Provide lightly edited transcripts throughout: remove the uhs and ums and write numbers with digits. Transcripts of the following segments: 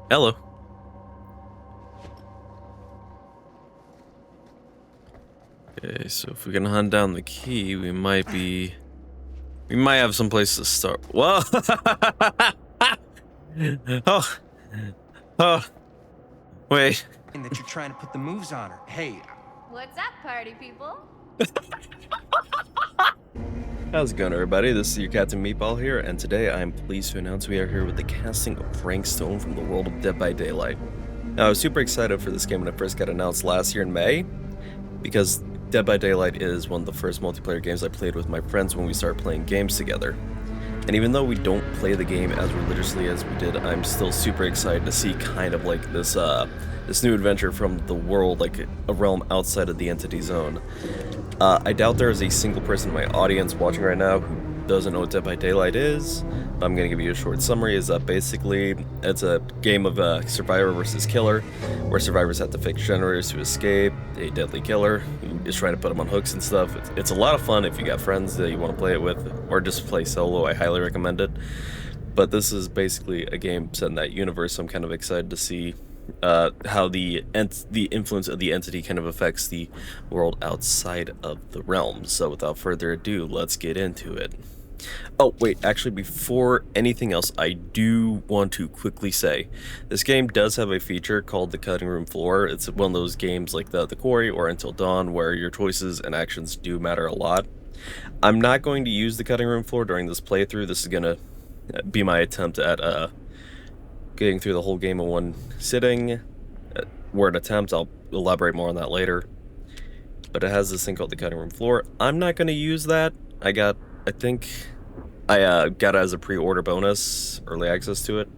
Hello. Okay, so if we can hunt down the key, we might have some place to start. Whoa! Oh, oh, wait. That you're trying to put the moves on her. Hey. What's up, party people? How's it going, everybody? This is your Captain Meatball here, and today I am pleased to announce we are here with the casting of Frank Stone from the world of Dead by Daylight. Now, I was super excited for this game when it first got announced last year in May, because Dead by Daylight is one of the first multiplayer games I played with my friends when we started playing games together. And even though we don't play the game as religiously as we did, I'm still super excited to see kind of like this new adventure from the world, like a realm outside of the Entity Zone. I doubt there is a single person in my audience watching right now who doesn't know what Dead by Daylight is, but I'm going to give you a short summary. Is that basically it's a game of survivor versus killer, where survivors have to fix generators to escape a deadly killer who is trying to put them on hooks and stuff. It's a lot of fun if you got friends that you want to play it with, or just play solo. I highly recommend it. But this is basically a game set in that universe, so I'm kind of excited to see how the influence of the entity kind of affects the world outside of the realm. So without further ado, let's get into it. Oh wait, actually before anything else, I do want to quickly say this game does have a feature called the cutting room floor. It's one of those games like the Quarry or Until Dawn where your choices and actions do matter a lot. I'm not going to use the cutting room floor during this playthrough. This is gonna be my attempt at getting through the whole game in one sitting. Word attempt, I'll elaborate more on that later. But it has this thing called the cutting room floor. I'm not going to use that. I think I got it as a pre-order bonus, early access to it.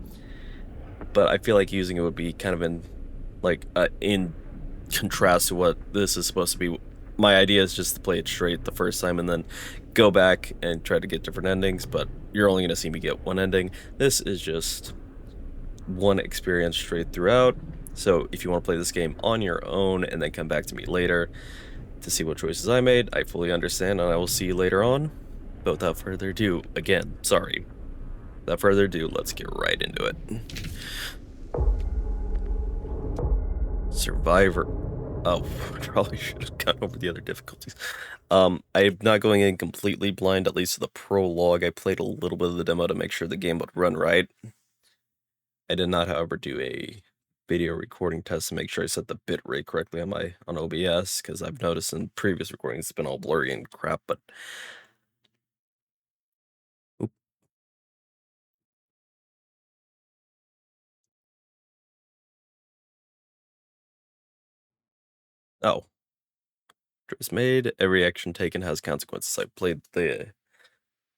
But I feel like using it would be kind of in contrast to what this is supposed to be. My idea is just to play it straight the first time and then go back and try to get different endings, but you're only going to see me get one ending. This is just one experience straight throughout. So if you want to play this game on your own and then come back to me later to see what choices I made, I fully understand, and I will see you later on. But without further ado, again, sorry. Without further ado, let's get right into it. Survivor. Oh, I probably should have gone over the other difficulties. I'm not going in completely blind, at least to the prologue. I played a little bit of the demo to make sure the game would run right. I did not, however, do a video recording test to make sure I set the bit rate correctly on OBS, because I've noticed in previous recordings it's been all blurry and crap, but... Oop. Oh. Choice made. Every action taken has consequences. I played the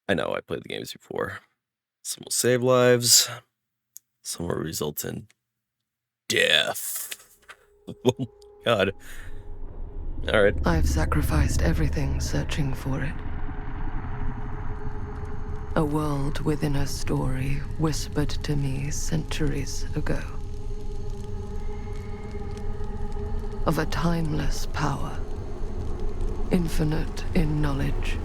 games before. Some will save lives. Some will result in death. Oh my god. Alright. I've sacrificed everything searching for it. A world within a story whispered to me centuries ago. Of a timeless power. Infinite in knowledge.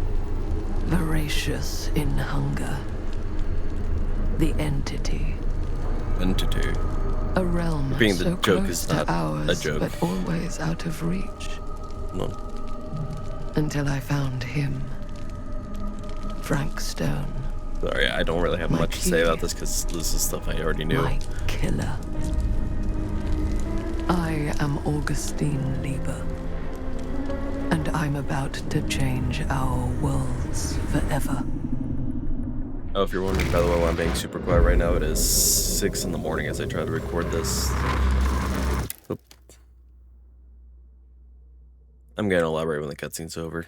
Voracious in hunger. The Entity. Entity. A realm Being the so joke close is to not ours, a joke. but always out of reach. No. Until I found him. Frank Stone. Sorry, I don't really have My much to say about key. this because this is stuff I already knew. My killer. I am Augustine Lieber. And I'm about to change our worlds forever. Oh, if you're wondering, by the way, why I'm being super quiet right now, it is 6 in the morning as I try to record this. Oop. I'm gonna elaborate when the cutscene's over.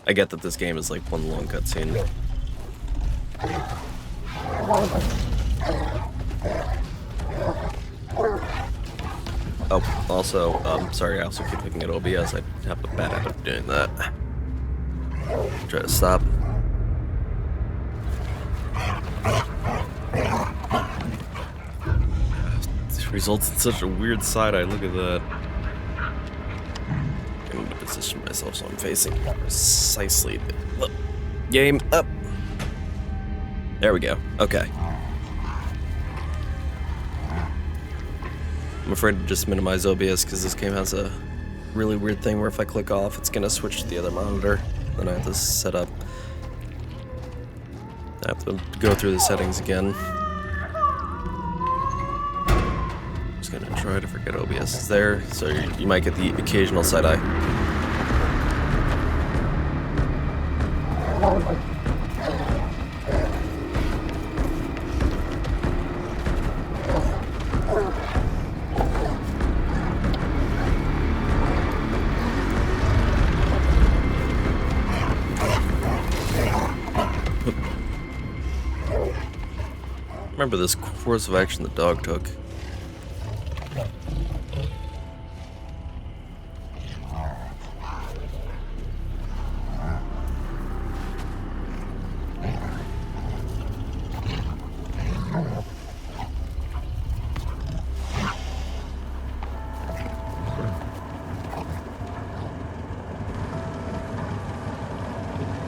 I get that this game is like one long cutscene. Oh, also, sorry, I also keep looking at OBS. I have a bad habit of doing that. Try to stop. This results in such a weird side eye. Look at that. I'm going to position myself so I'm facing precisely the game up. There we go. Okay. I'm afraid to just minimize OBS because this game has a really weird thing where if I click off, it's gonna switch to the other monitor. Then I have to set up. I have to go through the settings again. Just gonna try to forget OBS is there, so you might get the occasional side eye. Remember this course of action the dog took.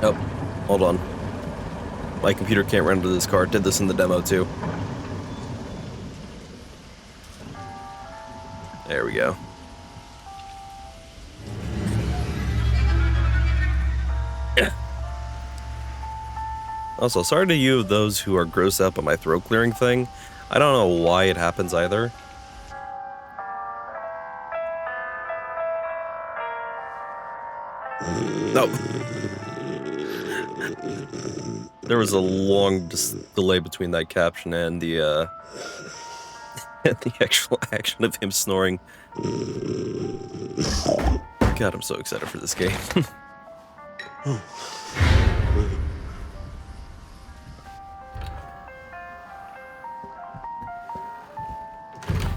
Oh, hold on. My computer can't render this car. It did this in the demo too. There we go. Yeah. Also, sorry to you of those who are grossed out by my throat clearing thing. I don't know why it happens either. No. There was a long delay between that caption and the and the actual action of him snoring. God, I'm so excited for this game.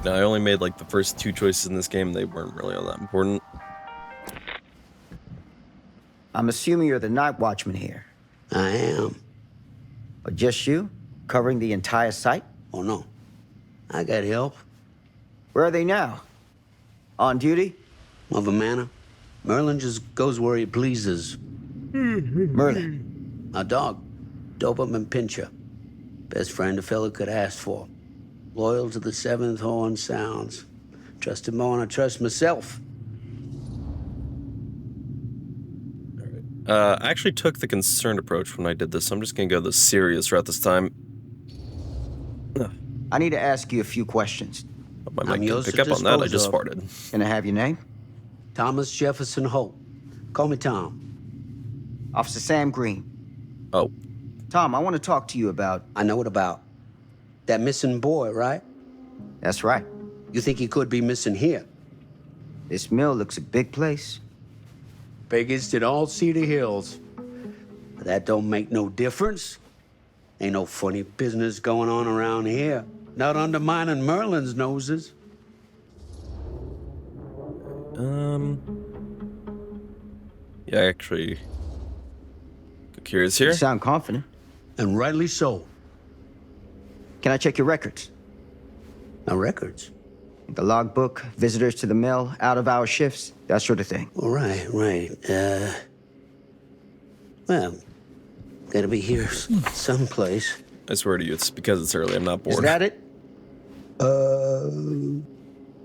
Now, I only made like the first 2 choices in this game. They weren't really all that important. I'm assuming you're the night watchman here. I am. Or just you? Covering the entire site? Oh, no. I got help. Where are they now? On duty? Of a manner. Merlin just goes where he pleases. Merlin. A dog. Doberman Pinscher. Best friend a fella could ask for. Loyal to the 7th horn sounds. Trust him more than I trust myself. I actually took the concerned approach when I did this, so I'm just gonna go the serious route this time. I need to ask you a few questions. My mic yours didn't to pick up on that, I just dispose of. farted. Can I have your name? Thomas Jefferson Hope. Call me Tom. Officer Sam Green. Oh, Tom, I want to talk to you about... I know what about. That missing boy, right? That's right. You think he could be missing here? This mill looks a big place. Biggest in all Cedar Hills. But that don't make no difference. Ain't no funny business going on around here. Not undermining Merlin's noses. yeah, actually, curious here. You sound confident. And rightly so. Can I check your records? Now, records. The logbook, visitors to the mill, out-of-hour shifts, that sort of thing. All right. Well, gotta be here someplace. I swear to you, it's because it's early. I'm not bored. Is that it?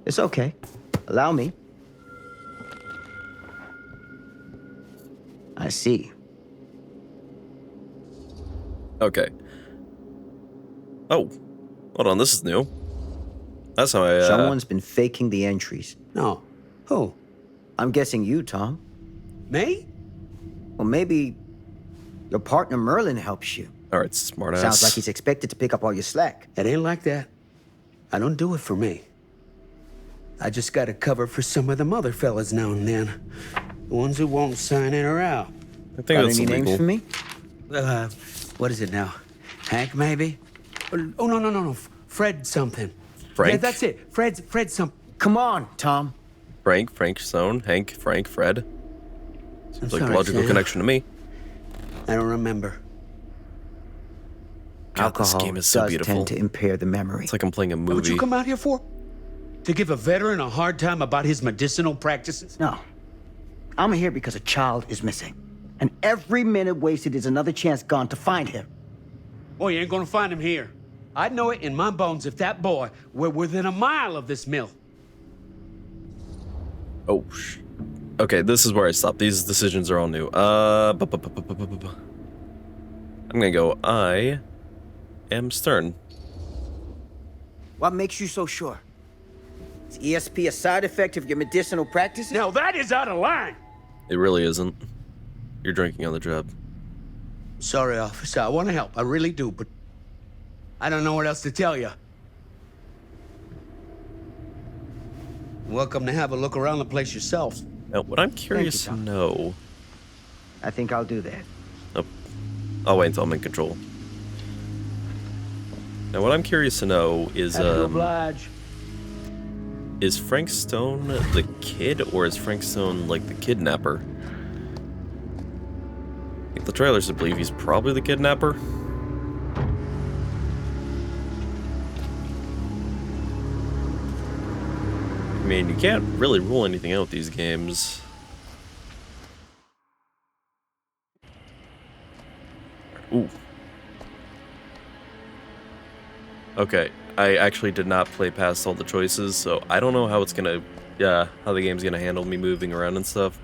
It's okay. Allow me. I see. Okay. Oh, hold on. This is new. That's how I. Someone's been faking the entries. No. Who? I'm guessing you, Tom. Me? Or maybe your partner Merlin helps you. All right, smartass. Sounds like he's expected to pick up all your slack. It ain't like that. I don't do it for me. I just gotta cover for some of them other fellas now and then. The ones who won't sign in or out. I think Got that's any names illegal. for me? What is it now? Hank, maybe? Oh, no. Fred something. Frank? Yeah, that's it. Fred something. Come on, Tom. Frank Stone, Hank, Frank, Fred. Seems like a sorry, logical Sam. connection to me. I don't remember. God, this Alcohol game is so does beautiful. tend to impair the memory. It's like I'm playing a What movie. you come out here for? To give a veteran a hard time about his medicinal practices? No. I'm here because a child is missing. And every minute wasted is another chance gone to find him. Boy, you ain't gonna find him here. I'd know it in my bones if that boy were within a mile of this mill. Oh, okay, this is where I stop. These decisions are all new. I'm gonna go, I am Stern. What makes you so sure? Is ESP a side effect of your medicinal practices? Now that is out of line. It really isn't. You're drinking on the job. Sorry, officer. I want to help. I really do, but I don't know what else to tell you. Welcome to have a look around the place yourself. Now, what I'm curious to Tom. know... I think I'll do that. Oh, I'll wait until I'm in control. Now, what I'm curious to know is, Oblige. is Frank Stone the kid, or is Frank Stone, like, the kidnapper? I think the trailer should believe he's probably the kidnapper. I mean, you can't really rule anything out with these games. Ooh. Okay, I actually did not play past all the choices, so I don't know how it's gonna, how the game's gonna handle me moving around and stuff.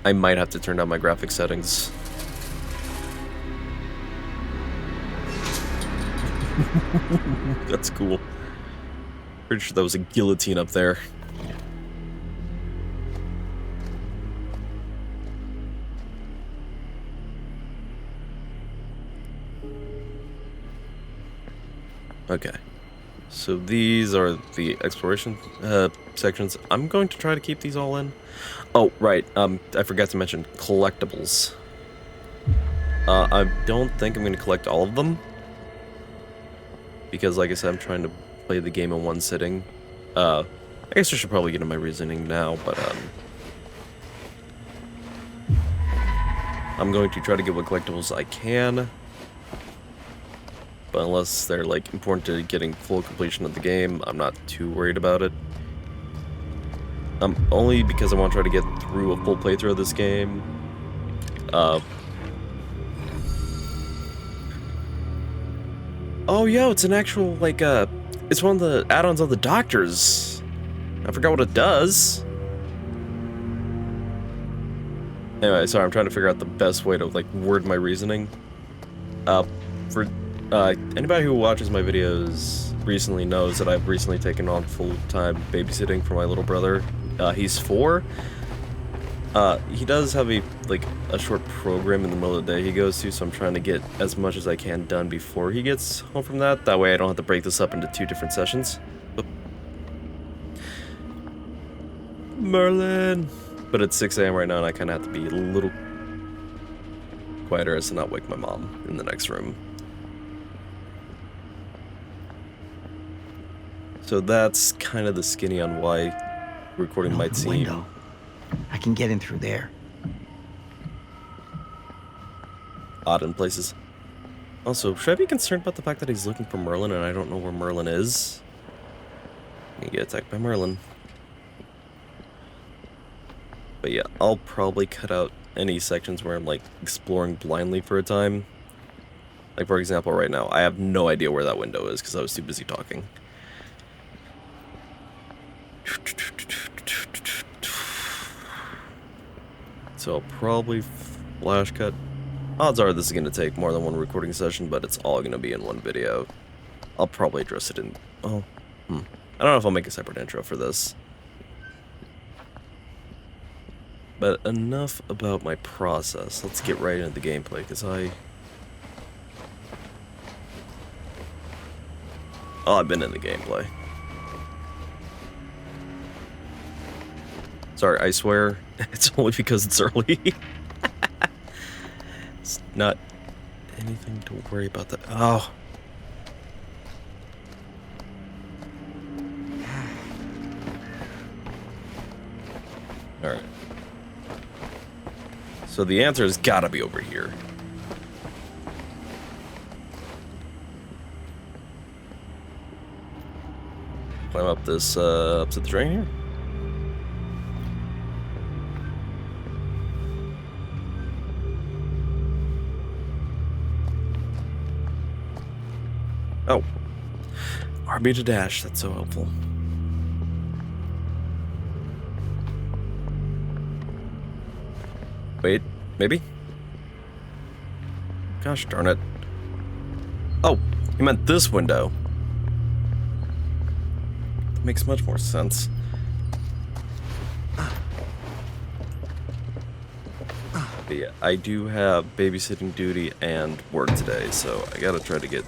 I might have to turn down my graphic settings. That's cool. Pretty sure that was a guillotine up there. Okay, so these are the exploration sections. I'm going to try to keep these all in. Oh, right, I forgot to mention collectibles. I don't think I'm going to collect all of them, because like I said, I'm trying to play the game in one sitting. I guess I should probably get into my reasoning now, but I'm going to try to get what collectibles I can. But unless they're like important to getting full completion of the game, I'm not too worried about it. Only because I want to try to get through a full playthrough of this game. Oh, yo, it's an actual, like, it's one of the add-ons on the Doctors. I forgot what it does. Anyway, sorry, I'm trying to figure out the best way to, like, word my reasoning. For anybody who watches my videos recently knows that I've recently taken on full-time babysitting for my little brother. He's 4. He does have a short program in the middle of the day he goes to, so I'm trying to get as much as I can done before he gets home from that. That way I don't have to break this up into 2 different sessions. Oop. Merlin! But it's 6 AM right now, and I kind of have to be a little quieter as to not wake my mom in the next room. So that's kind of the skinny on why recording might seem... Window. I can get in through there. odd in places. Also, should I be concerned about the fact that he's looking for Merlin and I don't know where Merlin is? You get attacked by Merlin. But yeah, I'll probably cut out any sections where I'm like exploring blindly for a time. Like for example, right now, I have no idea where that window is because I was too busy talking. So I'll probably flash cut. Odds are this is going to take more than one recording session, but it's all going to be in one video. I'll probably address it in... Oh, I don't know if I'll make a separate intro for this. But enough about my process. Let's get right into the gameplay, because Oh, I've been in the gameplay. Sorry, I swear, it's only because it's early. It's not anything to worry about that. Oh. Alright. So the answer has gotta be over here. Climb up this, up to the drain here. Oh. RB to dash, that's so helpful. Maybe? Gosh darn it. Oh, he meant this window. That makes much more sense. But yeah, I do have babysitting duty and work today, so I gotta try to get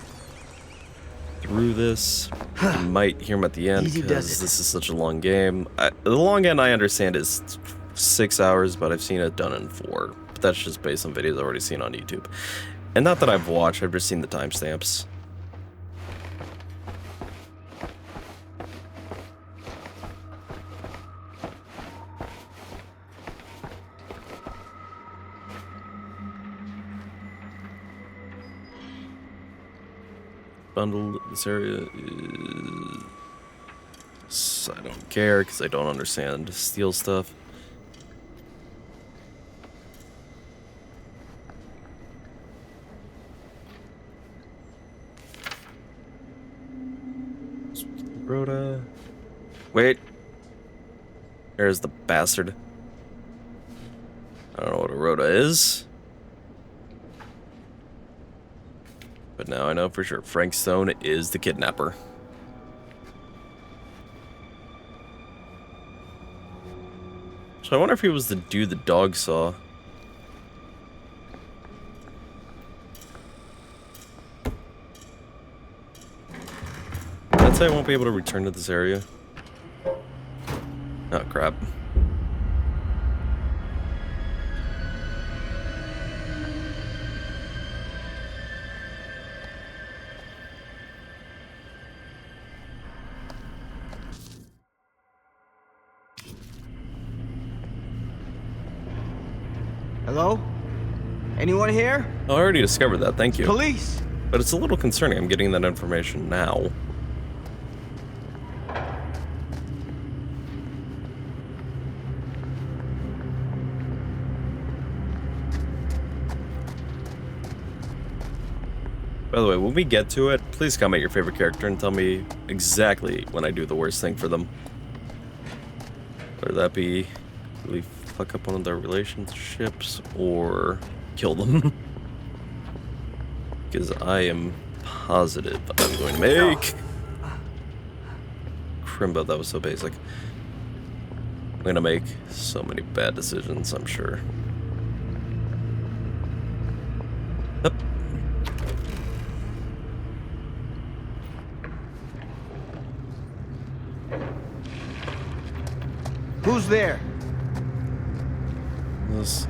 through this. You might hear him at the end Easy does because it. this is such a long game. The long end I understand is 6 hours, but I've seen it done in 4. But that's just based on videos I've already seen on YouTube. And not that I've watched, I've just seen the timestamps. Bundled, this area is... I don't care because I don't understand steel stuff. Rhoda. Wait. There's the bastard. I don't know what a Rhoda is. But now I know for sure Frank Stone is the kidnapper. So I wonder if he was the dude the dog saw. I'd say I won't be able to return to this area. Oh, crap. Hello? Anyone here? Oh, I already discovered that, thank you. Police! But it's a little concerning I'm getting that information now. By the way, when we get to it, please comment your favorite character and tell me exactly when I do the worst thing for them. Whether that be really fuck up one of their relationships or kill them. Because I am positive I'm going to make... Crimbo, that was so basic. I'm going to make so many bad decisions, I'm sure. Yep. Who's there? Let's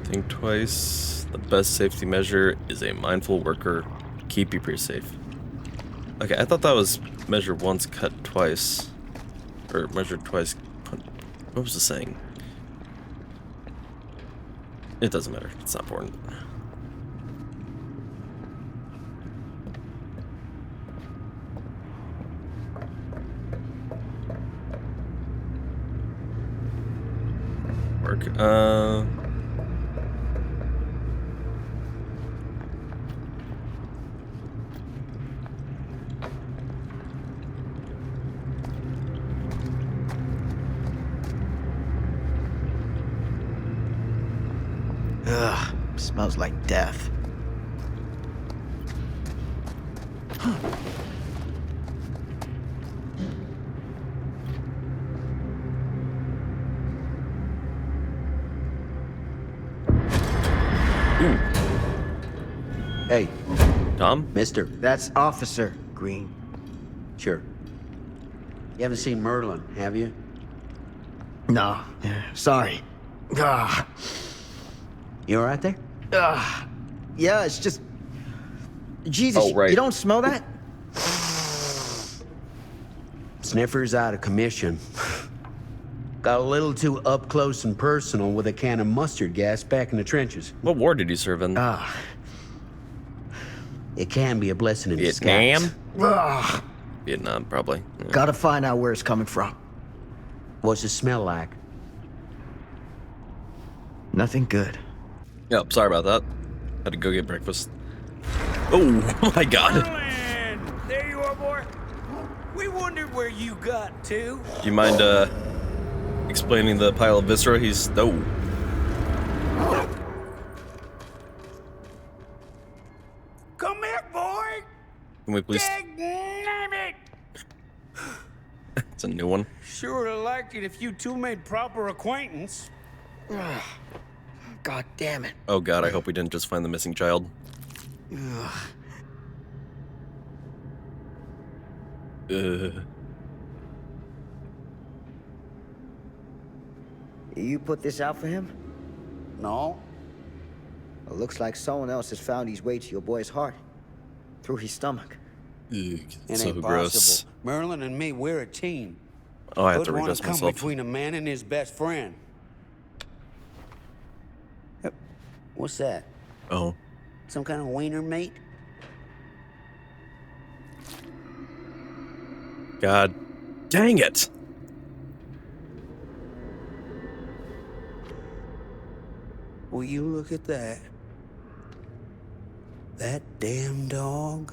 think twice. The best safety measure is a mindful worker. Keep you pretty safe. Okay, I thought that was measure once, cut twice. Or measured twice. What was the saying? It doesn't matter. It's not important. Work. Ugh, smells like death. Hey, Tom? Mister. that's Officer Green. Sure. You haven't seen Merlin, have you? No, sorry. Ugh. You all right there? Yeah, it's just... Jesus, Oh, right. you don't smell that? Sniffer's out of commission. Got a little too up close and personal with a can of mustard gas back in the trenches. What war did you serve in? It can be a blessing in Vietnam? disguise. Ugh. Vietnam, probably. Yeah. Gotta find out where it's coming from. What's it smell like? Nothing good. Yep, sorry about that. Had to go get breakfast. Oh my god. Merlin! There you are, boy. We wondered where you got to. Do you mind explaining the pile of viscera? He's... Oh. Can we please? Damn it! It's a new one. Sure would have liked it if you two made proper acquaintance. God damn it. Oh god, I hope we didn't just find the missing child. You put this out for him? No? It looks like someone else has found his way to your boy's heart. Through his stomach. Ugh, It so ain't gross. possible. Merlin and me, we're a team. Oh, I have Who'd to wanna redress come myself. between a man and his best friend? What's that? Oh. Some kind of wiener mate? God dang it! Will you look at that? That damn dog?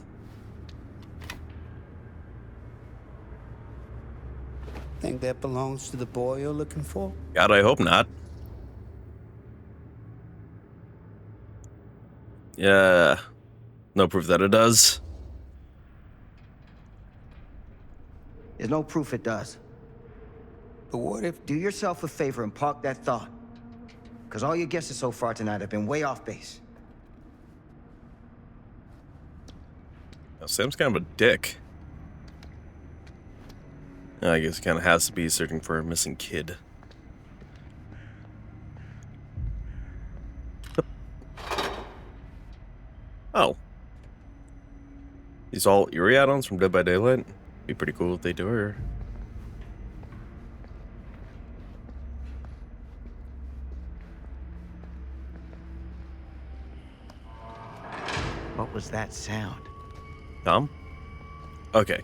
Think that belongs to the boy you're looking for? God, I hope not. Yeah. No proof that it does. There's no proof it does. But what if... Do yourself a favor and park that thought. Because all your guesses so far tonight have been way off base. Now, Sam's kind of a dick. I guess he kind of has to be searching for a missing kid. Oh. These all eerie add-ons from Dead by Daylight? Be pretty cool if they do her. What was that sound? Tom? Okay.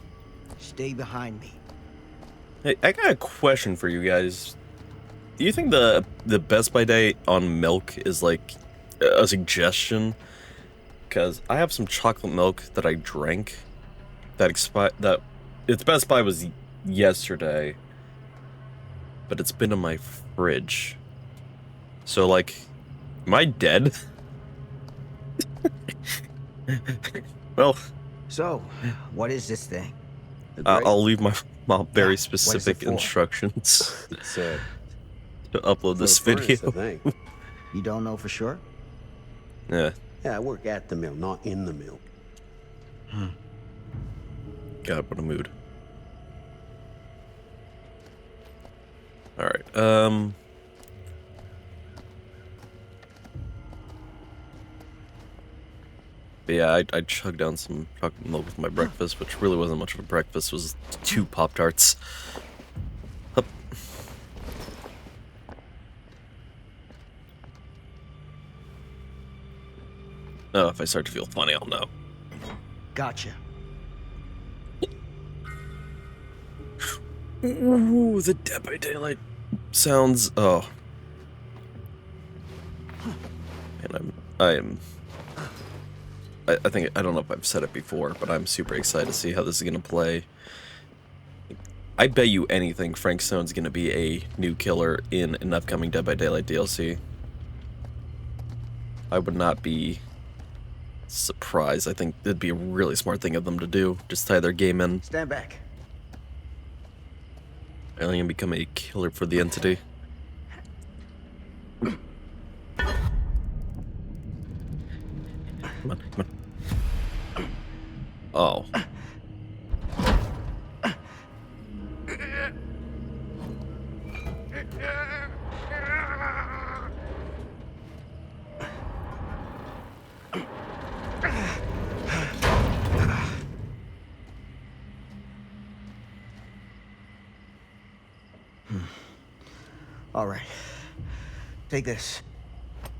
Stay behind me. Hey, I got a question for you guys. Do you think the Best By date on milk is like a suggestion? Because I have some chocolate milk that I drank that its Best By was yesterday, but it's been in my fridge. So like, am I dead? Well, So, what is this thing? I'll leave my mom very Yeah, what is it specific for? instructions It's, to upload this for the video. furnace, I think. You don't know for sure? Yeah, Yeah, I work at the mill, not in the mill. God, what a mood. All right, but yeah, I chugged down some chocolate milk with my breakfast, which really wasn't much of a breakfast. It was 2 Pop-Tarts. Hup. Oh, if I start to feel funny, I'll know. Gotcha. Ooh, the Dead by Daylight sounds. Oh, and I think I don't know if I've said it before, but I'm super excited to see how this is gonna play. I bet you anything Frank Stone's gonna be a new killer in an upcoming Dead by Daylight DLC. I would not be surprised. I think it'd be a really smart thing of them to do. Just tie their game in. Stand back. Alien become a killer for the entity. Come on, come on. Oh. All right. Take this.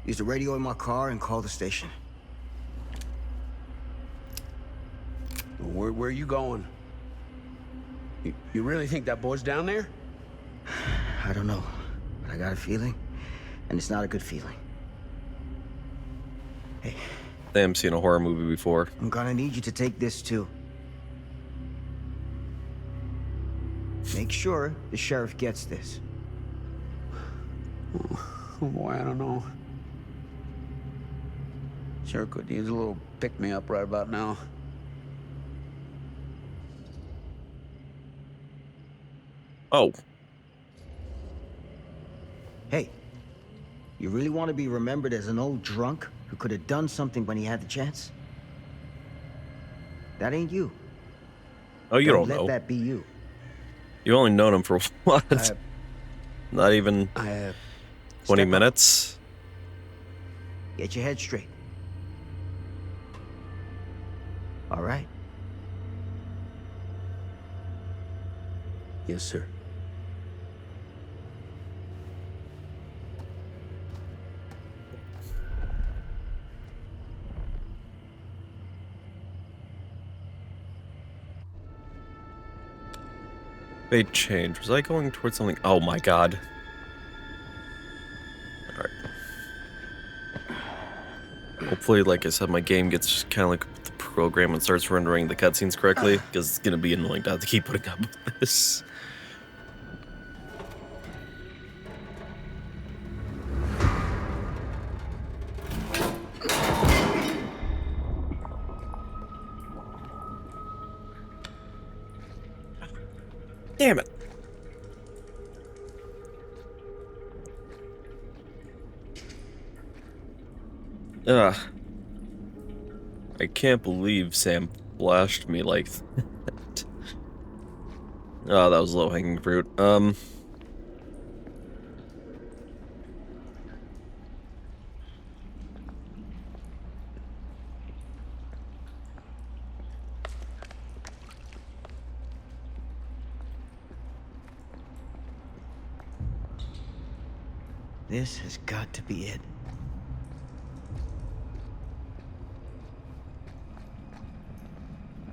Use the radio in my car and call the station. Where are you going? You really think that boy's down there? I don't know, but I got a feeling, and it's not a good feeling. Hey, Damn, seen a horror movie before. I'm gonna need you to take this too. Make sure the sheriff gets this. Oh boy, I don't know. Sure could use a little pick-me-up right about now. Oh, Hey, you really want to be remembered as an old drunk who could have done something when he had the chance? That ain't you. oh, you Don't don't let know. that be you. You only known him for what? I, Not even I, 20 Step up. minutes? Get your head straight. All right? yes, sir. Fate change. Was I going towards something? Oh my god. Alright. Hopefully, like I said, my game gets kind of like the program and starts rendering the cutscenes correctly, because it's gonna be annoying to have to keep putting up with this. Damn it. Ugh. I can't believe Sam flashed me like that. Oh, that was low-hanging fruit. This has got to be it.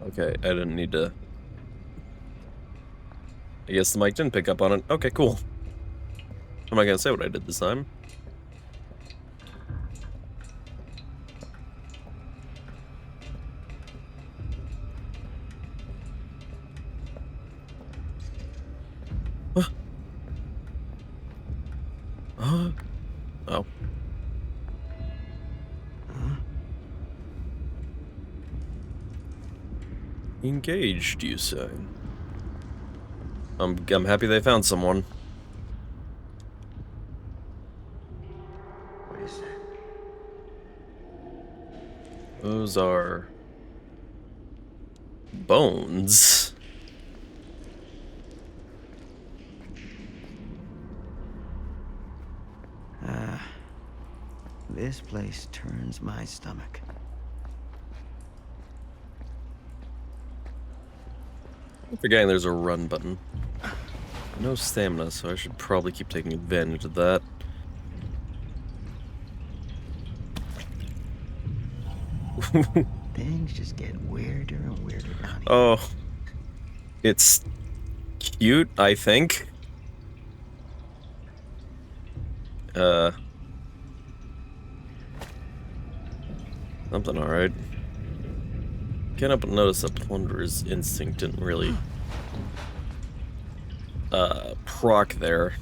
Okay, I didn't need to... I guess the mic didn't pick up on it. Okay, cool. I'm not gonna say what I did this time. Oh. Engaged, you say? I'm happy they found someone. What is that? Those are... bones. This place turns my stomach. I'm forgetting there's a run button. No stamina, so I should probably keep taking advantage of that. Things just get weirder and weirder down here. Oh. It's cute, I think. Something alright. Can't help but notice that Plunderer's instinct didn't really proc there.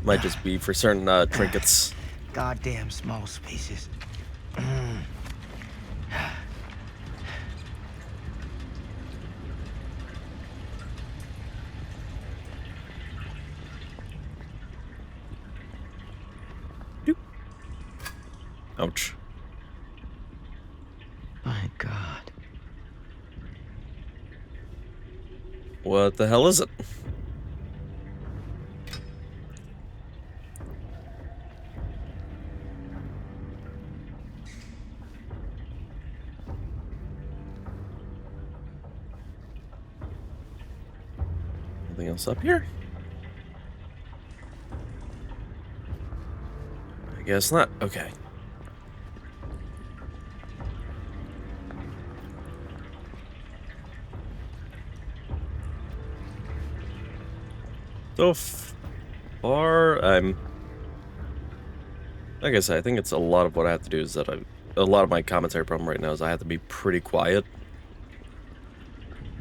Might just be for certain trinkets. Goddamn small spaces. Ouch. My God. What the hell is it? Anything else up here? I guess not. Okay. So far, like I said, I think it's a lot of what I have to do is that a lot of my commentary problem right now is I have to be pretty quiet.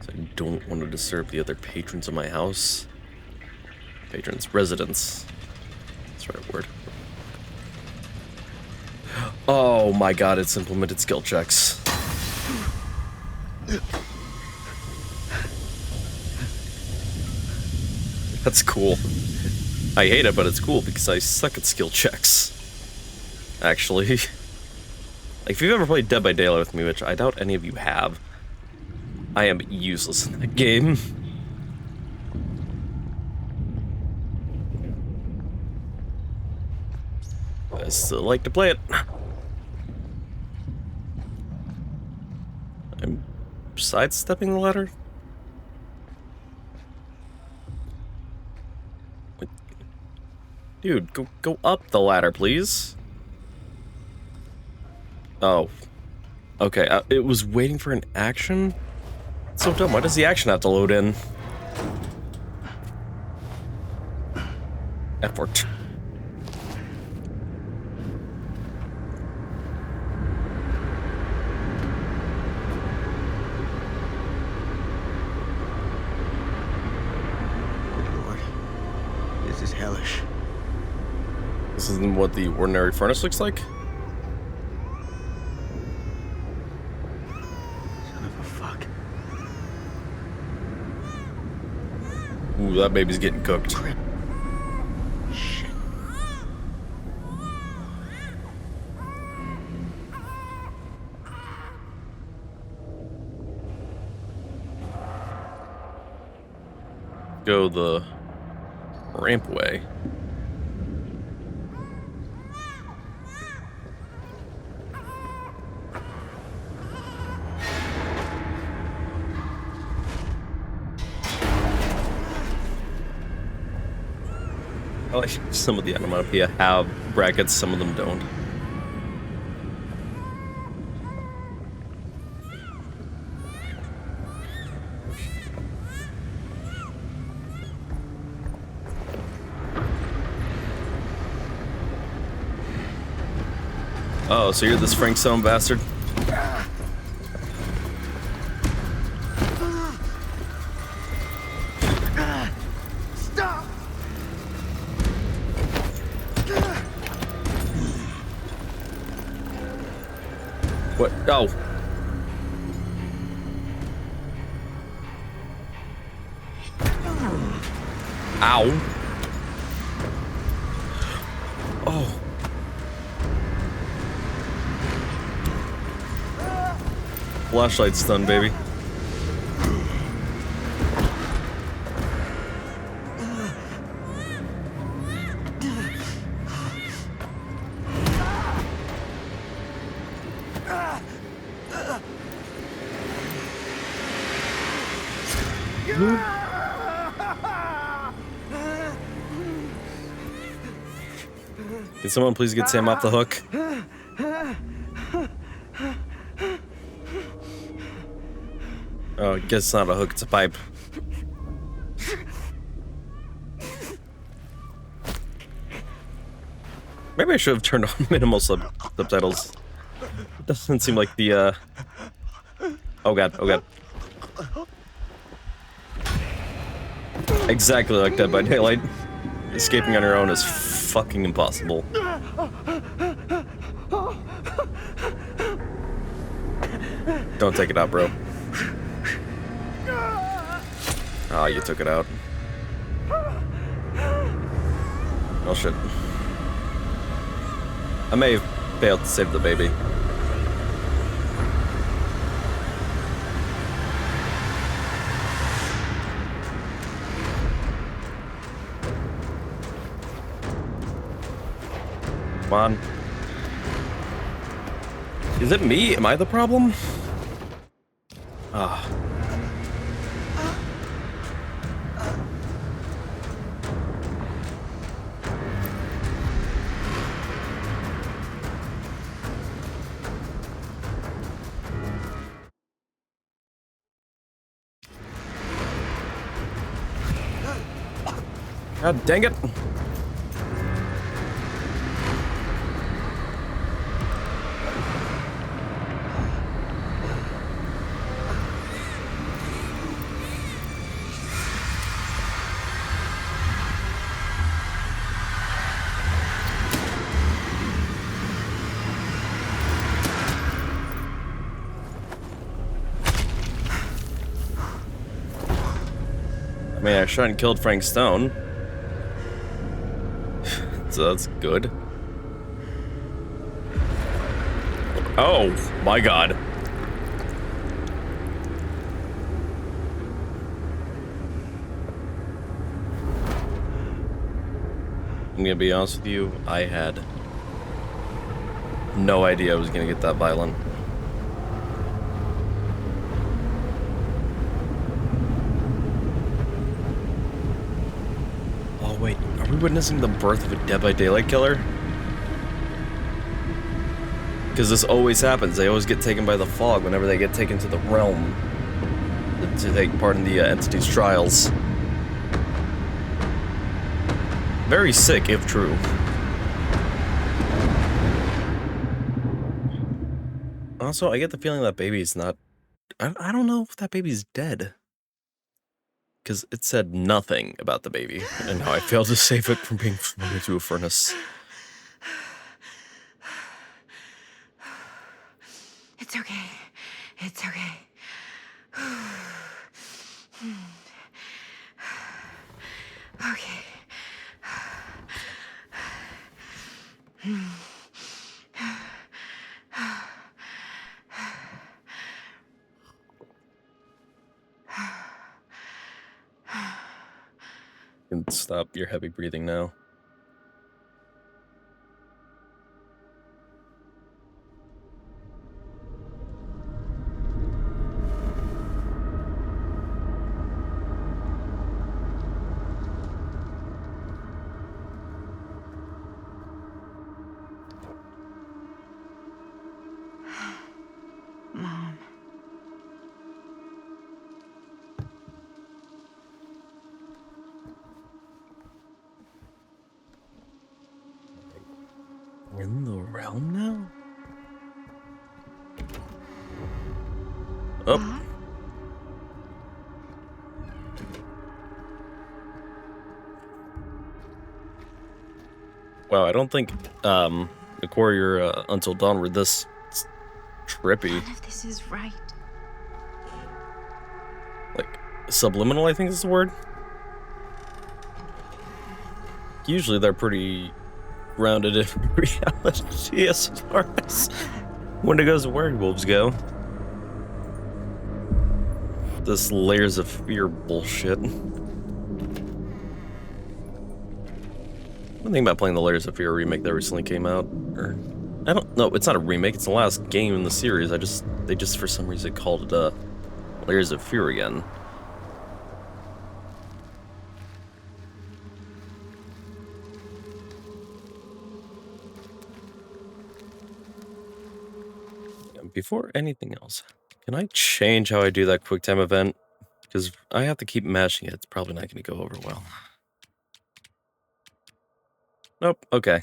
So I don't want to disturb the other patrons of my house. Patrons, residents. That's the right word. Oh my god, it's implemented skill checks. That's cool. I hate it, but it's cool because I suck at skill checks. Actually. Like, if you've ever played Dead by Daylight with me, which I doubt any of you have, I am useless in that game. I still like to play it. I'm sidestepping the ladder? What? Dude, go up the ladder, please. Oh. Okay, it was waiting for an action? It's so dumb. Why does the action have to load in? Effort. Lord, this is hellish. This isn't what the ordinary furnace looks like? Son of a fuck. Ooh, that baby's getting cooked. Shit. Go the ramp way. I like some of the onomatopoeia have brackets, some of them don't. Oh, so you're this Frank Stone bastard? Stop! What? Oh. Ow. Oh. Flashlight stun, baby. Can someone please get Sam off the hook? Oh, I guess it's not a hook, it's a pipe. Maybe I should have turned on minimal subtitles. It doesn't seem like the, Oh god, oh god. Exactly like Dead by Daylight. Escaping on your own is fucking impossible. Don't take it out, bro. Ah, you took it out. Oh shit. I may have failed to save the baby. Come on. Is it me? Am I the problem? Ah. God dang it. I mean, I shot and killed Frank Stone. So that's good. Oh, my God. I'm gonna be honest with you, I had no idea I was gonna get that violent. Oh wait, are we witnessing the birth of a Dead by Daylight killer? Because this always happens, they always get taken by the fog whenever they get taken to the realm to take part in the entity's trials. Very sick, if true. Also, I get the feeling that baby's not... I don't know if that baby's dead. Because it said nothing about the baby, and how I failed to save it from being thrown into a furnace. It's okay. It's okay. Okay. You can stop your heavy breathing now. Mom. We're in the realm now? Oh. Mom? Wow, I don't think, McCoy or Until Dawn were this trippy. None of this is right. Like, subliminal, I think is the word. Usually they're pretty grounded in reality as far as Wendigos and werewolves go. This layers of fear bullshit. One thing about playing the Layers of Fear remake that recently came out, or I don't know, it's not a remake, it's the last game in the series. They just for some reason called it Layers of Fear again. Before anything else, can I change how I do that QuickTime event? Because I have to keep mashing it. It's probably not going to go over well. Nope, okay.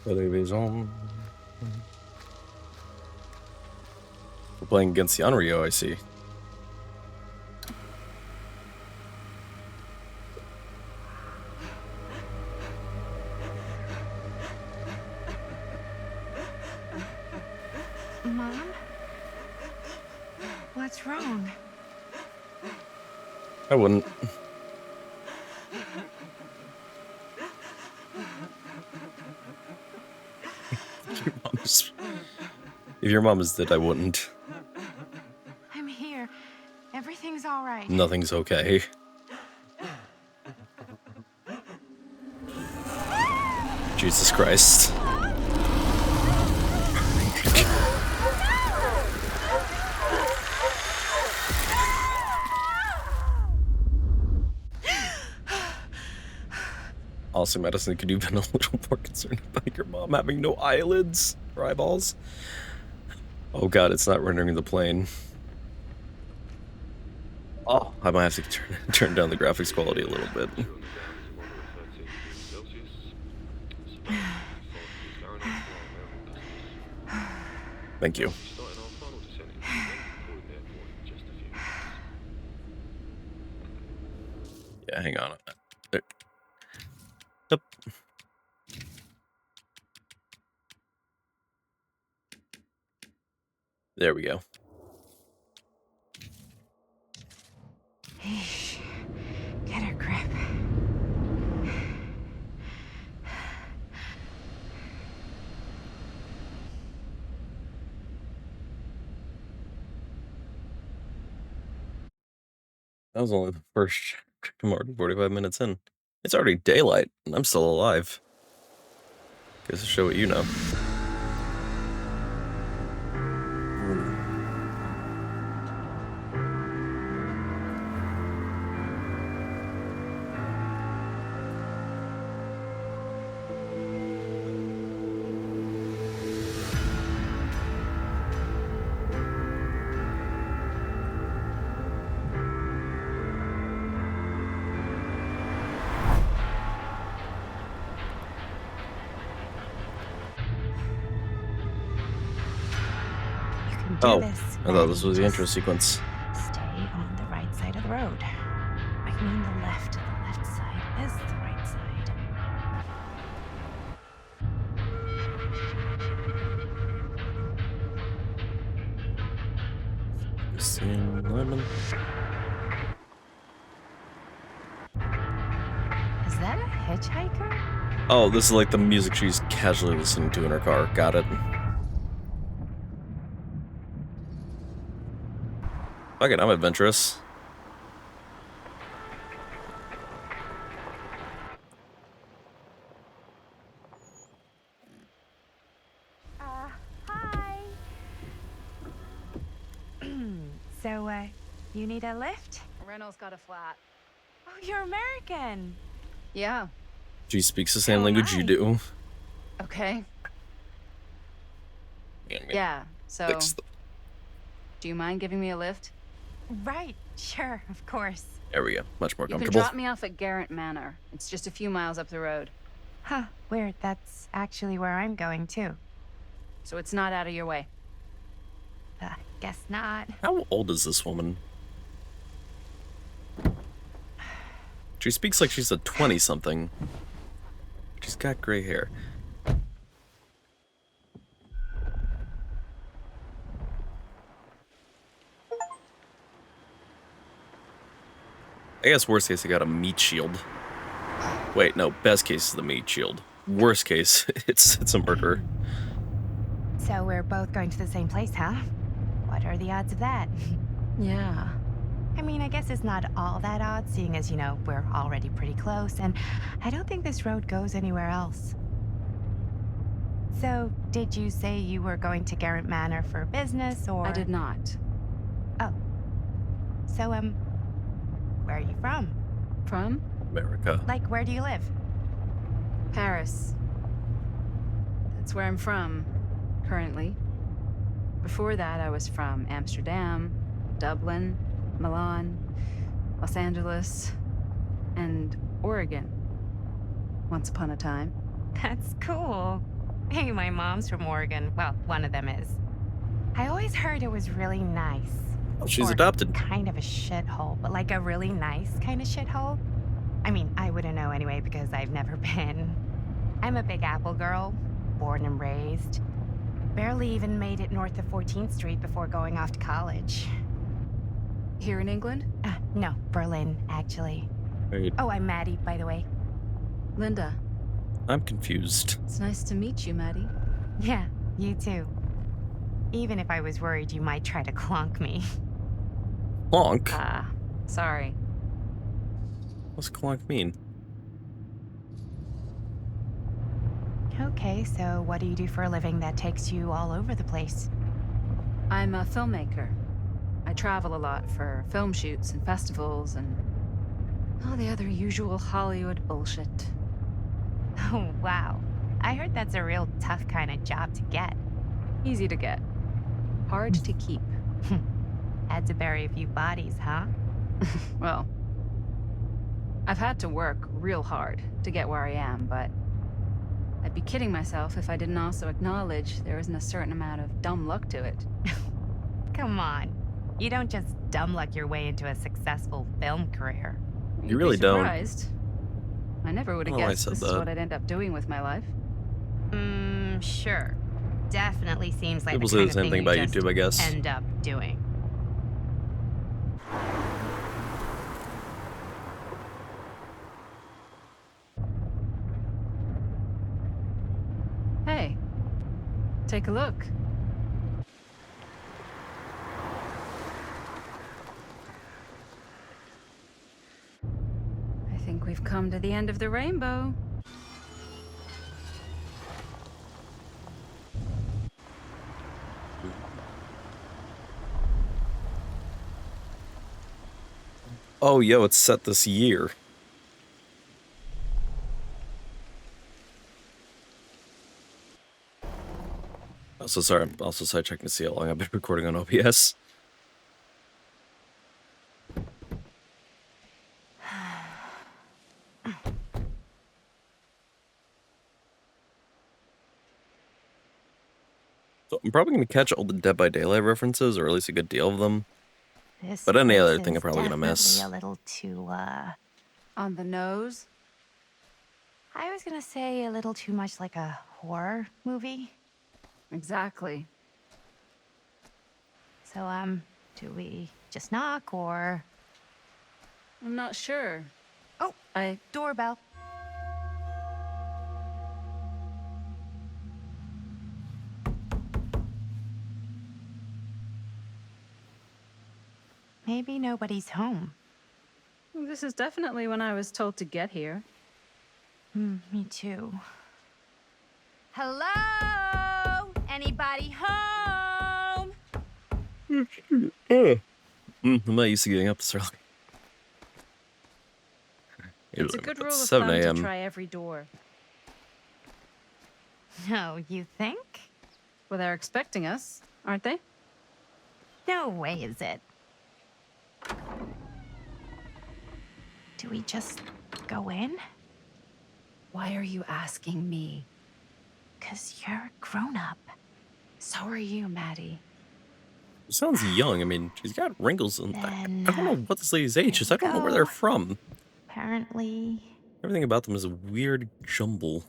Television. We're playing against the Onryo, I see. Mom? What's wrong? I wouldn't. If your mom is dead, I wouldn't. I'm here. Everything's all right. Nothing's okay. Jesus Christ. Honestly, Madison, could you have been a little more concerned about your mom having no eyelids or eyeballs? Oh god, it's not rendering the plane. Oh, I might have to turn down the graphics quality a little bit. Thank you. Yeah, hang on. There. Yep. There we go. Get a grip. That was only the first more than 45 minutes in. It's already daylight, and I'm still alive. Guess to show what you know. You can do Oh, this. I thought this Maddie. was the intro Just sequence. stay on the right side of the road. I mean the left. The left side is the right side. Christine Lemon. Is that a hitchhiker? Oh, this is like the music she's casually listening to in her car. Got it. Fuck it, I'm adventurous. Hi. So, you need a lift? Reynolds got a flat. Oh, you're American. Yeah. She speaks the same So am language you I. do. Okay. Yeah. So, Fix the- do you mind giving me a lift? Right. Sure, of course. There we go. Much more You can comfortable. drop me off at Garrett Manor. It's just a few miles up the road. Huh, weird. That's actually where I'm going, too. So it's not out of your way. Guess not. How old is this woman? She speaks like she's a 20-something. She's got gray hair. I guess worst case, I got a meat shield. Wait, no. Best case is the meat shield. Worst case, it's a murderer. So we're both going to the same place, huh? What are the odds of that? Yeah. I mean, I guess it's not all that odd, seeing as, you know, we're already pretty close, and I don't think this road goes anywhere else. So, did you say you were going to Garrett Manor for business, or...? I did not. Oh. So, where are you from? From? America. Like, where do you live? Paris. That's where I'm from, currently. Before that, I was from Amsterdam, Dublin, Milan, Los Angeles, and Oregon. Once upon a time. That's cool. Hey, my mom's from Oregon. Well, one of them is. I always heard it was really nice. Oh, she's Or adopted. kind of a shithole, but like a really nice kind of shithole. I mean, I wouldn't know anyway because I've never been. I'm a Big Apple girl, born and raised. Barely even made it north of 14th Street before going off to college. Here in England? No, Berlin, actually. Wait, Oh, I'm Maddie, by the way. Linda. I'm confused. It's nice to meet you, Maddie. Yeah, you too. Even if I was worried you might try to clonk me. Clonk? Sorry. What's clonk mean? Okay, so what do you do for a living that takes you all over the place? I'm a filmmaker. I travel a lot for film shoots and festivals and all the other usual Hollywood bullshit. Oh, wow. I heard that's a real tough kind of job to get. Easy to get. Hard to keep. Had to bury a few bodies, huh? Well, I've had to work real hard to get where I am, but I'd be kidding myself if I didn't also acknowledge there isn't a certain amount of dumb luck to it. Come on. You don't just dumb luck your way into a successful film career. You'd You really be don't. surprised. I never would have Oh, I guessed said this is that. what I'd end up doing with my life. Sure. Definitely seems like People the say kind the of same thing thing you about just YouTube, I guess. end up doing. Hey, take a look. I think we've come to the end of the rainbow. Oh, yo, it's set this year. Also, sorry, I'm also side checking to see how long I've been recording on OBS. So I'm probably gonna catch all the Dead by Daylight references, or at least a good deal of them. This But any other place thing I'm is probably gonna definitely miss. a little too, On the nose? I was gonna say a little too much like a horror movie. Exactly. So, do we just knock or... I'm not sure. Oh, doorbell. Maybe nobody's home. This is definitely when I was told to get here. Me too. Hello? Anybody home? I'm not used to getting up this early. It's a Usually good at rule of 7 thumb to a.m. try every door. No, you think? Well, they're expecting us, aren't they? No way is it. Do we just go in? Why are you asking me? 'Cause you're a grown-up. So are you, Maddie. She sounds young. I mean, she's got wrinkles, and I Then, don't know what this lady's age is. I don't know where go. they're from. Apparently... Everything about them is a weird jumble.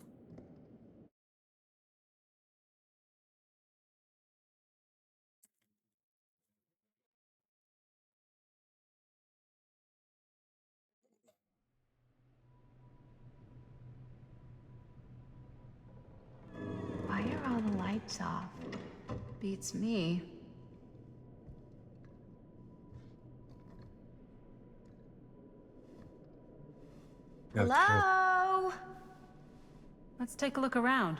Why are all the lights off? Beats me. Hello? Let's take a look around.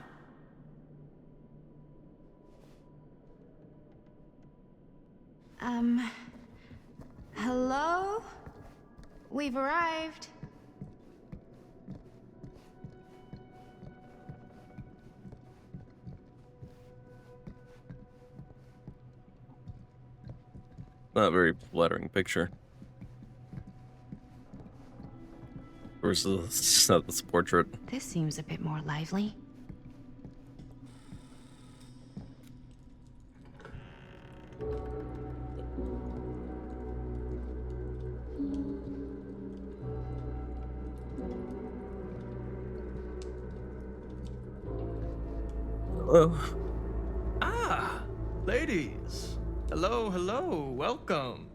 Hello? We've arrived. Not a very flattering picture. Versus this portrait. This seems a bit more lively. Oh, Ah, ladies. Hello, hello. Welcome.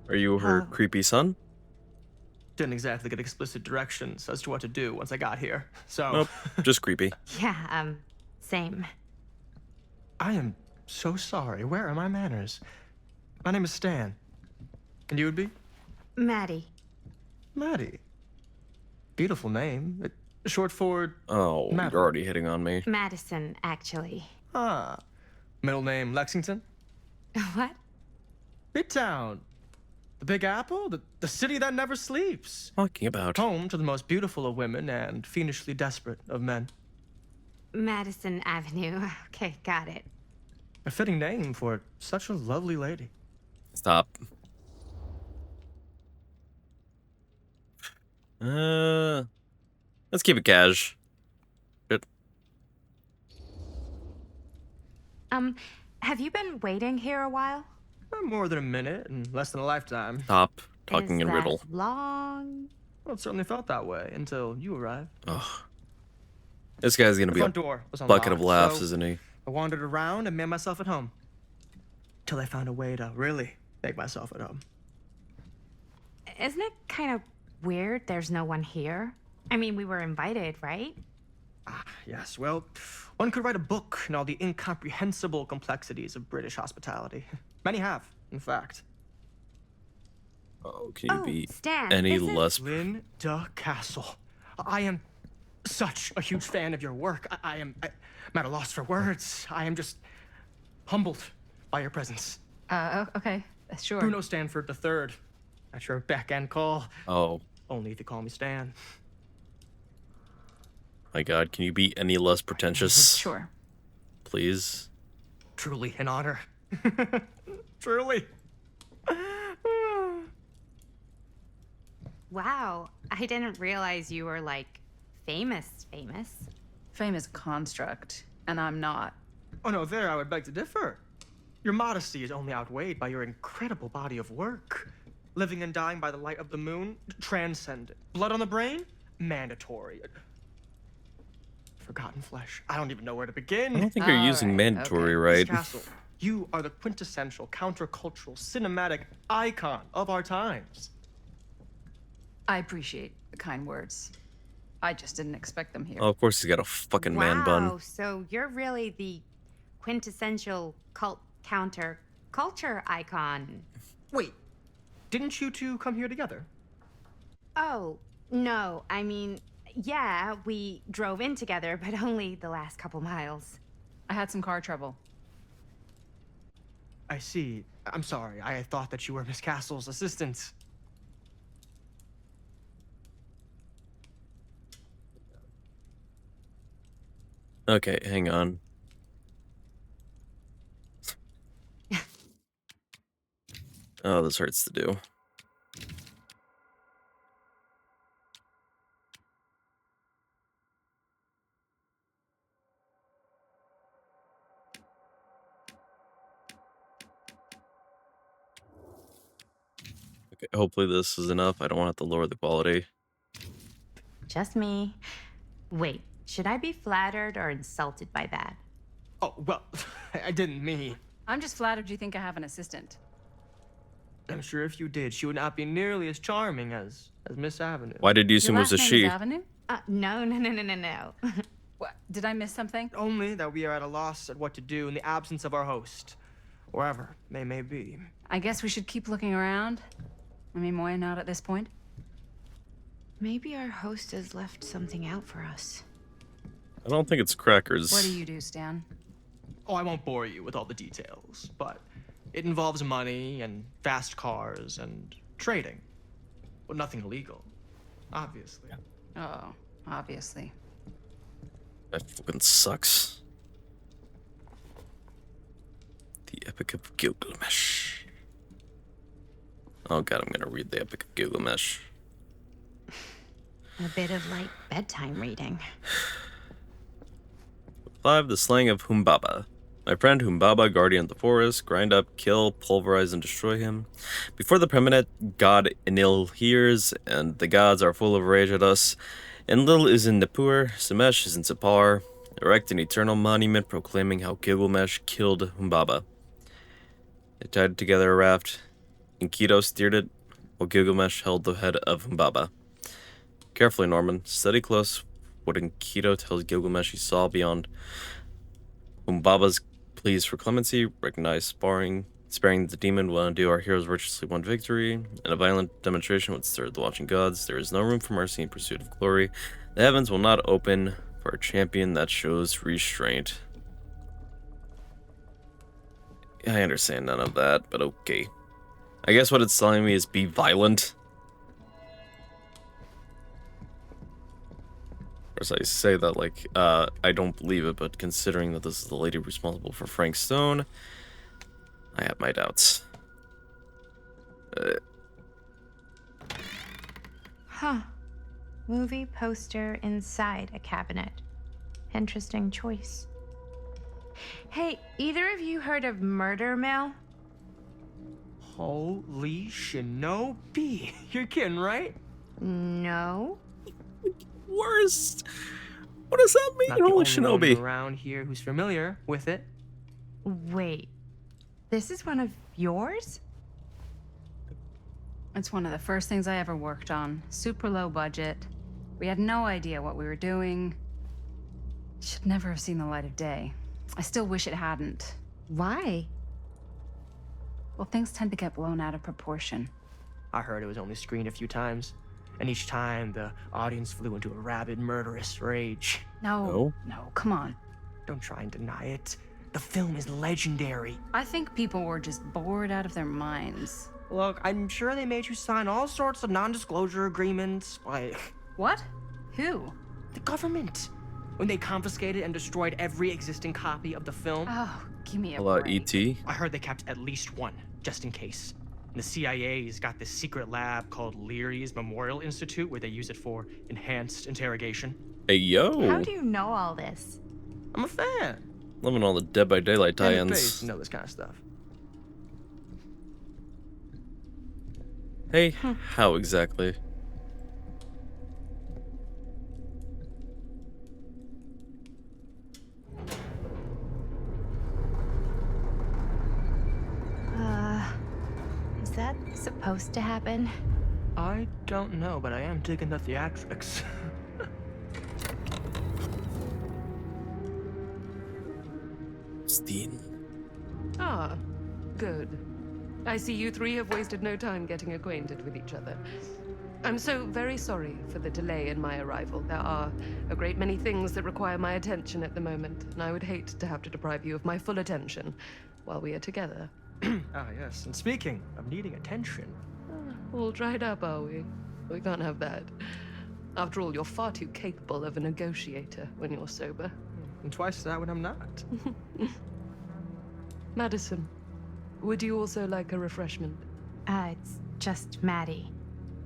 are you her Oh. creepy son? Didn't exactly get explicit directions as to what to do once I got here. So, Nope, just creepy. Yeah, same. I am so sorry. Where are my manners? My name is Stan. And you would be? Maddie. Maddie. Beautiful name. Short for... Oh, Matt. you're already hitting on me. Madison, actually. Ah. Middle name Lexington? What? Midtown. The Big Apple? The city that never sleeps. Talking about. Home to the most beautiful of women and fiendishly desperate of men. Madison Avenue. Okay, got it. A fitting name for such a lovely lady. Stop. Let's keep it cash. Good. Have you been waiting here a while? More than a minute and less than a lifetime. Stop talking Is in that riddle. long? Well, it certainly felt that way until you arrived. Ugh. This guy's gonna The be a front door was bucket of unlocked, laughs, so isn't he? I wandered around and made myself at home. Till I found a way to really make myself at home. Isn't it kind of weird there's no one here? I mean, we were invited, right? Yes, well, one could write a book in all the incomprehensible complexities of British hospitality. Many have, in fact. Oh, can you be Stan, any this is- less? Linda Castle. I am such a huge fan of your work. I'm at a loss for words. I am just humbled by your presence. Okay, sure. Bruno Stanford III, at your beck and call. Oh Only if you call me Stan. my God, can you be any less pretentious, Sure. please? Truly an honor. Truly. Wow, I didn't realize you were like famous. Fame is a construct, and I'm not. Oh no, there I would beg to differ. Your modesty is only outweighed by your incredible body of work. Living and dying by the light of the moon, transcendent. Blood on the brain, mandatory. Forgotten flesh. I don't even know where to begin. I don't think you're All using right, mandatory okay. Miss right. Castle, you are the quintessential countercultural cinematic icon of our times. I appreciate the kind words. I just didn't expect them here. Oh, of course he's got a fucking man bun. Wow, so you're really the quintessential cult counter culture icon. Wait, didn't you two come here together? Oh, no, I mean, yeah, we drove in together, but only the last couple miles. I had some car trouble. I see. I'm sorry. I thought that you were Miss Castle's assistant. Okay, hang on. Oh, this hurts to do. Okay, hopefully this is enough. I don't want to have to lower the quality. Just me. Wait, should I be flattered or insulted by that? Oh, well, I didn't mean. I'm just flattered you think I have an assistant. I'm sure if you did, she would not be nearly as charming as Miss Avenue. Why did you Your assume it was last a name she? is Avenue? No. What? Did I miss something? Only that we are at a loss at what to do in the absence of our host, wherever they may be. I guess we should keep looking around. I mean, why not at this point? Maybe our host has left something out for us. I don't think it's crackers. What do you do, Stan? Oh, I won't bore you with all the details, but it involves money and fast cars and trading. Well, nothing illegal, obviously. Oh, obviously. That fucking sucks. The Epic of Gilgamesh. Oh god, I'm gonna read the Epic of Gilgamesh. A bit of like bedtime reading. 5. The Slaying of Humbaba. My friend Humbaba, guardian of the forest, grind up, kill, pulverize, and destroy him. Before the permanent god Enlil hears, and the gods are full of rage at us, Enlil is in Nippur, Samesh is in Sapar, erect an eternal monument proclaiming how Gilgamesh killed Humbaba. They tied together a raft, and Keto steered it, while Gilgamesh held the head of Humbaba. Carefully, Norman. Study close what Enkidu tells Gilgamesh he saw beyond Humbaba's pleas for clemency, recognize sparing the demon will undo our heroes' virtuously won victory, and a violent demonstration would stir the watching gods. There is no room for mercy in pursuit of glory. The heavens will not open for a champion that shows restraint. I understand none of that, but okay. I guess what it's telling me is be violent. Or as I say that, like, I don't believe it, but considering that this is the lady responsible for Frank Stone, I have my doubts. Huh. Movie poster inside a cabinet. Interesting choice. Hey, either of you heard of Murder Mill? Holy shinobi. You're kidding, right? No. Worst. What does that mean, Not the Holy only one Shinobi? around here who's familiar with it. Wait. This is one of yours? It's one of the first things I ever worked on. Super low budget. We had no idea what we were doing. Should never have seen the light of day. I still wish it hadn't. Why? Well, things tend to get blown out of proportion. I heard it was only screened a few times, and each time the audience flew into a rabid, murderous rage. No, come on. Don't try and deny it. The film is legendary. I think people were just bored out of their minds. Look, I'm sure they made you sign all sorts of non-disclosure agreements, like What? Who? the government. When they confiscated and destroyed every existing copy of the film. Oh, give me a Hello, break. E.T. I heard they kept at least one, just in case. And the CIA's got this secret lab called Leary's Memorial Institute where they use it for enhanced interrogation. Hey, yo. How do you know all this? I'm a fan. Loving all the Dead by Daylight And it pays tie-ins. to know this kind of stuff. Hey, how exactly? Is that supposed to happen? I don't know, but I am digging the theatrics. Steen. Ah, good. I see you three have wasted no time getting acquainted with each other. I'm so very sorry for the delay in my arrival. There are a great many things that require my attention at the moment, and I would hate to have to deprive you of my full attention while we are together. Ah, yes. And speaking of needing attention. All dried up, are we? We can't have that. After all, you're far too capable of a negotiator when you're sober. And twice that when I'm not. Madison, would you also like a refreshment? It's just Maddie.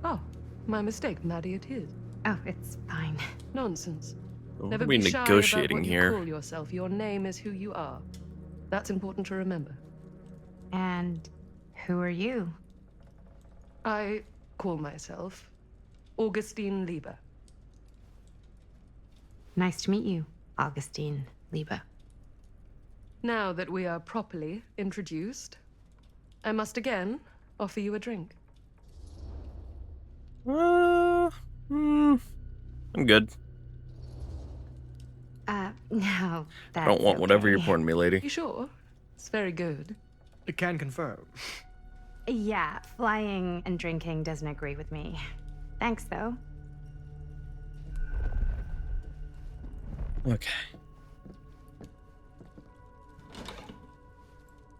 Oh, my mistake. Maddie it is. Oh, it's fine. Nonsense. What Never are we be shy about negotiating what you here? call yourself. Your name is who you are. That's important to remember. And who are you? I call myself Augustine Lieber. Nice to meet you, Augustine Lieber. Now that we are properly introduced, I must again offer you a drink. I'm good. No, that's I don't want whatever you're okay. pouring me, lady. You sure? It's very good. I can confirm. Yeah, flying and drinking doesn't agree with me. Thanks, though. Okay.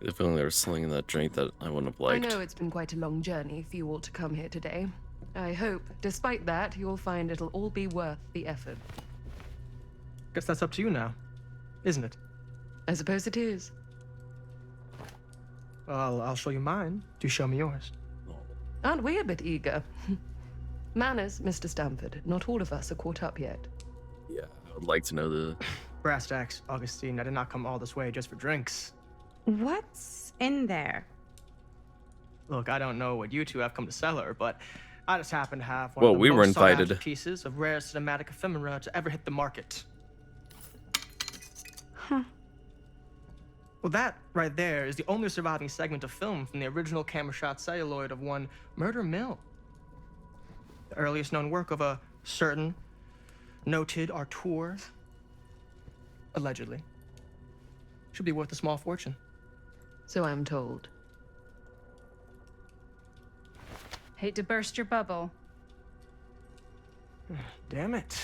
If only they were selling that drink that I wouldn't have liked. I know it's been quite a long journey for you all to come here today. I hope, despite that, you'll find it'll all be worth the effort. Guess that's up to you now, isn't it? I suppose it is. Well, I'll show you mine. Do show me yours. Aren't we a bit eager? Manners, Mr. Stamford. Not all of us are caught up yet. Yeah, I would like to know the... Brass tacks, Augustine. I did not come all this way just for drinks. What's in there? Look, I don't know what you two have come to sell her, but I just happen to have one Well, of the we were most sought-after invited. pieces of rare cinematic ephemera to ever hit the market. Huh. Well, that right there is the only surviving segment of film from the original camera shot celluloid of one Murder Mill. The earliest known work of a certain noted auteur, allegedly. Should be worth a small fortune. So I'm told. Hate to burst your bubble. Damn it.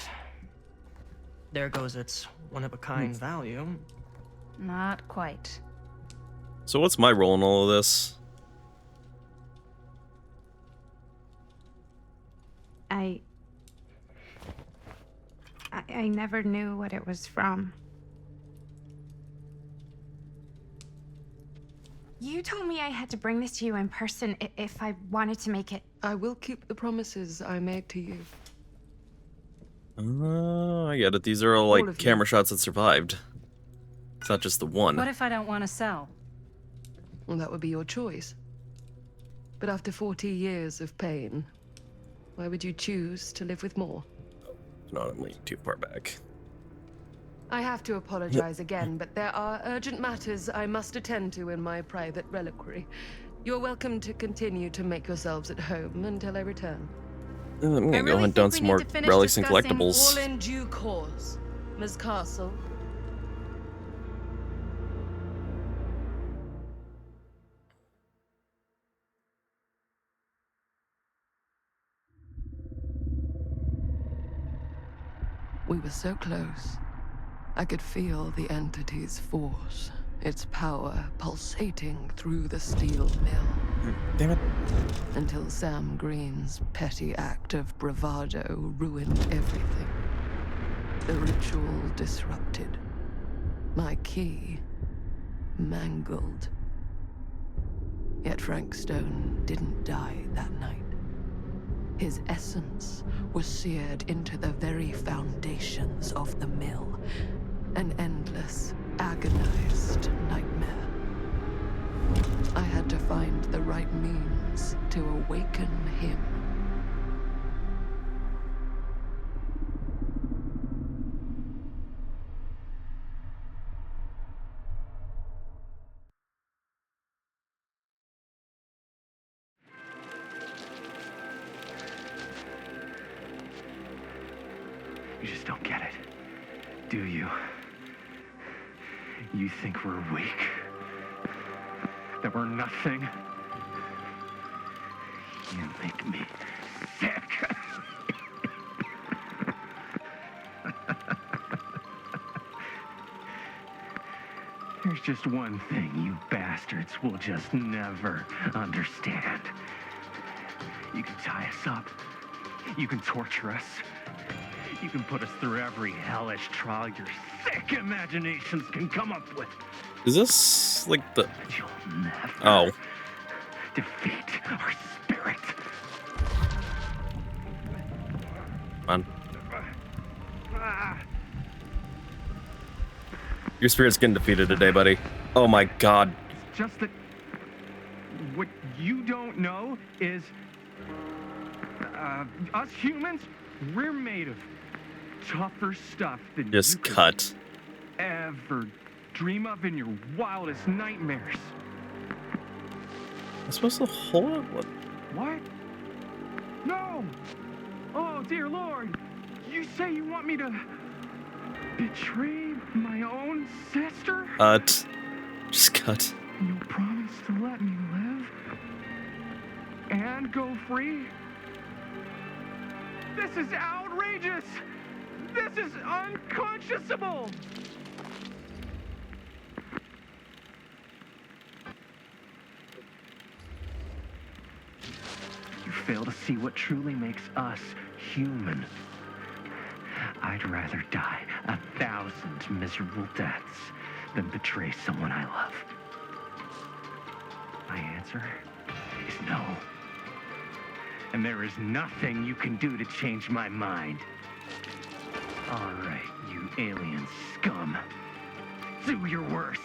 There goes its one-of-a-kind value. Not quite. So what's my role in all of this? I never knew what it was from. You told me I had to bring this to you in person if I wanted to make it. I will keep the promises I made to you. I get it. These are all, All like, of you. camera shots that survived. It's not just the one. What if I don't want to sell? Well, that would be your choice. But after 40 years of pain, why would you choose to live with more? No, I'm leaning too far back. I have to apologize again, but there are urgent matters I must attend to in my private reliquary. You're welcome to continue to make yourselves at home until I return. I'm gonna go really hunt down think we some need more to finish relics and discussing collectibles. All in due course, Ms. Castle. We were so close. I could feel the entity's force, its power pulsating through the steel mill. Damn it. Until Sam Green's petty act of bravado ruined everything. The ritual disrupted. My key mangled. Yet Frank Stone didn't die that night. His essence was seared into the very foundations of the mill. An endless, agonized nightmare. I had to find the right means to awaken him. You just don't get it, do you? You think we're weak? That we're nothing? You make me sick. There's just one thing you bastards will just never understand. You can tie us up. You can torture us. You can put us through every hellish trial your sick imaginations can come up with. Is this like the... But you'll never Oh. defeat our spirit. Come on. Your spirit's getting defeated today, buddy. Oh my god. It's just that what you don't know is us humans, we're made of tougher stuff than Just you could cut. ever dream of in your wildest nightmares. I'm supposed to hold it? What? What? No! Oh, dear Lord! You say you want me to betray my own sister? Cut. Just cut. You promise to let me live? And go free? This is outrageous! This is unconscionable! You fail to see what truly makes us human. I'd rather die 1,000 miserable deaths than betray someone I love. My answer is no. And there is nothing you can do to change my mind. All right, you alien scum. Do your worst.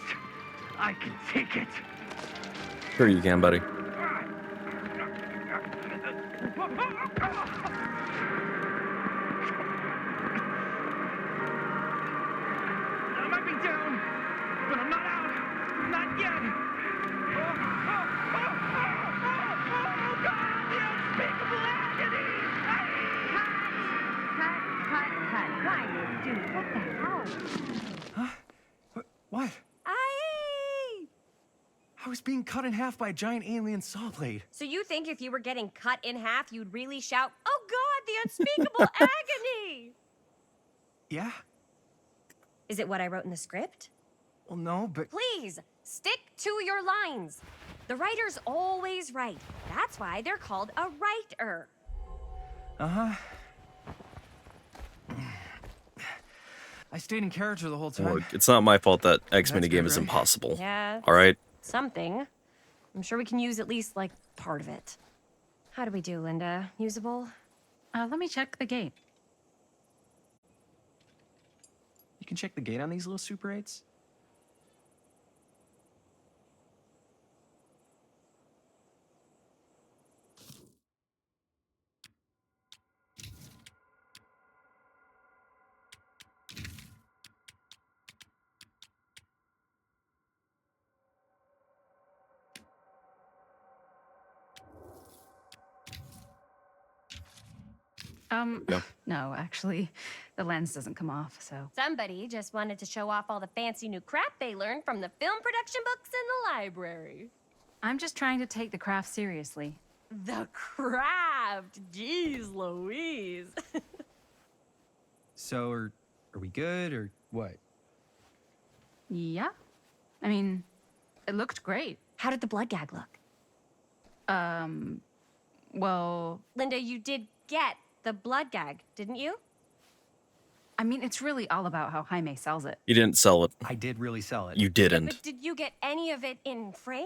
I can take it. Sure you can, buddy. I might be down, but I'm not out. Not yet. Oh, God, the unspeakable agony! Cut. Quiet, dude. What the hell? Huh? What? I was being cut in half by a giant alien saw blade. So you think if you were getting cut in half, you'd really shout, "Oh God, the unspeakable agony"? Yeah? Is it what I wrote in the script? Well, no, but... Please, stick to your lines. The writer's always right. That's why they're called a writer. Uh-huh. I stayed in character the whole time. Look, it's not my fault that X That's minigame good, is right? impossible. Yeah. Alright? Something. I'm sure we can use at least, like, part of it. How do we do, Linda? Usable? Let me check the gate. You can check the gate on these little Super 8s? Yeah. No, actually, the lens doesn't come off, so. Somebody just wanted to show off all the fancy new crap they learned from the film production books in the library. I'm just trying to take the craft seriously. The craft! Jeez Louise. So, are we good, or what? Yeah? I mean, it looked great. How did the blood gag look? Well, Linda, you did get the blood gag, didn't you? I mean, it's really all about how Jaime sells it. You didn't sell it. I did really sell it. You didn't. But did you get any of it in frame?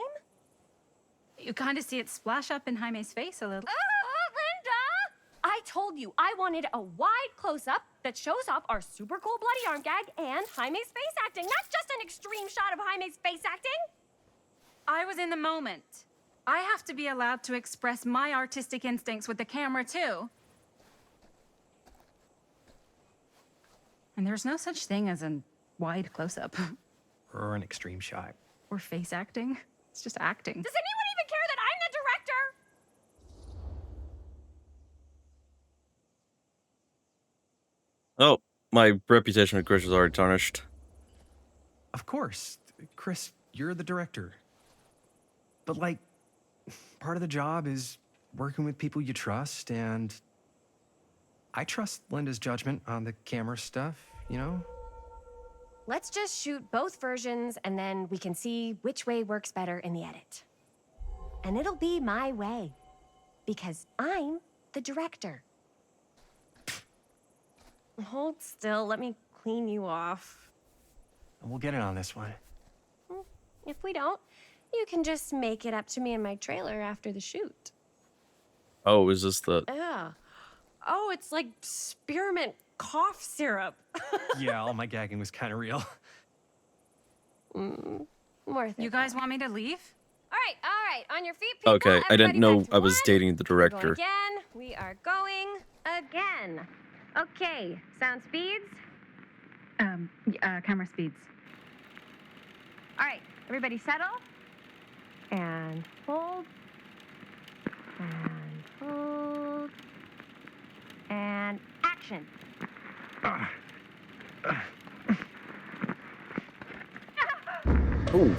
You kind of see it splash up in Jaime's face a little. Oh, Linda! I told you I wanted a wide close-up that shows off our super cool bloody arm gag and Jaime's face acting, not just an extreme shot of Jaime's face acting. I was in the moment. I have to be allowed to express my artistic instincts with the camera, too. And there's no such thing as a wide close-up. Or an extreme shot. Or face acting. It's just acting. Does anyone even care that I'm the director? Oh, my reputation with Chris is already tarnished. Of course. Chris, you're the director. But, like, part of the job is working with people you trust, and I trust Linda's judgment on the camera stuff, you know? Let's just shoot both versions and then we can see which way works better in the edit. And it'll be my way. Because I'm the director. Hold still, let me clean you off. We'll get it on this one. If we don't, you can just make it up to me in my trailer after the shoot. Oh, is this the... Yeah. Oh, it's like spearmint cough syrup. Yeah, all my gagging was kind of real. Worth it. You guys want me to leave? All right. On your feet, people. Okay, I didn't Everybody know back to I was one. dating the We're going director. again. We are going again. Okay, sound speeds. Camera speeds. All right, everybody settle. And hold. And hold. And action. Ooh.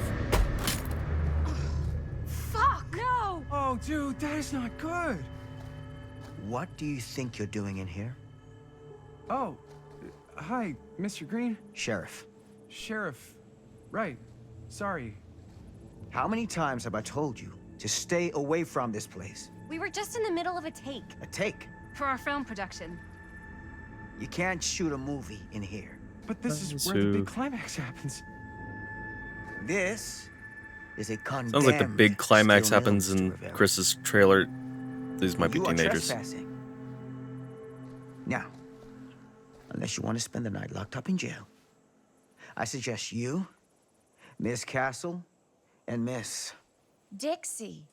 Fuck! No! Oh, dude, that is not good. What do you think you're doing in here? Oh, hi, Mr. Green. Sheriff. Sheriff. Right. Sorry. How many times have I told you to stay away from this place? We were just in the middle of a take. A take. For our film production. You can't shoot a movie in here. But this is where the big climax happens. This is a condemned. Sounds like the big climax steel mill, happens Mr. in Rivera. Chris's trailer. These might be You are teenagers. trespassing. Now, unless you want to spend the night locked up in jail, I suggest you, Miss Castle, and Miss... Dixie.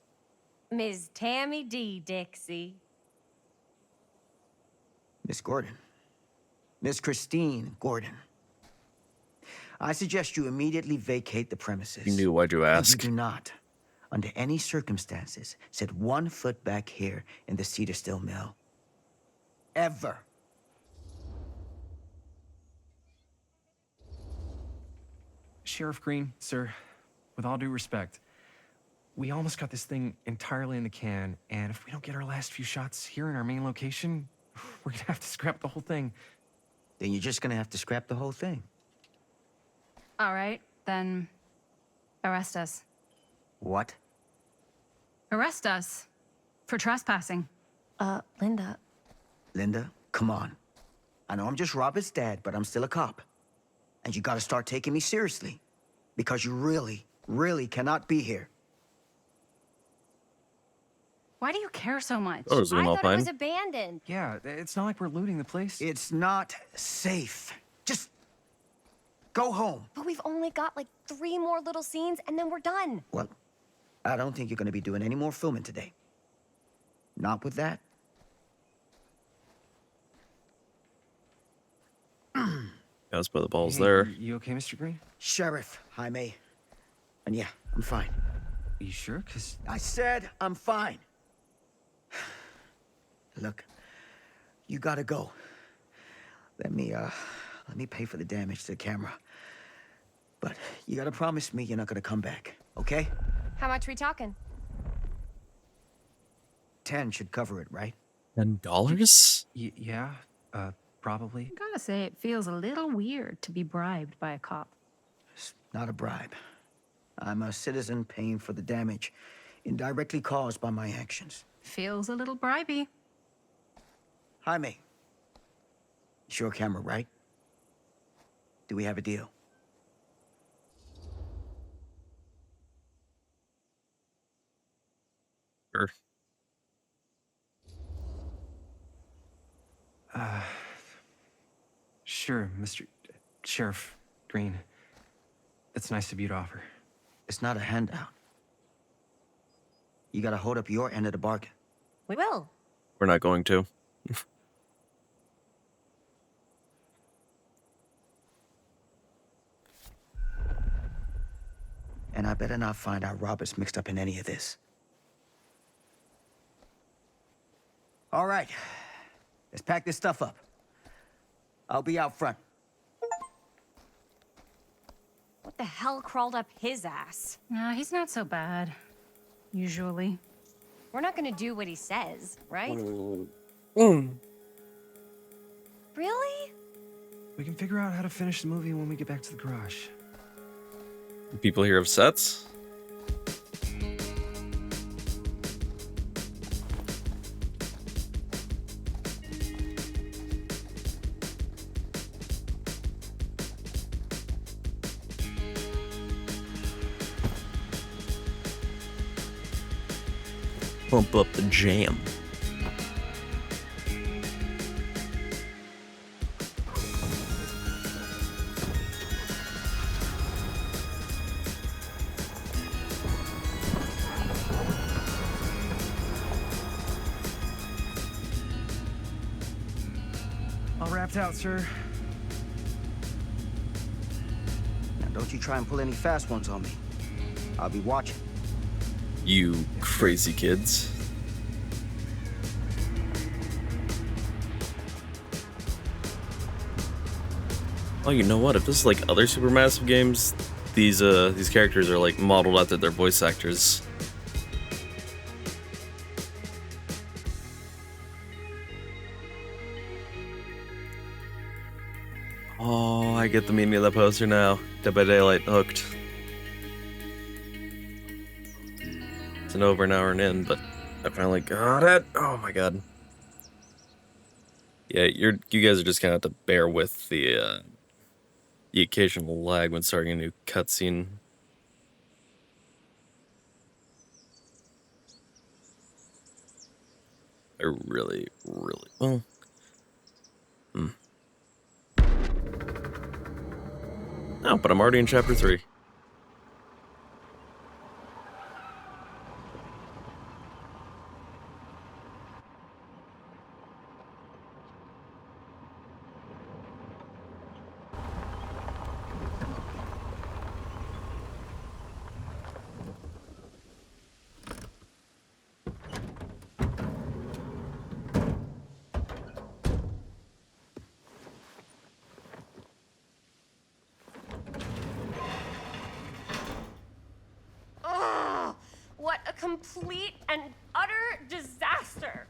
Ms. Tammy D. Dixie. Miss Gordon. Miss Christine Gordon. I suggest you immediately vacate the premises. You knew, why'd you And ask? you do not, under any circumstances, set 1 foot back here in the Cedar Still Mill. Ever. Sheriff Green, sir, with all due respect, we almost got this thing entirely in the can, and if we don't get our last few shots here in our main location, we're gonna have to scrap the whole thing. Then you're just gonna have to scrap the whole thing. All right, then arrest us. What? Arrest us for trespassing. Linda, Linda, come on. I know I'm just Robert's dad, but I'm still a cop. And you gotta start taking me seriously. Because you really, really cannot be here. Why do you care so much? Oh, is it I all thought it was fine? abandoned. Yeah, it's not like we're looting the place. It's not safe. Just go home. But we've only got like 3 more little scenes and then we're done. Well, I don't think you're gonna be doing any more filming today. Not with that. Let's put the balls Hey, there. You okay, Mr. Green? Sheriff, Jaime. And yeah, I'm fine. You sure? Cause I said I'm fine. Look, you gotta go. Let me pay for the damage to the camera. But you gotta promise me you're not gonna come back, okay? How much we talking? 10 should cover it, right? $10? yeah, probably. I gotta say, it feels a little weird to be bribed by a cop. It's not a bribe. I'm a citizen paying for the damage indirectly caused by my actions. Feels a little bribey. Jaime. It's your camera, right? Do we have a deal? Sure. Sure, Mr. Sheriff Green. It's nice of you to offer. It's not a handout. You gotta hold up your end of the bargain. We will. We're not going to. And I better not find out Robert's mixed up in any of this. All right. Let's pack this stuff up. I'll be out front. What the hell crawled up his ass? No, he's not so bad. Usually. We're not gonna do what he says, right? Really? We can figure out how to finish the movie when we get back to the garage. People here have sets? Pump up the jam. All wrapped out, sir. Now, don't you try and pull any fast ones on me. I'll be watching. You crazy kids. Oh, you know what? If this is like other Supermassive games, these characters are like modeled after their voice actors. Oh, I get the meaning of that poster now. Dead by Daylight, hooked. It's an over an hour and in, but I finally got it. Oh my god. Yeah, you guys are just gonna have to bear with the occasional lag when starting a new cutscene. I really, well. No, but I'm already in chapter 3. Ugh! What a complete and utter disaster!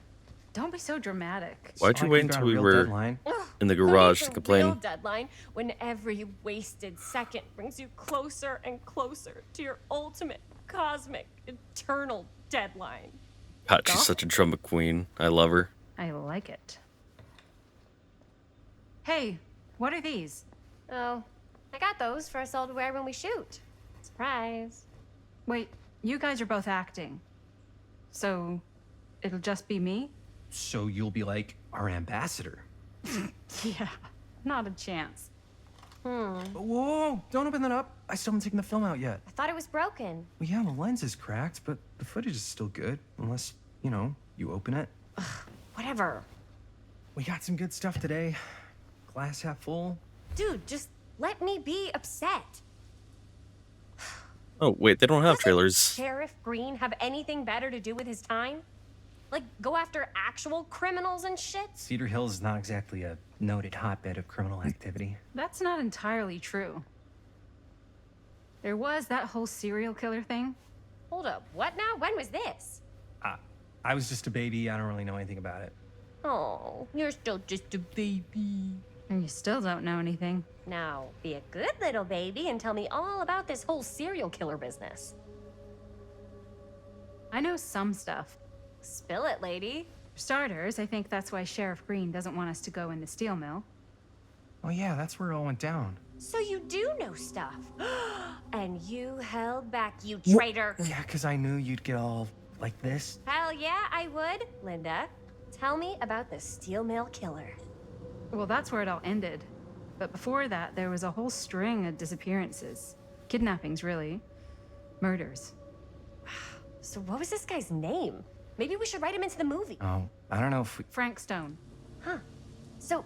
Don't be so dramatic. Why'd you wait until we were Ugh, in the who garage needs to a complain? real deadline when every wasted second brings you closer and closer to your ultimate cosmic eternal deadline. God, she's such a drama queen. I love her. I like it. Hey, what are these? Oh, I got those for us all to wear when we shoot. Surprise. Wait, you guys are both acting. So, it'll just be me? So you'll be like our ambassador. Yeah, not a chance. Whoa, don't open that up. I still haven't taken the film out yet. I thought it was broken. Well, yeah, the lens is cracked, but the footage is still good. Unless, you know, you open it. Whatever. We got some good stuff today. Glass half full. Dude, just let me be upset. Oh, wait, they don't have Doesn't trailers. Sheriff Green have anything better to do with his time? Like, go after actual criminals and shit? Cedar Hills is not exactly a noted hotbed of criminal activity. That's not entirely true. There was that whole serial killer thing. Hold up, what now? When was this? I was just a baby. I don't really know anything about it. Oh, you're still just a baby. And you still don't know anything. Now, be a good little baby and tell me all about this whole serial killer business. I know some stuff. Spill it, lady. For starters, I think that's why Sheriff Green doesn't want us to go in the steel mill. Oh yeah, that's where it all went down. So you do know stuff. And you held back, you traitor. Yeah, because I knew you'd get all like this. Hell yeah, I would. Linda, tell me about the steel mill killer. Well, that's where it all ended. But before that, there was a whole string of disappearances. Kidnappings, really. Murders. So what was this guy's name? Maybe we should write him into the movie. Oh, I don't know if we... Frank Stone. Huh. So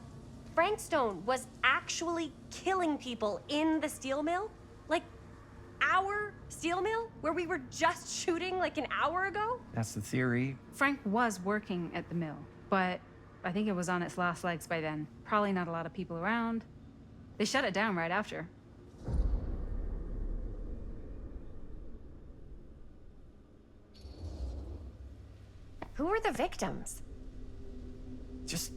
Frank Stone was actually killing people in the steel mill? Like, our steel mill? Where we were just shooting like an hour ago? That's the theory. Frank was working at the mill, but I think it was on its last legs by then. Probably not a lot of people around. They shut it down right after. Who were the victims? Just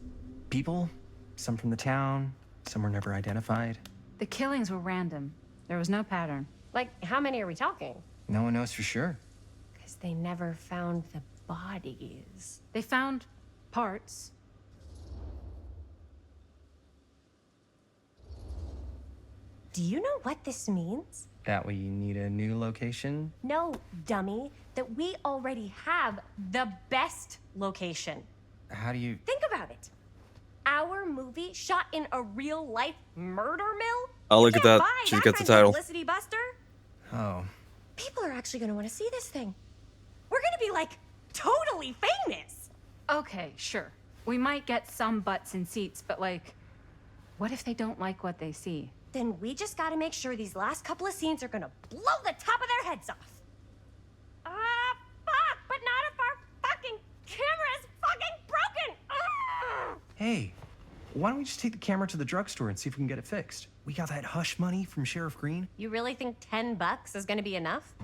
people. Some from the town. Some were never identified. The killings were random. There was no pattern. Like, how many are we talking? No one knows for sure. Because they never found the bodies. They found parts. Do you know what this means? That we need a new location? No, dummy. That we already have the best location. How do you... Think about it. Our movie shot in a real-life murder mill? Oh, You look at can't that. buy She's that got the kind of title. Publicity buster. Oh. People are actually going to want to see this thing. We're going to be, like, totally famous. Okay, sure. We might get some butts in seats, but like, what if they don't like what they see? Then we just got to make sure these last couple of scenes are going to blow the top of their heads off. Fuck, but not if our fucking camera is fucking broken. Hey, why don't we just take the camera to the drugstore and see if we can get it fixed? We got that hush money from Sheriff Green. You really think $10 is going to be enough?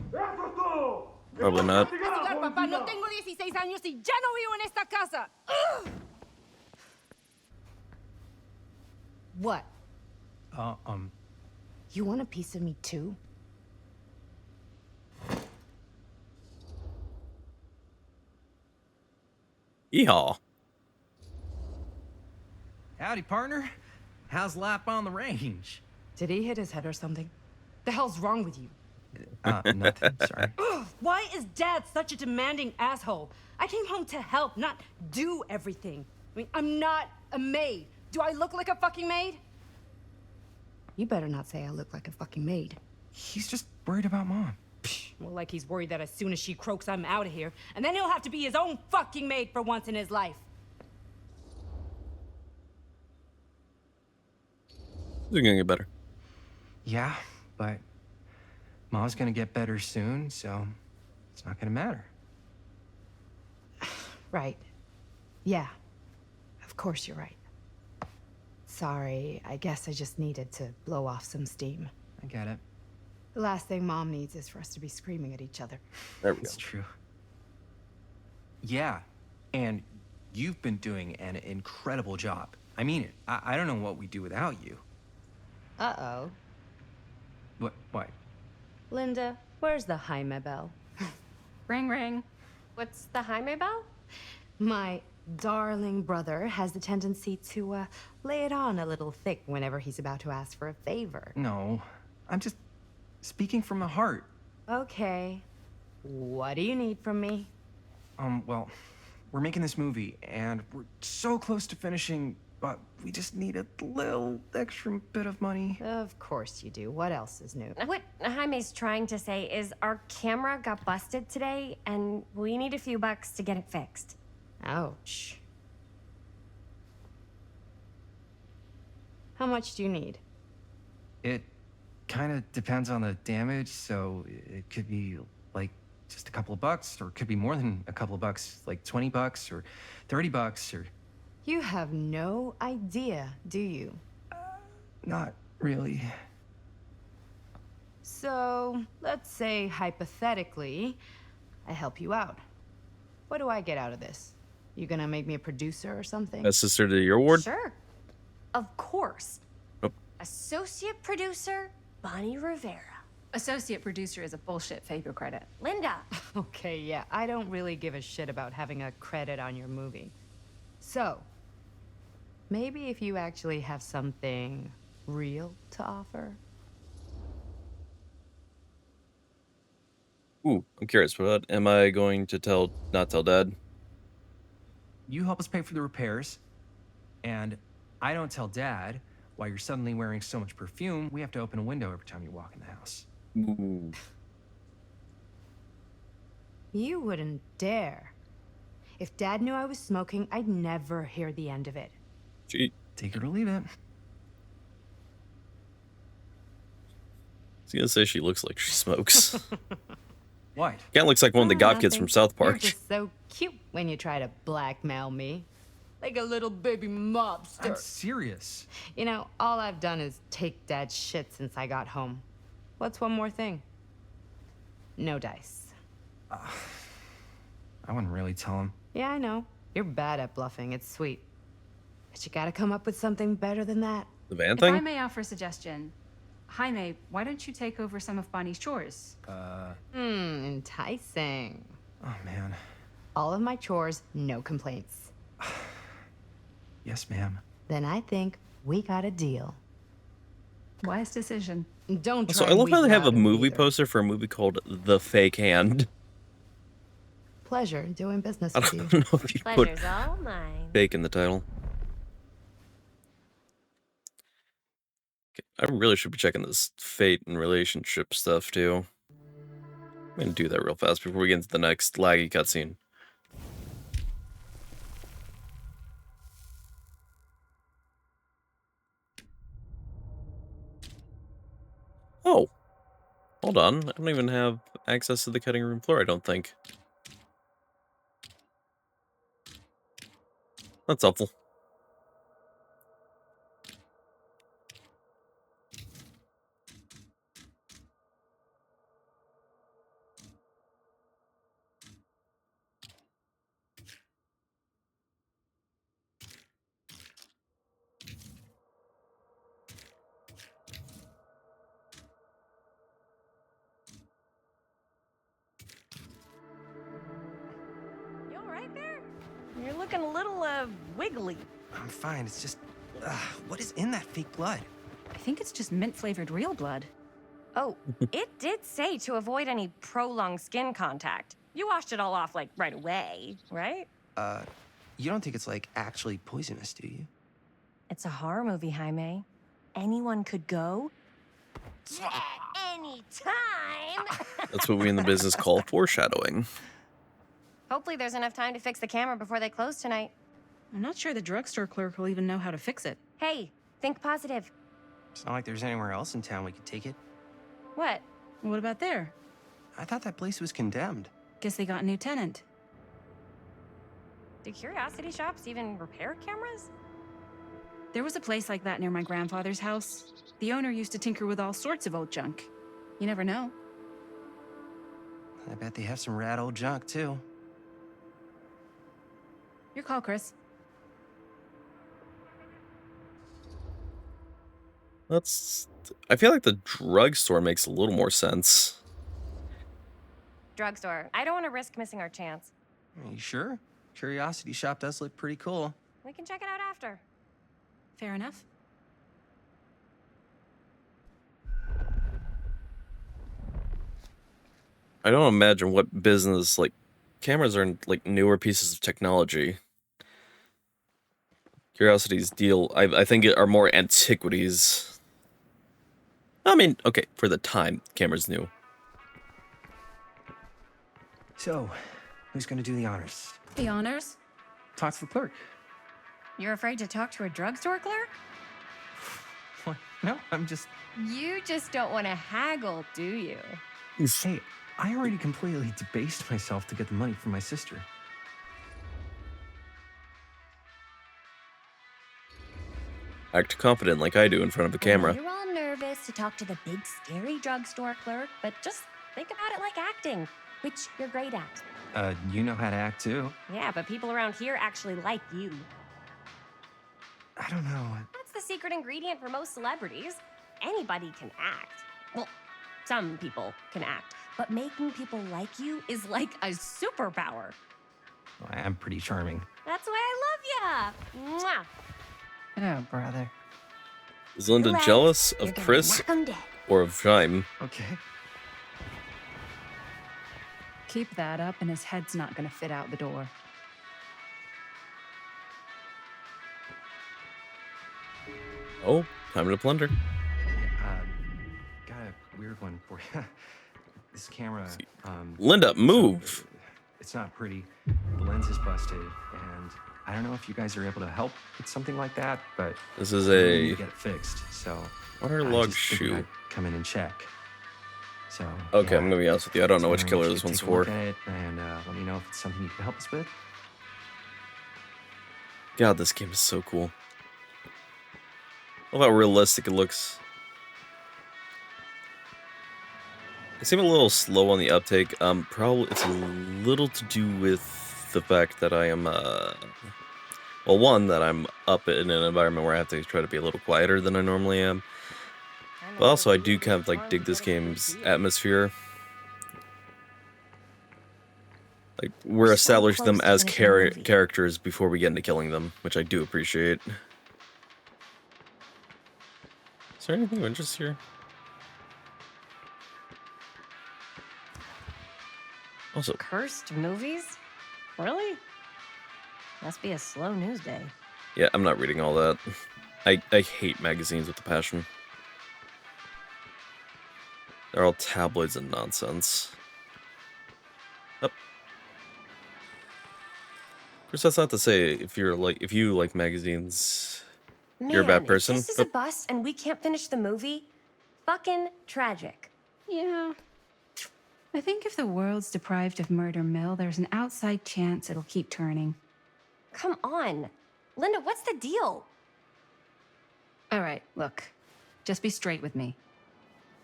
Probably not. Papá, no tengo 16 años y ya no vivo en esta casa. What? You want a piece of me too? Yeehaw. Howdy, partner. How's life on the range? Did he hit his head or something? The hell's wrong with you? Nothing, sorry. Ugh, why is Dad such a demanding asshole? I came home to help, not do everything. I mean, I'm not a maid. Do I look like a fucking maid? You better not say I look like a fucking maid. He's just worried about Mom. Well, like he's worried that as soon as she croaks, I'm out of here. And then he'll have to be his own fucking maid for once in his life. They're gonna get better. Yeah, but Mom's gonna get better soon, so it's not gonna matter. Right. Yeah. Of course you're right. Sorry, I guess I just needed to blow off some steam. I get it. The last thing Mom needs is for us to be screaming at each other. There we go. It's true. Yeah, and you've been doing an incredible job. I mean it. I don't know what we'd do without you. Uh-oh. What? Linda, where's the Jaime bell? Ring, ring. What's the Jaime bell? My darling brother has the tendency to lay it on a little thick whenever he's about to ask for a favor. No, I'm just speaking from the heart. Okay. What do you need from me? Well, we're making this movie, and we're so close to finishing, but we just need a little extra bit of money. Of course you do. What else is new? What Jaime's trying to say is our camera got busted today, and we need a few bucks to get it fixed. Ouch. How much do you need? It kind of depends on the damage, so it could be like just a couple of bucks, or it could be more than a couple of bucks, like 20 bucks or 30 bucks, or You have no idea, do you? not really. So, let's say hypothetically, I help you out. What do I get out of this? You gonna make me a producer or something? Best sister to your award? Sure. Of course. Oh. Associate producer, Bonnie Rivera. Associate producer is a bullshit favor credit. Linda. Okay, yeah, I don't really give a shit about having a credit on your movie. So, maybe if you actually have something real to offer? Ooh, I'm curious. What am I going to not tell Dad? You help us pay for the repairs, and I don't tell Dad why you're suddenly wearing so much perfume. We have to open a window every time you walk in the house. Ooh. You wouldn't dare. If Dad knew I was smoking, I'd never hear the end of it. Gee. Take it or leave it. I was gonna say she looks like she smokes. What? Kind of looks like one of the goth kids Nothing. from South You're Park. just so cute when you try to blackmail me. Like a little baby mobster. I'm serious. You know, all I've done is take Dad's shit since I got home. What's one more thing? No dice. I wouldn't really tell him. Yeah, I know. You're bad at bluffing. It's sweet. But you gotta come up with something better than that. The van If I thing? may offer a suggestion, Jaime, why don't you take over some of Bonnie's chores? Enticing. Oh, man. All of my chores, no complaints. Yes, ma'am. Then I think we got a deal. Wise decision. Don't try So I and love how they weasel have a out of it movie either. poster for a movie called The Fake Hand. Pleasure doing business I with don't you. know if you put Pleasure's all mine. fake in the title. Okay, I really should be checking this fate and relationship stuff too. I'm gonna do that real fast before we get into the next laggy cutscene. Oh, hold on. I don't even have access to the cutting room floor, I don't think. That's helpful. You all right there? You're looking a little, wiggly. I'm fine. It's just, what is in that fake blood? I think it's just mint-flavored real blood. Oh, it did say to avoid any prolonged skin contact. You washed it all off, like, right away, right? You don't think it's, like, actually poisonous, do you? It's a horror movie, Jaime. Anyone could go. Any time. That's what we in the business call foreshadowing. Hopefully there's enough time to fix the camera before they close tonight. I'm not sure the drugstore clerk will even know how to fix it. Hey, think positive. It's not like there's anywhere else in town we could take it. What? What about there? I thought that place was condemned. Guess they got a new tenant. Do curiosity shops even repair cameras? There was a place like that near my grandfather's house. The owner used to tinker with all sorts of old junk. You never know. I bet they have some rad old junk, too. Your call, Chris. I feel like the drugstore makes a little more sense. Drugstore. I don't want to risk missing our chance. Are you sure? Curiosity Shop does look pretty cool. We can check it out after. Fair enough. I don't imagine what business, like, cameras are like newer pieces of technology. Curiosity's deal, I think, are more antiquities. I mean, okay, for the time, cameras new. So, who's gonna do the honors? The honors? Talk to the clerk. You're afraid to talk to a drugstore clerk? What? No, I'm just... You just don't want to haggle, do you? Hey, I already completely debased myself to get the money from my sister. Act confident like I do in front of a camera. You're all nervous to talk to the big, scary drugstore clerk, but just think about it like acting, which you're great at. You know how to act too. Yeah, but people around here actually like you. I don't know. That's the secret ingredient for most celebrities. Anybody can act. Well, some people can act, but making people like you is like a superpower. I am pretty charming. That's why I love ya. Mwah. Oh, brother. Is Linda Relax. jealous You're of gonna Chris knock 'em dead. or of Jaime? Okay. Keep that up and his head's not gonna fit out the door. Oh, time to plunder. Got a weird one for you. This camera, Linda, move! It's not pretty. The lens is busted, and I don't know if you guys are able to help with something like that, but This is we need a to get it fixed. So waterlogged just figured shoe. I'd come in and check. So Okay, yeah, I'm gonna be honest with you. I don't know which wondering killer if you this could one's take a look for. at it and let me know if it's something you can help us with. God, this game is so cool. I love how realistic it looks. It seemed a little slow on the uptake. Probably it's a little to do with the fact that I am, well, one, that I'm up in an environment where I have to try to be a little quieter than I normally am. But also, I do kind of, like, dig this game's atmosphere. Like, we're establishing them as characters before we get into killing them, which I do appreciate. Is there anything of interest here? Also, Cursed movies? Really? Must be a slow news day. yeah, I'm not reading all that. I hate magazines with a passion. They're all tabloids and nonsense. Up. Of course, that's not to say if you like magazines, you're a bad person. If this is a bust and we can't finish the movie, fucking tragic. Yeah. I think if the world's deprived of Murder Mill, there's an outside chance it'll keep turning. Come on. Linda, what's the deal? All right, look. Just be straight with me.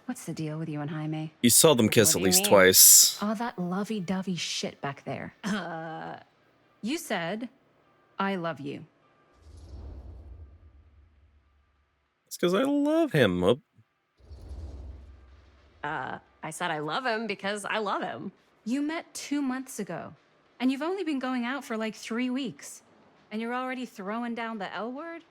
What's the deal with you and Jaime? You saw them kiss What do at you least mean? twice. All that lovey-dovey shit back there. You said, I love you. It's because I love him. Oh, I said I love him because I love him. You met 2 months ago, and you've only been going out for like 3 weeks. And you're already throwing down the L word?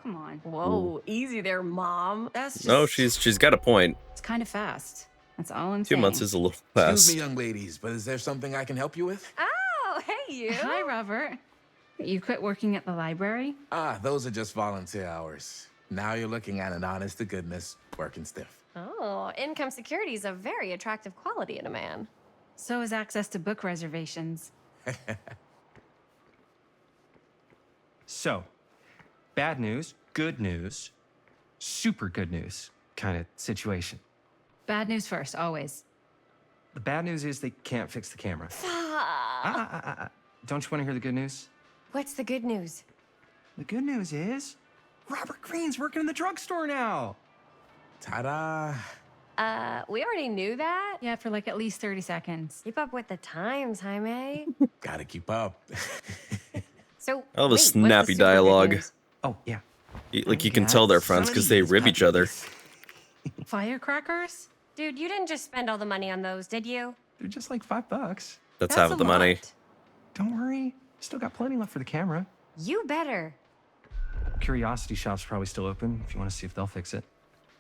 Come on. Whoa, easy there, Mom. That's just... no, she's got a point. It's kind of fast. That's all I'm 2 saying. months is a little Excuse fast. me, young ladies, but is there something I can help you with? Oh, hey, you. Hi, Robert. You quit working at the library? Ah, those are just volunteer hours. Now you're looking at an honest to goodness working stiff. Oh, income security is a very attractive quality in a man. So is access to book reservations. So, bad news, good news, super good news kind of situation. Bad news first, always. The bad news is they can't fix the camera. Don't you want to hear the good news? What's the good news? The good news is Robert Greene's working in the drugstore now. Ta-da! We already knew that. Yeah, for like at least 30 seconds. Keep up with the times, Jaime. Gotta keep up. So, I love wait, a what's the snappy super good dialogue. news? Oh, yeah. Like, you can tell they're friends because they rib each other. Firecrackers? Dude, you didn't just spend all the money on those, did you? They're just like $5. That's half a of the money. lot. Don't worry. Still got plenty left for the camera. You better. Curiosity Shop's probably still open if you want to see if they'll fix it.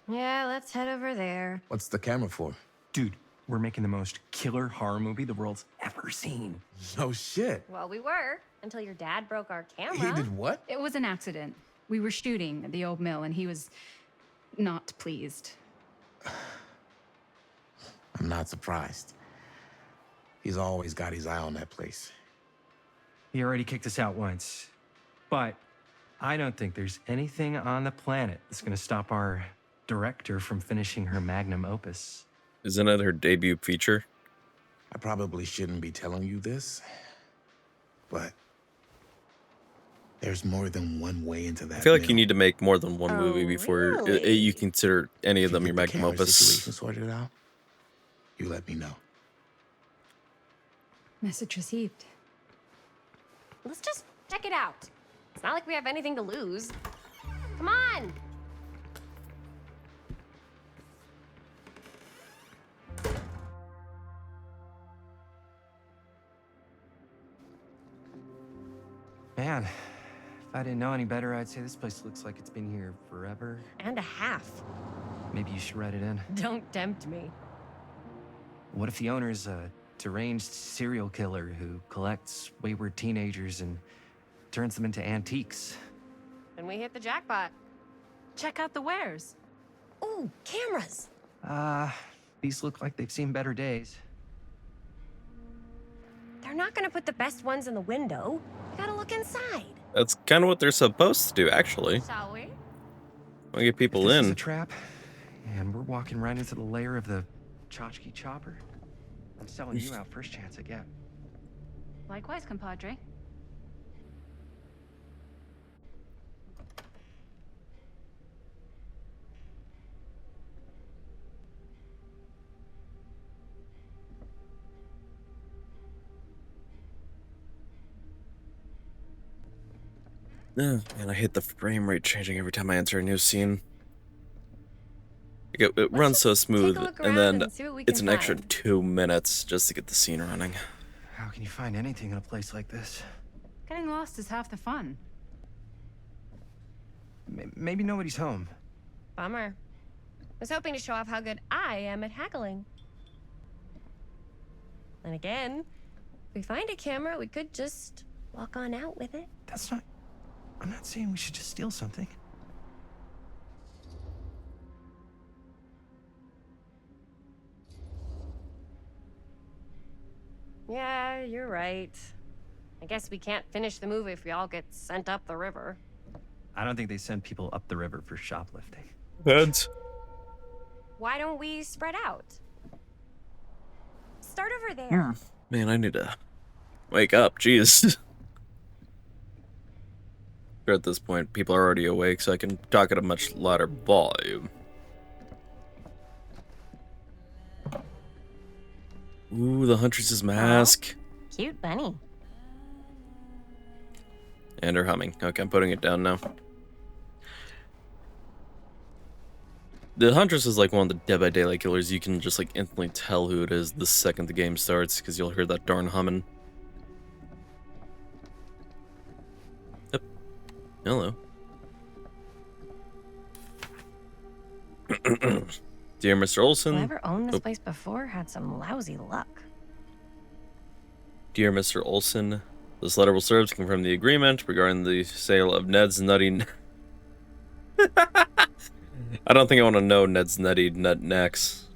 Yeah, let's head over there. What's the camera for? Dude, we're making the most killer horror movie the world's ever seen. No shit. Well, we were, until your dad broke our camera. He did what? It was an accident. We were shooting at the old mill, and he was not pleased. I'm not surprised. He's always got his eye on that place. He already kicked us out once. But I don't think there's anything on the planet that's gonna stop our director from finishing her magnum opus. Isn't it her debut feature? I probably shouldn't be telling you this, but there's more than one way into that. I feel like mill. you need to make more than one movie before you consider any of them your magnum opus. Situation sorted out, you let me know. Message received. Let's just check it out. It's not like we have anything to lose. Come on! Man, if I didn't know any better, I'd say this place looks like it's been here forever. And a half. Maybe you should write it in. Don't tempt me. What if the owner's a deranged serial killer who collects wayward teenagers and turns them into antiques? Then we hit the jackpot. Check out the wares. Ooh, cameras! These look like they've seen better days. They're not gonna put the best ones in the window. You gotta look inside. That's kind of what they're supposed to do, actually. Shall we? Want to get people If this in. is a trap, and we're walking right into the lair of the tchotchke chopper, I'm selling you out first chance I get. Likewise, compadre. And I hate the frame rate changing every time I enter a new scene. Like it runs so smooth, and then it's an extra 2 minutes just to get the scene running. How can you find anything in a place like this? Getting lost is half the fun. Maybe nobody's home. Bummer. I was hoping to show off how good I am at haggling. And again, if we find a camera, we could just walk on out with it. That's not... I'm not saying we should just steal something. Yeah, you're right. I guess we can't finish the movie if we all get sent up the river. I don't think they send people up the river for shoplifting. Heads. Why don't we spread out? Start over there. Man, I need to wake up. Jeez. But at this point, people are already awake, so I can talk at a much louder volume. Ooh, the Huntress's mask. Cute bunny. And her humming. Okay, I'm putting it down now. The Huntress is like one of the Dead by Daylight killers. You can just like instantly tell who it is the second the game starts, because you'll hear that darn humming. Yep. Hello. Dear Mr. Olson. Whoever owned this place before had some lousy luck. Dear Mr. Olson, this letter will serve to confirm the agreement regarding the sale of Ned's Nutty... I don't think I want to know Ned's Nutty Nut Necks.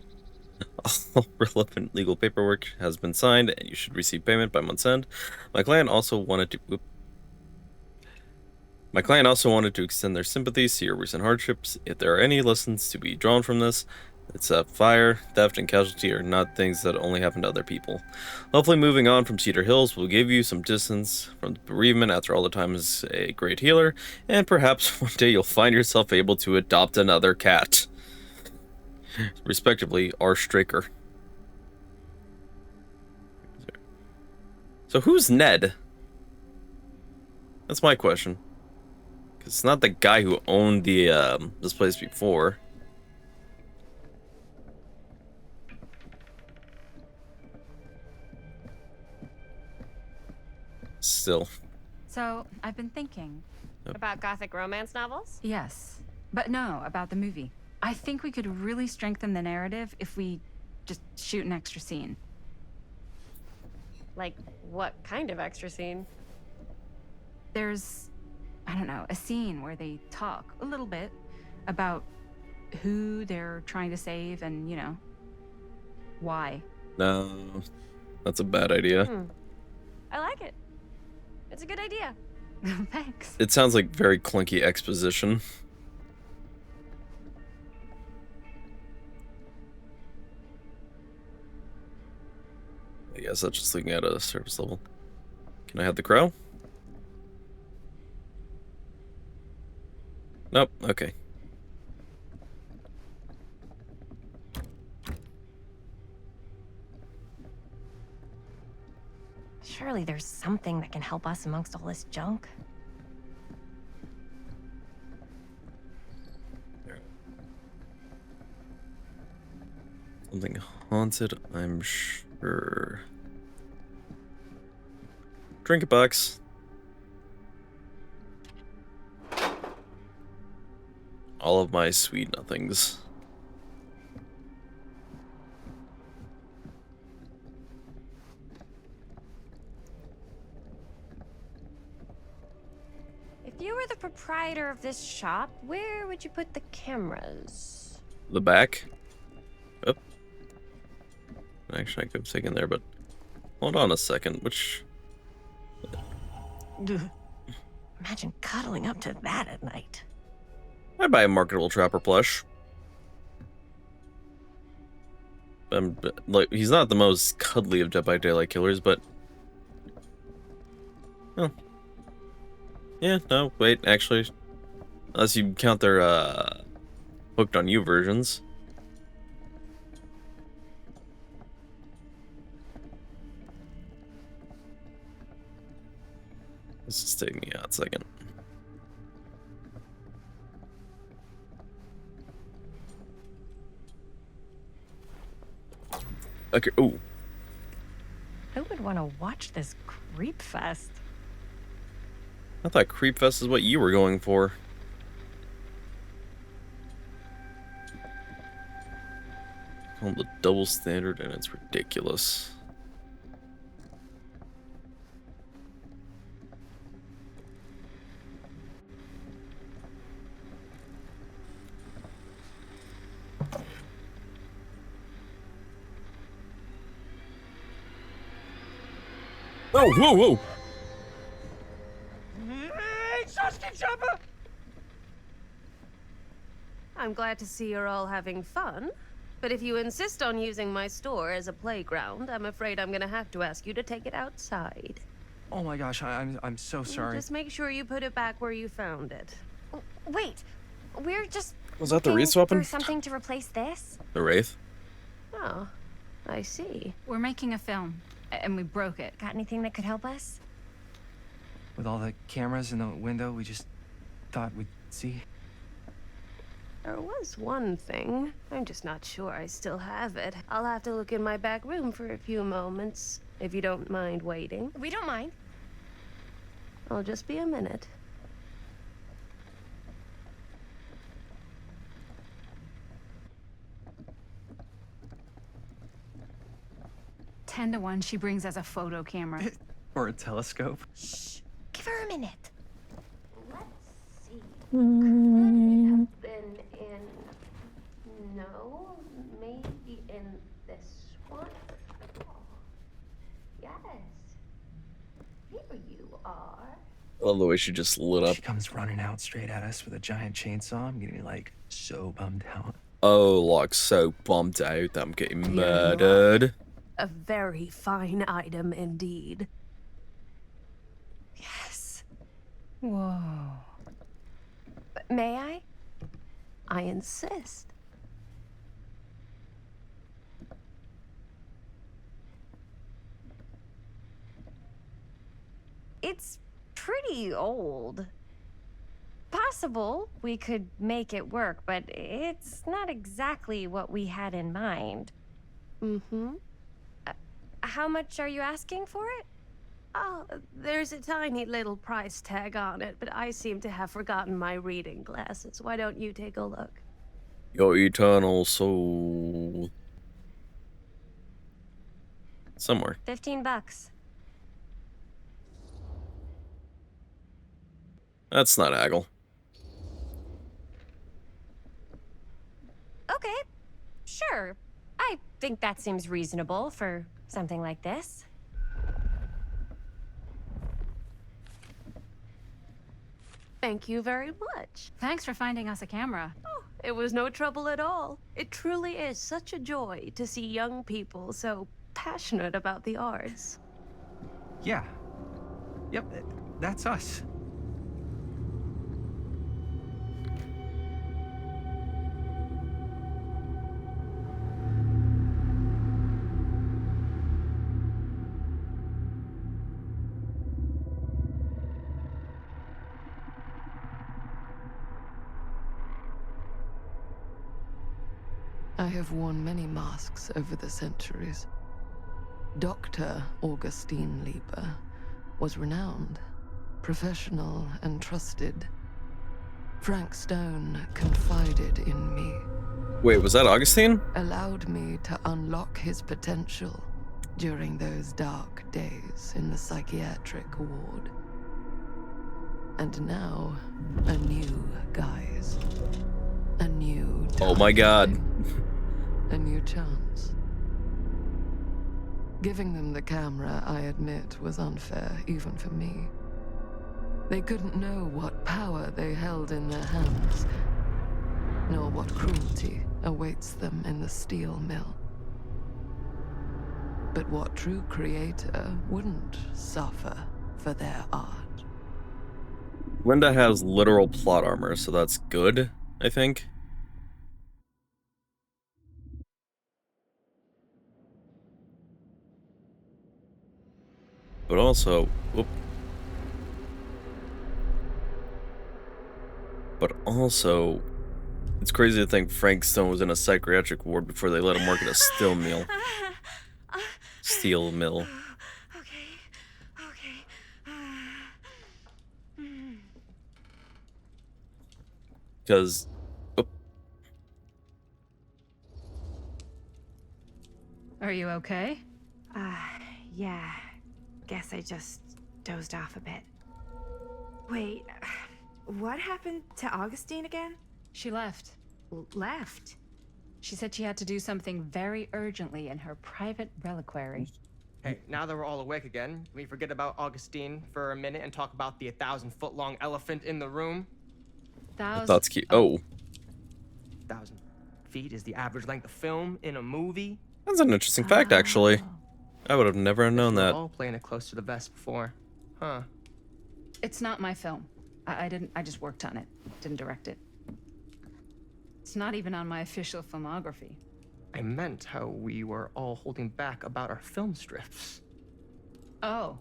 All relevant legal paperwork has been signed, and you should receive payment by month's end. My client also wanted to extend their sympathies to your recent hardships. If there are any lessons to be drawn from this, it's that fire, theft, and casualty are not things that only happen to other people. Hopefully moving on from Cedar Hills will give you some distance from the bereavement after all the time as a great healer, and perhaps one day you'll find yourself able to adopt another cat. Respectively, R. Straker. So who's Ned? That's my question. Because it's not the guy who owned the this place before. Still. So, I've been thinking. About gothic romance novels? Yes. But no, about the movie. I think we could really strengthen the narrative if we just shoot an extra scene. Like, what kind of extra scene? There's, I don't know, a scene where they talk a little bit about who they're trying to save and, you know, why. No, that's a bad idea. I like it. It's a good idea. Thanks. It sounds like very clunky exposition. I guess that's just looking at a surface level. Can I have the crow? Nope, okay. Surely there's something that can help us amongst all this junk. Something haunted, I'm sure. Trinket box. All of my sweet nothings. If you were the proprietor of this shop, where would you put the cameras? The back? Oh. Actually, I could have taken there, but hold on a second. Which? Imagine cuddling up to that at night. I'd buy a marketable Trapper plush. Like, he's not the most cuddly of Dead by Daylight killers, but oh. Yeah, no, wait, actually, unless you count their Hooked on You versions. This is taking me out a second. Okay, ooh. Who would want to watch this creep fest? I thought Creep Fest is what you were going for. Call the double standard and it's ridiculous. Oh, whoa, whoa! I'm glad to see you're all having fun. But if you insist on using my store as a playground, I'm afraid I'm gonna have to ask you to take it outside. Oh my gosh, I'm so sorry. Just make sure you put it back where you found it. Wait, we're just Was that the looking Wraith weapon? for something to replace this? The Wraith? Oh, I see. We're making a film, and we broke it. Got anything that could help us? With all the cameras in the window, we just thought we'd see. There was one thing. I'm just not sure I still have it. I'll have to look in my back room for a few moments, if you don't mind waiting. We don't mind. I'll just be a minute. Ten to 1, she brings us a photo camera. Or a telescope. Shh. Give her a minute. Let's see. Could it have been in... No, maybe in this one? Oh, yes. Here you are. I love the way she just lit up. She comes running out straight at us with a giant chainsaw. I'm getting like so bummed out. Oh, like so bummed out that I'm getting Here you murdered. A very fine item indeed. Yes. Whoa. But may I? I insist. It's pretty old. Possible we could make it work, but it's not exactly what we had in mind. Mm-hmm. How much are you asking for it? Oh, there's a tiny little price tag on it, but I seem to have forgotten my reading glasses. Why don't you take a look? Your eternal soul. Somewhere. $15. That's not haggle. Okay, sure. I think that seems reasonable for something like this. Thank you very much. Thanks for finding us a camera. Oh, it was no trouble at all. It truly is such a joy to see young people so passionate about the arts. Yeah. Yep, that's us. I have worn many masks over the centuries. Dr. Augustine Lieber was renowned, professional, and trusted. Frank Stone confided in me. Wait, was that Augustine? Allowed me to unlock his potential during those dark days in the psychiatric ward. And now, a new guise. A new Oh my god. time, a new chance. Giving them the camera, I admit, was unfair, even for me. They couldn't know what power they held in their hands, nor what cruelty awaits them in the steel mill. But what true creator wouldn't suffer for their art? Linda has literal plot armor, so that's good, I think. But also, whoop. But also, it's crazy to think Frank Stone was in a psychiatric ward before they let him work at a steel mill. Steel mill. Because, Are you okay? Yeah. Guess I just dozed off a bit. Wait, what happened to Augustine again? She left. Left? She said she had to do something very urgently in her private reliquary. Hey, now that we're all awake again, can we forget about Augustine for a minute and talk about the 1,000-foot-long elephant in the room? That's cute. Oh. 1,000 feet is the average length of film in a movie. That's an interesting fact, actually. I would have never known that. All playing it close to the vest before, huh? It's not my film. I just worked on it. Didn't direct it. It's not even on my official filmography. I meant how we were all holding back about our film strips. Oh,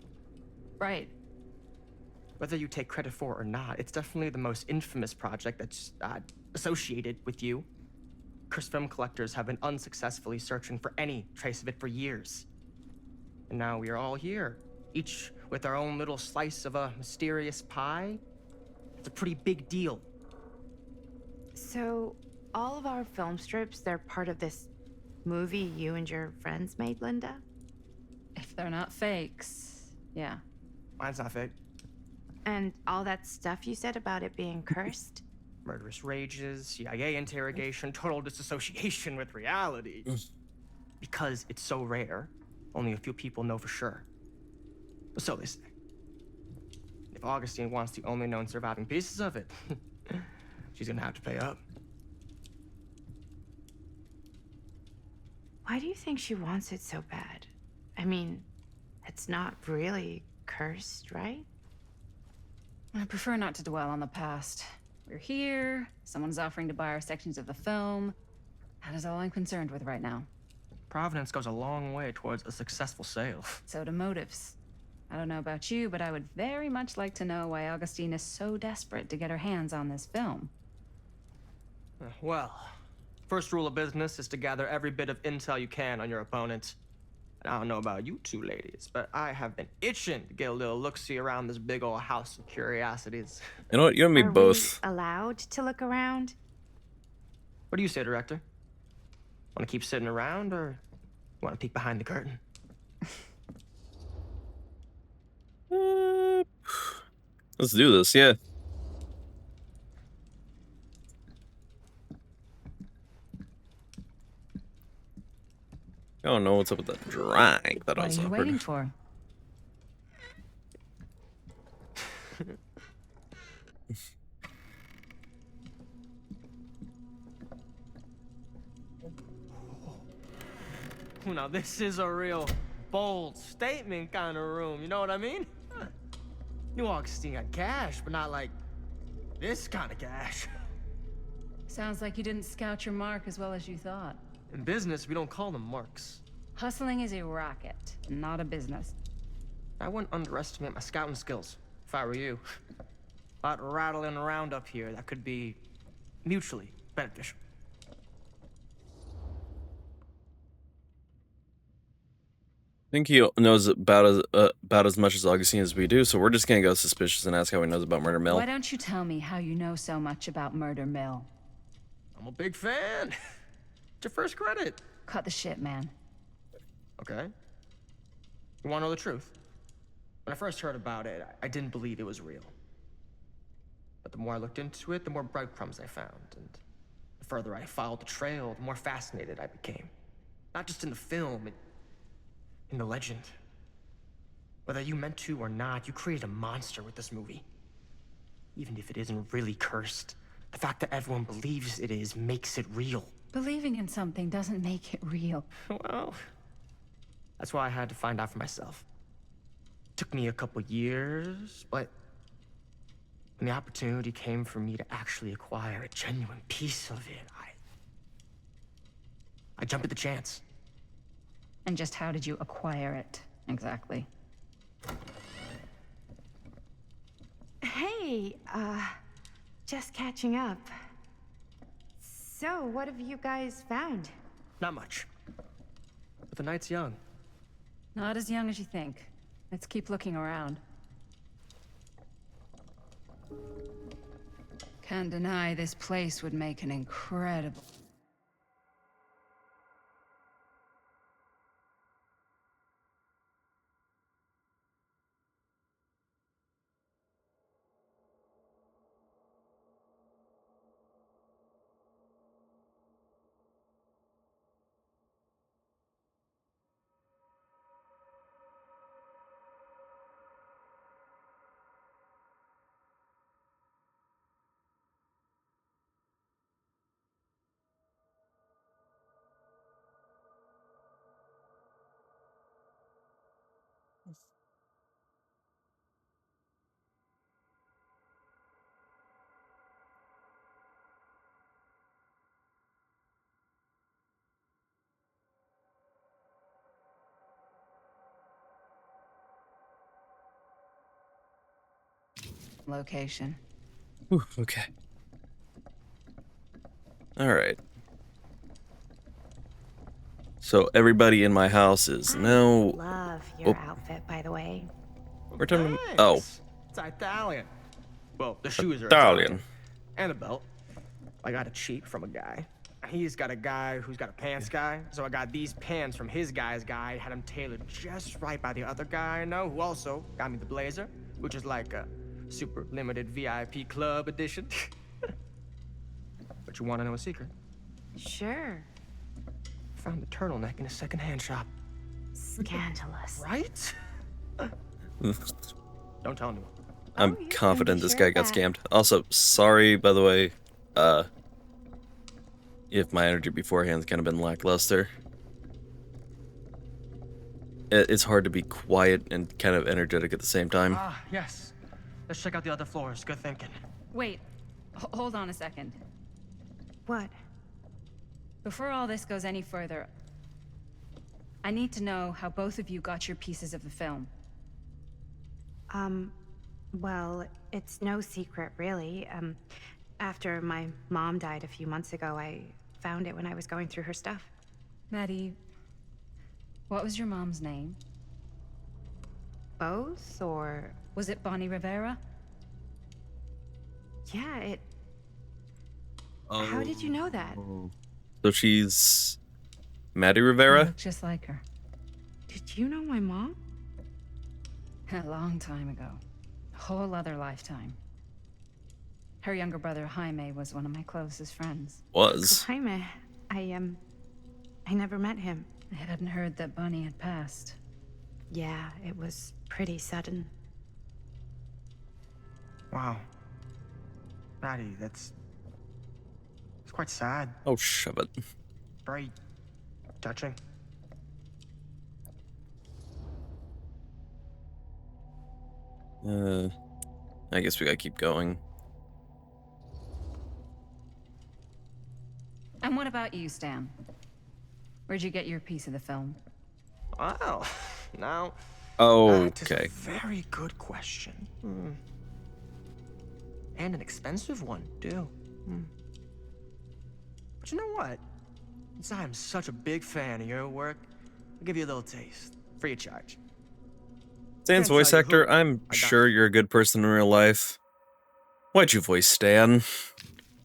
right. Whether you take credit for it or not, it's definitely the most infamous project that's associated with you. Cursed film collectors have been unsuccessfully searching for any trace of it for years. And now we are all here, each with our own little slice of a mysterious pie. It's a pretty big deal. So, all of our film strips, they're part of this movie you and your friends made, Linda? If they're not fakes, yeah. Mine's not fake. And all that stuff you said about it being cursed? Murderous rages, CIA interrogation, total disassociation with reality. Because it's so rare, only a few people know for sure. So they say. If Augustine wants the only known surviving pieces of it, she's gonna have to pay up. Why do you think she wants it so bad? I mean, it's not really cursed, right? I prefer not to dwell on the past. We're here, someone's offering to buy our sections of the film. That is all I'm concerned with right now. Providence goes a long way towards a successful sale. So do motives. I don't know about you, but I would very much like to know why Augustine is so desperate to get her hands on this film. Well, first rule of business is to gather every bit of intel you can on your opponent. I don't know about you two ladies, but I have been itching to get a little look-see around this big old house of curiosities. You know what? You and me Are we both. allowed to look around? What do you say, director? Want to keep sitting around, or want to peek behind the curtain? Uh, let's do this, yeah. I don't know what's up with that drawing. That What are was you awkward. waiting for? Now, this is a real bold statement kind of room, you know what I mean? New Augustine got cash, but not like this kind of cash. Sounds like you didn't scout your mark as well as you thought. In business, we don't call them marks. Hustling is a racket, not a business. I wouldn't underestimate my scouting skills, if I were you. A lot rattling around up here that could be mutually beneficial. I think he knows about as much as Augustine as we do, so we're just gonna go suspicious and ask how he knows about Murder Mill. Why don't you tell me how you know so much about Murder Mill? I'm a big fan. It's your first credit. Cut the shit, man. Okay. You want to know the truth? When I first heard about it, I didn't believe it was real. But the more I looked into it, the more breadcrumbs I found. And the further I followed the trail, the more fascinated I became. Not just in the film, in the legend. Whether you meant to or not, you created a monster with this movie. Even if it isn't really cursed, the fact that everyone believes it is makes it real. Believing in something doesn't make it real. Well, that's why I had to find out for myself. Took me a couple years, but when the opportunity came for me to actually acquire a genuine piece of it, I jumped at the chance. And just how did you acquire it, exactly? Hey, just catching up. So, what have you guys found? Not much. But the night's young. Not as young as you think. Let's keep looking around. Can't deny this place would make an incredible... location. Whew, okay. All right. So everybody in my house is now. Love your outfit, by the way. We're talking. Thanks. Oh, It's Italian. Well, the shoes are Italian. And a belt. I got a cheap from a guy. He's got a guy who's got a pants guy. So I got these pants from his guy's guy, had them tailored just right by the other guy I know, who also got me the blazer, which is like a super limited VIP club edition. But you want to know a secret? Sure. Found the turtleneck in a secondhand shop. Scandalous. Right? Don't tell anyone. I'm confident this guy got scammed. Also, sorry, by the way, if my energy beforehand's kind of been lackluster. It's hard to be quiet and kind of energetic at the same time. Ah, yes. Let's check out the other floors. Good thinking. Wait, hold on a second. What? Before all this goes any further, I need to know how both of you got your pieces of the film. Well, it's no secret, really. After my mom died a few months ago, I found it when I was going through her stuff. Maddie, What was your mom's name? Both, or... Was it Bonnie Rivera? Yeah, it... Oh. How did you know that? So she's Maddie You Rivera? look just like her. Did you know my mom? A long time ago. A whole other lifetime. Her younger brother, Jaime, was one of my closest friends. Was. Jaime, I never met him. I hadn't heard that Bonnie had passed. Yeah, it was pretty sudden. Wow. Maddie, it's quite sad. Oh, shove it. Very touching. I guess we gotta keep going. And what about you, Stan? Where'd you get your piece of the film? Wow. Now, that is Okay. a very good question. And an expensive one, too. But you know what? Since I'm such a big fan of your work, I'll give you a little taste, free of charge. Stan's Can't tell voice you actor, who I'm I got sure you're a good person in real life. Why'd you voice Stan?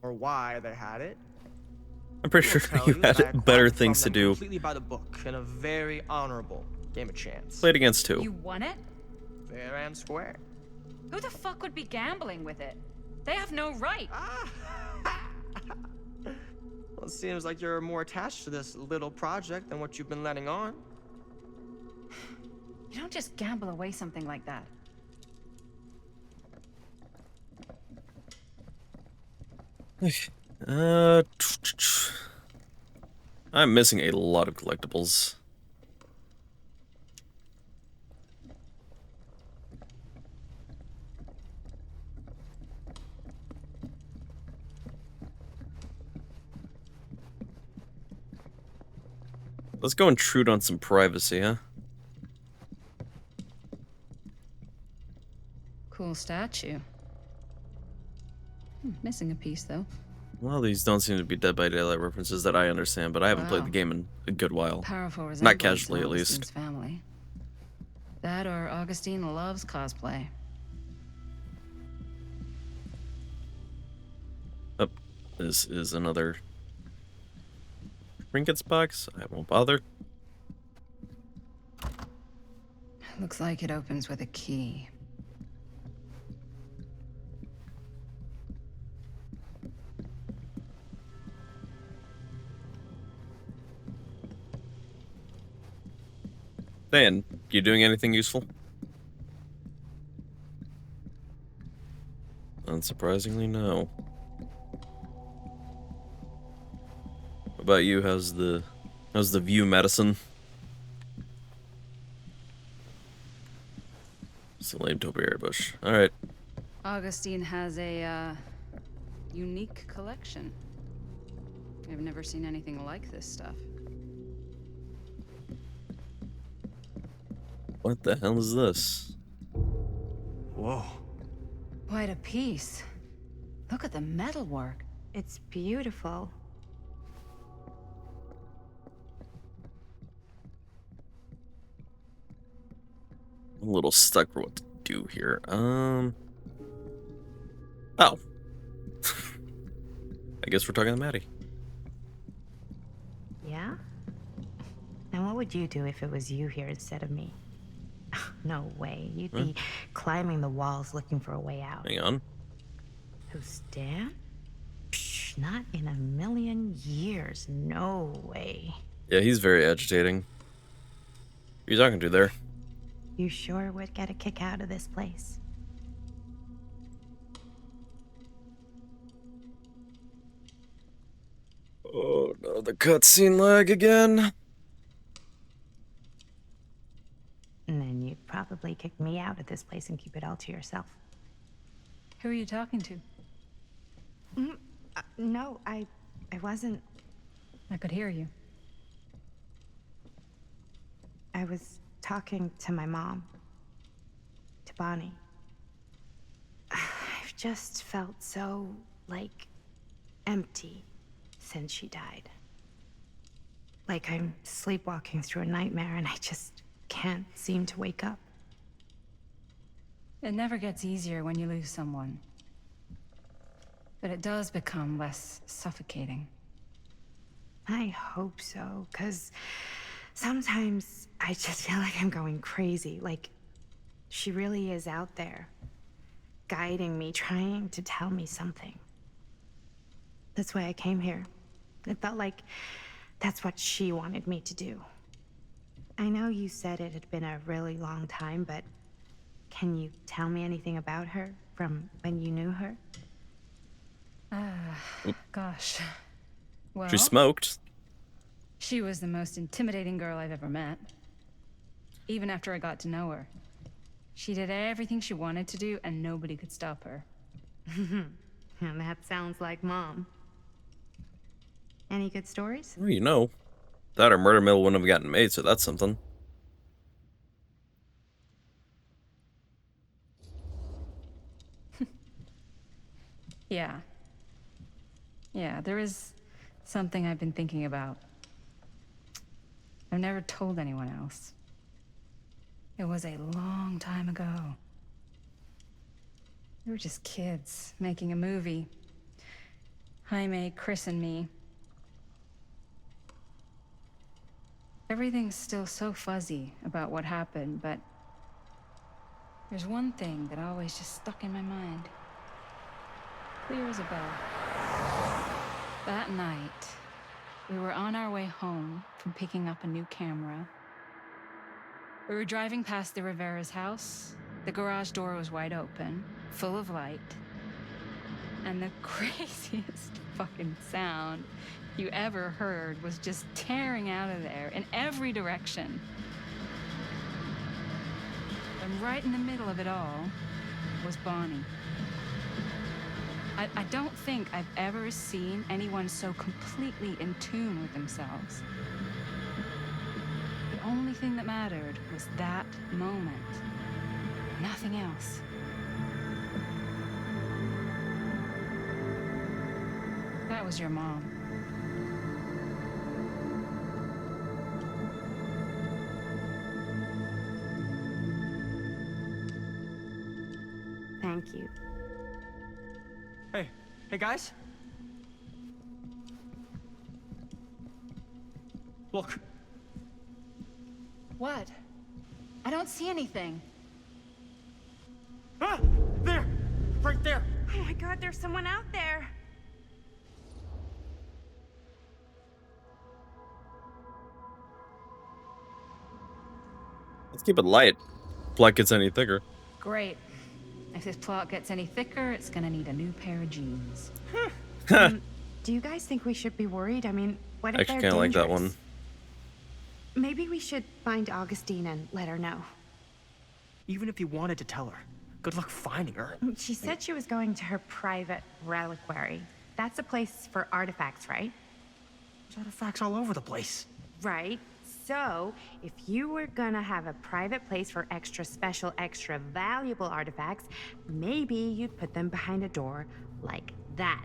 or why they had it. I'm pretty I will sure tell you that I had better acquired things to from them do. completely by the book in a very honorable game of chance. Played against two. You won it? Fair and square. Who the fuck would be gambling with it? They have no right. Well, it seems like you're more attached to this little project than what you've been letting on. You don't just gamble away something like that. I'm missing a lot of collectibles. Let's go intrude on some privacy, huh? Cool statue. Missing a piece, though. Well, these don't seem to be Dead by Daylight references that I understand, but I haven't played Wow. the game in a good while. Powerful resemblance Not casually, to at least. Augustine's family. That or Augustine loves cosplay. Oh, this is another trinkets box. I won't bother. Looks like it opens with a key. Dan, you doing anything useful? Unsurprisingly, no. What about you? How's the view, Madison? It's a lame topiary bush. All right. Augustine has a, unique collection. I've never seen anything like this stuff. What the hell is this? Whoa. Quite a piece. Look at the metalwork. It's beautiful. I'm a little stuck for what to do here. Oh. I guess we're talking to Maddie. Yeah? And what would you do if it was you here instead of me? No way. You'd be climbing the walls looking for a way out. Hang on. Who, Stan? Psh, not in a million years. No way. Yeah, he's very agitating. Who are you talking to there? You sure would get a kick out of this place. Oh no, the cutscene lag again. And then you'd probably kick me out of this place and keep it all to yourself. Who are you talking to? No, I wasn't. I could hear you. I was talking to my mom. To Bonnie. I've just felt so, like, empty since she died. Like I'm sleepwalking through a nightmare and I just can't seem to wake up. It never gets easier when you lose someone. But it does become less suffocating. I hope so, because sometimes I just feel like I'm going crazy. Like she really is out there, guiding me, trying to tell me something. That's why I came here. It felt like that's what she wanted me to do. I know you said it had been a really long time, but can you tell me anything about her from when you knew her? Gosh. She Well, smoked. she was the most intimidating girl I've ever met. Even after I got to know her. She did everything she wanted to do, and nobody could stop her. And that sounds like Mom. Any good stories? Well, you know, that or Murder Mill wouldn't have gotten made, so that's something. Yeah. Yeah, there is something I've been thinking about. I've never told anyone else. It was a long time ago. We were just kids making a movie. Jaime, Chris, and me. Everything's still so fuzzy about what happened, but there's one thing that always just stuck in my mind. Clear as a bell. That night, we were on our way home from picking up a new camera. We were driving past the Rivera's house. The garage door was wide open, full of light. And the craziest fucking sound you ever heard was just tearing out of there in every direction. And right in the middle of it all was Bonnie. I don't think I've ever seen anyone so completely in tune with themselves. The only thing that mattered was that moment. Nothing else. That was your mom. Thank you. Hey guys? Look. What? I don't see anything. Ah! There! Right there! Oh my god, there's someone out there! Let's keep it light. Plot gets any thicker. Great. If this plot gets any thicker, it's gonna need a new pair of jeans. Do you guys think we should be worried? I mean, what if Actually, they're kind of like that dangerous? one. Maybe we should find Augustine and let her know. Even if you wanted to tell her, good luck finding her. She said she was going to her private reliquary. That's a place for artifacts, right? There's artifacts all over the place. Right. So, if you were gonna have a private place for extra special, extra valuable artifacts, maybe you'd put them behind a door like that.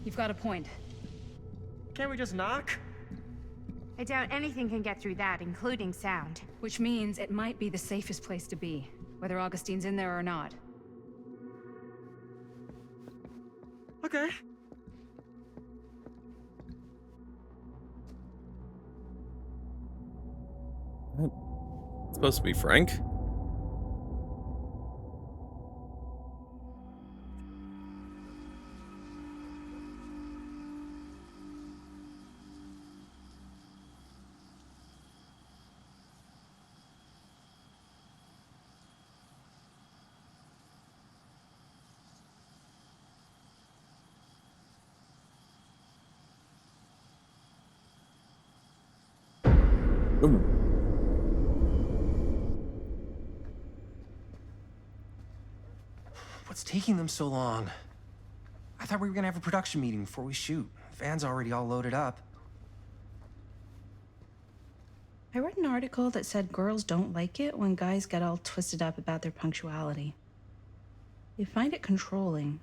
You've got a point. Can't we just knock? I doubt anything can get through that, including sound. Which means it might be the safest place to be, whether Augustine's in there or not. Okay. It's supposed to be Frank. Ooh. What's taking them so long? I thought we were gonna have a production meeting before we shoot. Van's already all loaded up. I read an article that said girls don't like it when guys get all twisted up about their punctuality. They find it controlling.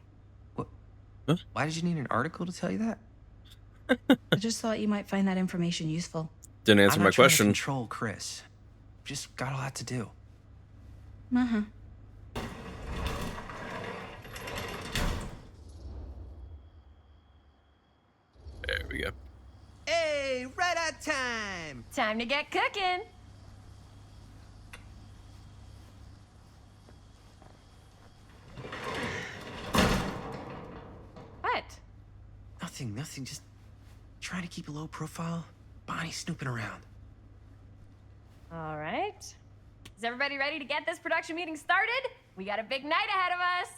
What? Huh? Why did you need an article to tell you that? I just thought you might find that information useful. Didn't answer I'm my not trying to question. control Chris. Just got a lot to do. Uh-huh. There we go. Hey, right on time. Time to get cooking. What? Nothing. Just trying to keep a low profile. Bonnie snooping around. All right. Is everybody ready to get this production meeting started? We got a big night ahead of us.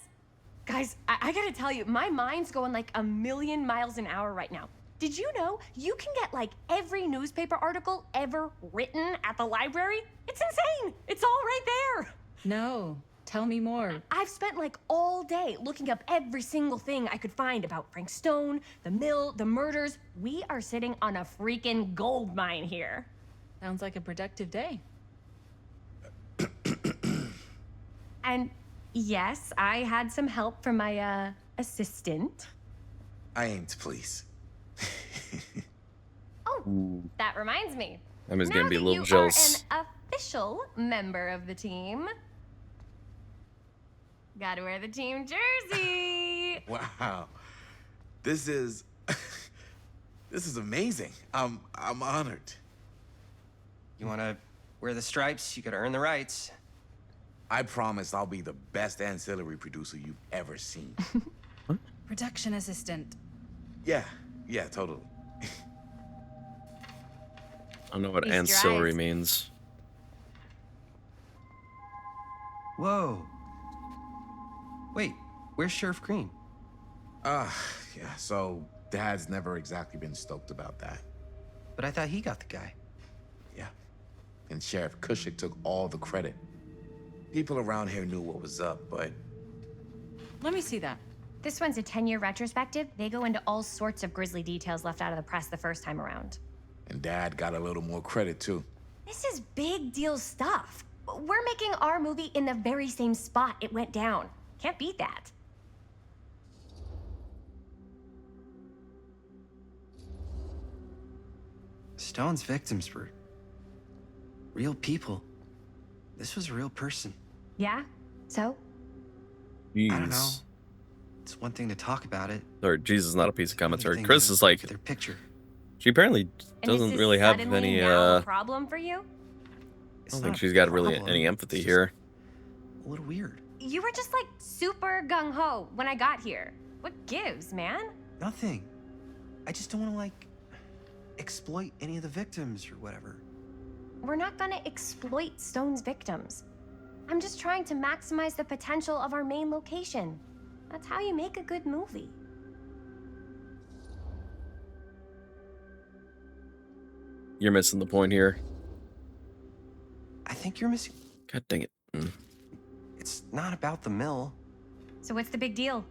Guys, I gotta tell you, my mind's going like a million miles an hour right now. Did you know you can get like every newspaper article ever written at the library? It's insane. It's all right there. No, tell me more. I've spent like all day looking up every single thing I could find about Frank Stone, the mill, the murders. We are sitting on a freaking gold mine here. Sounds like a productive day. And yes, I had some help from my assistant. I aim to please. Oh, that reminds me. I'm just Now gonna be a that little you jealous. are an official member of the team, gotta wear the team jersey. Wow. This is this is amazing. I'm honored. You wanna wear the stripes? You gotta earn the rights. I promise I'll be the best ancillary producer you've ever seen. Production assistant. Yeah, totally. I don't know what Feast your ancillary eyes. means. Whoa. Wait, where's Sheriff Green? Yeah, so Dad's never exactly been stoked about that. But I thought he got the guy. Yeah. And Sheriff Cushik took all the credit. People around here knew what was up, but Let me see that. This one's a 10-year retrospective. They go into all sorts of grisly details left out of the press the first time around. and Dad got a little more credit too. This is big deal stuff. We're making our movie in the very same spot it went down. Can't beat that. Stone's victims were real people. This was a real person. Yeah? So? I don't know. Jeez. It's one thing to talk about it. Or Jesus is not a piece of commentary. Anything Chris to is like, their picture. she apparently And doesn't this is really have suddenly any, now a problem for you? I don't think she's got really any empathy here. A little weird. You were just like super gung-ho when I got here. What gives, man? Nothing. I just don't want to, like, exploit any of the victims or whatever. We're not gonna exploit Stone's victims. I'm just trying to maximize the potential of our main location. That's how you make a good movie. You're missing the point here. I think you're missing. God dang it. It's not about the mill. So what's the big deal?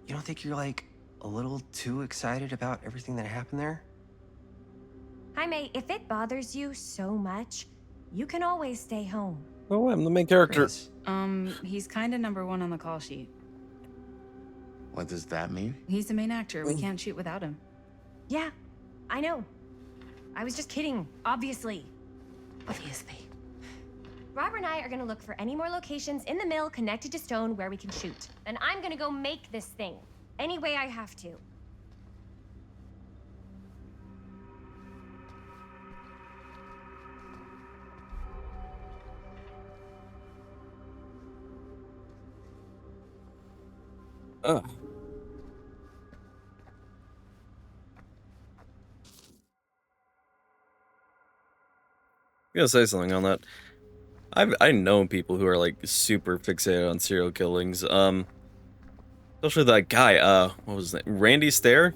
You don't think you're, like, a little too excited about everything that happened there? Jaime, if it bothers you so much, you can always stay home. Oh, I'm the main character. Chris, He's kind of number one on the call sheet. What does that mean? He's the main actor. We can't shoot without him. Yeah, I know. I was just kidding, obviously. Obviously. Robert and I are gonna look for any more locations in the mill connected to Stone where we can shoot. And I'm gonna go make this thing, any way I have to. Ugh. I'm gonna say something on that. I know people who are like super fixated on serial killings. Especially that guy. What was his name? Randy Stair.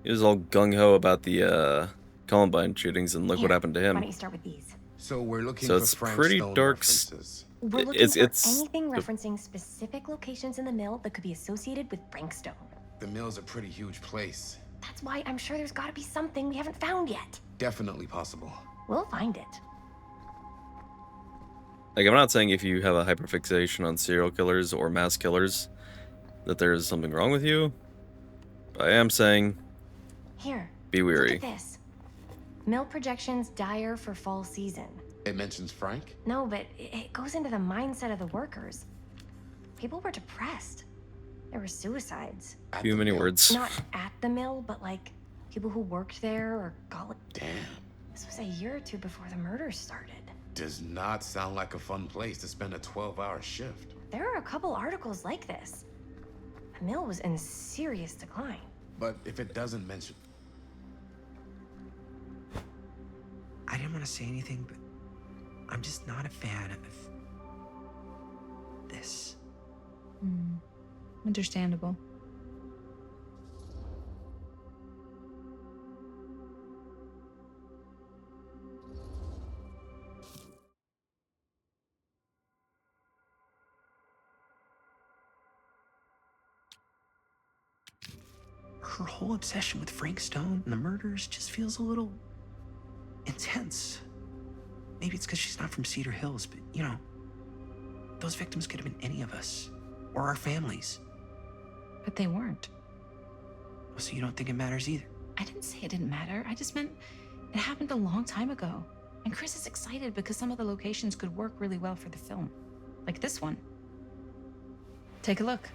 He was all gung ho about the Columbine shootings, and look what happened to Why don't him. you start with these? So we're looking So for it's Frank pretty Stone dark. references. We're looking It's for it's anything referencing specific locations in the mill that could be associated with Frank Stone. The mill's a pretty huge place. That's why I'm sure there's gotta be something we haven't found yet. Definitely possible. We'll find it. like I'm not saying if you have a hyperfixation on serial killers or mass killers that there is something wrong with you. But I am saying Here. Be Look weary. at this. Mill projections dire for fall season. It mentions Frank? No, but it goes into the mindset of the workers. People were depressed. There were suicides. Too many words. Not at the mill, but like people who worked there or got. Damn. This was a year or two before the murders started. Does not sound like a fun place to spend a 12-hour shift. There are a couple articles like this. The mill was in serious decline. But if it doesn't mention... I didn't want to say anything, but I'm just not a fan of this. Understandable. Her whole obsession with Frank Stone and the murders just feels a little intense. Maybe it's because she's not from Cedar Hills, but you know, those victims could have been any of us or our families. But they weren't. So you don't think it matters either? I didn't say it didn't matter. I just meant it happened a long time ago. And Chris is excited because some of the locations could work really well for the film. Like this one. Take a look.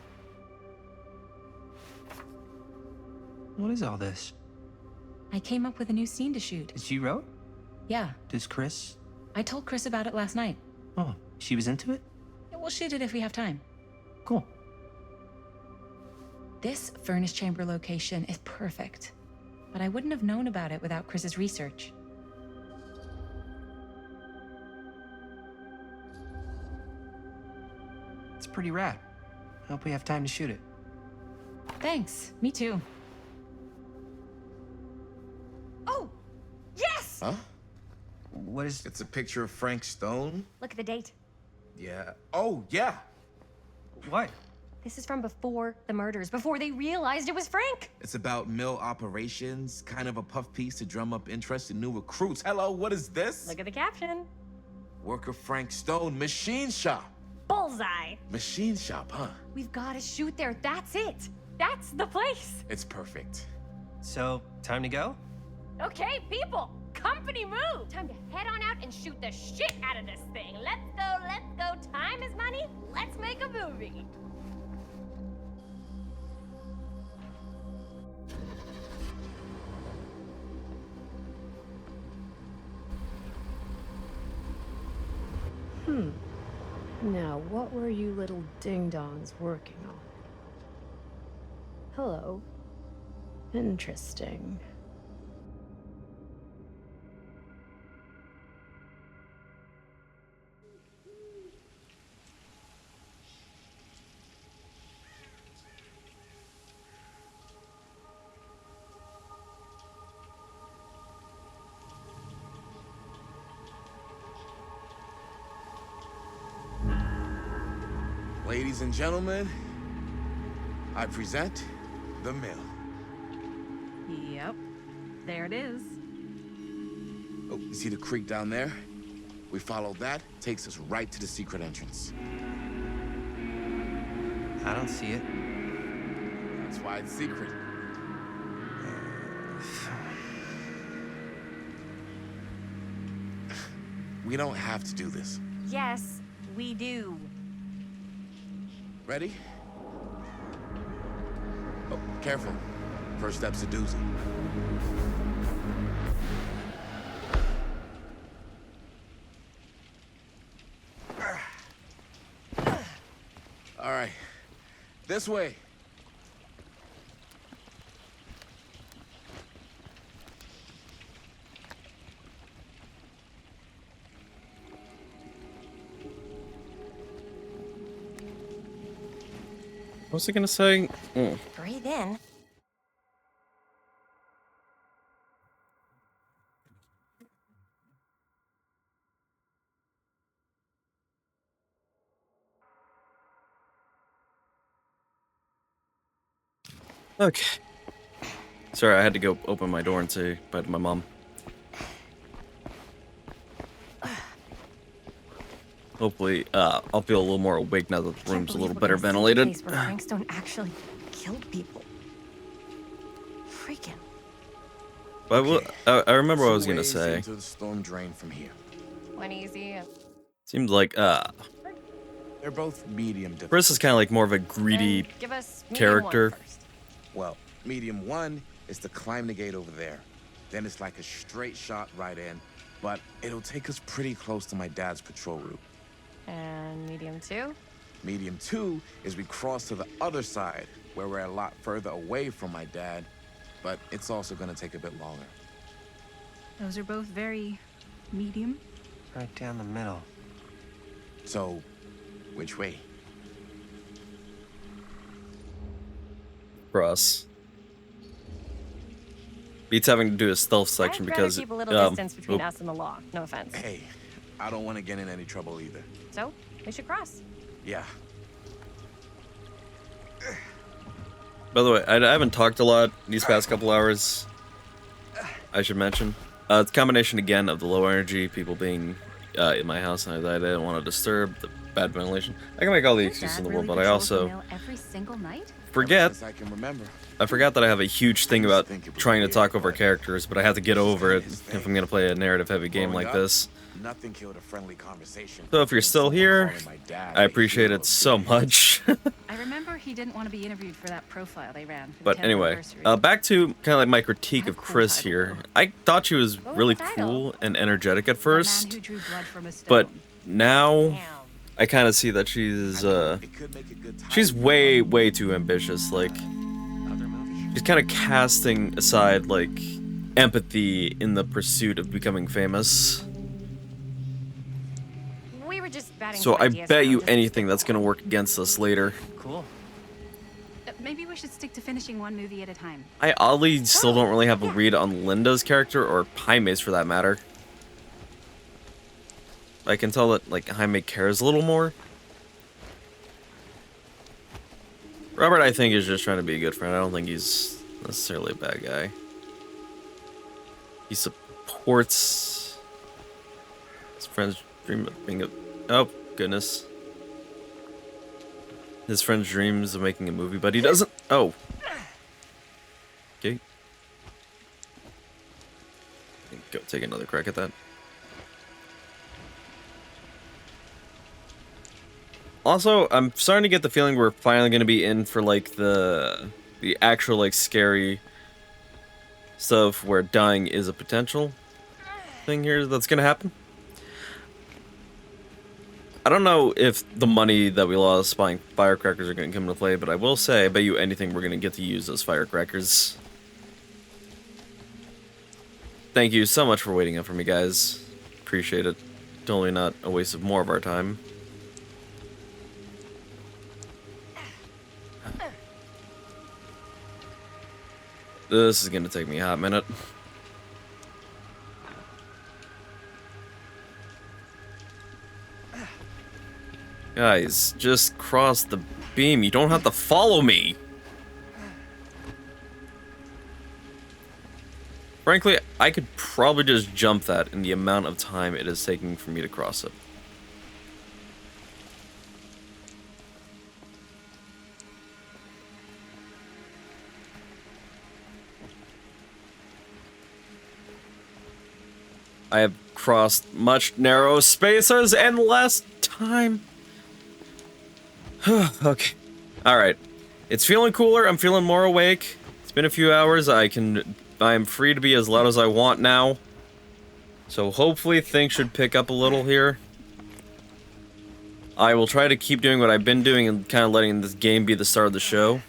What is all this? I came up with a new scene to shoot. That you wrote? Yeah. Does Chris? I told Chris about it last night. Oh, she was into it? Yeah, we'll shoot it if we have time. Cool. This furnace chamber location is perfect. But I wouldn't have known about it without Chris's research. It's pretty rad. I hope we have time to shoot it. Thanks. Me too. Oh! Yes! Huh? What is... It's a picture of Frank Stone? Look at the date. Yeah. Oh, yeah. What? This is from before the murders, before they realized it was Frank. It's about mill operations, kind of a puff piece to drum up interest in new recruits. Hello, what is this? Look at the caption. Worker Frank Stone, machine shop. Bullseye. Machine shop, huh? We've got to shoot there. That's it. That's the place. It's perfect. So, time to go? Okay, people. Company move. Time to head on out and shoot the shit out of this thing. Let's go, let's go. Time is money. Let's make a movie. Now, what were you little ding-dongs working on? Hello. Interesting. Ladies and gentlemen, I present the mill. Yep. There it is. Oh, you see the creek down there? We follow that, takes us right to the secret entrance. I don't see it. That's why it's secret. We don't have to do this. Yes, we do. Ready? Oh, careful. First step's a doozy. All right. This way. What was I gonna say? Breathe in. Okay. Sorry, I had to go open my door and say bye to my mom. Hopefully, I'll feel a little more awake now that the room's a little better ventilated. Place where Frank Stone actually killed people. Freaking. But I remember what I was Two gonna ways say. into the storm drain from here. One easy. Seems like They're both medium Chris is difficult. kind of like more of a greedy Give us medium one character. first. Well, medium one is to climb the gate over there. Then it's like a straight shot right in, but it'll take us pretty close to my dad's patrol route. And medium two? Medium two is we cross to the other side, where we're a lot further away from my dad, but it's also gonna take a bit longer. Those are both very medium. Right down the middle. So, which way? Cross. Beats having to do a stealth section I'd rather because keep a little distance between oop. us and the law. No offense. Hey, I don't want to get in any trouble either. So, we should cross. Yeah. By the way, I haven't talked a lot these past couple hours. I should mention. It's a combination again of the low energy, people being in my house, and I didn't want to disturb the bad ventilation. I can make all the excuses in the world, but I also Every single night? forget. Since I can remember. I forgot that I have a huge thing about trying to talk over characters, but I have to get over it if I'm gonna play a narrative-heavy game like this. Nothing killed a friendly conversation. So if you're still here, I appreciate it so much. I remember he didn't want to be interviewed for that profile they ran. For the But 10th anyway, anniversary. back to kind of like my critique of Chris here. I thought she was really cool and energetic at first, who drew blood from a stone. but now I kind of see that she's way too ambitious. Like she's kind of casting aside like empathy in the pursuit of becoming famous. We were just batting So some I ideas bet around you just- anything that's gonna work against us later. Cool. Maybe we should stick to finishing one movie at a time. I oddly still don't really have a read on Linda's character, or Jaime's for that matter. I can tell that like Jaime cares a little more. Robert, I think, is just trying to be a good friend. I don't think he's necessarily a bad guy. He supports his friend's dream of being a... Oh, goodness. His friend's dreams of making a movie, but he doesn't... Oh. Okay. Go take another crack at that. Also, I'm starting to get the feeling we're finally going to be in for, like, the actual, like, scary stuff where dying is a potential thing here that's going to happen. I don't know if the money that we lost buying firecrackers are going to come into play, but I will say, I bet you anything we're going to get to use those firecrackers. Thank you so much for waiting up for me, guys. Appreciate it. Totally not a waste of more of our time. This is gonna take me a hot minute. Guys, just cross the beam. You don't have to follow me. Frankly, I could probably just jump that in the amount of time it is taking for me to cross it. I have crossed much narrow spaces and less time. Okay. Alright. It's feeling cooler. I'm feeling more awake. It's been a few hours. I am free to be as loud as I want now. So hopefully things should pick up a little here. I will try to keep doing what I've been doing and kind of letting this game be the start of the show.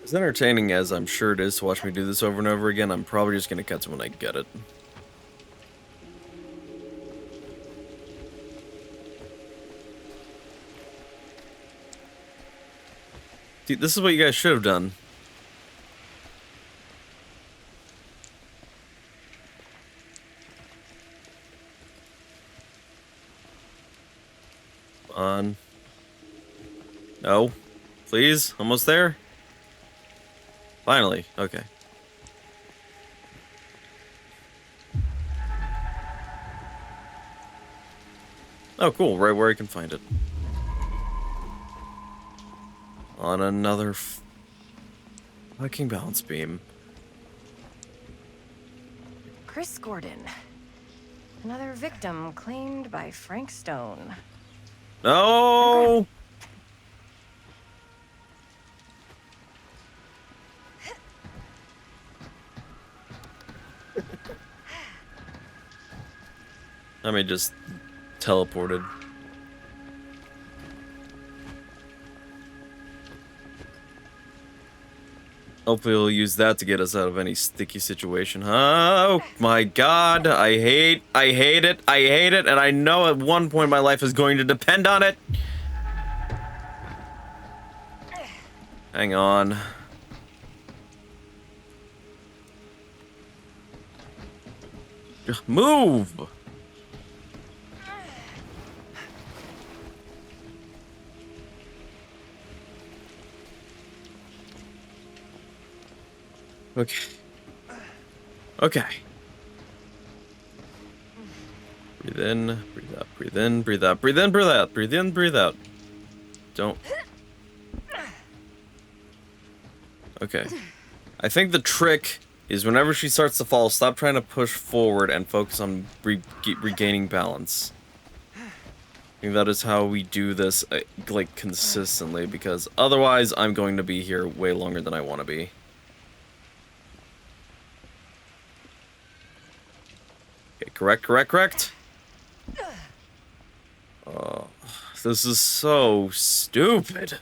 As entertaining as I'm sure it is to watch me do this over and over again, I'm probably just gonna cut to when I get it. See, this is what you guys should have done. on. No. Please? Almost there? Finally. Okay. Oh, cool. Right where I can find it. On another fucking balance beam. Chris Gordon. Another victim claimed by Frank Stone. No! I mean, just teleported. Hopefully we'll use that to get us out of any sticky situation. Oh my god, I hate it, and I know at one point my life is going to depend on it. Hang on. Move! Okay. Okay. Breathe in, breathe out, breathe in, breathe out, breathe in, breathe out, breathe in, breathe out. Don't. Okay. I think the trick is whenever she starts to fall, stop trying to push forward and focus on regaining balance. I think that is how we do this, like, consistently, because otherwise I'm going to be here way longer than I want to be. Okay, correct. Oh, this is so stupid.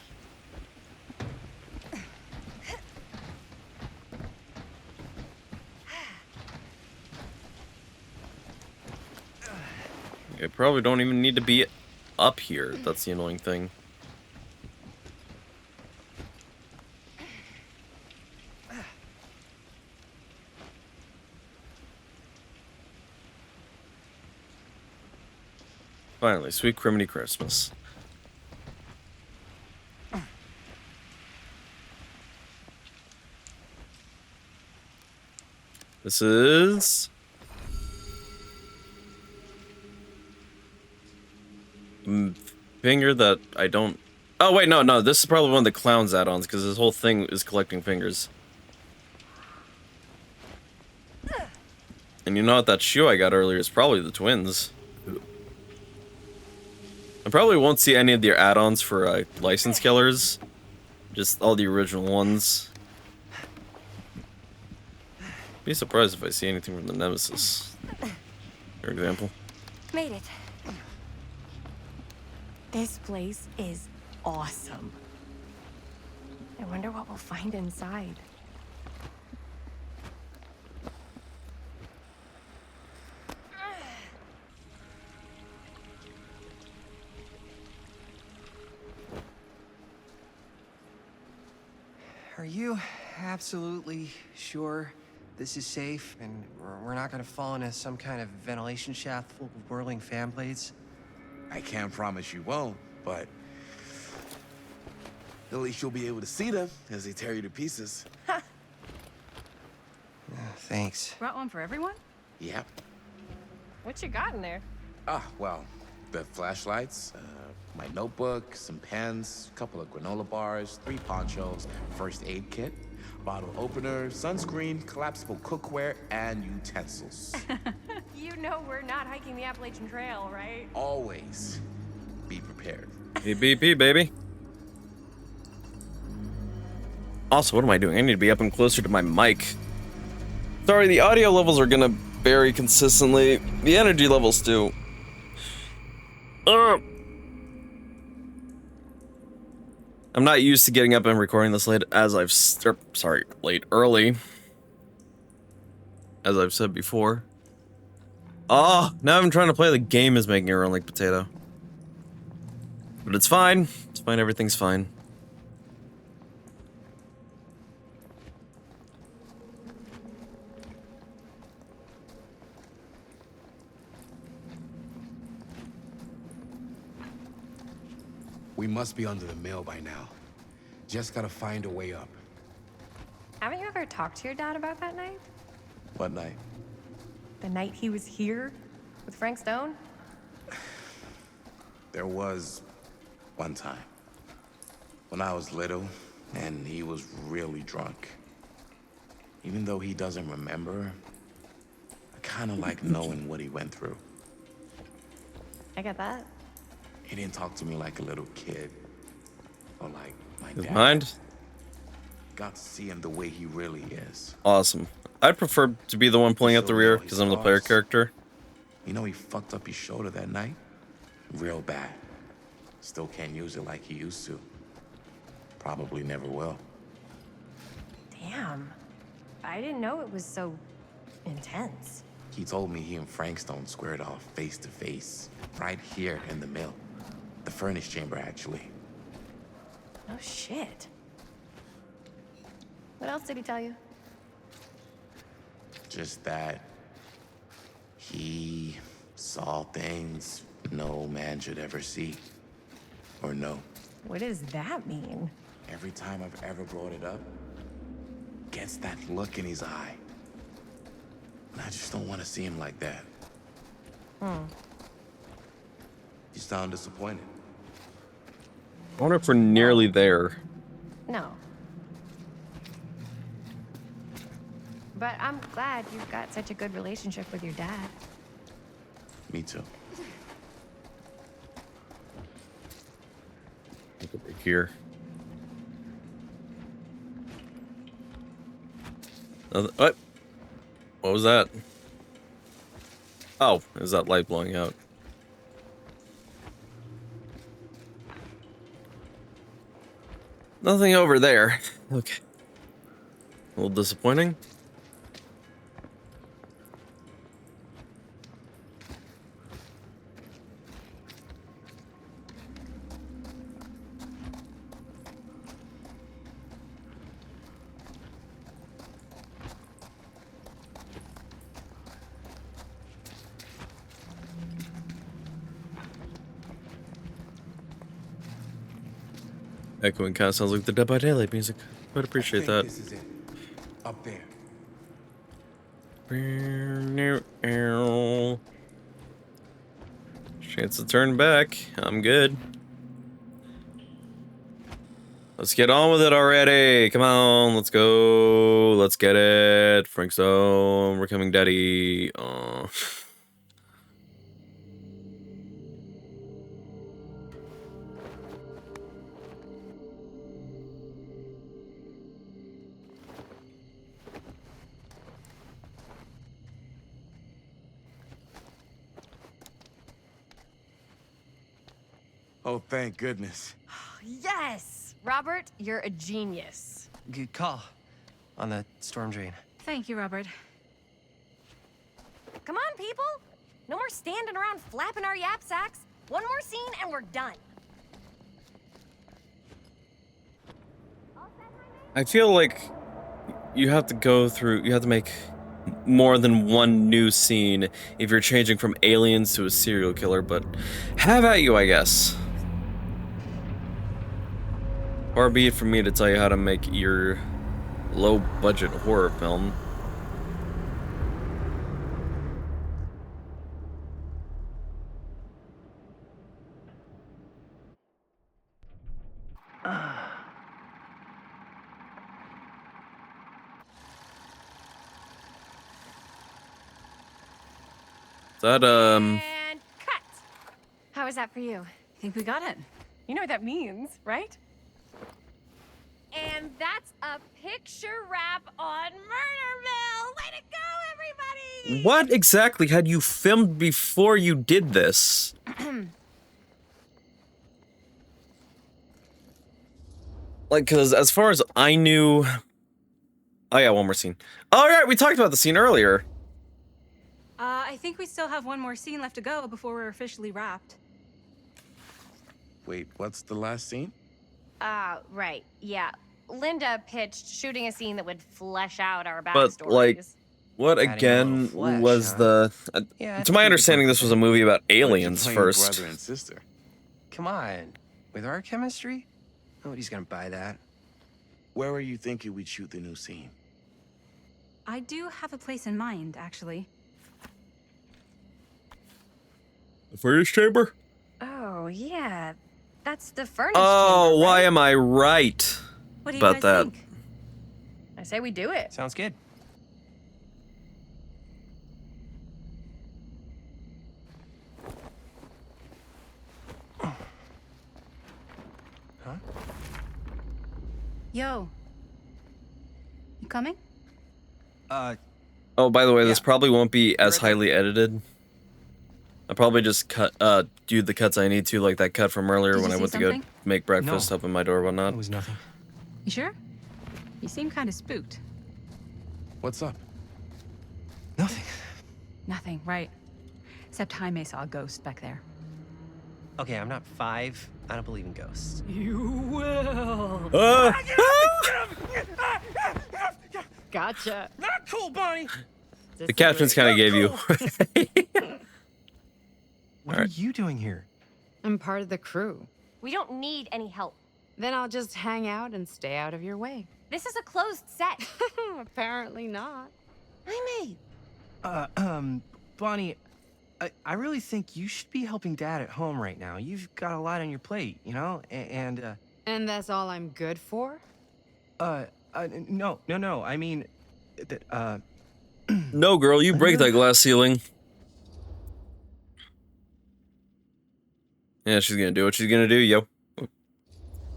I probably don't even need to be up here. That's the annoying thing. Finally, sweet criminy Christmas. This is... finger that I don't... Oh, wait, no, this is probably one of the clown's add-ons, because this whole thing is collecting fingers. And you know what, that shoe I got earlier is probably the twins. I probably won't see any of their add-ons for license killers. Just all the original ones. Be surprised if I see anything from the Nemesis, for example. Made it. This place is awesome. I wonder what we'll find inside. Are you absolutely sure this is safe and we're not gonna fall into some kind of ventilation shaft full of whirling fan blades? I can't promise you won't, but at least you'll be able to see them as they tear you to pieces. Thanks. Brought one for everyone? Yep. What you got in there? Ah, well, the flashlights, my notebook, some pens, a couple of granola bars, 3 ponchos, first aid kit, bottle opener, sunscreen, collapsible cookware, and utensils. You know we're not hiking the Appalachian Trail, right? Always be prepared. BBP, baby. Also, what am I doing? I need to be up and closer to my mic. Sorry, the audio levels are gonna vary consistently. The energy levels too. I'm not used to getting up and recording this late, as I've early, as I've said before. Oh, now I'm trying to play the game is making it run like potato. But it's fine. It's fine. Everything's fine. We must be under the mill by now. Just gotta find a way up. Haven't you ever talked to your dad about that night? What night? The night he was here with Frank Stone? There was one time when I was little and he was really drunk. Even though he doesn't remember, I kind of like knowing what he went through. I get that. He didn't talk to me like a little kid or like my His dad. mind? Got to see him the way he really is. Awesome. I'd prefer to be the one pulling out the rear because I'm the player character. You know he fucked up his shoulder that night? Real bad. Still can't use it like he used to. Probably never will. Damn. I didn't know it was so intense. He told me he and Frank Stone squared off face to face, right here in the mill. The furnace chamber, actually. Oh, shit. What else did he tell you? Just that he saw things no man should ever see or know. What does that mean? Every time I've ever brought it up, gets that look in his eye. And I just don't want to see him like that. You sound disappointed. I wonder if we're nearly there. No. But I'm glad you've got such a good relationship with your dad. Me too. Look over here. What? What was that? Oh, is that light blowing out? Nothing over there. Okay. A little disappointing. Echoing kind of sounds like the Dead by Daylight music. I'd appreciate that. This is it. Up there. Chance to turn back. I'm good. Let's get on with it already. Come on, let's go. Let's get it. Frank Stone, we're coming, daddy. Oh. Oh, thank goodness. Yes! Robert, you're a genius. Good call on the storm drain. Thank you, Robert. Come on, people! No more standing around flapping our yap sacks. One more scene and we're done. I feel like you have to make more than one new scene if you're changing from aliens to a serial killer, but have at you, I guess. Far be it from me to tell you how to make your low-budget horror film. That, And cut! How was that for you? I think we got it. You know what that means, right? And that's a picture wrap on Murder Mill! Way to go, everybody! what exactly had you filmed before you did this? Like, because as far as I knew... Oh yeah, one more scene. All right, we talked about the scene earlier. I think we still have one more scene left to go before we're officially wrapped. Wait, what's the last scene? Right, yeah. Linda pitched shooting a scene that would flesh out our But, backstories. like, what Adding a again little flesh, was huh? the... Yeah, to it's my pretty understanding, this was a movie about aliens Playing first. brother and sister. Come on. With our chemistry? Nobody's gonna buy that. Where were you thinking we'd shoot the new scene? I do have a place in mind, actually. The furnace chamber? Oh, yeah. That's the furnace Oh, chamber, why right? am I right What do you about guys that? think? I say we do it. Sounds good. Huh? Yo. You coming? Oh, by the way, this probably won't be as highly edited. I'll probably just do the cuts I need to, like that cut from earlier Did when you I see went to go something? make breakfast, open my door, and whatnot. It was nothing. You sure? You seem kind of spooked. What's up? Nothing, right. Except Jaime saw a ghost back there. Okay, I'm not 5. I don't believe in ghosts. You will. Gotcha. Not cool, Bonnie. The captions kind of gave you. What are you doing here? I'm part of the crew. We don't need any help. Then I'll just hang out and stay out of your way. This is a closed set. Apparently not. Jaime. Bonnie, I really think you should be helping Dad at home right now. You've got a lot on your plate, you know? And that's all I'm good for? no. I mean, No, girl, you break that glass ceiling. Yeah, she's gonna do what she's gonna do, yo.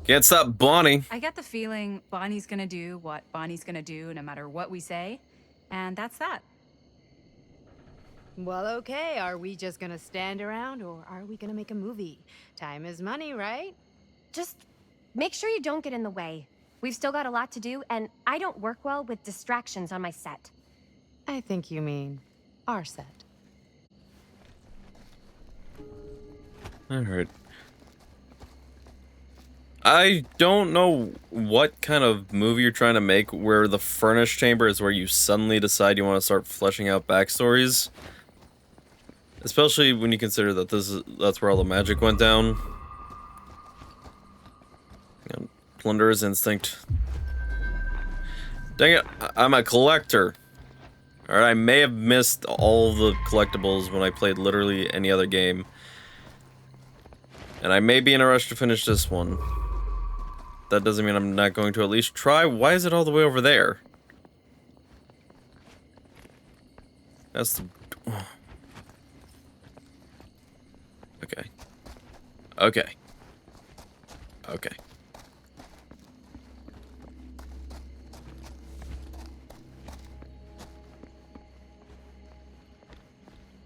Can't stop Bonnie. I get the feeling Bonnie's gonna do what Bonnie's gonna do no matter what we say, and that's that. Well, okay. Are we just gonna stand around or are we gonna make a movie? Time is money, right? Just make sure you don't get in the way. We've still got a lot to do, and I don't work well with distractions on my set. I think you mean our set. Alright. I don't know what kind of movie you're trying to make where the furnace chamber is where you suddenly decide you want to start fleshing out backstories. Especially when you consider that that's where all the magic went down. You know, plunderer's instinct. Dang it, I'm a collector. Alright, I may have missed all the collectibles when I played literally any other game. And I may be in a rush to finish this one. That doesn't mean I'm not going to at least try. Why is it all the way over there? That's the... Okay. Okay. Okay.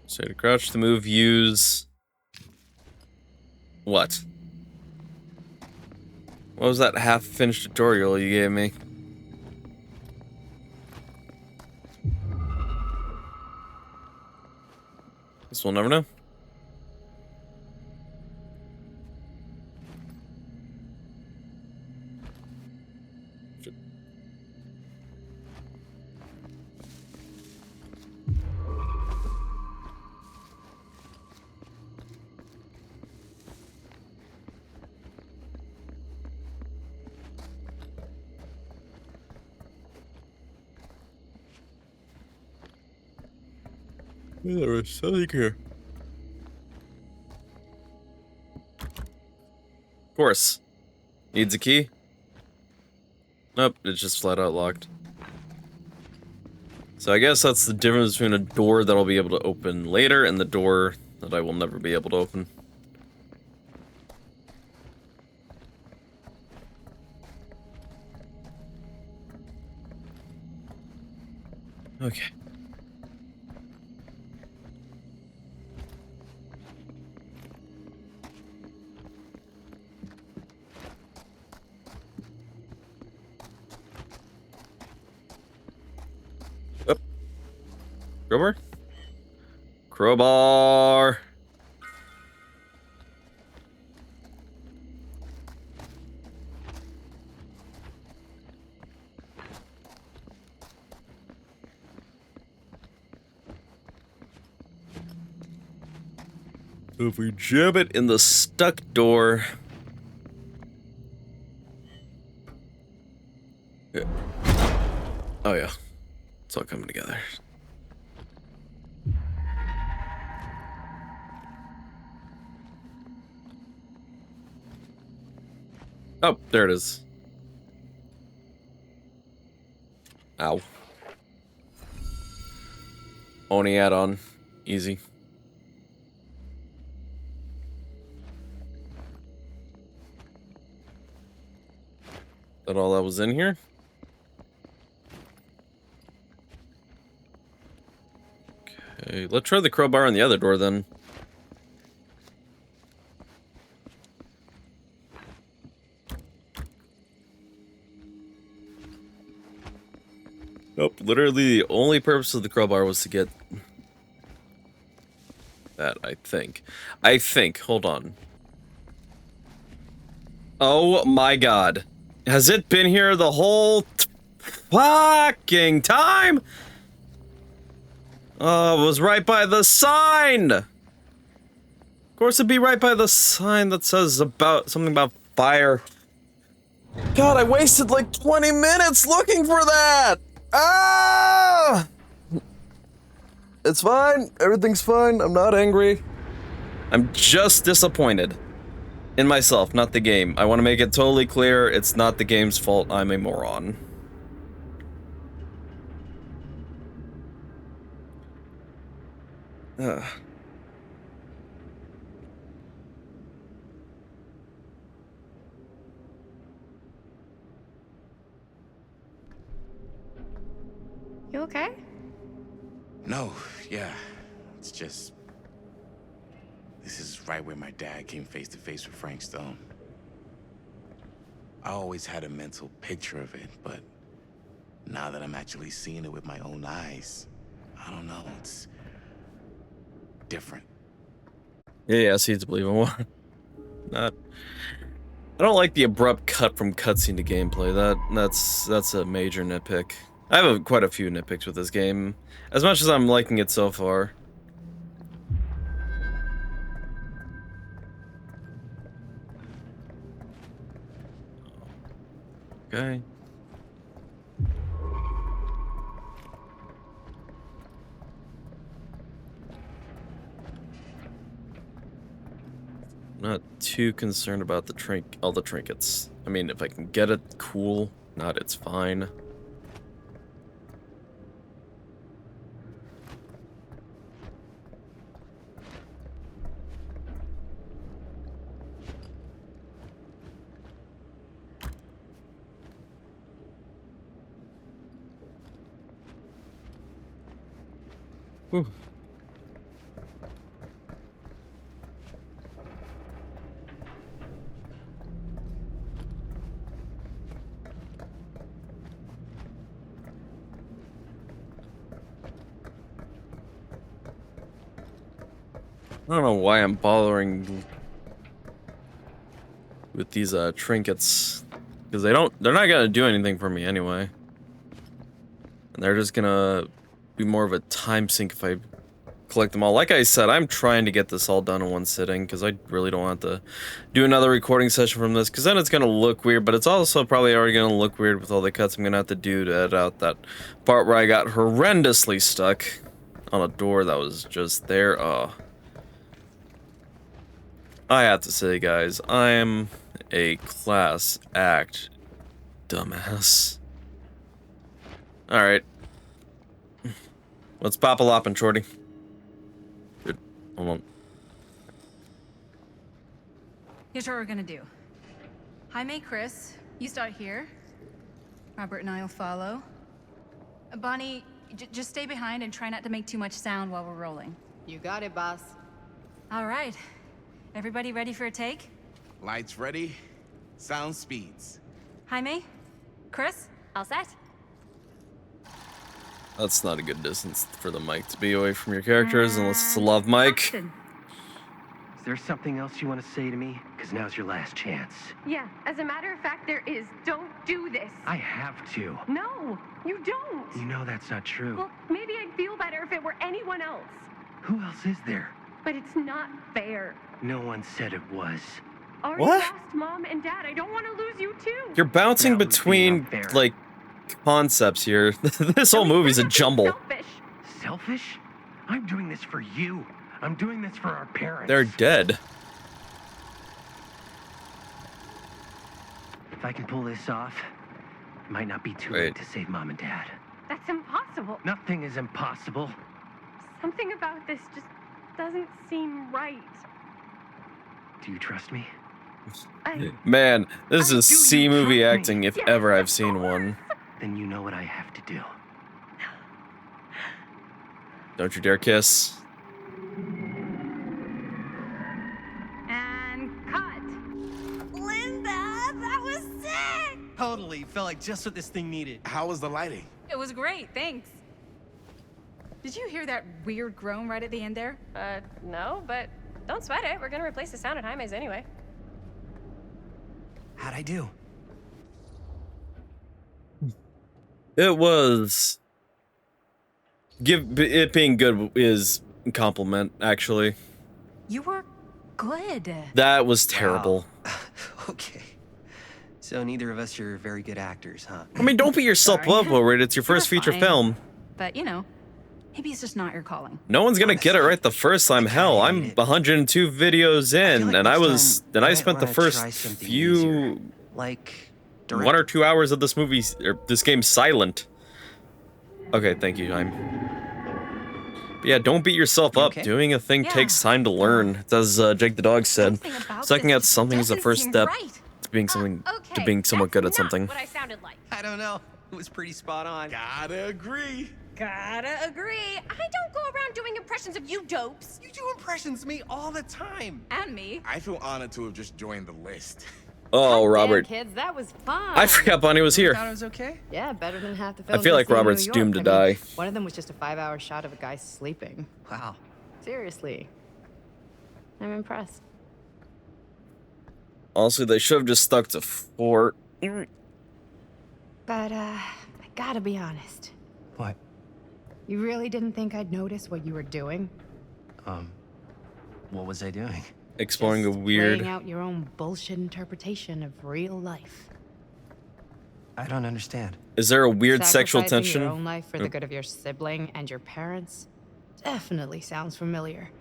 So to crouch to move, use... What? What was that half-finished tutorial you gave me? Guess we'll never know. There is something here. Of course. Needs a key? Nope, it's just flat out locked. So I guess that's the difference between a door that I'll be able to open later and the door that I will never be able to open. Okay. Crowbar? Crowbar! So if we jab it in the stuck door, Oh yeah, it's all coming together. Oh, there it is. Ow. Oni add-on. Easy. That all that was in here? Okay, let's try the crowbar on the other door then. Nope, literally the only purpose of the crowbar was to get that, I think. Hold on. Oh my god. Has it been here the whole fucking time? Oh, it was right by the sign! Of course it'd be right by the sign that says about something about fire. God, I wasted like 20 minutes looking for that! Ah! It's fine. Everything's fine. I'm not angry. I'm just disappointed in myself, not the game. I want to make it totally clear. It's not the game's fault. I'm a moron. Ugh. You okay? No, yeah. It's just... This is right where my dad came face to face with Frank Stone. I always had a mental picture of it, but now that I'm actually seeing it with my own eyes, I don't know, it's different. Yeah, see, it's believable. Not. I don't like the abrupt cut from cutscene to gameplay. That's a major nitpick. I have quite a few nitpicks with this game, as much as I'm liking it so far. Okay. Not too concerned about the all the trinkets. I mean, if I can get it, cool. Not, it's fine. Whew. I don't know why I'm bothering with these trinkets, because they're not gonna do anything for me anyway, and they're just gonna be more of a time sink if I collect them all. Like I said, I'm trying to get this all done in one sitting because I really don't want to do another recording session from this, because then it's gonna look weird, but it's also probably already gonna look weird with all the cuts I'm gonna have to do to edit out that part where I got horrendously stuck on a door that was just there. I have to say, guys, I'm a class act dumbass. Alright. Let's pop a loppin', shorty. Good. Hold on. Here's what we're gonna do. Jaime, Chris, you start here. Robert and I will follow. Bonnie, just stay behind and try not to make too much sound while we're rolling. You got it, boss. All right. Everybody ready for a take? Lights ready, sound speeds. Jaime? Chris? All set? That's not a good distance for the mic to be away from your characters, unless it's a lav mic. Is there something else you want to say to me? Because now's your last chance. Yeah, as a matter of fact, there is. Don't do this. I have to. No, you don't. You know that's not true. Well, maybe I'd feel better if it were anyone else. Who else is there? But it's not fair. No one said it was. Already What? lost Mom and Dad. I don't want to lose you too. You're bouncing between, like, concepts here. This whole movie's a jumble. Selfish? I'm doing this for you. I'm doing this for our parents. They're dead. If I can pull this off, it might not be too late to save Mom and Dad. That's impossible. Nothing is impossible. Something about this just doesn't seem right. Do you trust me? Man, this is C-movie acting if ever I've seen one. Then you know what I have to do. Don't you dare kiss. And cut. Linda, that was sick! Totally. Felt like just what this thing needed. How was the lighting? It was great, thanks. Did you hear that weird groan right at the end there? No, but don't sweat it. We're gonna replace the sound at Jaime's anyway. How'd I do? It was... It being good is a compliment, actually. You were good. That was terrible. Wow. Okay. So neither of us are very good actors, huh? I mean, don't beat yourself up over it. It's your first feature fine. film. But, you know, maybe it's just not your calling. No one's gonna get it right the first time. Hell, I'm 102 videos in, and I spent the first few, like, 1 or 2 hours of this movie, or this game silent. Okay, thank you, Jaime. But yeah, don't beat yourself up. Okay? Doing a thing takes time to learn, as Jake the dog said. Sucking at something is the first step to being somewhat good at something. What I sounded like. I don't know. It was pretty spot on. Gotta agree. Gotta agree. I don't go around doing impressions of you dopes. You do impressions of me all the time. And me. I feel honored to have just joined the list. Oh, Robert. Kids, that was fun. I forgot Bonnie was here. Thought it was okay? Yeah, better than half the I films feel I've like seen in Robert's New doomed York. to I mean, die. one of them was just a 5-hour shot of a guy sleeping. Wow. Seriously. I'm impressed. Also, they should have just stuck to 4. But, I gotta be honest. What? You really didn't think I'd notice what you were doing? What was I doing? Exploring a weird... Playing out your own bullshit interpretation of real life. I don't understand. Is there a weird sexual Sacrificing tension? your own life for the good of your sibling and your parents definitely sounds familiar.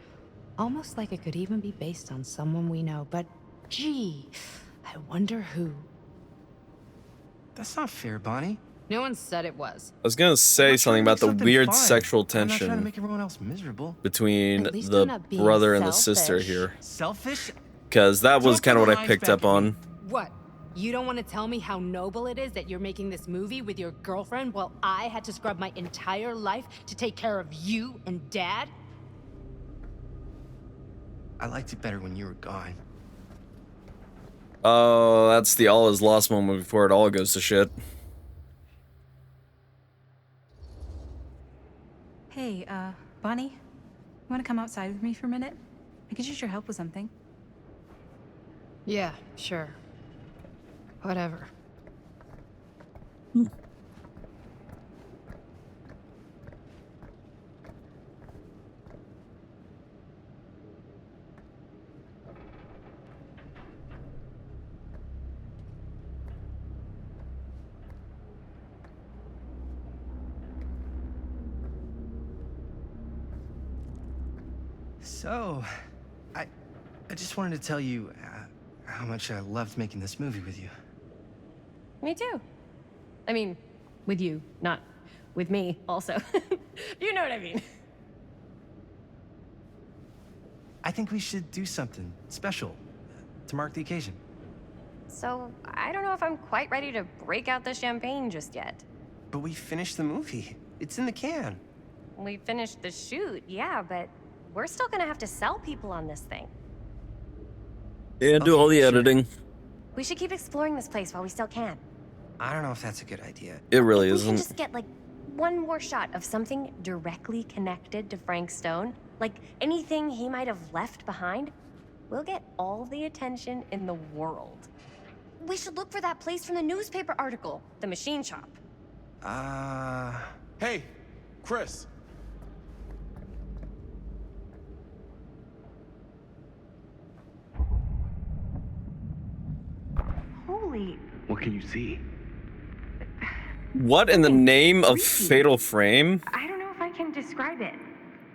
Almost like it could even be based on someone we know, but gee, I wonder who. That's not fair, Bonnie. No one said it was. I was gonna say something about the Something weird fun. sexual I'm not trying to tension make everyone else miserable. between At least the I'm not being brother and the sister selfish. here. Selfish? Because that was Don't kind of put what the I lines picked back up at me. on. What? You don't want to tell me how noble it is that you're making this movie with your girlfriend while I had to scrub my entire life to take care of you and Dad? I liked it better when you were gone. Oh, that's the all is lost moment before it all goes to shit. Hey, Bonnie, you want to come outside with me for a minute? I could use your help with something. Yeah, sure. Whatever. So, I just wanted to tell you how much I loved making this movie with you. Me too. I mean, with you, not with me, also. You know what I mean. I think we should do something special to mark the occasion. So, I don't know if I'm quite ready to break out the champagne just yet. But we finished the movie. It's in the can. We finished the shoot, yeah, but we're still gonna have to sell people on this thing. Yeah, do all the editing. We should keep exploring this place while we still can. I don't know if that's a good idea. It really We can isn't. just get like one more shot of something directly connected to Frank Stone, like anything he might have left behind. We'll get all the attention in the world. We should look for that place from the newspaper article, the machine shop. Hey, Chris. Holy. What can you see? What in the name of Fatal Frame? I don't know if I can describe it.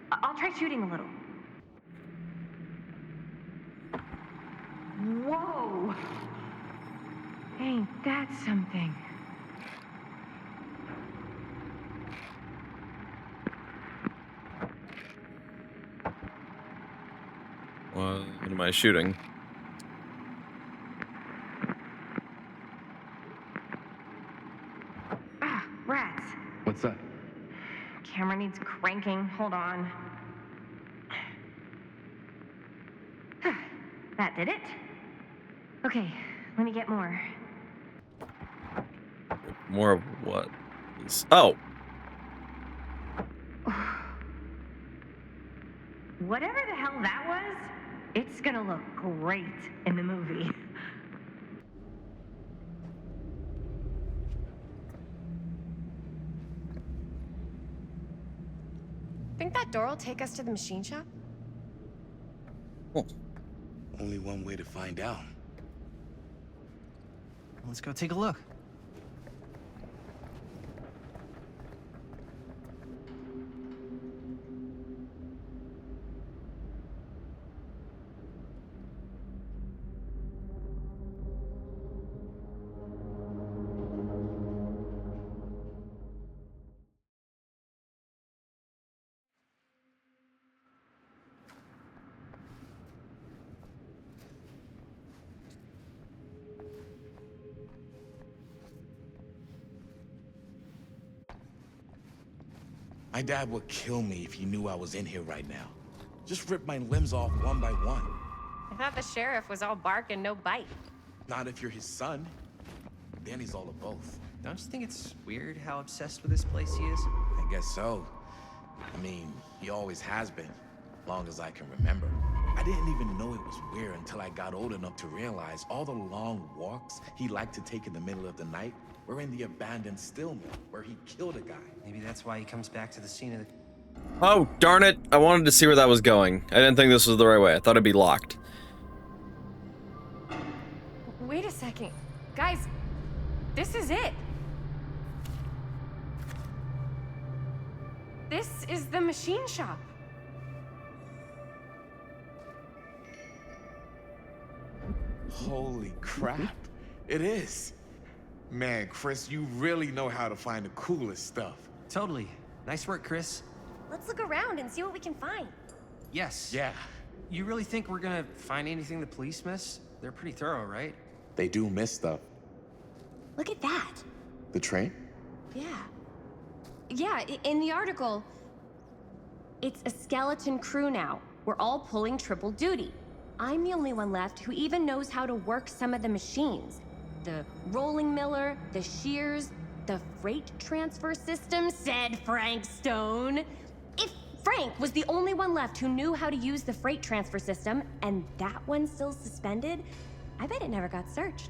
I'll try shooting a little. Whoa! Ain't that something? What am I shooting? Ah, rats. What's that? Camera needs cranking. Hold on. That did it. Okay, let me get more. More of what? Oh! Whatever the hell that was, it's gonna look great in the movie. Think that door will take us to the machine shop? Only one way to find out. Let's go take a look. My dad would kill me if he knew I was in here right now. Just rip my limbs off one by one. I thought the sheriff was all bark and no bite. Not if you're his son. Danny's all of both. Don't you think it's weird how obsessed with this place he is? I guess so. I mean, he always has been, long as I can remember. I didn't even know it was weird until I got old enough to realize all the long walks he liked to take in the middle of the night were in the abandoned steel mill where he killed a guy. Maybe that's why he comes back to the scene of the... Oh, darn it. I wanted to see where that was going. I didn't think this was the right way. I thought it'd be locked. Wait a second. Guys, this is it. This is the machine shop. Holy crap. It is. Man, Chris, you really know how to find the coolest stuff. Totally. Nice work, Chris. Let's look around and see what we can find. Yes. Yeah. You really think we're gonna find anything the police miss? They're pretty thorough, right? They do miss stuff. Look at that. The train? Yeah. Yeah, in the article, it's a skeleton crew now. We're all pulling triple duty. I'm the only one left who even knows how to work some of the machines. The rolling miller, the shears, the freight transfer system, said Frank Stone. If Frank was the only one left who knew how to use the freight transfer system, and that one's still suspended, I bet it never got searched.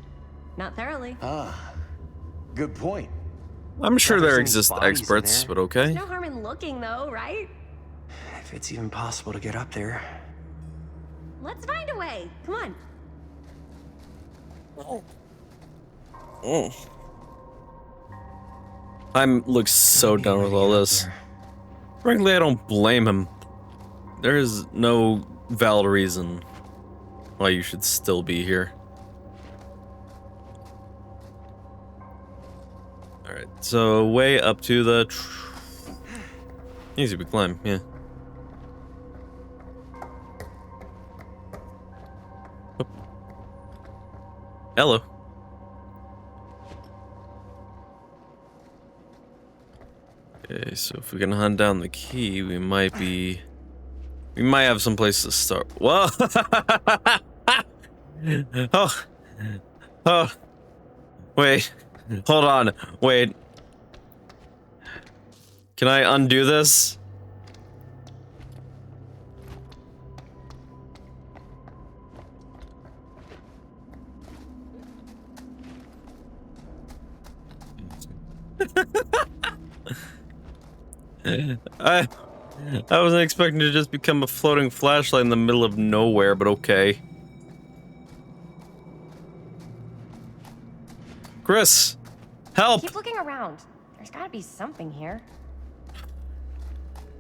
Not thoroughly. Ah, good point. I'm sure There's there any exist bodies in experts, there. but okay. There's no harm in looking, though, right? If it's even possible to get up there. Let's find a way. Come on. I'm looks so done with all this. Frankly, I don't blame him. There is no valid reason why you should still be here. Alright, so way up to the... Easy to climb, yeah. Oh. Hello. Okay, so if we can hunt down the key, we might have some place to start. Whoa! Oh! Oh! Wait. Hold on. Wait. Can I undo this? I wasn't expecting to just become a floating flashlight in the middle of nowhere, but okay. Chris, help! Keep looking around. There's gotta be something here.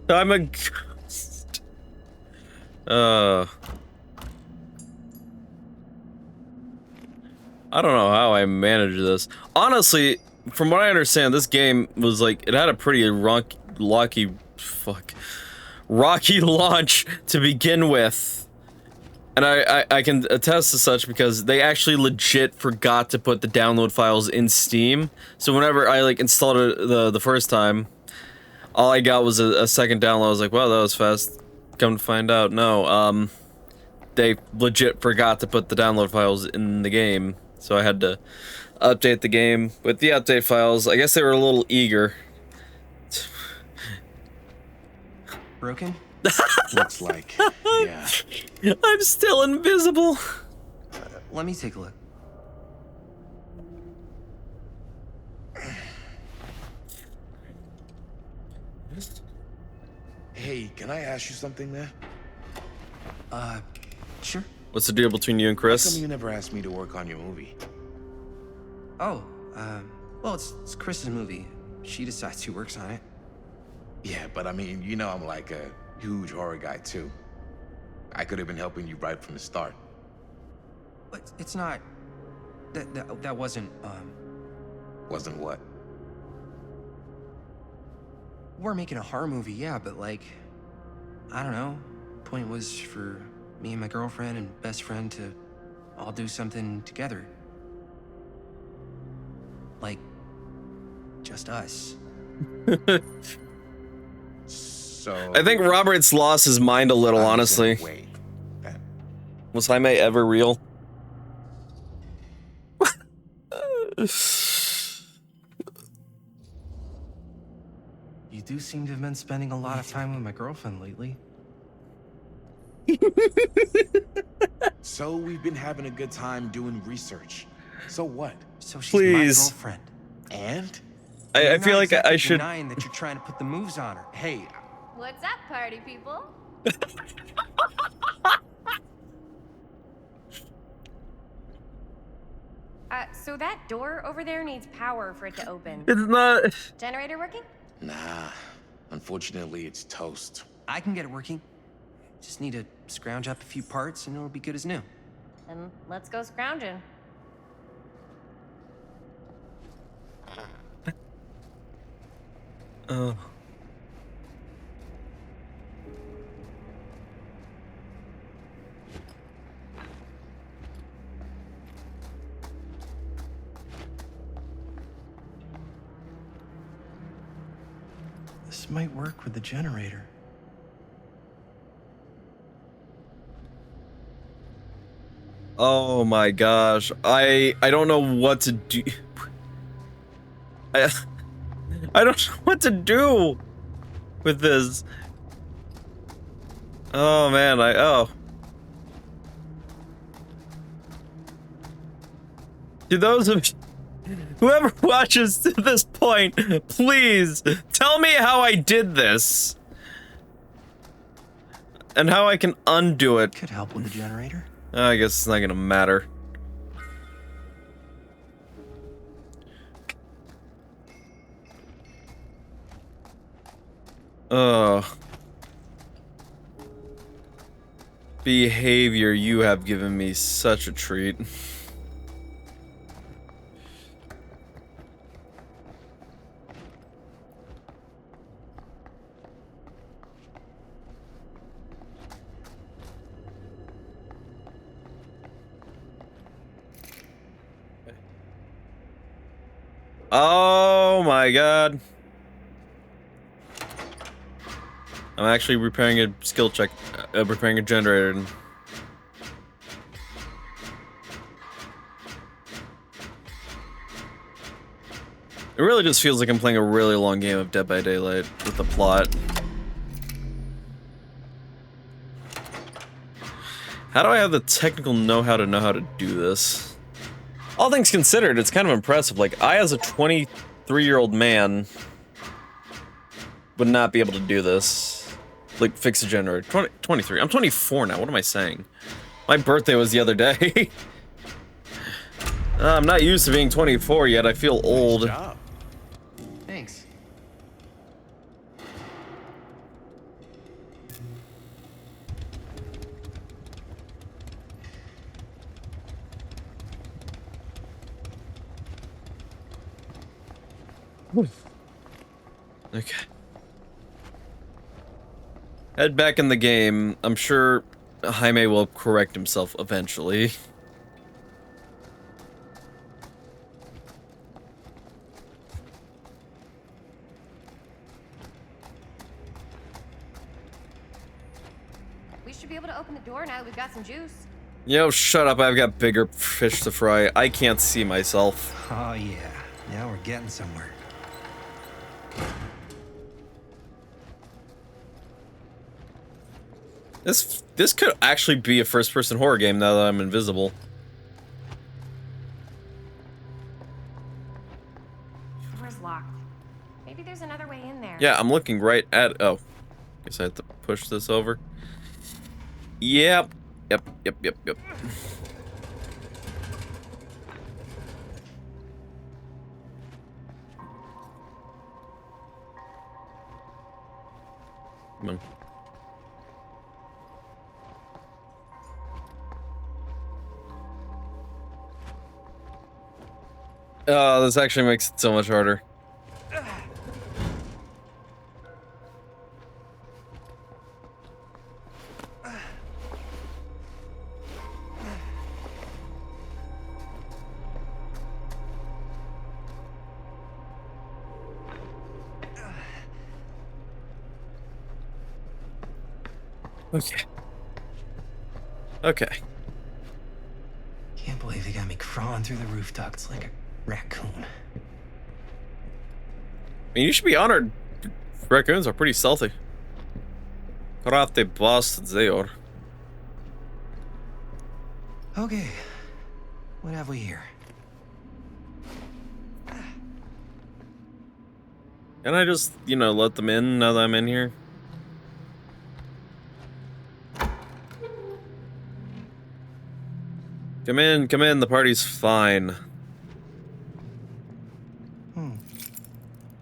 I'm a ghost. I don't know how I managed this. Honestly, from what I understand, this game was like, it had a pretty rocky launch to begin with. And I can attest to such because they actually legit forgot to put the download files in Steam. So whenever I like installed it the first time, all I got was a second download. I was like, wow, that was fast. Come to find out, no, they legit forgot to put the download files in the game. So I had to update the game with the update files. I guess they were a little eager. Broken? Looks like, yeah. I'm still invisible. Let me take a look. Hey, can I ask you something, man? Sure. What's the deal between you and How Chris? come you never asked me to work on your movie? Oh, well, it's Chris's movie. She decides who works on it. Yeah, but I mean, you know I'm like a huge horror guy, too. I could have been helping you right from the start. But it's not... That wasn't, Wasn't what? We're making a horror movie, yeah, but like... I don't know. Point was for me and my girlfriend and best friend to all do something together. Like... just us. So... I think Robert's lost his mind a little, honestly. Wait, Was Jaime ever real? You do seem to have been spending a lot of time with my girlfriend lately. So we've been having a good time doing research. So what? So she's Please. my girlfriend. And? I feel like I should... Denying that you're trying to put the moves on her. Hey. What's up, party people? So that door over there needs power for it to open. It's not... Generator working? Nah. Unfortunately, it's toast. I can get it working. Just need to scrounge up a few parts and it'll be good as new. Then let's go scrounging. Oh. This might work with the generator. Oh my gosh. I don't know what to do. I don't know what to do with this. Oh man, To those of whoever watches to this point, please tell me how I did this. And how I can undo it. Could help with the generator. I guess it's not gonna matter. Behavior, you have given me such a treat. Oh my god. I'm actually repairing a skill check, repairing a generator. It really just feels like I'm playing a really long game of Dead by Daylight with the plot. How do I have the technical know-how to do this? All things considered, it's kind of impressive. Like, I as a 23-year-old man would not be able to do this. Like, fix a generator. 23. I'm 24 now. What am I saying? My birthday was the other day. I'm not used to being 24 yet. I feel old. Thanks. Okay. Head back in the game. I'm sure Jaime will correct himself eventually. We should be able to open the door now that we've got some juice. Yo, shut up. I've got bigger fish to fry. I can't see myself. Oh, yeah. Now we're getting somewhere. This could actually be a first-person horror game now that I'm invisible. Door's locked. Maybe there's another way in there. Yeah, I'm looking right at... Oh. Guess I have to push this over. Yep. Yep. Come on. Oh, this actually makes it so much harder. Okay. Okay. Can't believe they got me crawling through the roof ducts like a raccoon. I mean, you should be honored. Raccoons are pretty stealthy. Karate bastards they are. Okay. What have we here? Can I just, you know, let them in now that I'm in here? Come in, the party's fine.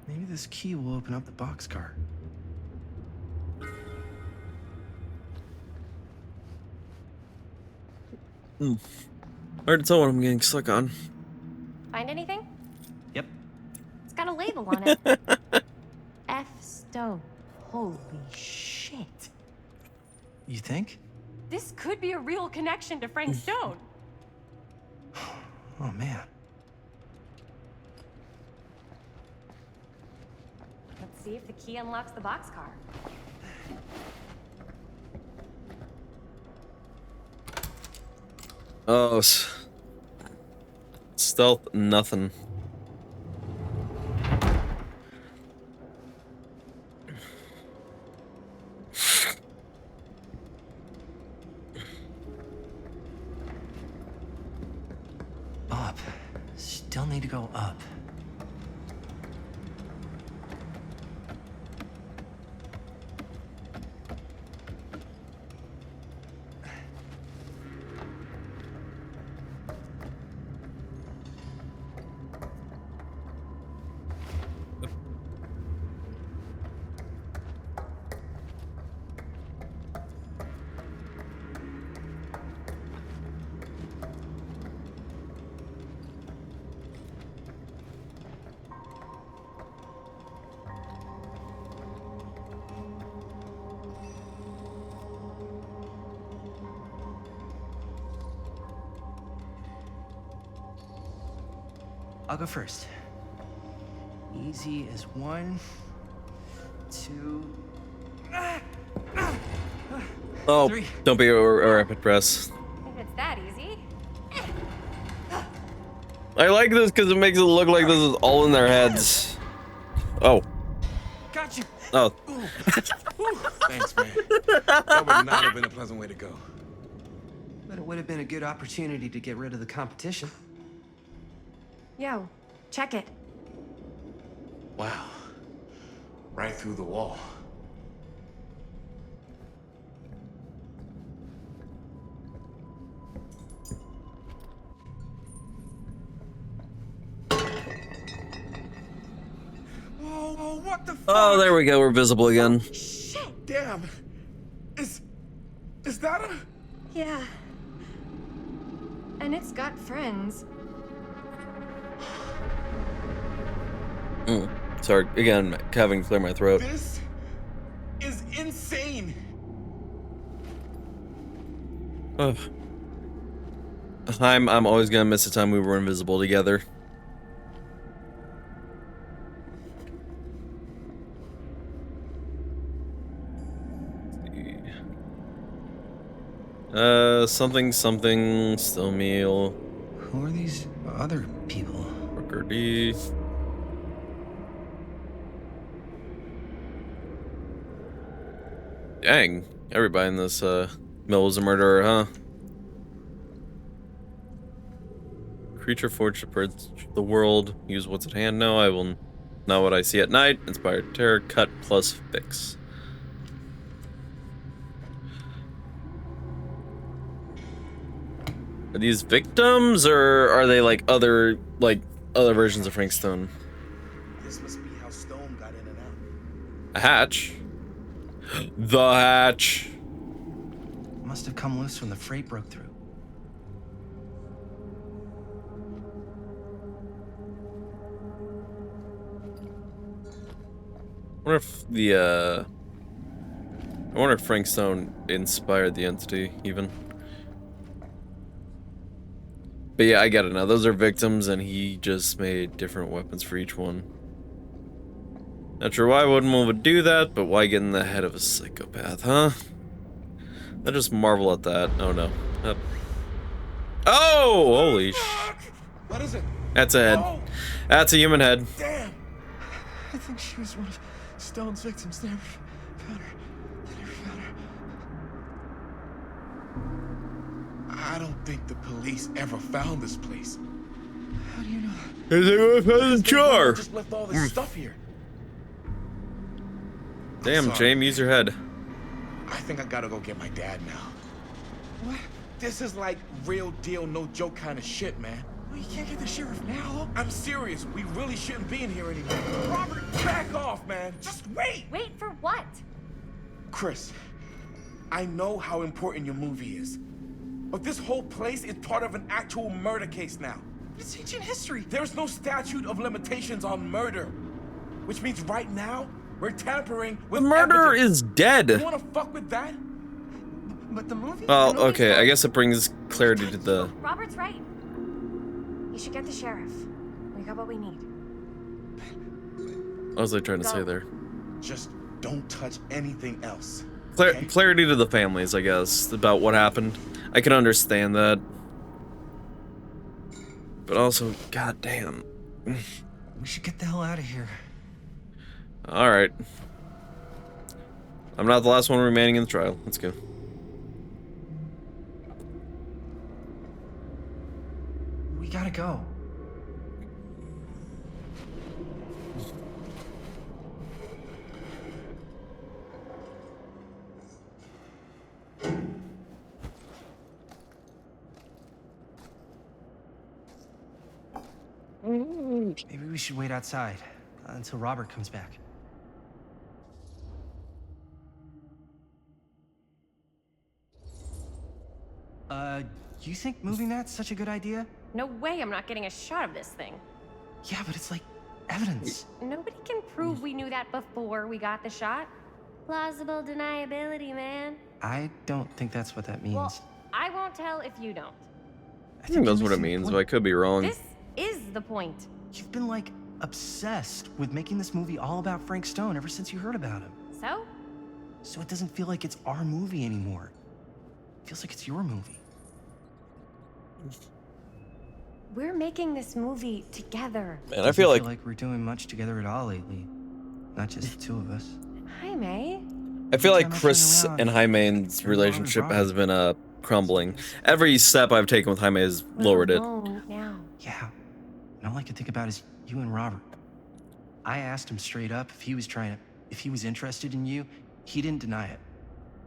Maybe this key will open up the boxcar. Hard to tell what I'm getting stuck on. Find anything? Yep. It's got a label on it. F. Stone. Holy shit. You think? This could be a real connection to Frank Stone. Oh, man. Let's see if the key unlocks the boxcar. Oh, stealth, nothing. Up. Still need to go up. I'll go first. Easy as 1, 2. Oh, 3. don't be a rapid press. If it's that easy. I like this because it makes it look like this is all in their heads. Oh. Got you. Oh. Thanks, man. That would not have been a pleasant way to go. But it would have been a good opportunity to get rid of the competition. Yo, check it. Wow. Right through the wall. Oh, there we go. We're visible again. Damn. Is that a... Yeah. And it's got friends. Sorry, again, having to clear my throat. This is insane. Ugh. I'm always gonna miss the time we were invisible together. Something still meal. Who are these other people? Worker D. Dang, everybody in this mill is a murderer, huh? Creature forged to purge the world. Use what's at hand. No, I will not what I see at night. Inspired terror. Cut plus fix. Are these victims, or are they like other versions of Frank Stone? This must be how Stone got in and out. A hatch. The hatch. Must have come loose when the freight broke through. I wonder if the I wonder if Frank Stone inspired the entity even. But yeah, I get it now. Those are victims, and he just made different weapons for each one. Not sure why one would do that, but why get in the head of a psychopath, huh? I just marvel at that. Oh no. Oh, holy sh! What is it? That's a head. No! That's a human head. Damn! I think she was one of Stone's victims. They never found her. They never found her. I don't think the police ever found this place. How do you know? They found the jar. Just left all this stuff here. Damn, James, use your head. I think I gotta go get my dad now. What? This is like real deal, no joke kind of shit, man. Well, you can't get the sheriff now. I'm serious. We really shouldn't be in here anymore. Robert, back off, man. Just wait. Wait for what? Chris, I know how important your movie is. But this whole place is part of an actual murder case now. It's ancient history. There's no statute of limitations on murder. Which means right now, we're tampering with The murderer evidence. is dead. You wanna fuck with that? But the movie? Well, okay, I guess it brings clarity to the... Robert's right. You should get the sheriff. We got what we need. What was I trying to say there? Just don't touch anything else. Clarity to the families, I guess, about what happened. I can understand that. But also, goddamn. We should get the hell out of here. Alright. I'm not the last one remaining in the trial. Let's go. We gotta go. Maybe we should wait outside until Robert comes back. You think moving that's such a good idea? No way I'm not getting a shot of this thing. Yeah, but it's like evidence. Nobody can prove we knew that before we got the shot. Plausible deniability, man. I don't think that's what that means. Well, I won't tell if you don't. I think that's what it means, but I could be wrong. This is the point. You've been like obsessed with making this movie all about Frank Stone ever since you heard about him. So? So it doesn't feel like it's our movie anymore. It feels like it's your movie. We're making this movie together. Man, I feel like we're doing much together at all lately. Not just the two of us. Hi, May. I feel like Chris and Jaime's relationship has been crumbling. Every step I've taken with Jaime has lowered it. Now. Yeah. And all I can think about is you and Robert. I asked him straight up if he was interested in you. He didn't deny it.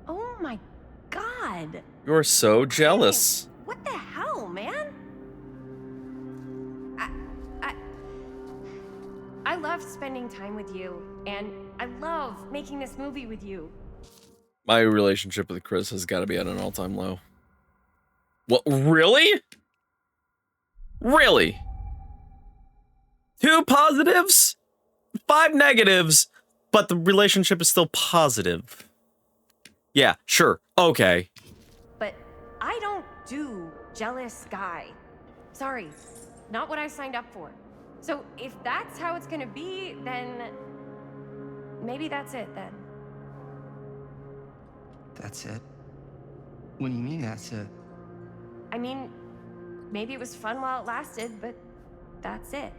Oh my God. You're so jealous. What the hell, man? I love spending time with you, and I love making this movie with you. My relationship with Chris has got to be at an all-time low. What? Really? Really? 2 positives? 5 negatives, but the relationship is still positive. Yeah, sure. Okay. But I don't do jealous guy. Sorry, not what I signed up for. So if that's how it's gonna be, then maybe that's it then. That's it? What do you mean, that's it? I mean, maybe it was fun while it lasted, but that's it.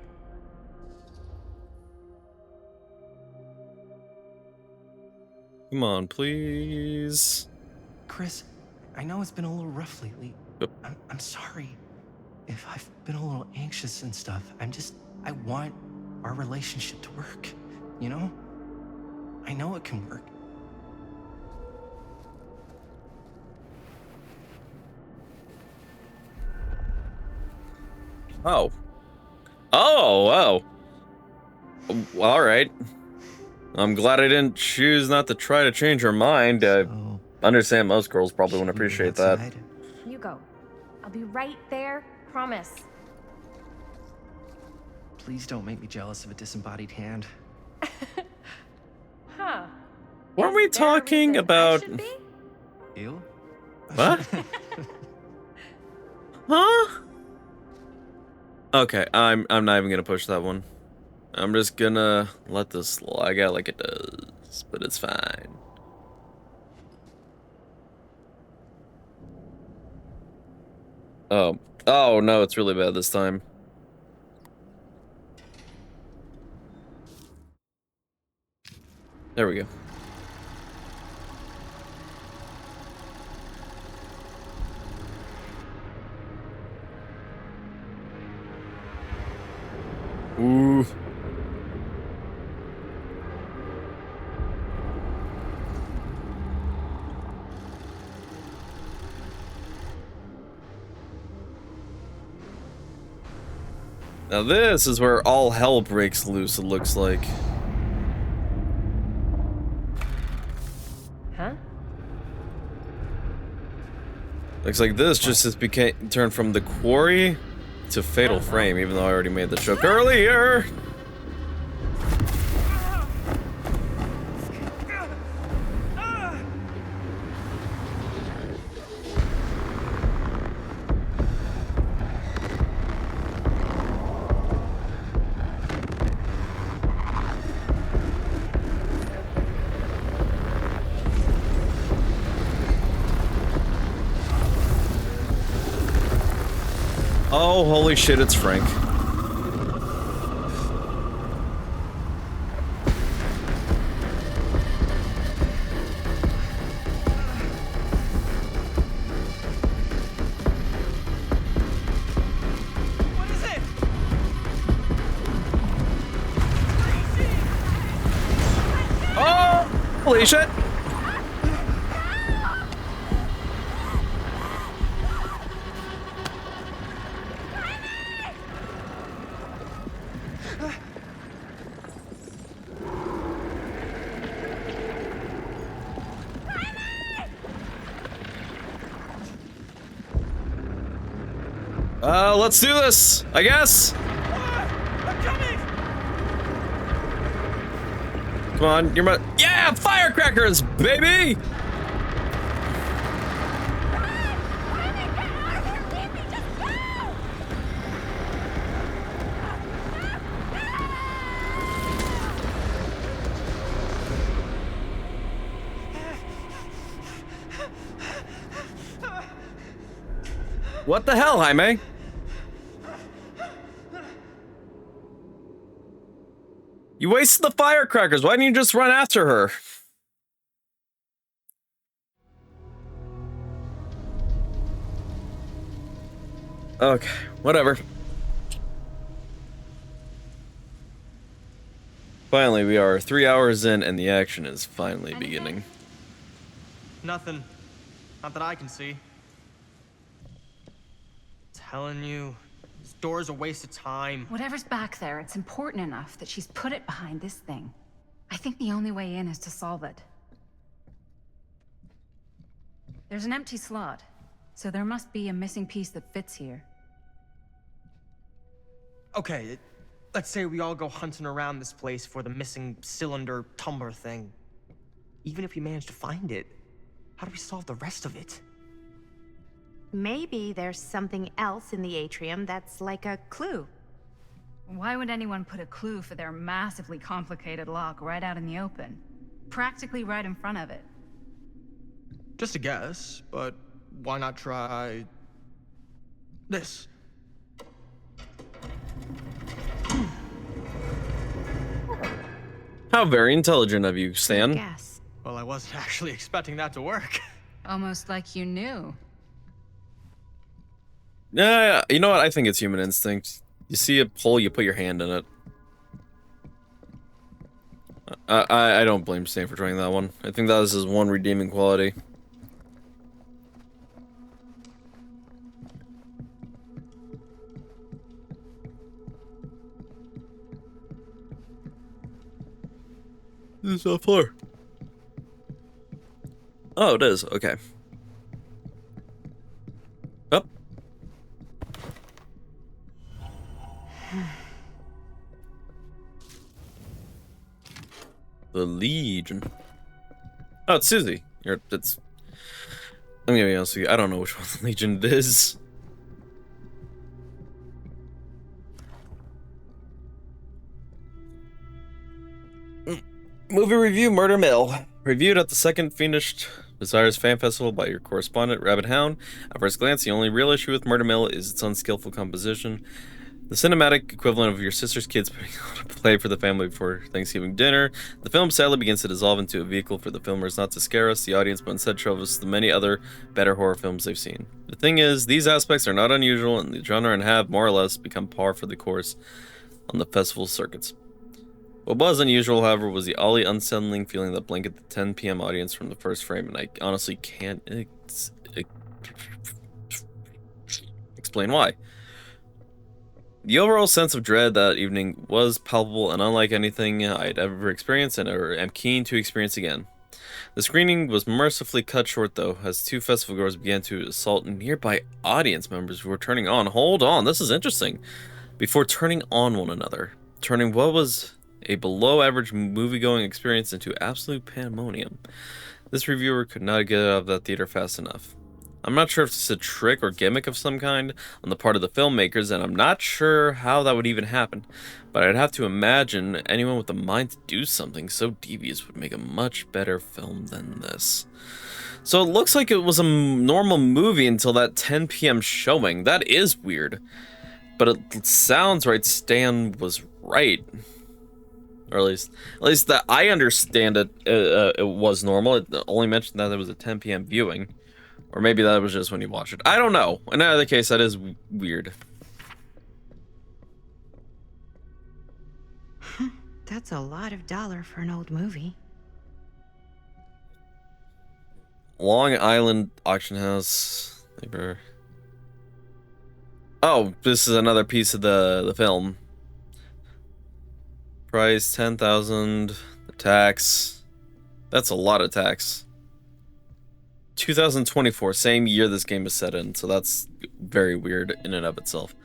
Come on, please. Chris, I know it's been a little rough lately. I'm sorry if I've been a little anxious and stuff. I want our relationship to work, you know? I know it can work. Oh. Oh, all right. I'm glad I didn't choose not to try to change her mind. I understand most girls probably wouldn't appreciate that. You go. I'll be right there, promise. Please don't make me jealous of a disembodied hand. Huh. Weren't we talking about... You? What? Huh? Okay, I'm not even gonna push that one. I'm just gonna let this slide out like it does, but it's fine. Oh. Oh no, it's really bad this time. There we go. Ooh. Now this is where all hell breaks loose, it looks like. Huh? Looks like this just turned from the quarry to Fatal Frame, even though I already made the joke earlier. Oh, holy shit, it's Frank. What is it? Oh, holy shit. Let's do this, I guess. I'm coming! Come on, you're my— yeah, firecrackers, baby! What the hell, Jaime? You wasted the firecrackers. Why didn't you just run after her? Okay, whatever. Finally, we are 3 hours in and the action is finally beginning. Nothing. Not that I can see. Telling you, this door's a waste of time. Whatever's back there, it's important enough that she's put it behind this thing. I think the only way in is to solve it. There's an empty slot, so there must be a missing piece that fits here. Okay, let's say we all go hunting around this place for the missing cylinder tumbler thing. Even if we manage to find it, how do we solve the rest of it? Maybe there's something else in the atrium that's like a clue. Why would anyone put a clue for their massively complicated lock right out in the open? Practically right in front of it. Just a guess, but why not try this? How very intelligent of you, Stan. Yes. Well, I wasn't actually expecting that to work. Almost like you knew. Yeah, you know what? I think it's human instinct. You see a hole, you put your hand in it. I don't blame Stan for trying that one. I think that is his one redeeming quality. This is not far. Oh, it is. Okay. Up. The Legion. Oh, it's Susie. It's. I'm gonna be honest with you. I don't know which one the Legion it is. Movie review: Murder Mill. Reviewed at the second finished Desires Fan Festival by your correspondent, Rabbit Hound. At first glance, the only real issue with Murder Mill is its unskillful composition. The cinematic equivalent of your sister's kids putting on a play for the family before Thanksgiving dinner. The film sadly begins to dissolve into a vehicle for the filmers not to scare us, the audience, but instead show us the many other better horror films they've seen. The thing is, these aspects are not unusual in the genre and have, more or less, become par for the course on the festival circuits. What was unusual, however, was the oddly unsettling feeling that blanketed the 10 p.m. audience from the first frame, and I honestly can't explain why. The overall sense of dread that evening was palpable and unlike anything I'd ever experienced and am keen to experience again. The screening was mercifully cut short, though, as two festival goers began to assault nearby audience members who were turning on. Hold on, this is interesting. Before turning on one another, turning what was a below-average movie-going experience into absolute pandemonium. This reviewer could not get out of that theater fast enough. I'm not sure if it's a trick or gimmick of some kind on the part of the filmmakers, and I'm not sure how that would even happen, but I'd have to imagine anyone with the mind to do something so devious would make a much better film than this. So it looks like it was a normal movie until that 10 p.m. showing. That is weird. But it sounds right, Stan was right. Or at least that I understand it, it was normal. It only mentioned that it was a 10 p.m. viewing. Or maybe that was just when you watched it. I don't know. In either case, that is weird. That's a lot of dollar for an old movie. Long Island Auction House. Oh, this is another piece of the film. Price $10,000. The tax. That's a lot of tax. 2024, same year this game is set in, so that's very weird in and of itself.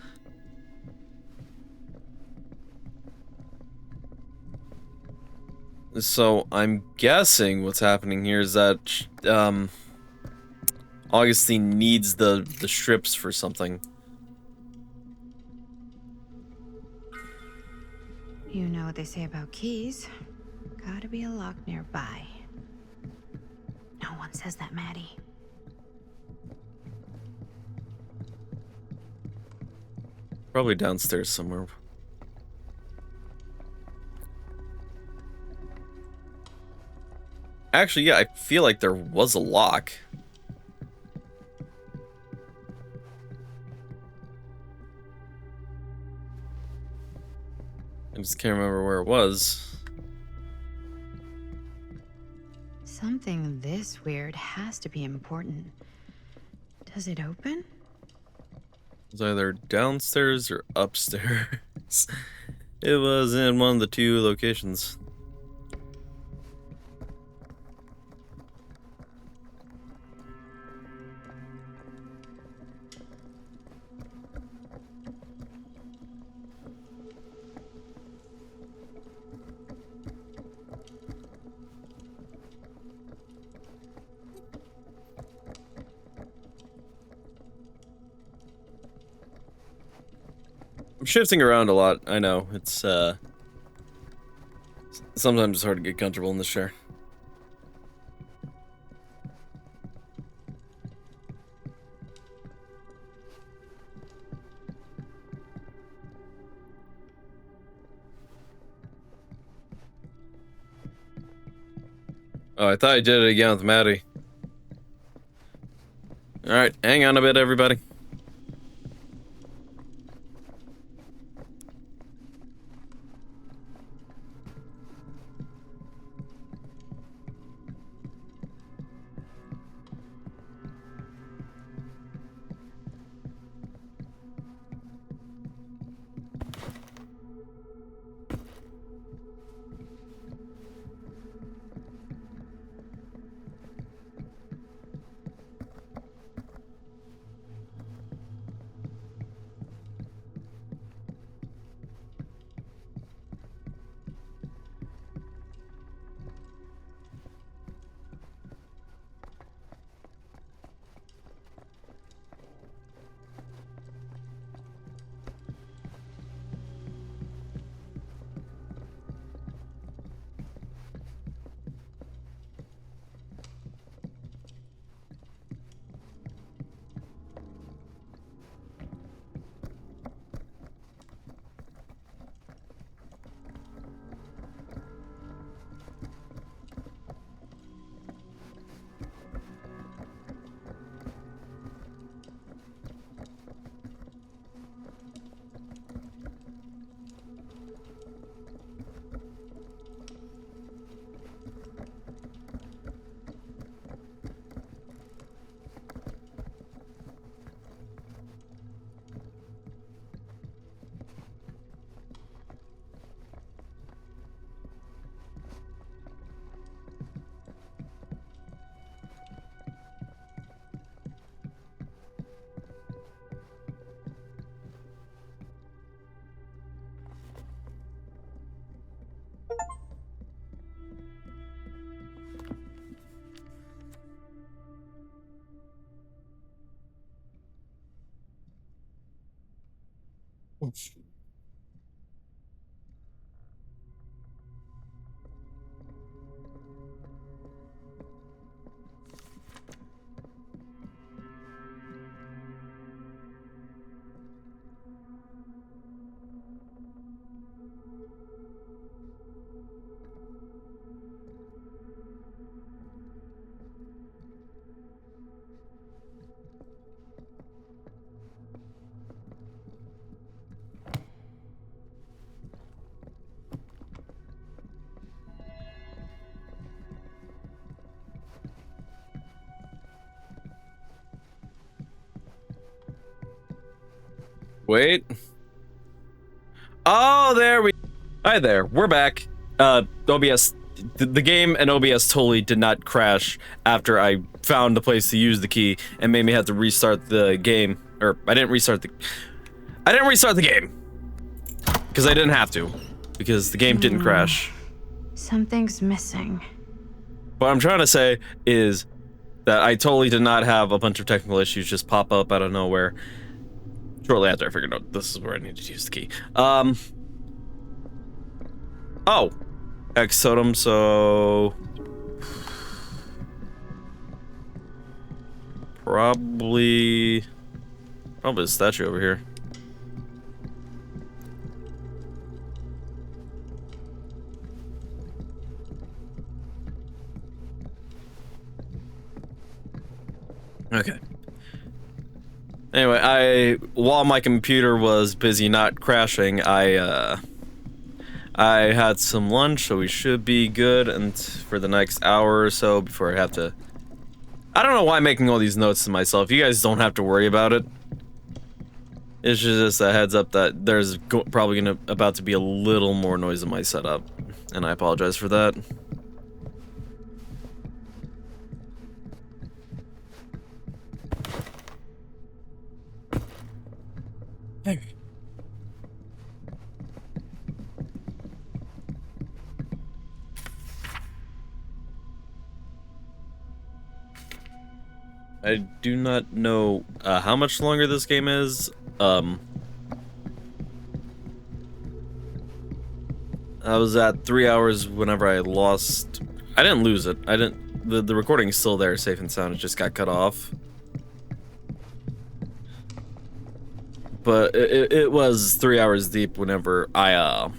So I'm guessing what's happening here is that Augustine needs the strips for something. You know what they say about keys. Gotta be a lock nearby. No one says that, Maddie. Probably downstairs somewhere. Actually, yeah, I feel like there was a lock. I just can't remember where it was. Something this weird has to be important. Does it open? It was either downstairs or upstairs. It was in one of the two locations. shifting around a lot. I know. It's, sometimes it's hard to get comfortable in this chair. Oh, I thought I did it again with Maddie. Alright, hang on a bit, everybody. Wait. Oh, there we... Hi there, we're back. OBS, the game and OBS totally did not crash after I found the place to use the key and made me have to restart the game. Or, I didn't restart the game. Because I didn't have to. Because the game didn't crash. Something's missing. What I'm trying to say is that I totally did not have a bunch of technical issues just pop up out of nowhere. Shortly after I figured out this is where I needed to use the key. Oh. Exotum, so... Probably a statue over here. Okay. Anyway, while my computer was busy not crashing, I had some lunch, so we should be good and for the next hour or so before I have to... I don't know why I'm making all these notes to myself. You guys don't have to worry about it. It's just a heads up that there's probably about to be a little more noise in my setup, and I apologize for that. I do not know how much longer this game is. I was at 3 hours whenever I lost. I didn't lose it. I didn't. The recording is still there, safe and sound. It just got cut off. But it was 3 hours deep whenever I'm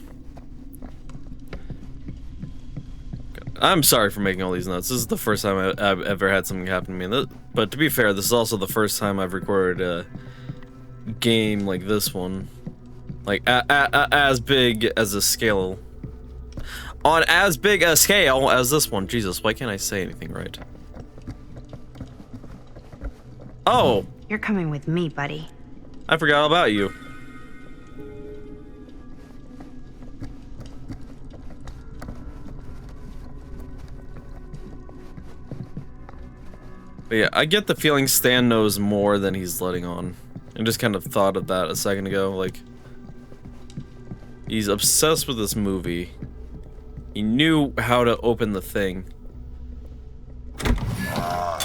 sorry for making all these notes. This is the first time I've ever had something happen to me. But to be fair, this is also the first time I've recorded a game like this one. Like, as big as a scale. On as big a scale as this one. Jesus, why can't I say anything right? Oh! You're coming with me, buddy. I forgot all about you. But yeah, I get the feeling Stan knows more than he's letting on. I just kind of thought of that a second ago, like... He's obsessed with this movie. He knew how to open the thing.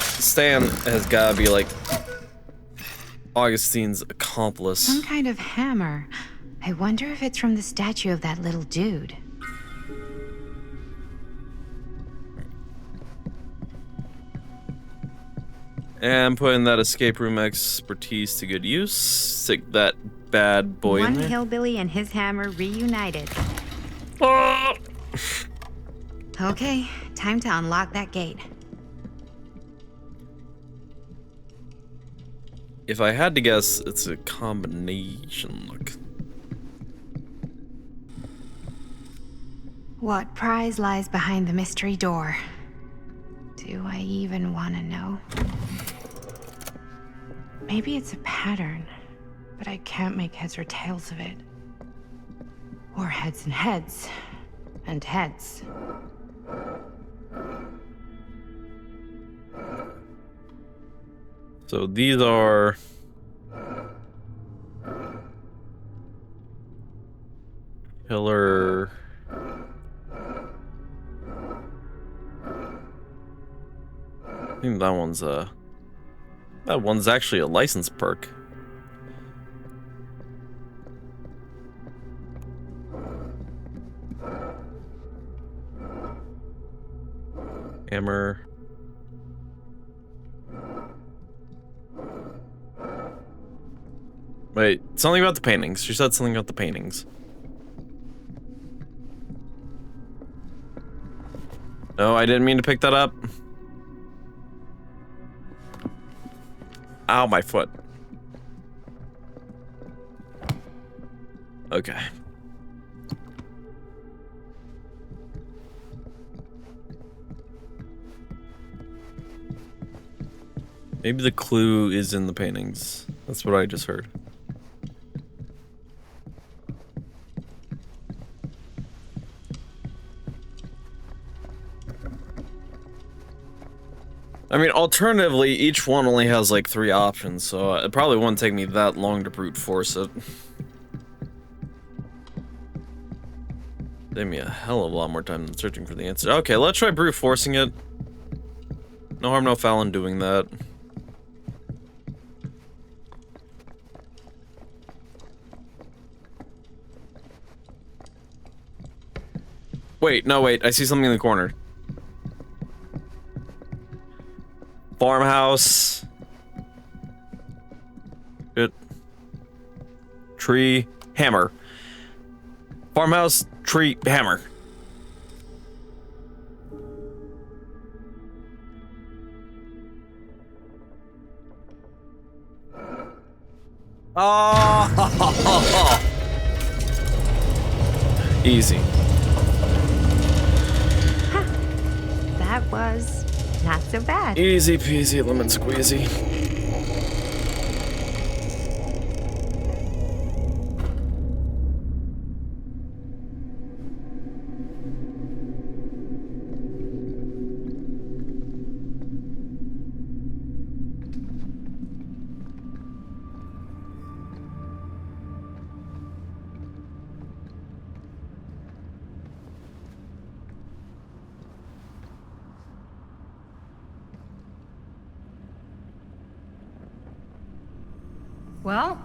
Stan has gotta be like... Augustine's accomplice. Some kind of hammer. I wonder if it's from the statue of that little dude. And putting that escape room expertise to good use. Stick that bad boy One in there. hillbilly and his hammer reunited. Okay, time to unlock that gate. If I had to guess, it's a combination look. What prize lies behind the mystery door? Do I even want to know? Maybe it's a pattern, but I can't make heads or tails of it. Or heads and heads, and heads. So these are... Pillar... I think that one's actually a license perk. Hammer. Wait, something about the paintings. She said something about the paintings. No, I didn't mean to pick that up. Ow, my foot. Okay. Maybe the clue is in the paintings. That's what I just heard. I mean, alternatively, each one only has like 3 options, so it probably wouldn't take me that long to brute force it. Take me a hell of a lot more time than searching for the answer. Okay, let's try brute forcing it. No harm, no foul in doing that. Wait, no, wait, I see something in the corner. Farmhouse. Good. Tree. Hammer. Farmhouse. Tree. Hammer. Oh! Easy. That was not so bad. Easy peasy lemon squeezy. Well,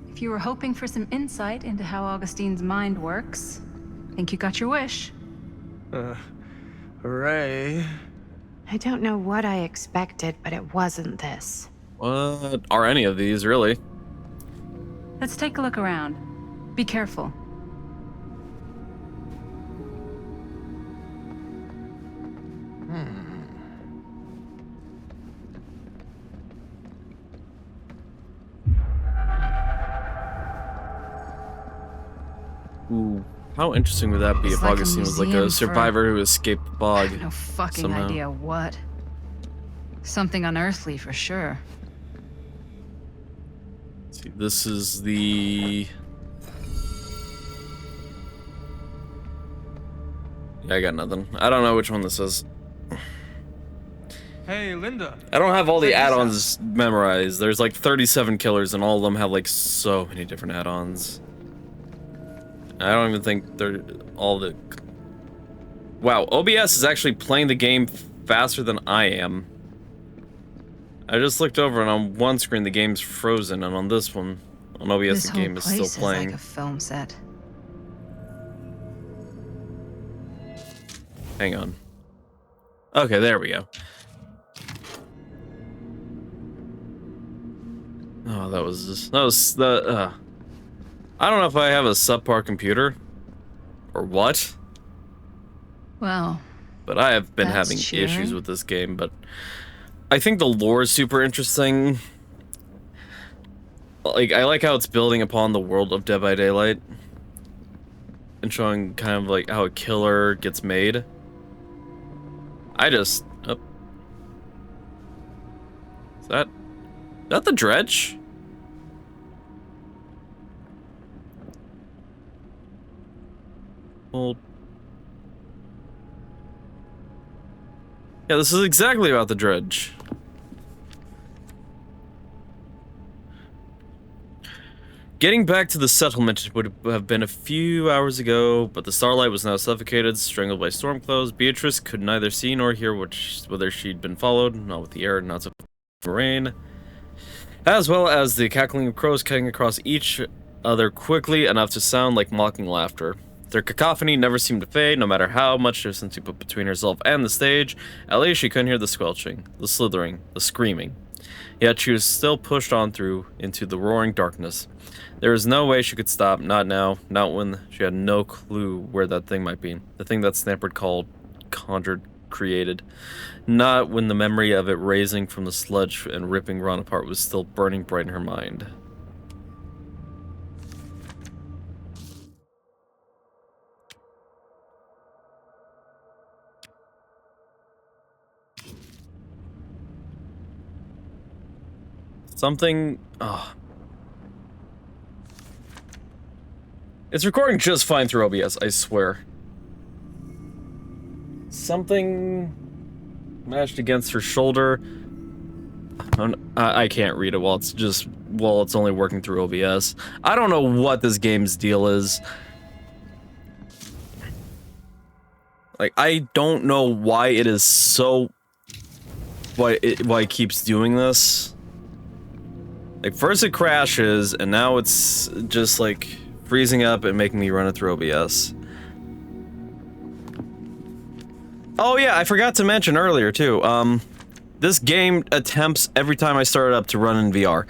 if you were hoping for some insight into how Augustine's mind works, Think you got your wish. Ray. I don't know what I expected, but it wasn't this. What are any of these, really? Let's take a look around. Be careful. Ooh, how interesting would that be if It's like a Augustine was like a museum survivor who escaped the bog? No fucking somehow. idea what. Something unearthly for sure. Let's see, this is the... Yeah, I got nothing. I don't know which one this is. Hey, Linda. I don't have all the Check this out. add-ons memorized. There's like 37 killers and all of them have like so many different add-ons. I don't even think they're all the... Wow, OBS is actually playing the game faster than I am. I just looked over and on one screen the game's frozen and on this one, on OBS This the game whole is place still playing. like a film set. Hang on. Okay, there we go. Oh, that was the, I don't know if I have a subpar computer or what, Well, but I have been that's having cheering. issues with this game, but I think the lore is super interesting. Like, I like how it's building upon the world of Dead by Daylight and showing kind of like how a killer gets made. I just... Oh. Is that the dredge? Well... Yeah, this is exactly about the dredge. Getting back to the settlement would have been a few hours ago, but the starlight was now suffocated, strangled by storm clouds. Beatrice could neither see nor hear whether she'd been followed, not with the air, not so rain, as well as the cackling of crows cutting across each other quickly enough to sound like mocking laughter. Their cacophony never seemed to fade, no matter how much distance she put between herself and the stage. At least she couldn't hear the squelching, the slithering, the screaming. Yet she was still pushed on through into the roaring darkness. There was no way she could stop, not now, not when she had no clue where that thing might be. The thing that Snapper called, conjured, created. Not when the memory of it raising from the sludge and ripping Ron apart was still burning bright in her mind. Something... Oh. It's recording just fine through OBS, I swear. Something... mashed against her shoulder. I can't read it while it's only working through OBS. I don't know what this game's deal is. Like, I don't know why it is so... Why it keeps doing this. Like, first it crashes, and now it's just, like, freezing up and making me run it through OBS. Oh yeah, I forgot to mention earlier, too. This game attempts every time I start it up to run in VR.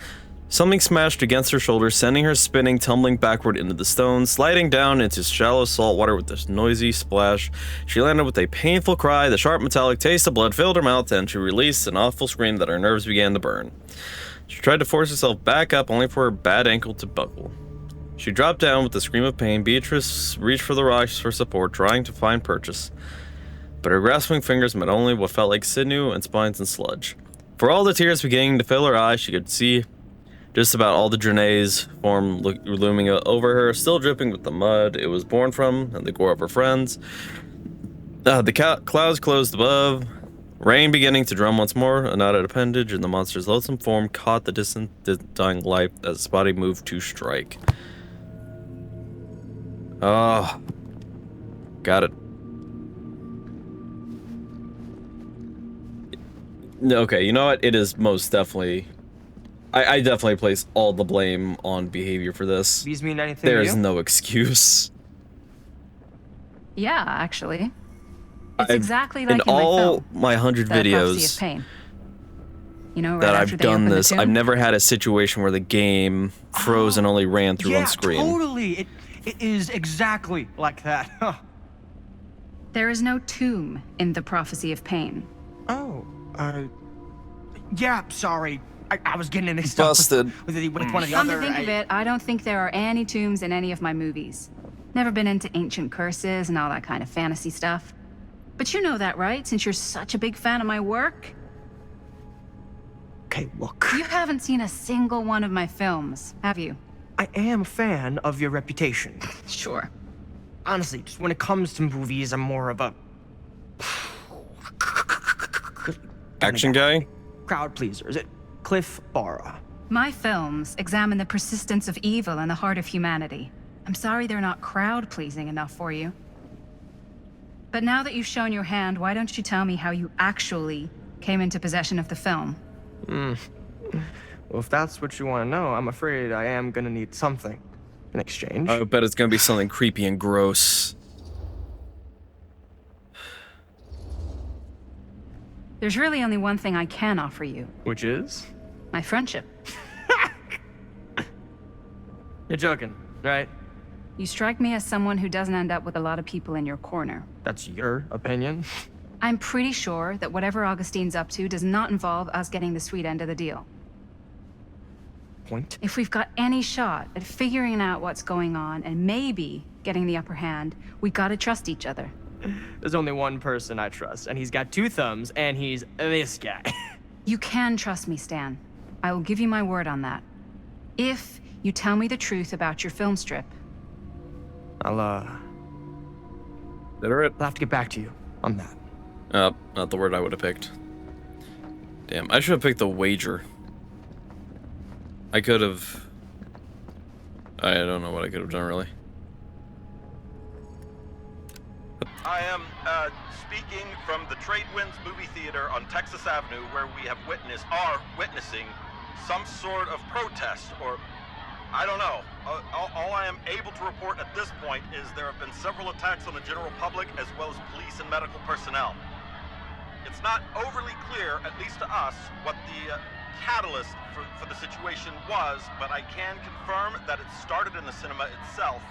Something smashed against her shoulder, sending her spinning, tumbling backward into the stones, sliding down into shallow salt water with this noisy splash. She landed with a painful cry, the sharp metallic taste of blood filled her mouth, and she released an awful scream that her nerves began to burn. She tried to force herself back up, only for her bad ankle to buckle. She dropped down with a scream of pain. Beatrice reached for the rocks for support, trying to find purchase. But her grasping fingers met only what felt like sinew and spines and sludge. For all the tears beginning to fill her eyes, she could see just about all the Drenae's form looming over her, still dripping with the mud it was born from and the gore of her friends. The clouds closed above. Rain beginning to drum once more, a knotted appendage in the monster's loathsome form caught the distant dying light as its body moved to strike. Oh. Got it. Okay, you know what? It is most definitely... I definitely place all the blame on behavior for this. These mean anything to There's you? no excuse. Yeah, actually. It's I've- exactly like in in my all film, my 100 The Prophecy videos of Pain. You know, right that after I've they done open the this, tomb? I've never had a situation where the game froze and only ran through Yeah, on screen. totally. It is exactly like that. Huh. There is no tomb in The Prophecy of Pain. Oh, yeah, sorry. I was getting mixed up Busted. with one of the Come other. to think of it, I don't think there are any tombs in any of my movies. Never been into ancient curses and all that kind of fantasy stuff. But you know that, right? Since you're such a big fan of my work. Okay, look. You haven't seen a single one of my films, have you? I am a fan of your reputation. Sure. Honestly, just when it comes to movies, I'm more of a Action guy? crowd pleaser. Is it Cliff Barra? My films examine the persistence of evil in the heart of humanity. I'm sorry they're not crowd-pleasing enough for you. But now that you've shown your hand, why don't you tell me how you actually came into possession of the film? Well, if that's what you want to know, I'm afraid I am gonna need something in exchange. I bet it's gonna be something creepy and gross. There's really only one thing I can offer you. Which is? My friendship. You're joking, right? You strike me as someone who doesn't end up with a lot of people in your corner. That's your opinion? I'm pretty sure that whatever Augustine's up to does not involve us getting the sweet end of the deal. Point? If we've got any shot at figuring out what's going on and maybe getting the upper hand, we gotta trust each other. There's only one person I trust, and he's got two thumbs, and he's this guy. You can trust me, Stan. I will give you my word on that. If you tell me the truth about your film strip. I'll have to get back to you on that. Not the word I would have picked. Damn, I should have picked the wager. I could have... I don't know what I could have done, really. I am speaking from the Tradewinds movie theater on Texas Avenue, where we are witnessing some sort of protest, or I don't know. All I am able to report at this point is there have been several attacks on the general public, as well as police and medical personnel. It's not overly clear, at least to us, what the catalyst for the situation was, but I can confirm that it started in the cinema itself.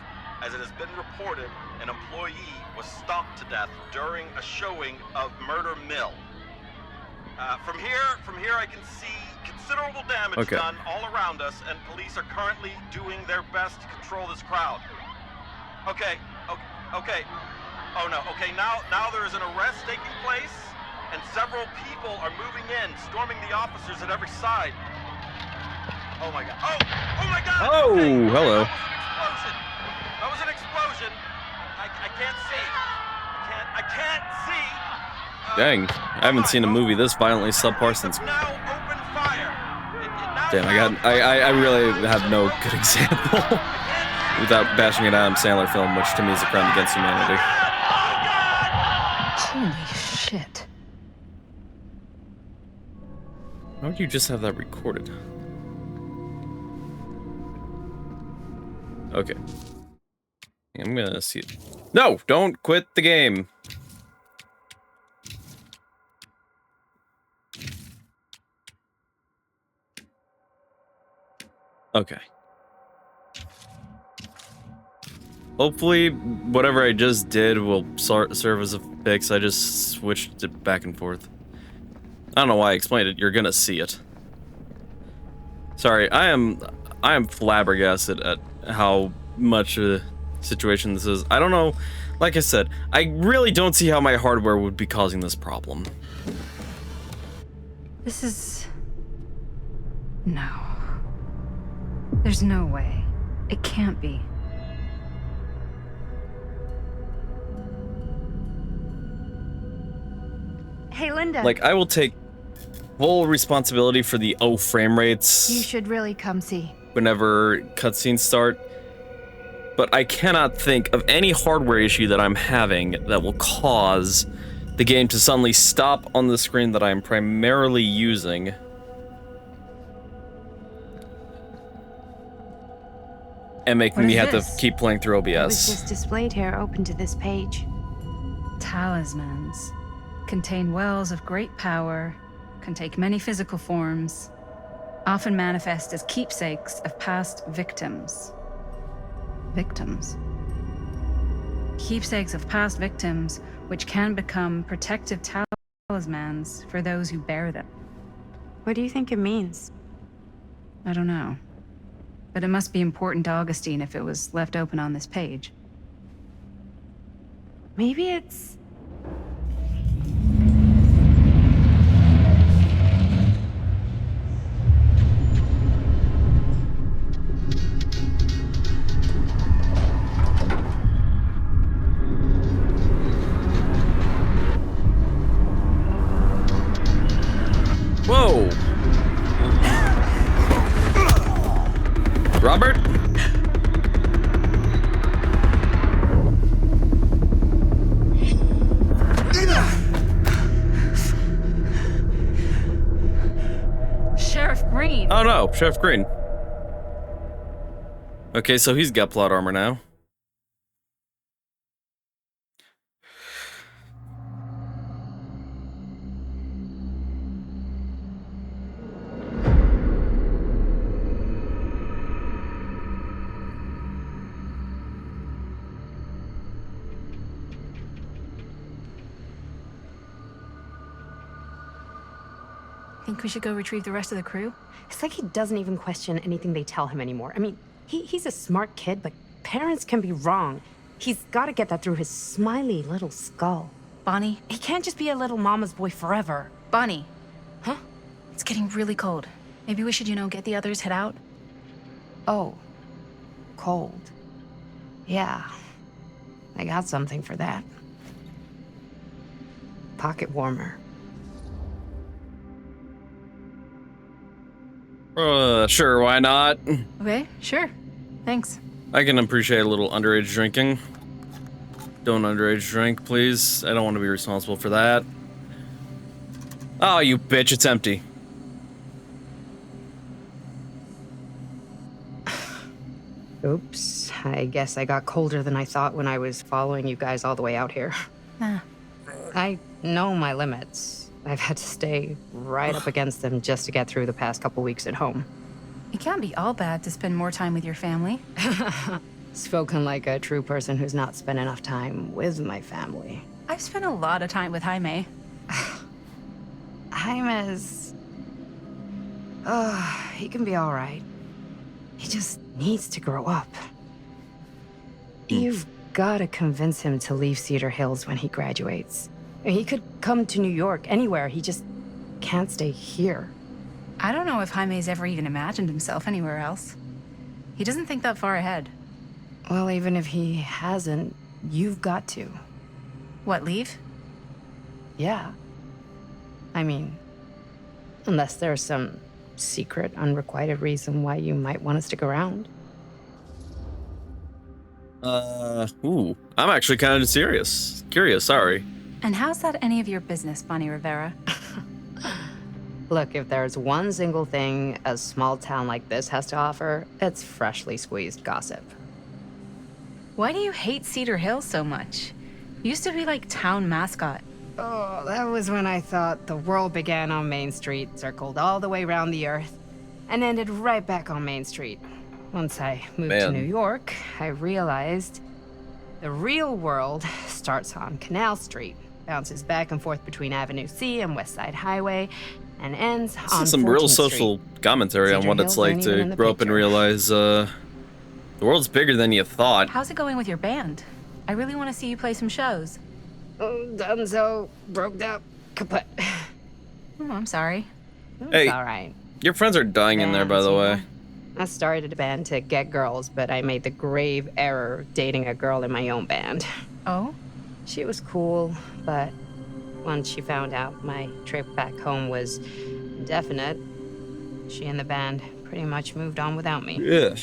As it has been reported, an employee was stomped to death during a showing of Murder Mill. From here I can see considerable damage done all around us, and police are currently doing their best to control this crowd. Okay. Oh no, okay, now there is an arrest taking place, and several people are moving in, storming the officers at every side. Oh my god. Oh my god! Oh, okay. hello. That was an explosion. I can't see. I can't see. Dang, I haven't seen a movie this violently subpar since... Damn, I really have no good example. Without bashing an Adam Sandler film, which to me is a crime against humanity. Holy shit. Why would you just have that recorded? Okay. I'm gonna see it. No! Don't quit the game! Okay. Hopefully, whatever I just did will serve as a fix. I just switched it back and forth. I don't know why I explained it. You're gonna see it. Sorry, I am flabbergasted at how much of a situation this is. I don't know. Like I said, I really don't see how my hardware would be causing this problem. This is... No. There's no way. It can't be. Hey, Linda. Like, I will take full responsibility for the frame rates. You should really come see. Whenever cutscenes start. But I cannot think of any hardware issue that I'm having that will cause the game to suddenly stop on the screen that I'm primarily using. And making me have to keep playing through OBS. It was just displayed here, open to this page. Talismans contain wells of great power, can take many physical forms, often manifest as keepsakes of past victims. Victims? Keepsakes of past victims, which can become protective talismans for those who bear them. What do you think it means? I don't know. But it must be important to Augustine if it was left open on this page. Maybe it's... Whoa! Robert? Sheriff Green! Oh no, Sheriff Green. Okay, so he's got plot armor now. Think we should go retrieve the rest of the crew? It's like he doesn't even question anything they tell him anymore. I mean, he's a smart kid, but parents can be wrong. He's got to get that through his smiley little skull. Bonnie? He can't just be a little mama's boy forever. Bonnie. Huh? It's getting really cold. Maybe we should, get the others, head out? Oh. Cold. Yeah. I got something for that. Pocket warmer. Sure, why not? Okay, sure. Thanks. I can appreciate a little underage drinking. Don't underage drink, please. I don't want to be responsible for that. Oh, you bitch, it's empty. Oops. I guess I got colder than I thought when I was following you guys all the way out here. Nah. I know my limits. I've had to stay right up against them just to get through the past couple weeks at home. It can't be all bad to spend more time with your family. Spoken like a true person who's not spent enough time with my family. I've spent a lot of time with Jaime. Jaime's... he can be all right. He just needs to grow up. You've got to convince him to leave Cedar Hills when he graduates. He could come to New York, anywhere. He just can't stay here. I don't know if Jaime's ever even imagined himself anywhere else. He doesn't think that far ahead. Well, even if he hasn't, you've got to. What, leave? Yeah. I mean, unless there's some secret, unrequited reason why you might want to stick around. Ooh. I'm actually kind of curious, sorry. And how's that any of your business, Bonnie Rivera? Look, if there's one single thing a small town like this has to offer, it's freshly squeezed gossip. Why do you hate Cedar Hills so much? Used to be like town mascot. Oh, that was when I thought the world began on Main Street, circled all the way around the earth, and ended right back on Main Street. Once I moved to New York, I realized the real world starts on Canal Street, bounces back and forth between Avenue C and West Side Highway, and ends This on is some real 14th social Street. commentary on Cedar what it's Hills like ain't even in to the grow up and realize, the world's bigger than you thought. How's it going with your band? I really want to see you play some shows. Oh, done so, broke up, kaput. Oh, I'm sorry. Hey, It's all right. Your friends are dying in there, by the way. I started a band to get girls, but I made the grave error of dating a girl in my own band. Oh? She was cool, but once she found out my trip back home was indefinite, she and the band pretty much moved on without me. Yeah.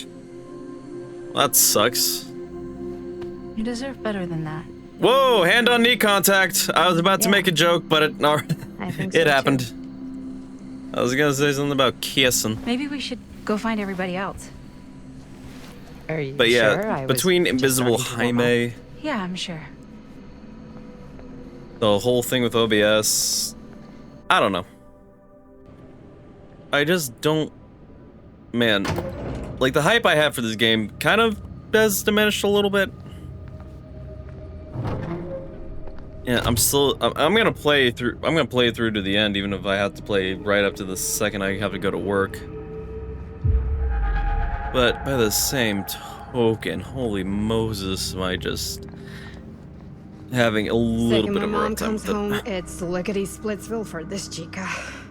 That sucks. You deserve better than that. Whoa, hand on knee contact. I was about to make a joke, but it I think it so, happened. I was gonna say something about kissing. Maybe we should go find everybody else. Are you But yeah, sure? I was between just Invisible starting to warm up. Jaime, Yeah, I'm sure. the whole thing with OBS, I don't know. I just don't, man, like the hype I have for this game kind of has diminished a little bit. Yeah, I'm gonna play through to the end, even if I have to play right up to the second I have to go to work. But by the same token, holy Moses, am I just having a little Second bit my of a rough mom time comes with it. home, it's lickety splitsville for this chica.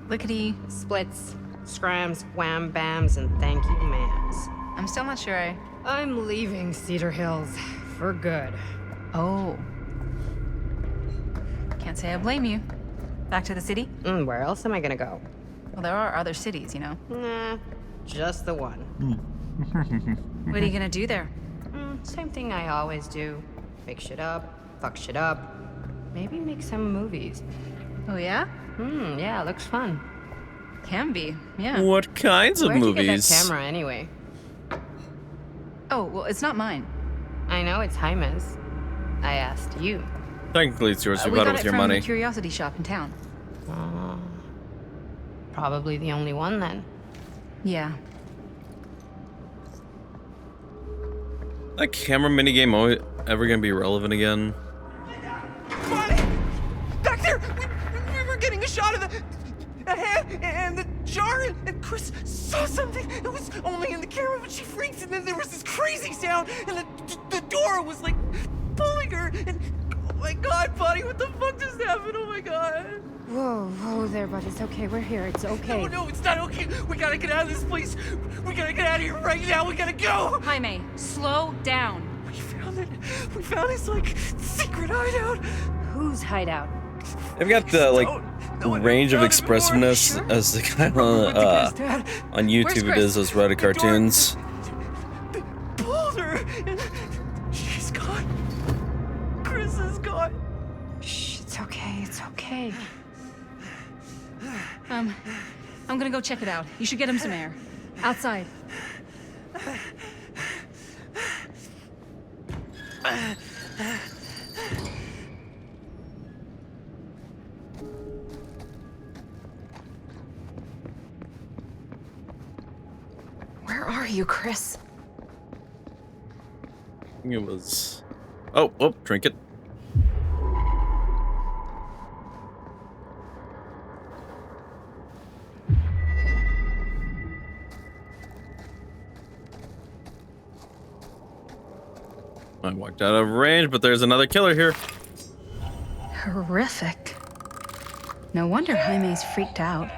Lickety splits, scrams, wham bams, and thank you, ma'ams. I'm still not sure I'm leaving Cedar Hills for good. Oh. Can't say I blame you. Back to the city? Where else am I gonna go? Well, there are other cities, you know. Nah, just the one. What are you gonna do there? Same thing I always do. Make shit up, fuck shit up. Maybe make some movies. Oh, yeah? Yeah, looks fun. Can be, yeah. What kinds of Where'd movies? you get that camera anyway? Oh, well, it's not mine. I know it's Jaime's. I asked you. Technically, it's yours. You We bought it got with it your from money. the curiosity shop in town. Probably the only one then. Yeah. That camera minigame ever gonna be relevant again? Back there! We were getting a shot of the hand and the jar, and Chris saw something. It was only in the camera, but she freaks, and then there was this crazy sound, and the door was like pulling her, and oh my god, buddy, what the fuck just happened? Oh my god. Whoa there, buddy. It's okay. We're here. It's okay. No, it's not okay. We gotta get out of this place. We gotta get out of here right now. We gotta go. Jaime, slow down. We found it. We found his, like, secret hideout. Whose hideout? They've got the, like, range of expressiveness as the kind of, on YouTube it is those Reddit cartoons. Pulled her, and she's gone. Chris is gone. Shh, it's okay. It's okay. I'm gonna go check it out. You should get him some air. Outside. Where are you, Chris? I think it was... Oh, trinket. I walked out of range, but there's another killer here. Horrific. No wonder Jaime's freaked out.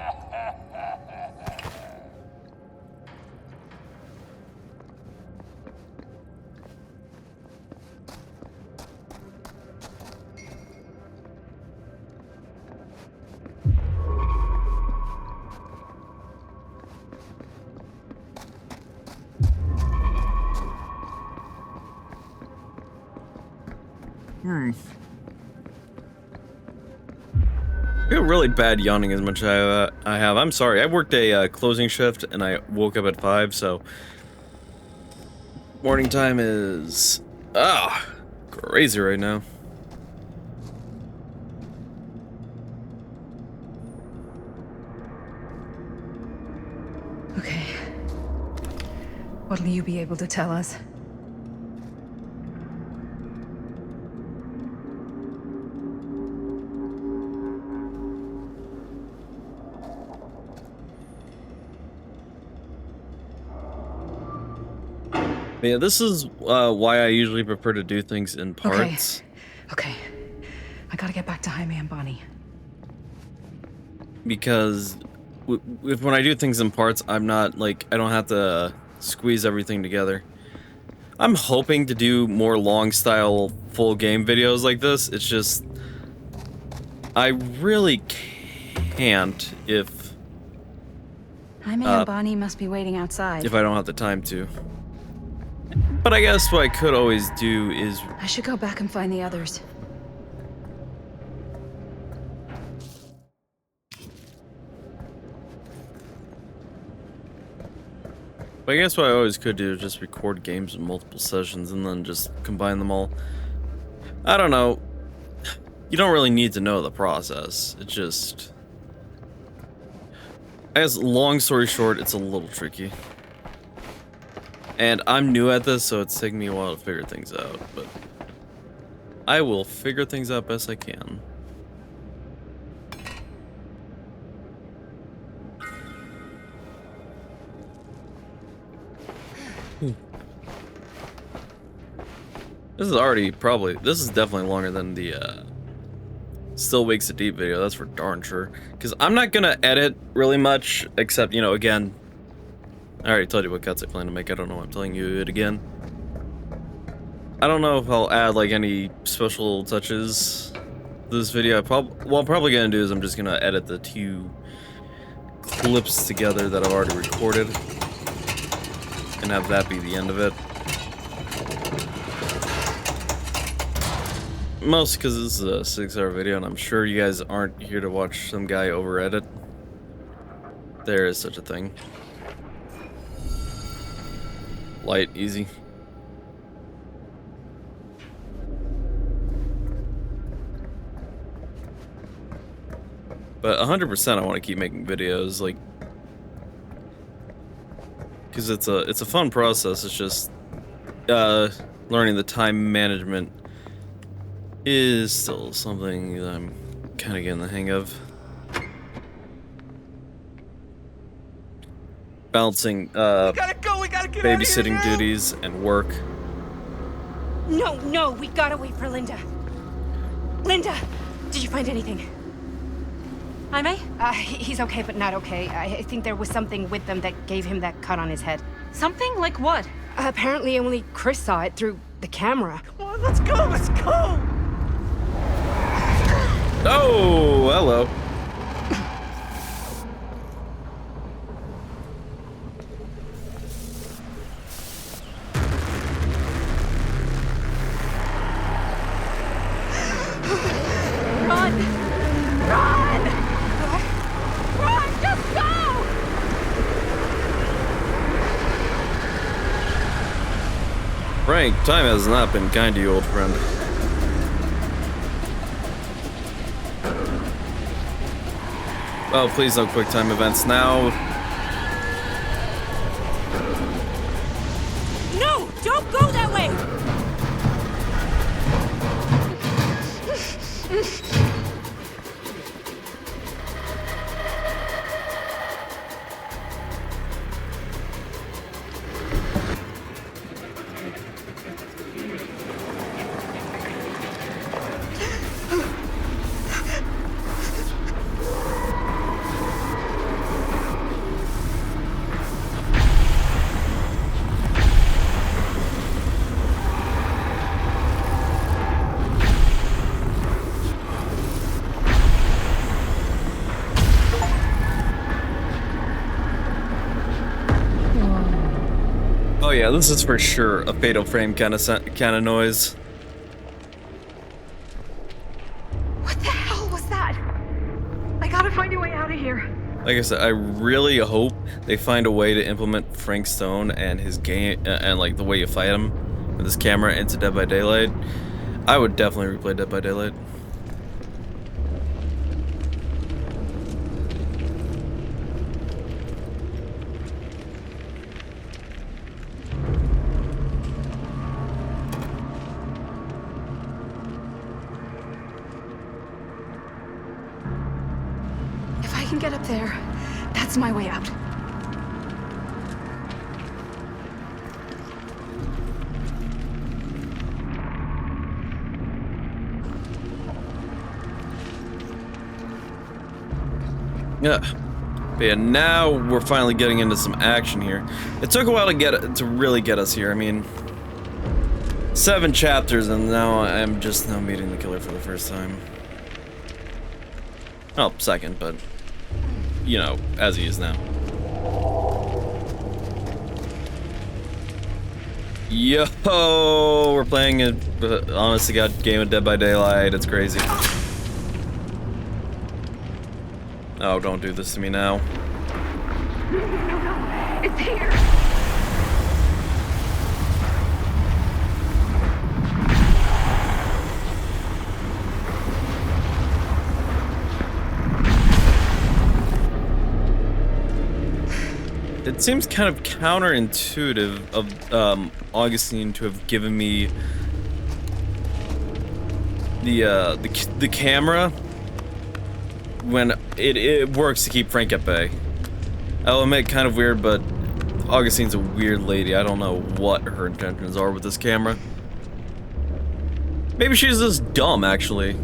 I feel really bad yawning as much as I have. I'm sorry. I worked a closing shift and I woke up at 5, so morning time is crazy right now. Okay. What'll you be able to tell us? Yeah, this is why I usually prefer to do things in parts. Okay. I gotta get back to Jaime and Bonnie. Because when I do things in parts, I'm not, like, I don't have to squeeze everything together. I'm hoping to do more long-style full game videos like this. It's just... I really can't if... Jaime and Bonnie must be waiting outside. if I don't have the time to. But I guess what I could always do is... I should go back and find the others. But I guess what I always could do is just record games in multiple sessions and then just combine them all. I don't know. you don't really need to know the process. It just, I guess, long story short, it's a little tricky. And I'm new at this, so it's taking me a while to figure things out, but I will figure things out best I can. This is already this is definitely longer than the Still Wakes a Deep video, that's for darn sure. Because I'm not gonna edit really much, except, you know, again, I already told you what cuts I plan to make, I don't know why I'm telling you it again. I don't know if I'll add like any special touches to this video. What I'm probably gonna do is I'm just gonna edit the 2 clips together that I've already recorded and have that be the end of it. Mostly because this is a 6-hour video and I'm sure you guys aren't here to watch some guy over edit. There is such a thing. Light, easy. But 100% I want to keep making videos, like, because it's a fun process. It's just learning the time management is still something that I'm kind of getting the hang of. Balancing babysitting duties and work. No, we gotta wait for Linda. Linda, did you find anything? Jaime? He's okay, but not okay. I think there was something with them that gave him that cut on his head. Something? Like what? Apparently only Chris saw it through the camera. Come on, let's go, let's go! Oh, hello. Run! Run! Run! Just go! Frank, time has not been kind to you, old friend. Oh, please no quick time events now. No! Don't go that way! Oh yeah, this is for sure a Fatal Frame kind of noise. What the hell was that? I gotta find a way out of here. Like I said, I really hope they find a way to implement Frank Stone and his game and like the way you fight him with his camera into Dead by Daylight. I would definitely replay Dead by Daylight. If I can get up there, that's my way out. Yeah. But yeah, now we're finally getting into some action here. It took a while to really get us here. I mean, 7 chapters and now I'm just now meeting the killer for the first time. Oh, second, but you know, as he is now. Yo, we're playing a honest to God game of Dead by Daylight. It's crazy. Oh, don't do this to me now. No, it's here. It seems kind of counterintuitive of Augustine to have given me the camera when it works to keep Frank at bay. I'll admit, kind of weird, but Augustine's a weird lady. I don't know what her intentions are with this camera. Maybe she's just dumb, actually.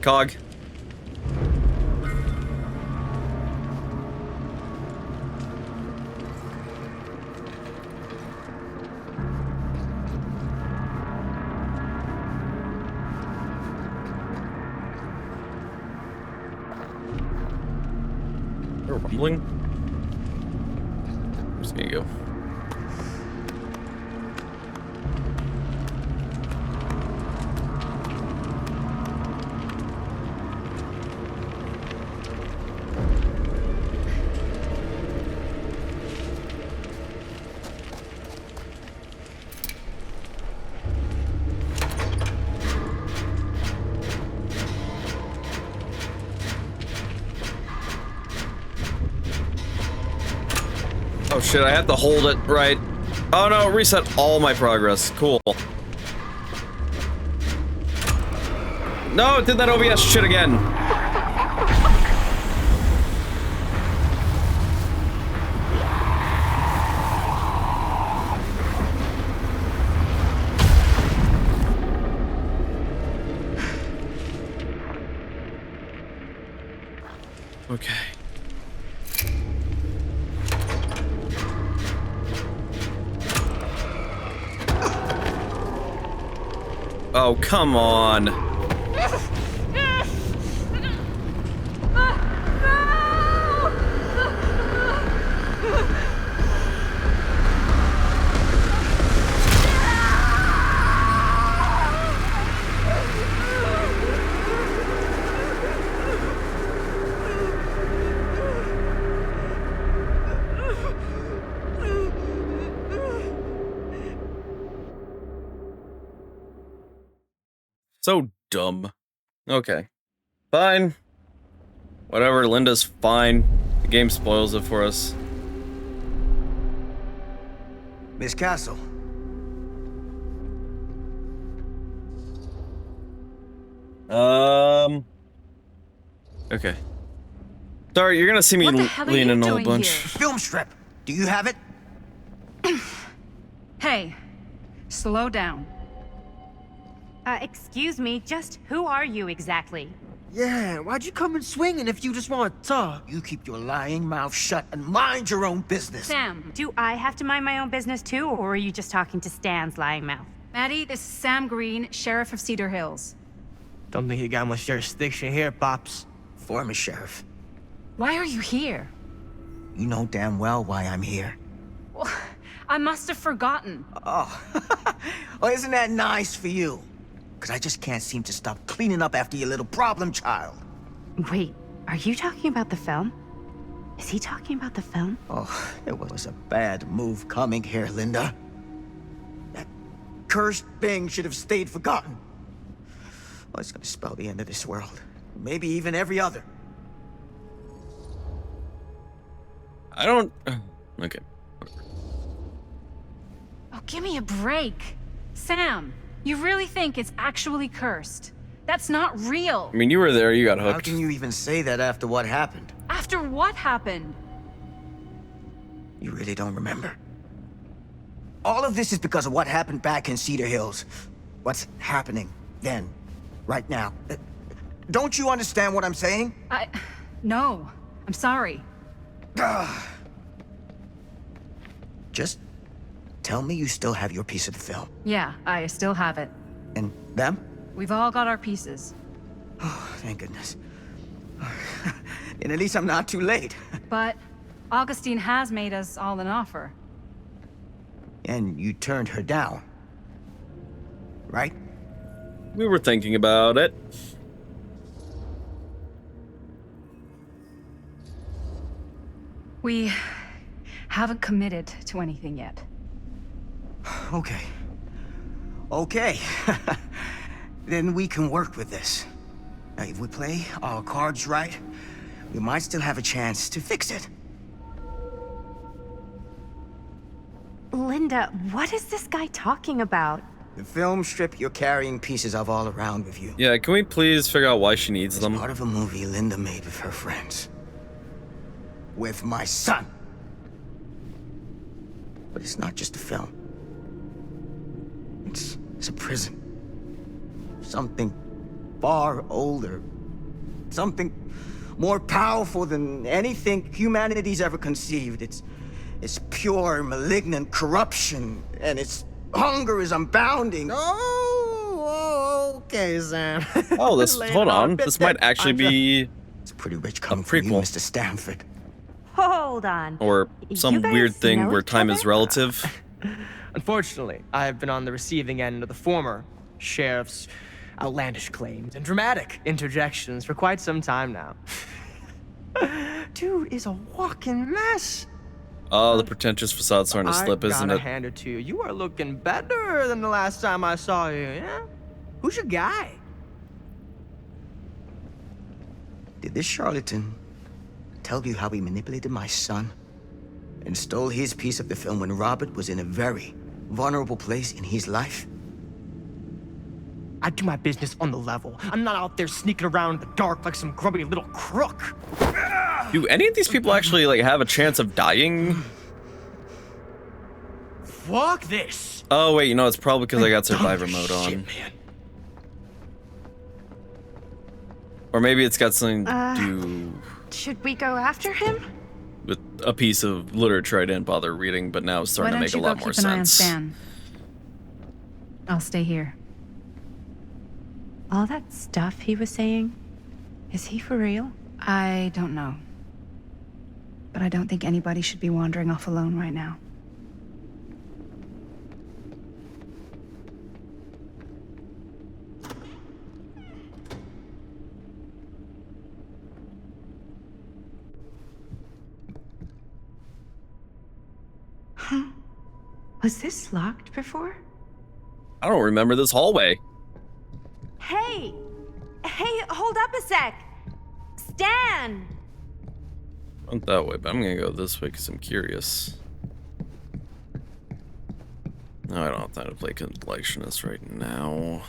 Cog. Rumbling? I'm just gonna go. Oh shit, I have to hold it, right. Oh no, reset all my progress. Cool. No, it did that OBS shit again. Okay. Oh, come on. So dumb. Okay. Fine. Whatever, Linda's fine. The game spoils it for us. Miss Castle. Okay. Sorry, you're gonna see me leaning a bunch. Film strip. Do you have it? Hey, slow down. Excuse me, just who are you exactly? Yeah, why'd you come in swinging if you just want to talk? You keep your lying mouth shut and mind your own business. Sam. Do I have to mind my own business too, or are you just talking to Stan's lying mouth? Maddie, this is Sam Green, Sheriff of Cedar Hills. Don't think you got much jurisdiction here, Pops. Former sheriff. Why are you here? You know damn well why I'm here. Well, I must have forgotten. Oh, well, isn't that nice for you? Because I just can't seem to stop cleaning up after your little problem child. Wait, are you talking about the film? Is he talking about the film? Oh, it was a bad move coming here, Linda. That cursed thing should have stayed forgotten. Well, it's gonna spell the end of this world. Maybe even every other. I don't... Okay. Oh, give me a break. Sam, you really think it's actually cursed? That's not real. I mean, you were there, you got hooked. How can you even say that after what happened? After what happened? You really don't remember. All of this is because of what happened back in Cedar Hills. What's happening then, right now. Don't you understand what I'm saying? No. I'm sorry. Just tell me you still have your piece of the film. Yeah, I still have it. And them? We've all got our pieces. Oh, thank goodness. And at least I'm not too late. But Augustine has made us all an offer. And you turned her down, right? We were thinking about it. We haven't committed to anything yet. Okay. Okay. Then we can work with this. Now, if we play our cards right, you might still have a chance to fix it. Linda, what is this guy talking about? The film strip you're carrying pieces of all around with you. Yeah, can we please figure out why she needs It's them? part of a movie Linda made with her friends. With my son. But it's not just a film. It's a prison. Something far older. Something more powerful than anything humanity's ever conceived. It's pure, malignant corruption, and its hunger is unbounding. Oh, okay, Sam. Oh, this Lay it hold on on. bit This might there. actually be It's pretty rich a coming from you, prequel Mr. Stanford. Hold on. or some You guys weird thing know where each time is other? relative. Unfortunately, I have been on the receiving end of the former sheriff's outlandish claims and dramatic interjections for quite some time now. Dude is a walking mess. Oh, the pretentious facade's starting to slip, isn't I it? gotta hand it to you. You are looking better than the last time I saw you, yeah? Who's your guy? Did this charlatan tell you how he manipulated my son and stole his piece of the film when Robert was in a very vulnerable place in his life? I do my business on the level. I'm not out there sneaking around in the dark like some grubby little crook. Do any of these people actually like have a chance of dying? Fuck this. Oh wait, you know it's probably because I got survivor mode on. Shit, man. Or maybe it's got something to do Should we go after him? with a piece of literature I didn't bother reading, but now it's Why starting to don't make a you go lot more keep an eye on sense. Stan? I'll stay here. All that stuff he was saying, is he for real? I don't know. But I don't think anybody should be wandering off alone right now. Huh? Was this locked before? I don't remember this hallway. Hey! Hey, hold up a sec! Stan! Not that way, but I'm gonna go this way because I'm curious. No, I don't have time to play collectionist right now.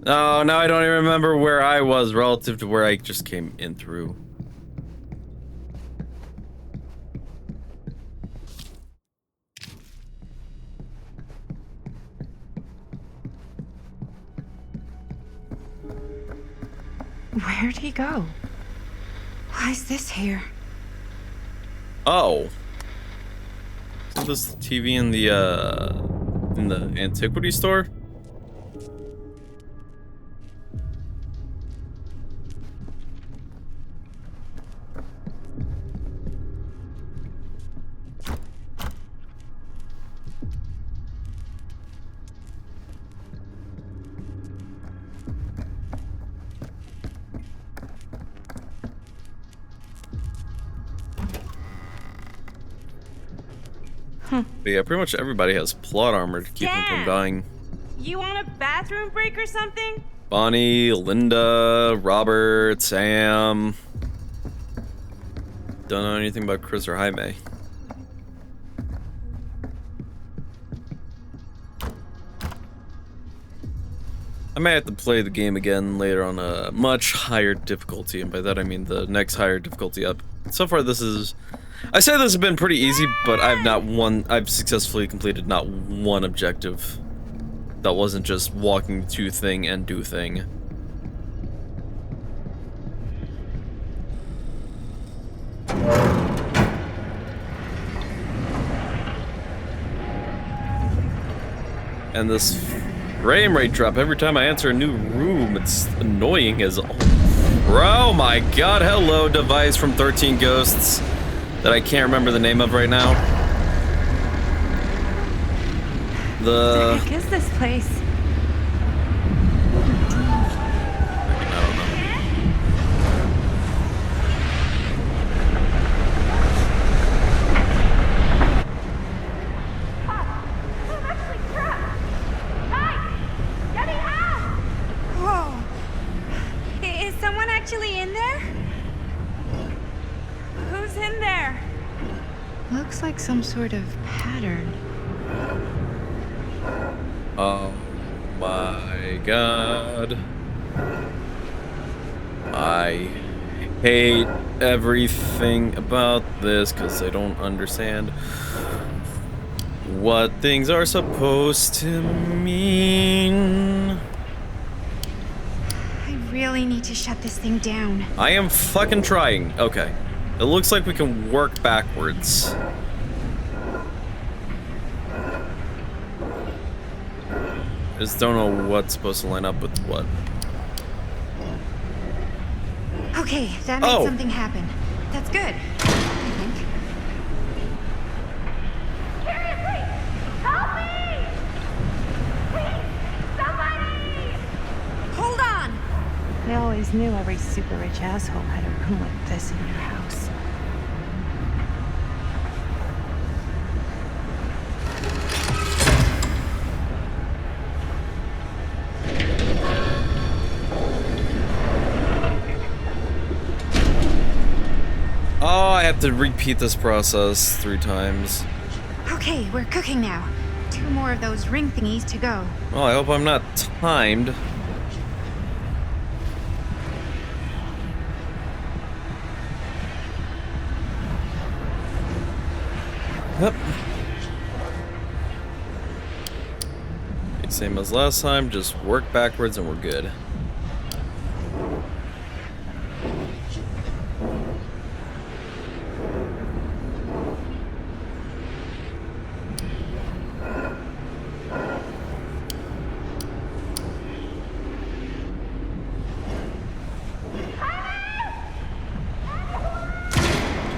Oh, now I don't even remember where I was relative to where I just came in through. Where'd he go? Why is this here? Oh. Is this TV in the antiquity store? But yeah, pretty much everybody has plot armor to keep them from Stan! dying. You want a bathroom break or something? Bonnie, Linda, Robert, Sam. Don't know anything about Chris or Jaime. I may have to play the game again later on a much higher difficulty, and by that I mean the next higher difficulty up. So far this is... I say this has been pretty easy, but I've successfully completed not one objective that wasn't just walking to thing and do thing. And this frame rate drop every time I enter a new room, it's annoying as all. Oh my god, hello device from 13 Ghosts that I can't remember the name of right now. What the heck is this place? Whoa! Is actually in there? Who's in there? Looks like some sort of pattern. Oh my god. I hate everything about this because I don't understand what things are supposed to mean. I really need to shut this thing down. I am fucking trying. Okay. It looks like we can work backwards. I just don't know what's supposed to line up with what. Okay, that made something happen. That's good, I think. Seriously! Help me! Please! Somebody! Hold on! I always knew every super rich asshole had a room like this in your house. Oh, I have to repeat this process 3 times. Okay, we're cooking now. 2 more of those ring thingies to go. Oh, I hope I'm not timed. Yep. Same as last time, just work backwards and we're good.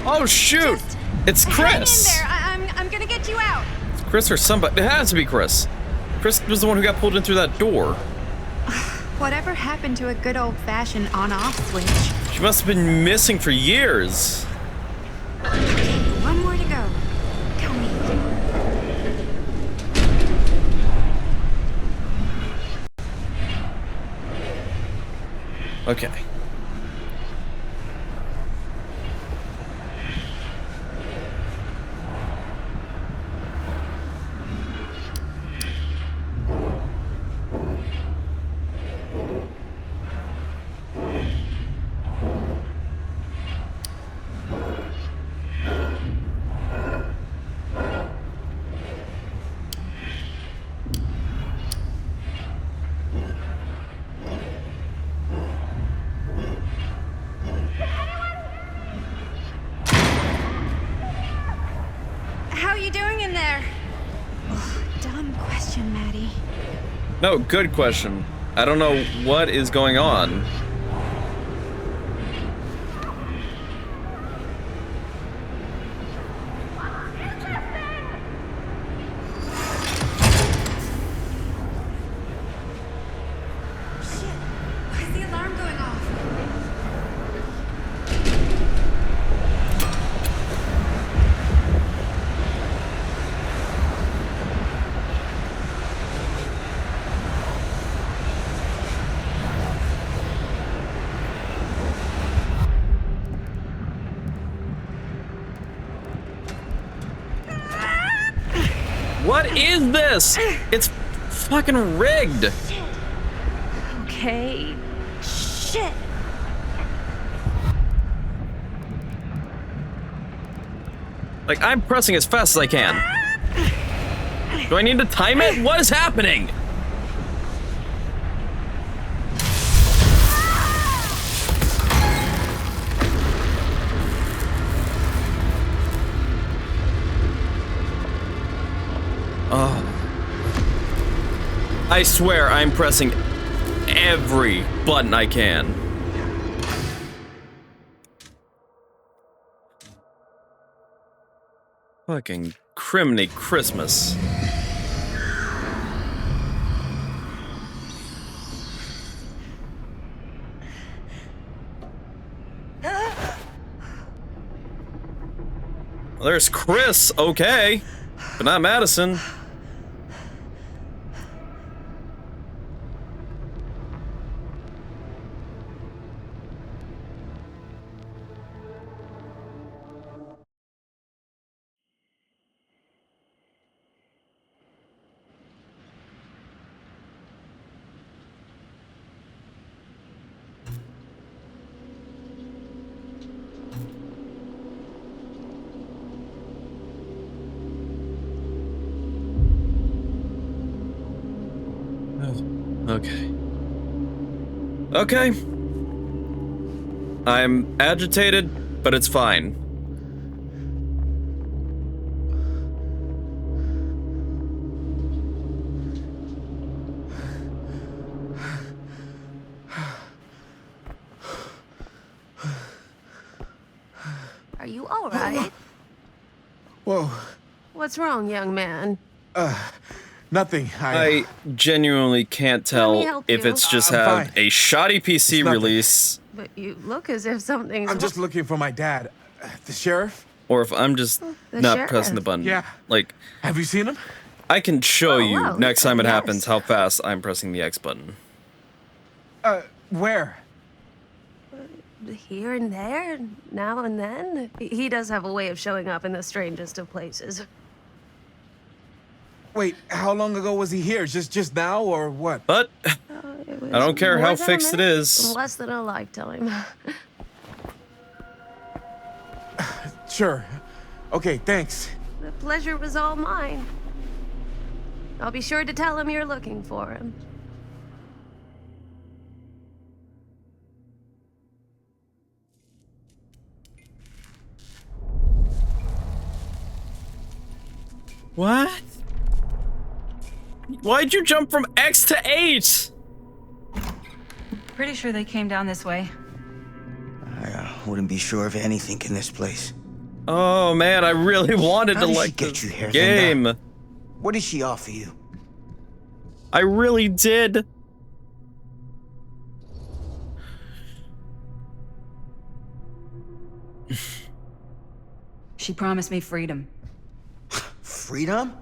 Oh shoot! It's Chris! Hang in there. I'm gonna get you out. It's Chris or somebody. It has to be Chris. Chris was the one who got pulled in through that door. Whatever happened to a good old-fashioned on-off switch? She must have been missing for years. Okay, 1 more to go. Tell me. Okay. How you doing in there? Oh, dumb question, Maddie. No, good question. I don't know what is going on. Why is the alarm going off? What is this? It's fucking rigged. Okay. Shit. Like, I'm pressing as fast as I can. Do I need to time it? What is happening? Oh. I swear I'm pressing every button I can. Fucking criminy Christmas. Well, there's Chris, okay, but not Madison. Okay. Okay. I'm agitated, but it's fine. Are you all right? Whoa. What's wrong, young man? Nothing. I genuinely can't tell help if you. it's just I'm had fine. a shoddy PC It's nothing. release But you look as if something's. I'm just looking for my dad. The sheriff? or if I'm just The not pressing the sheriff. button. Yeah. Like, Have you seen him? I can show you well, next time it yes. happens how fast I'm pressing the X button. Where? Here and there, now and then. He does have a way of showing up in the strangest of places. Wait, how long ago was he here? Just now or what? But I don't care More how than a fixed it minute, is. Less than a lifetime. Sure. Okay, thanks. The pleasure was all mine. I'll be sure to tell him you're looking for him. What? Why'd you jump from X to 8? Pretty sure they came down this way. I wouldn't be sure of anything in this place. Oh man, I really wanted How to did she like get this you here, game. Linda? What did she offer you? I really did. She promised me freedom. Freedom?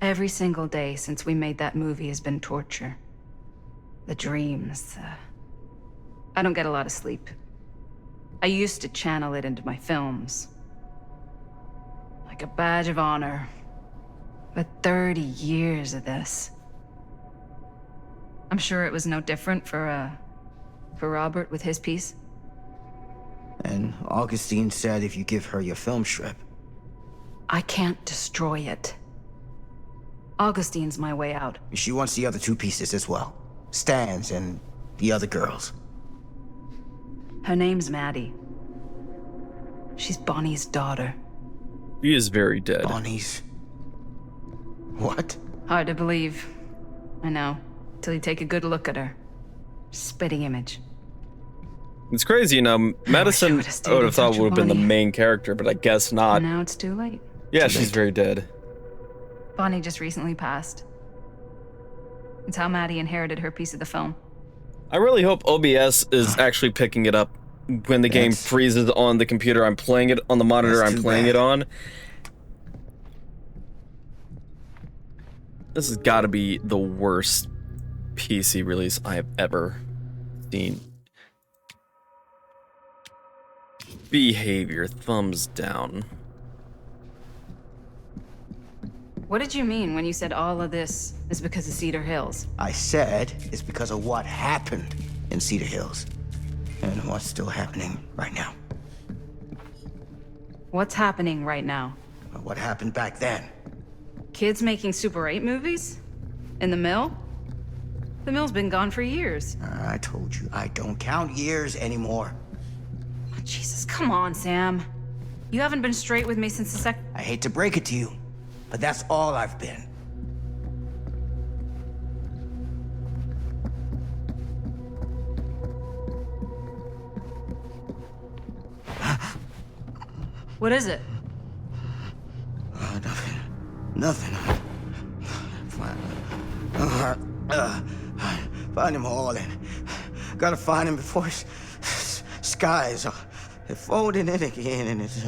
Every single day since we made that movie has been torture. The dreams. I don't get a lot of sleep. I used to channel it into my films. Like a badge of honor. But 30 years of this. I'm sure it was no different for Robert with his piece. And Augustine said if you give her your film strip. I can't destroy it. Augustine's my way out. She wants the other two pieces as well. Stan's and the other girls. Her name's Maddie. She's Bonnie's daughter. He is very dead. Bonnie's... What? Hard to believe. I know. Till you take a good look at her. Spitting image. It's crazy, you know, Madison, I would have thought would have been the main character, but I guess not. Now it's too late. Yeah, she's very dead. Bonnie just recently passed. It's how Maddie inherited her piece of the film. I really hope OBS is actually picking it up when the game freezes on the computer. I'm playing it on the monitor I'm playing it on. This has got to be the worst PC release I have ever seen. Behavior, thumbs down. What did you mean when you said all of this is because of Cedar Hills? I said it's because of what happened in Cedar Hills. And what's still happening right now. What's happening right now? What happened back then? Kids making Super 8 movies? In the mill? The mill's been gone for years. I told you, I don't count years anymore. Oh, Jesus, come on, Sam. You haven't been straight with me since the second... I hate to break it to you, but that's all I've been. What is it? Nothing. Nothing. Find him all and gotta find him before his skies are folding in again and it's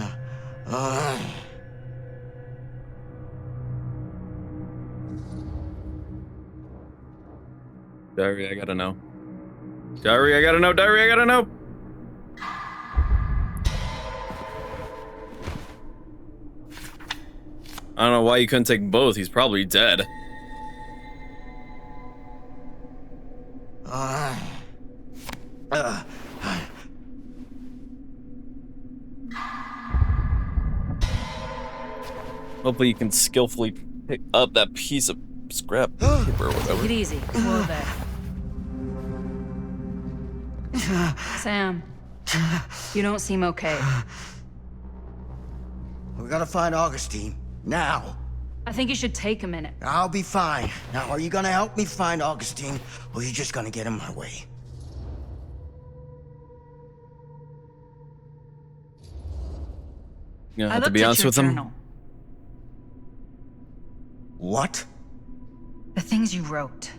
Diary, I gotta know. Diary, I gotta know. Diary, I gotta know. I don't know why you couldn't take both. He's probably dead. Uh, Hopefully you can skillfully pick up that piece of scrap paper or whatever. Take it easy. Whoa there. Sam, you don't seem okay. We gotta find Augustine. Now. I think you should take a minute. I'll be fine. Now, are you gonna help me find Augustine, or are you just gonna get in my way? You I have to looked be at honest your with him. journal. What? The things you wrote.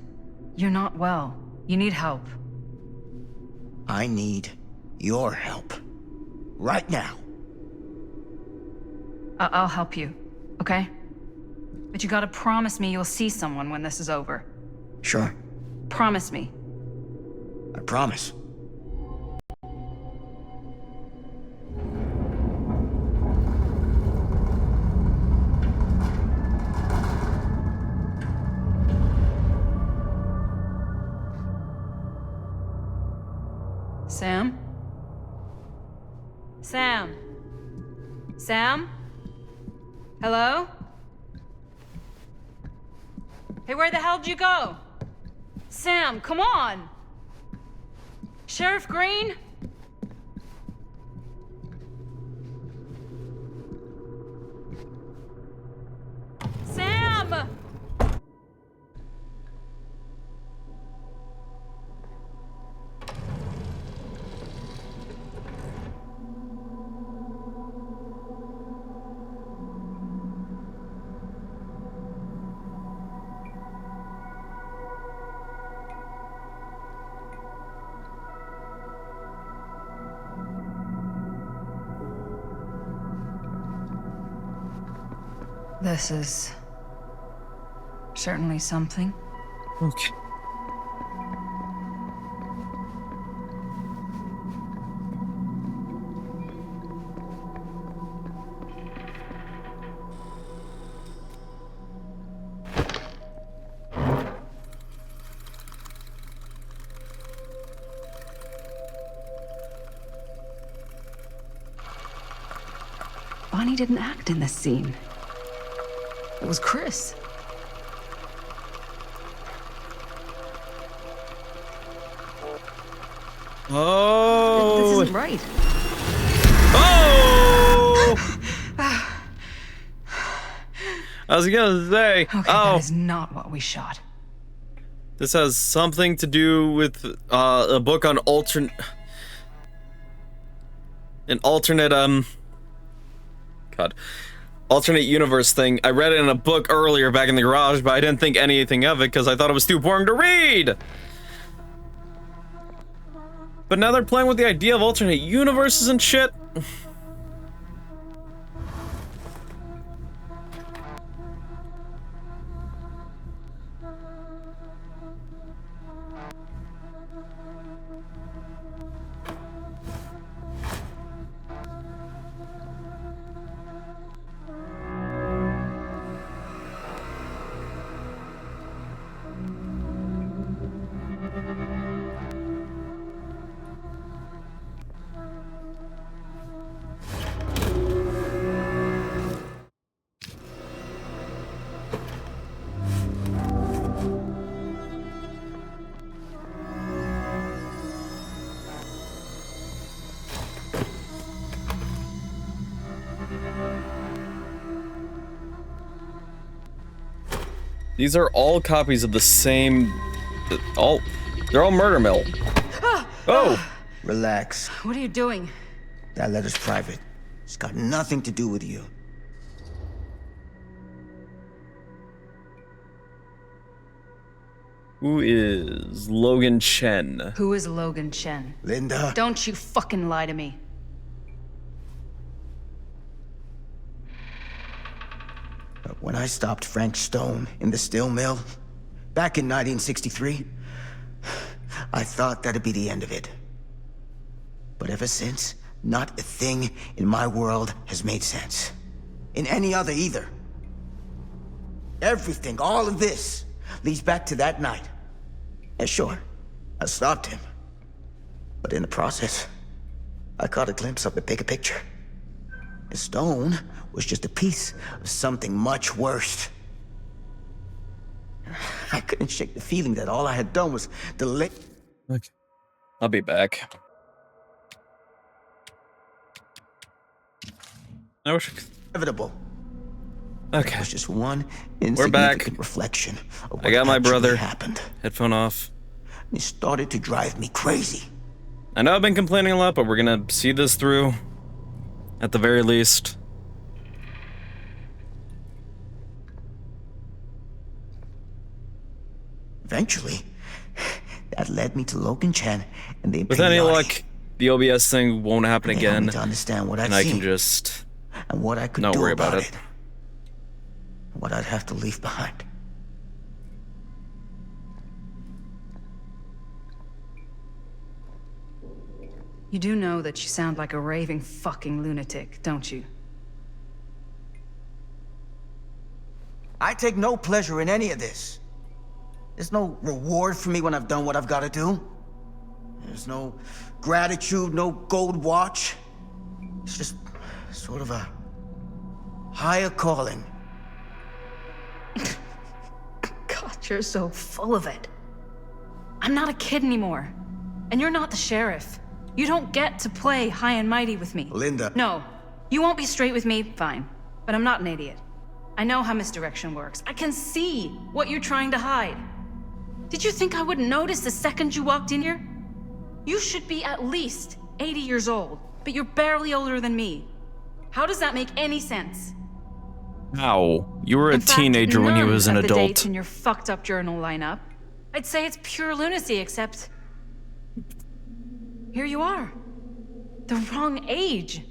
You're not well. You need help. I need your help. Right now. I'll help you, okay? But you gotta promise me you'll see someone when this is over. Sure. Promise me. I promise. Sam? Sam? Sam? Hello? Hey, where the hell did you go? Sam, come on! Sheriff Green? Sam! This is certainly something. Okay. Bonnie didn't act in this scene. It was Chris. Oh! This isn't right. Oh! I was gonna say. Okay, oh, that is not what we shot. this has something to do with a book on alternate universe thing. I read it in a book earlier back in the garage, but I didn't think anything of it because I thought it was too boring to read. But now they're playing with the idea of alternate universes and shit. These are all copies of the same... They're all Murder Mill. Oh! Relax. What are you doing? That letter's private. It's got nothing to do with you. Who is Logan Chen? Who is Logan Chen? Linda. Don't you fucking lie to me. But when I stopped Frank Stone in the steel mill, back in 1963, I thought that'd be the end of it. But ever since, not a thing in my world has made sense. In any other either. Everything, all of this, leads back to that night. And sure, I stopped him. But in the process, I caught a glimpse of the bigger picture. The stone was just a piece of something much worse. I couldn't shake the feeling that all I had done was delay. Okay. I'll be back. I wish. Inevitable. Okay. It was just one We're back. insignificant reflection of what I got my brother. happened. Headphone off. It started to drive me crazy. I know I've been complaining a lot, but we're gonna see this through. At the very least. Eventually, that led me to Logan Chen and the With any luck, the OBS thing won't happen They helped again. me to understand what I'd and I can seen just and what I could not do worry about about it. What I'd have to leave behind. You do know that you sound like a raving fucking lunatic, don't you? I take no pleasure in any of this. There's no reward for me when I've done what I've got to do. There's no gratitude, no gold watch. It's just sort of a higher calling. God, you're so full of it. I'm not a kid anymore. And you're not the sheriff. You don't get to play high and mighty with me. Linda. No. You won't be straight with me, fine. But I'm not an idiot. I know how misdirection works. I can see what you're trying to hide. Did you think I wouldn't notice the second you walked in here? You should be at least 80 years old, but you're barely older than me. How does that make any sense? How? You were a In fact, teenager when he none was an of the adult. dates in your fucked up journal lineup. I'd say it's pure lunacy, except here you are. The wrong age.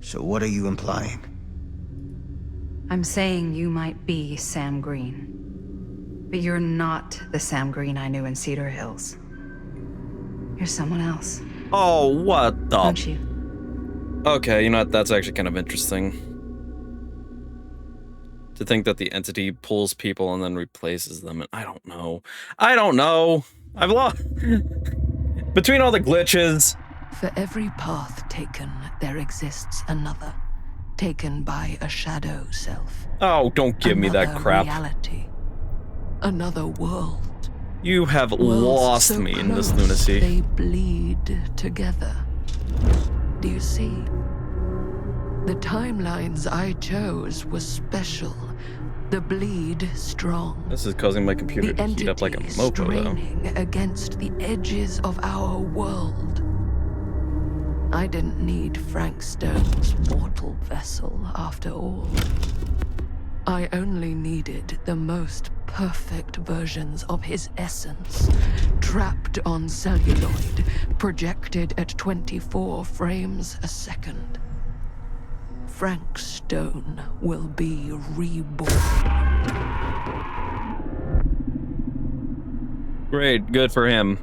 So what are you implying? I'm saying you might be Sam Green. But you're not the Sam Green I knew in Cedar Hills. You're someone else. Oh, what the? Don't you? Okay, you know what? That's actually kind of interesting. To think that the entity pulls people and then replaces them. And I don't know. I don't know. I've lost. Between all the glitches. For every path taken, there exists another, taken by a shadow self. Oh, don't give me that Another crap. reality. Another world. You have Worlds lost so me in this close, lunacy. They bleed together. Do you see? The timelines I chose were special. The bleed strong. This is causing my computer to heat up like a mofo, though. Straining against the edges of our world. I didn't need Frank Stone's mortal vessel, after all. I only needed the most perfect versions of his essence, trapped on celluloid, projected at 24 frames a second. Frank Stone will be reborn. Great, good for him.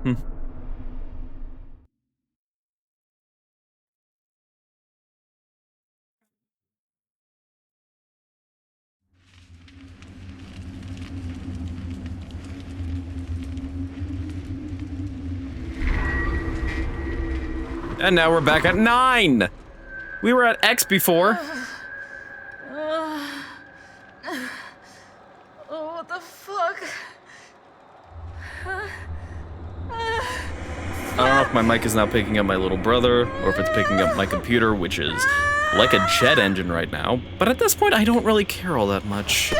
And now we're back at 9! We were at X before. Oh, what the fuck? I don't know if my mic is now picking up my little brother, or if it's picking up my computer, which is like a jet engine right now. But at this point, I don't really care all that much.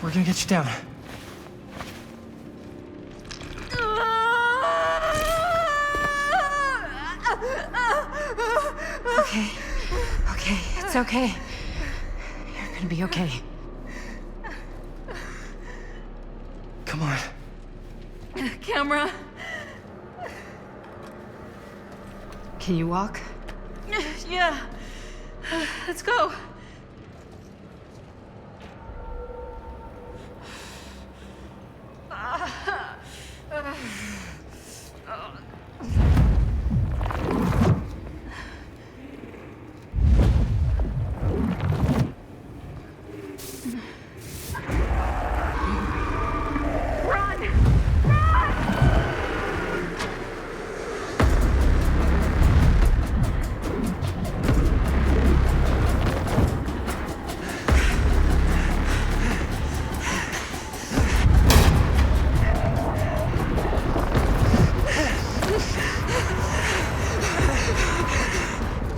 We're gonna get you down. Okay. Okay, it's okay. You're gonna be okay. Come on. Camera. Can you walk? Yeah. Let's go.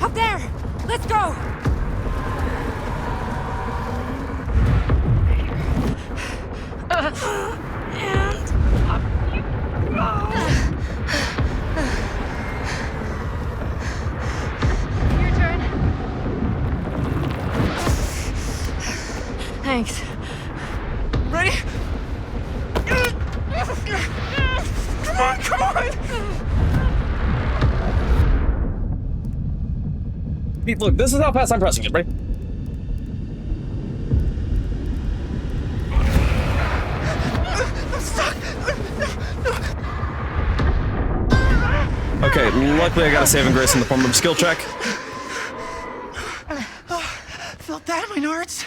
Up there! Let's go! And up you go! Your turn. Thanks. Ready? Come on, come on! Pete, look, this is how fast I'm pressing it, right? I'm stuck! Okay, luckily I got a saving grace in the form of a skill check. Felt that in my nards.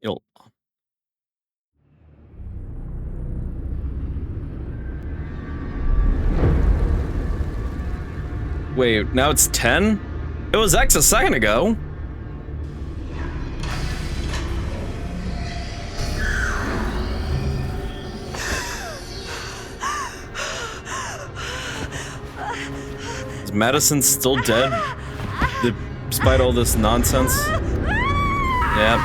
You'll... Wait, now it's 10? It was X a second ago. Is Madison still dead? Despite all this nonsense? Yep.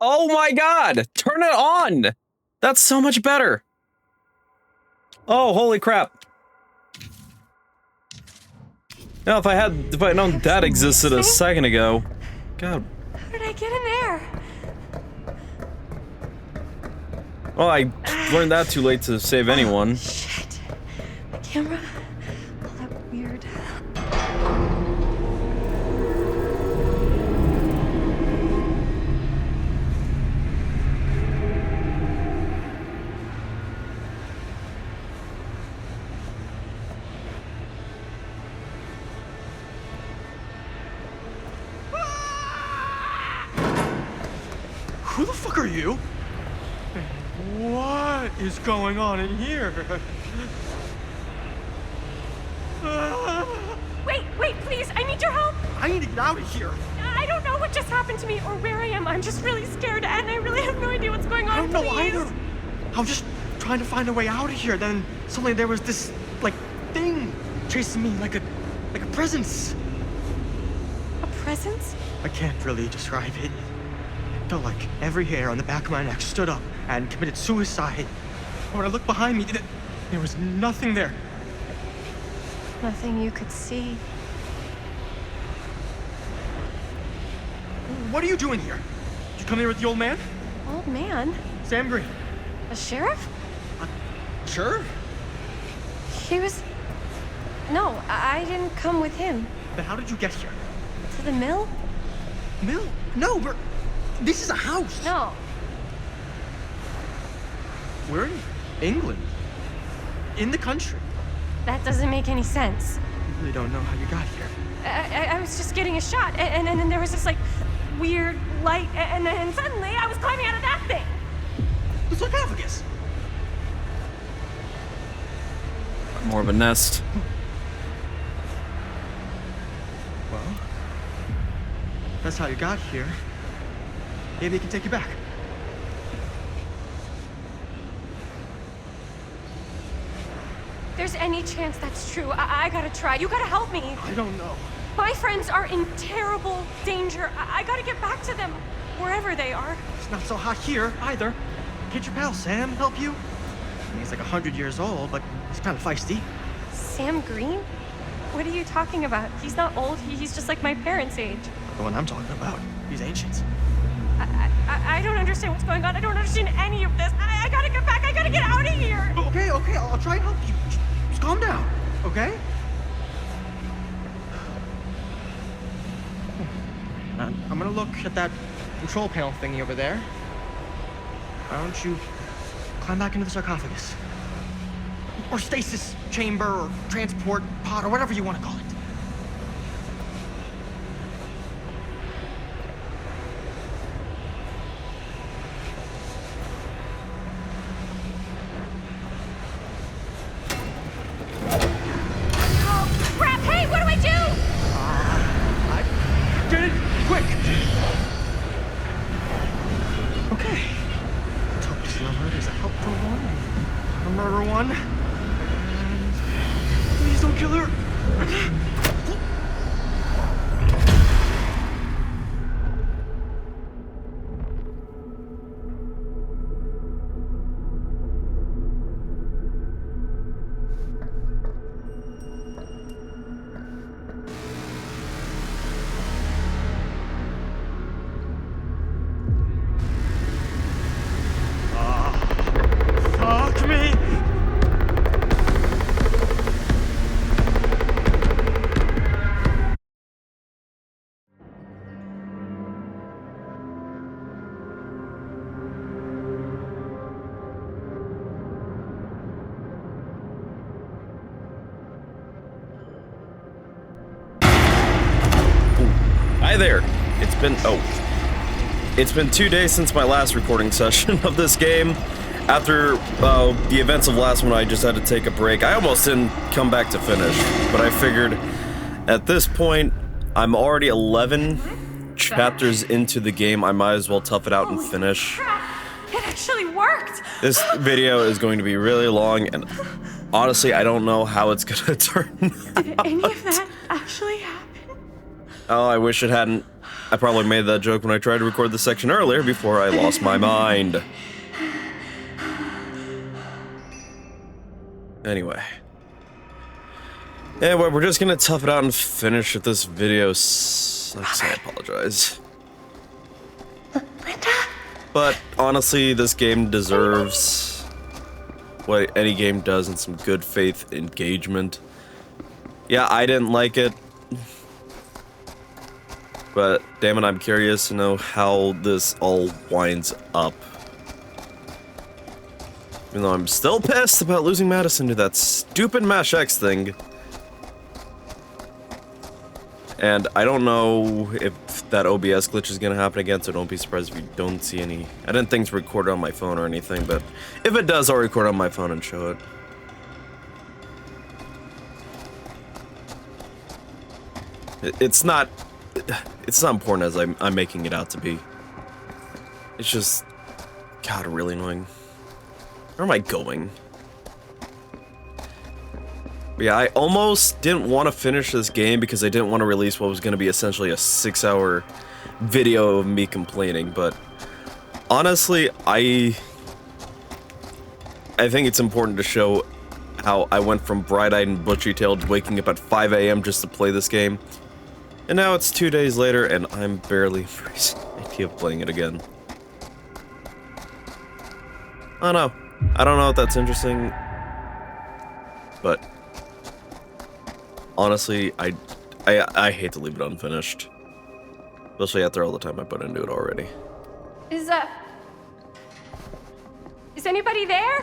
Oh my god! Turn it on! That's so much better! Oh, holy crap. Now, if I'd known that existed a second ago. God. How did I get in there? Well, I learned that too late to save anyone. Shit. The camera. All that weird. Who the fuck are you? What is going on in here? Wait, please, I need your help. I need to get out of here. I don't know what just happened to me or where I am. I'm just really scared and I really have no idea what's going on. I don't know Please. either. I was just trying to find a way out of here. Then suddenly there was this, like, thing chasing me like a presence. A presence? I can't really describe it. It felt like every hair on the back of my neck stood up and committed suicide. When I looked behind me, there was nothing there. Nothing you could see. What are you doing here? Did you come here with the old man? Old man? Sam Green. A sheriff? Sure. He was... No, I didn't come with him. Then how did you get here? To the mill? Mill? No, this is a house. No. We're in England. In the country. That doesn't make any sense. I really don't know how you got here. I was just getting a shot, and then there was this, like, weird light, and then suddenly I was climbing out of that thing. The sarcophagus. More of a nest. Well, that's how you got here. Maybe it can take you back. There's any chance that's true, I gotta try. You gotta help me. I don't know. My friends are in terrible danger. I gotta get back to them, wherever they are. It's not so hot here, either. Can't your pal Sam help you? I mean, he's like 100 years old, but he's kind of feisty. Sam Green? What are you talking about? He's not old. He's just like my parents' age. The one I'm talking about. He's ancient. I don't understand what's going on. I don't understand any of this. I gotta get back. I gotta get out of here. Okay, I'll try and help you. Just calm down, okay? I'm gonna look at that control panel thingy over there. Why don't you climb back into the sarcophagus? Or stasis chamber, or transport pod, or whatever you want to call it. Oh, crap! Hey, what do I do? Get it! Quick! Okay. Touch lover is a helpful one, a murder one. And please don't kill her. Fuck me! Hi there. It's been 2 days since my last recording session of this game. After the events of last one, I just had to take a break. I almost didn't come back to finish, but I figured at this point, I'm already 11 chapters into the game. I might as well tough it out and finish. It actually worked. This video is going to be really long, and honestly, I don't know how it's gonna turn out. Did any of that actually happen? Oh, I wish it hadn't. I probably made that joke when I tried to record this section earlier before I lost my mind. Anyway, we're just gonna tough it out and finish if this video sucks. I apologize. But honestly, this game deserves what any game does in some good faith engagement. Yeah, I didn't like it, but damn it, I'm curious to know how this all winds up. Even though I'm still pissed about losing Madison to that stupid Mash X thing. And I don't know if that OBS glitch is gonna happen again, so don't be surprised if you don't see any. I didn't think it's recorded on my phone or anything, but if it does, I'll record on my phone and show it. It's not important as I'm making it out to be. It's just, God, really annoying. Where am I going? But yeah, I almost didn't want to finish this game because I didn't want to release what was going to be essentially a 6-hour video of me complaining, but honestly, I think it's important to show how I went from bright-eyed and bushy-tailed waking up at 5 a.m. just to play this game, and now it's 2 days later and I'm barely embracing the idea of playing it again. I don't know. I don't know if that's interesting, but honestly, I hate to leave it unfinished, especially after all the time I put into it already. Is anybody there?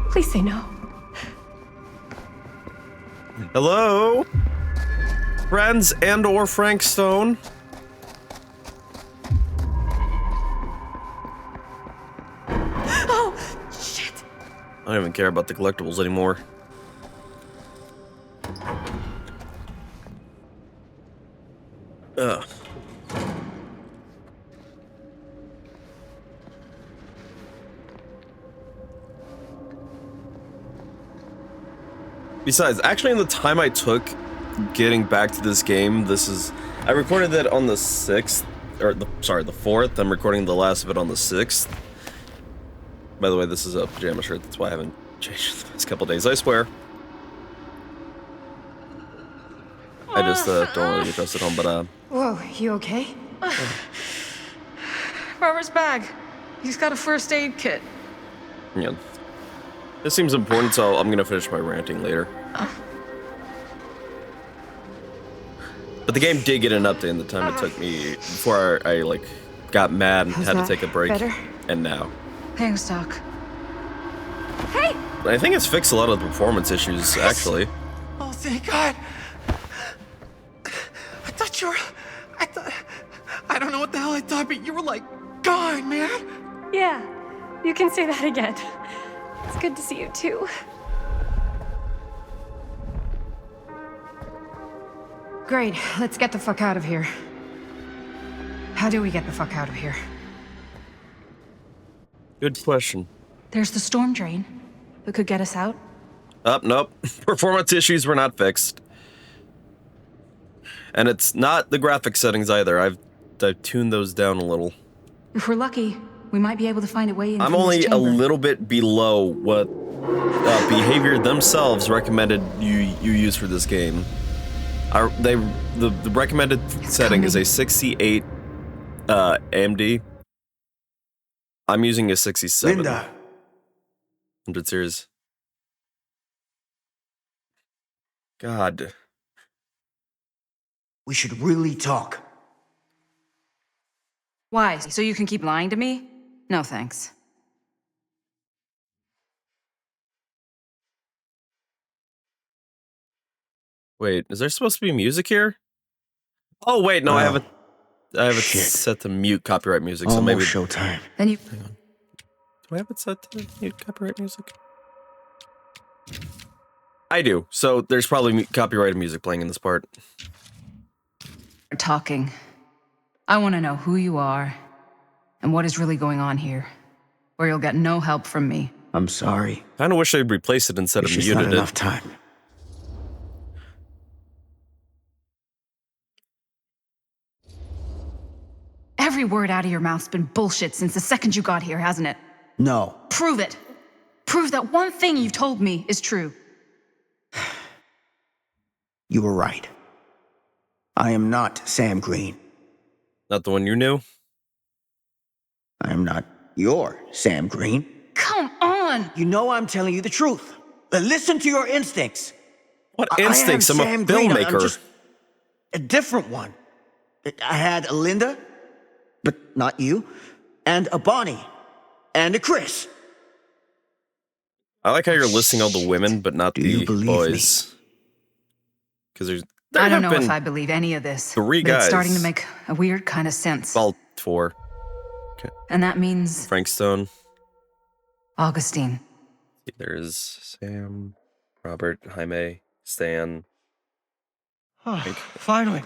Please say no. Hello? Friends and/or Frank Stone? Oh, shit. I don't even care about the collectibles anymore. Ugh. Besides, actually in the time I took getting back to this game. I recorded that on the 6th, or the 4th. I'm recording the last of it on the 6th. By the way, this is a pajama shirt. That's why I haven't changed the past couple days. I swear. I just don't really get dressed at home, but Whoa, you okay? Robert's bag. He's got a first aid kit. yeah. This seems important, so I'm gonna finish my ranting later. But the game did get an update in the time it took me before I like got mad and had to take a break. Better? And now. Thanks, Doc. Hey! I think it's fixed a lot of the performance issues, actually. Oh, thank God. I don't know what the hell I thought, but you were like, gone, man. Yeah, you can say that again. It's good to see you too. Great, let's get the fuck out of here. How do we get the fuck out of here? Good question. There's the storm drain that could get us out. Nope. Performance issues were not fixed. And it's not the graphic settings either. I've tuned those down a little. If we're lucky, we might be able to find a way in. I'm from this only a chamber. little bit below what behavior themselves recommended you use for this game. The recommended setting is a 68 AMD. I'm using a 67. Linda. 100 series. God. We should really talk. Why? So you can keep lying to me? No, thanks. Wait, is there supposed to be music here? Oh wait, no, I have it set to mute copyright music, so maybe showtime. Then you. Hang on. Do I have it set to mute copyright music? I do. So there's probably copyrighted music playing in this part. Talking. I want to know who you are and what is really going on here, or you'll get no help from me. I'm sorry. Kind of wish they'd replace it instead of There's just muted not it. enough time. Every word out of your mouth's been bullshit since the second you got here, hasn't it? No. Prove it. Prove that one thing you've told me is true. You were right. I am not Sam Green. Not the one you knew? I am not your Sam Green. Come on! You know I'm telling you the truth. Listen to your instincts. What instincts? I'm a Sam Green. I'm filmmaker. just a different one. I had a Linda, but not you, and a Bonnie, and a Chris. I like how you're listing all the women, but not the boys. Because there I don't have know been if I believe any of this. three but it's guys. starting to make a weird kind of sense. Well, 4. And that means Frank Stone. Augustine. There's Sam, Robert, Jaime, Stan. Finally.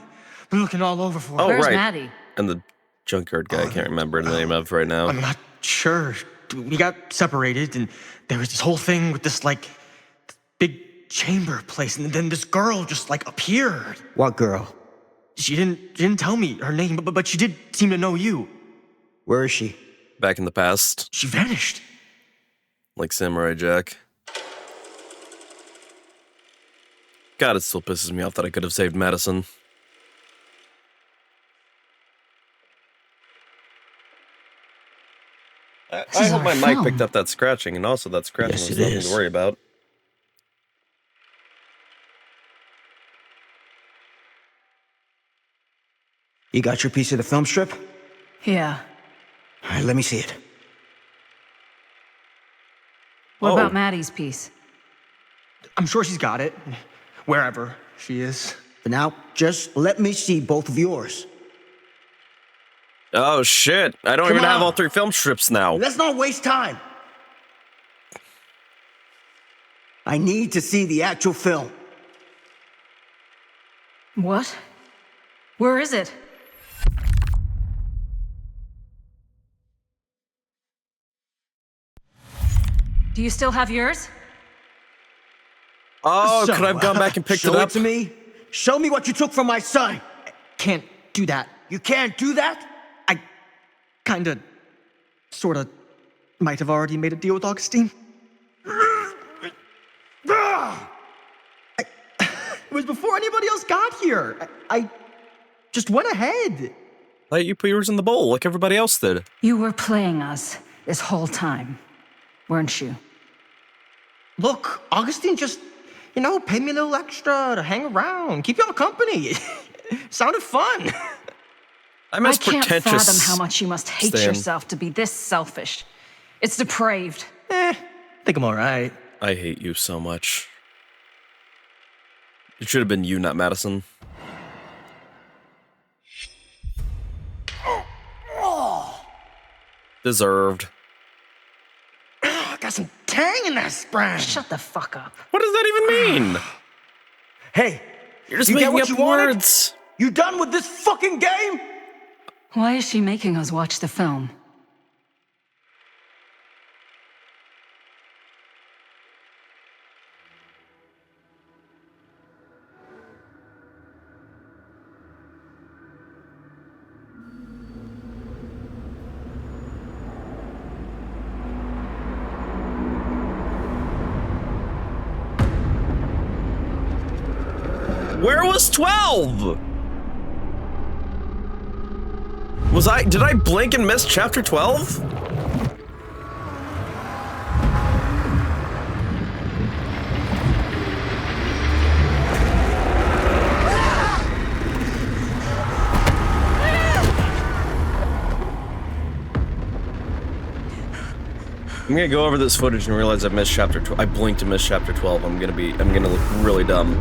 Been looking all over for Oh, Where's right. Maddie? And the junkyard guy I can't remember the name of right now. I'm not sure. We got separated, and there was this whole thing with this, like, big chamber place, and then this girl just, like, appeared. What girl? She didn't tell me her name, but she did seem to know you. Where is she? Back in the past. She vanished. Like Samurai Jack. God, it still pisses me off that I could have saved Madison. I hope my mic picked up that scratching, and also that scratching Yes, was it nothing is. to worry about. You got your piece of the film strip? Yeah. All right, let me see it. What Oh. about Maddie's piece? I'm sure she's got it. Wherever she is. For now, just let me see both of yours. Oh shit, I don't Come even have on. all 3 film strips now. Let's not waste time. I need to see the actual film. What? Where is it? Do you still have yours? Oh, So, could I have gone back and picked show it up? to me. Show me what you took from my son. Can't do that. You can't do that? Kinda, sorta, might have already made a deal with Augustine. It was before anybody else got here. I just went ahead. Like you put yours in the bowl like everybody else did. You were playing us this whole time, weren't you? Look, Augustine just, paid me a little extra to hang around, keep y'all company. Sounded fun. I'm as I can't pretentious. fathom how much you must hate Stan. yourself to be this selfish. It's depraved. Think I'm all right. I hate you so much. It should have been you, not Madison. Deserved. Got some tang in that sprang. Shut the fuck up. What does that even mean? Hey, You're just you get making what up you wanted? words. You done with this fucking game? Why is she making us watch the film? Where was 12? Did I blink and miss chapter 12? I'm gonna go over this footage and realize I missed chapter 12. I blinked and missed chapter 12. I'm gonna look really dumb.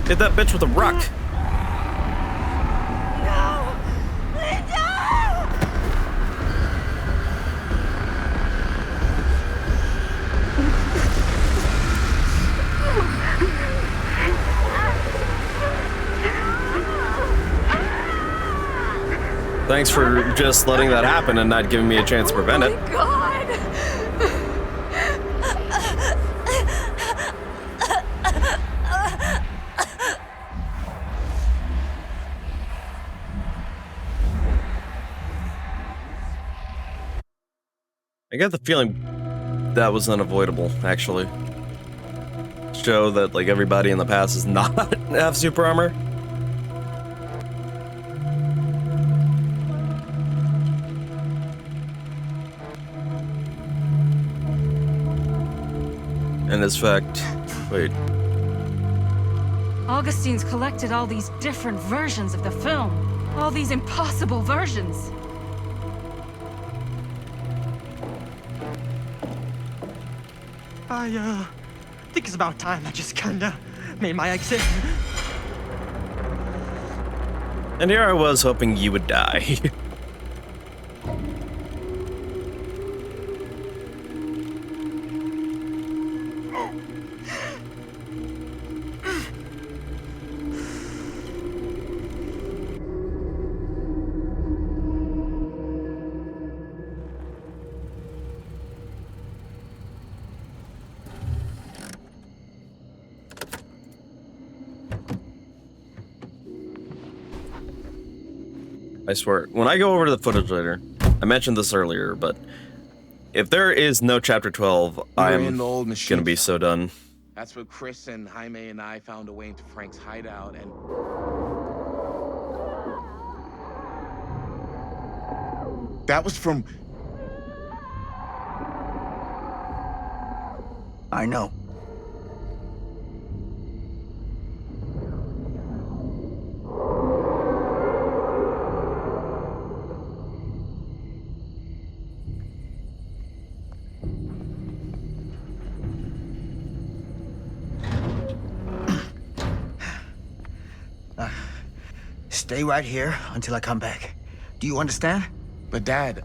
Hit that bitch with a rock. Thanks for just letting that happen and not giving me a chance to prevent it. God! I got the feeling that was unavoidable, actually. Show that, like, everybody in the past does not have super armor. And as fact, wait. Augustine's collected all these different versions of the film. All these impossible versions. I think it's about time I just kinda made my exit. And here I was hoping you would die. I swear, when I go over to the footage later, I mentioned this earlier, but if there is no chapter 12, I'm in the old machine gonna be so done. That's where Chris and Jaime and I found a way into Frank's hideout, and that was from... I know. Stay right here until I come back. Do you understand? But Dad,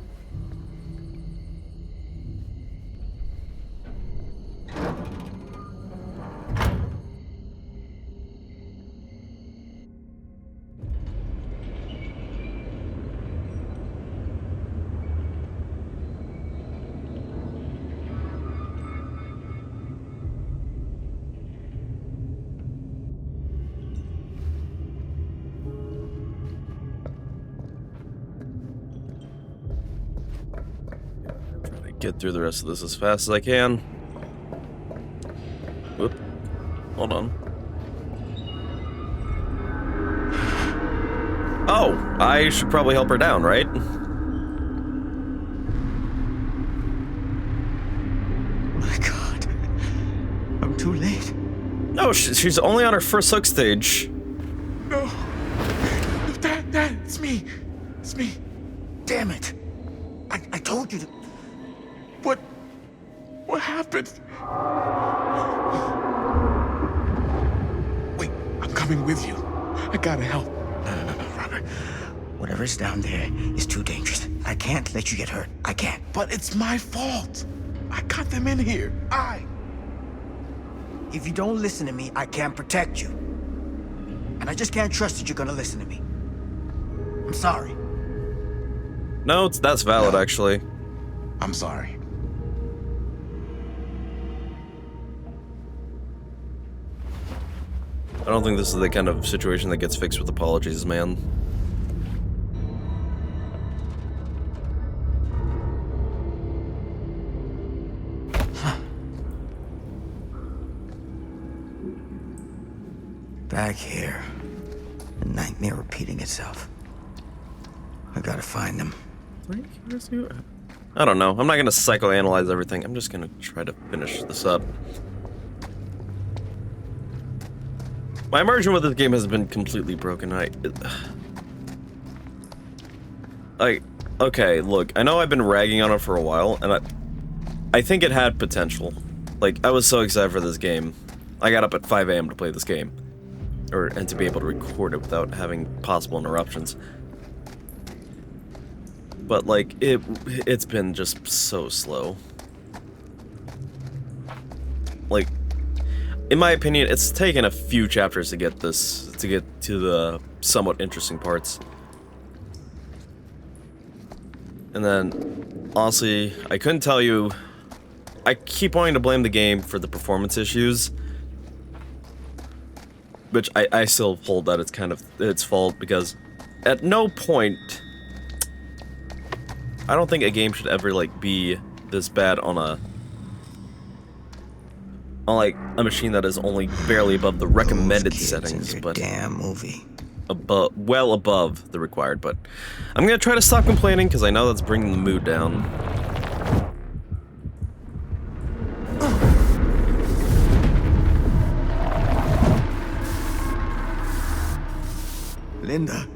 Get through the rest of this as fast as I can. Whoop. Hold on. Oh, I should probably help her down, right? My God. I'm too late. No, she's only on her first hook stage. no. Dad, it's me. It's me. Damn it. I told you to... What happened? Wait, I'm coming with you. I gotta help. No, Robert. Whatever's down there is too dangerous. I can't let you get hurt. I can't. But it's my fault. I got them in here. If you don't listen to me, I can't protect you. And I just can't trust that you're gonna listen to me. I'm sorry. No, that's valid, actually. I'm sorry. I don't think this is the kind of situation that gets fixed with apologies, man. Back here. A nightmare repeating itself. I gotta find them. I don't know. I'm not gonna psychoanalyze everything. I'm just gonna try to finish this up. My immersion with this game has been completely broken. Okay, look, I know I've been ragging on it for a while, and I think it had potential. Like, I was so excited for this game. I got up at 5 a.m. to play this game. And to be able to record it without having possible interruptions. But, like, it's been just so slow. Like, in my opinion, it's taken a few chapters to get to the somewhat interesting parts. And then, honestly, I couldn't tell you. I keep wanting to blame the game for the performance issues, which I still hold that it's kind of its fault, because at no point, I don't think a game should ever like be this bad on like a machine that is only barely above the recommended settings, but damn movie. Well above the required. But I'm gonna try to stop complaining, because I know that's bringing the mood down. Linda.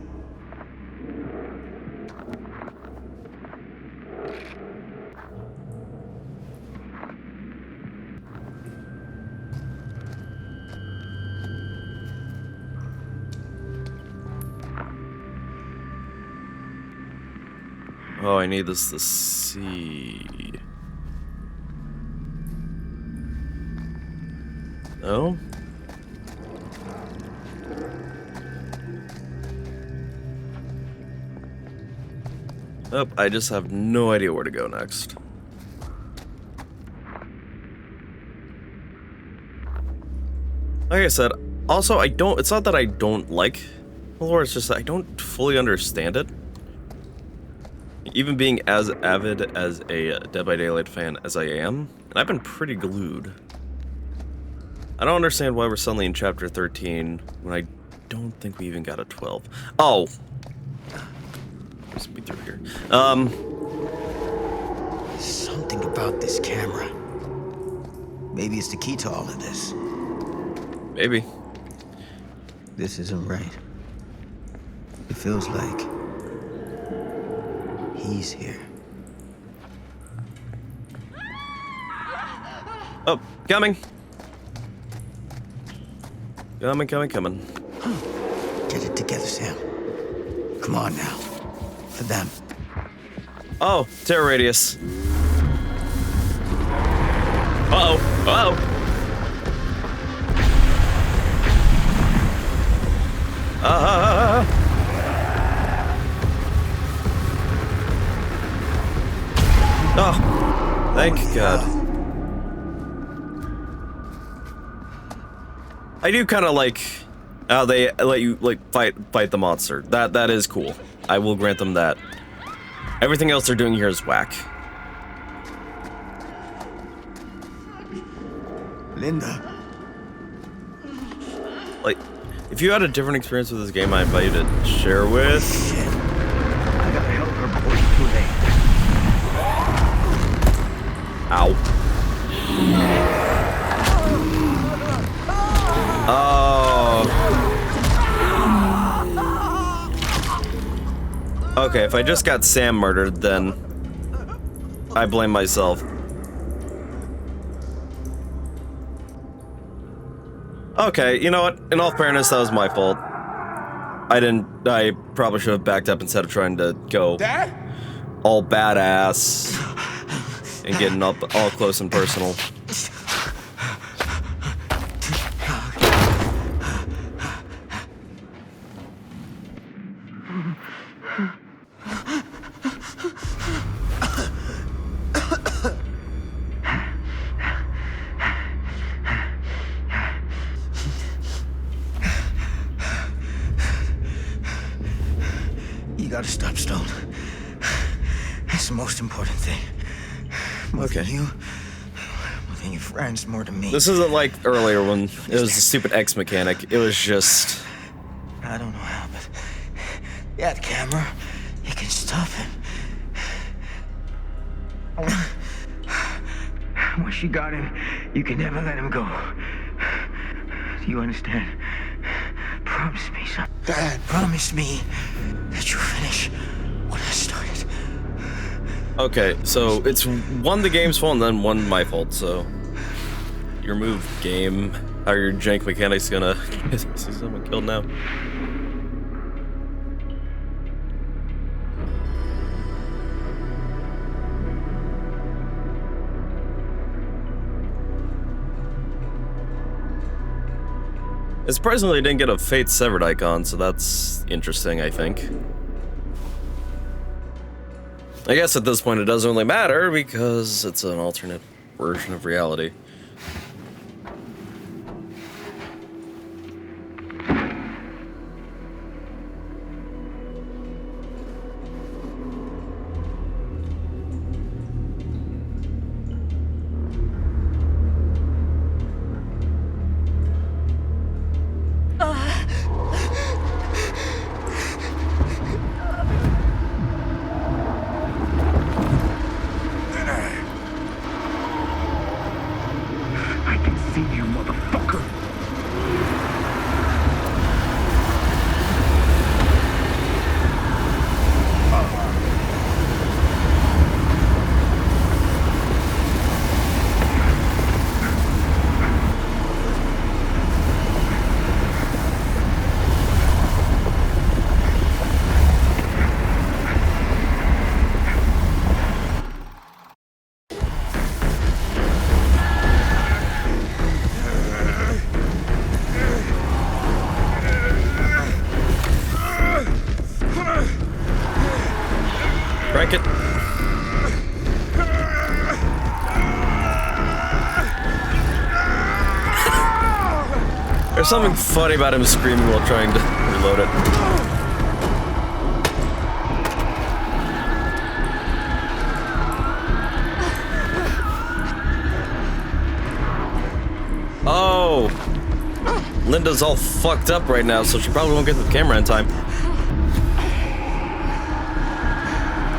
Oh, I need this to see. No? Oh, I just have no idea where to go next. Like I said, also it's not that I don't like lore, it's just that I don't fully understand it. Even being as avid as a Dead by Daylight fan as I am, and I've been pretty glued. I don't understand why we're suddenly in chapter 13 when I don't think we even got a 12. Oh! Speed through here. Something about this camera. Maybe it's the key to all of this. Maybe. This isn't right. It feels like he's here. Oh, coming. Coming. Get it together, Sam. Come on now. for them. Oh, terror radius. Uh-oh. Uh-oh. Oh, thank God. I do kind of like how they let you like fight the monster. That is cool. I will grant them that. Everything else they're doing here is whack. Linda. Like, if you had a different experience with this game, I invite you to share with. Shit. I gotta help her before it's too late. Ow. Oh. Okay, if I just got Sam murdered, then I blame myself. Okay, you know what? In all fairness, that was my fault. I probably should have backed up instead of trying to go Dad? all badass and getting up all close and personal. You gotta stop, Stone. It's the most important thing. More Okay. than you, more than your friends, more than me. This isn't like earlier when it was the stupid X mechanic. It was just... I don't know how, but that camera, it can stop him. Once you got him, you can never let him go. Do you understand? Promise me something. Dad, promise me that you'll finish what I started. Okay, so it's one the game's fault and then one my fault, so... Your move, game. How are your jank mechanics gonna see someone killed now? It surprisingly didn't get a Fate Severed icon, so that's interesting, I think. I guess at this point it doesn't really matter because it's an alternate version of reality. I can see you, motherfucker. Crank it. There's something funny about him screaming while trying to reload it. Oh! Linda's all fucked up right now, so she probably won't get to the camera in time.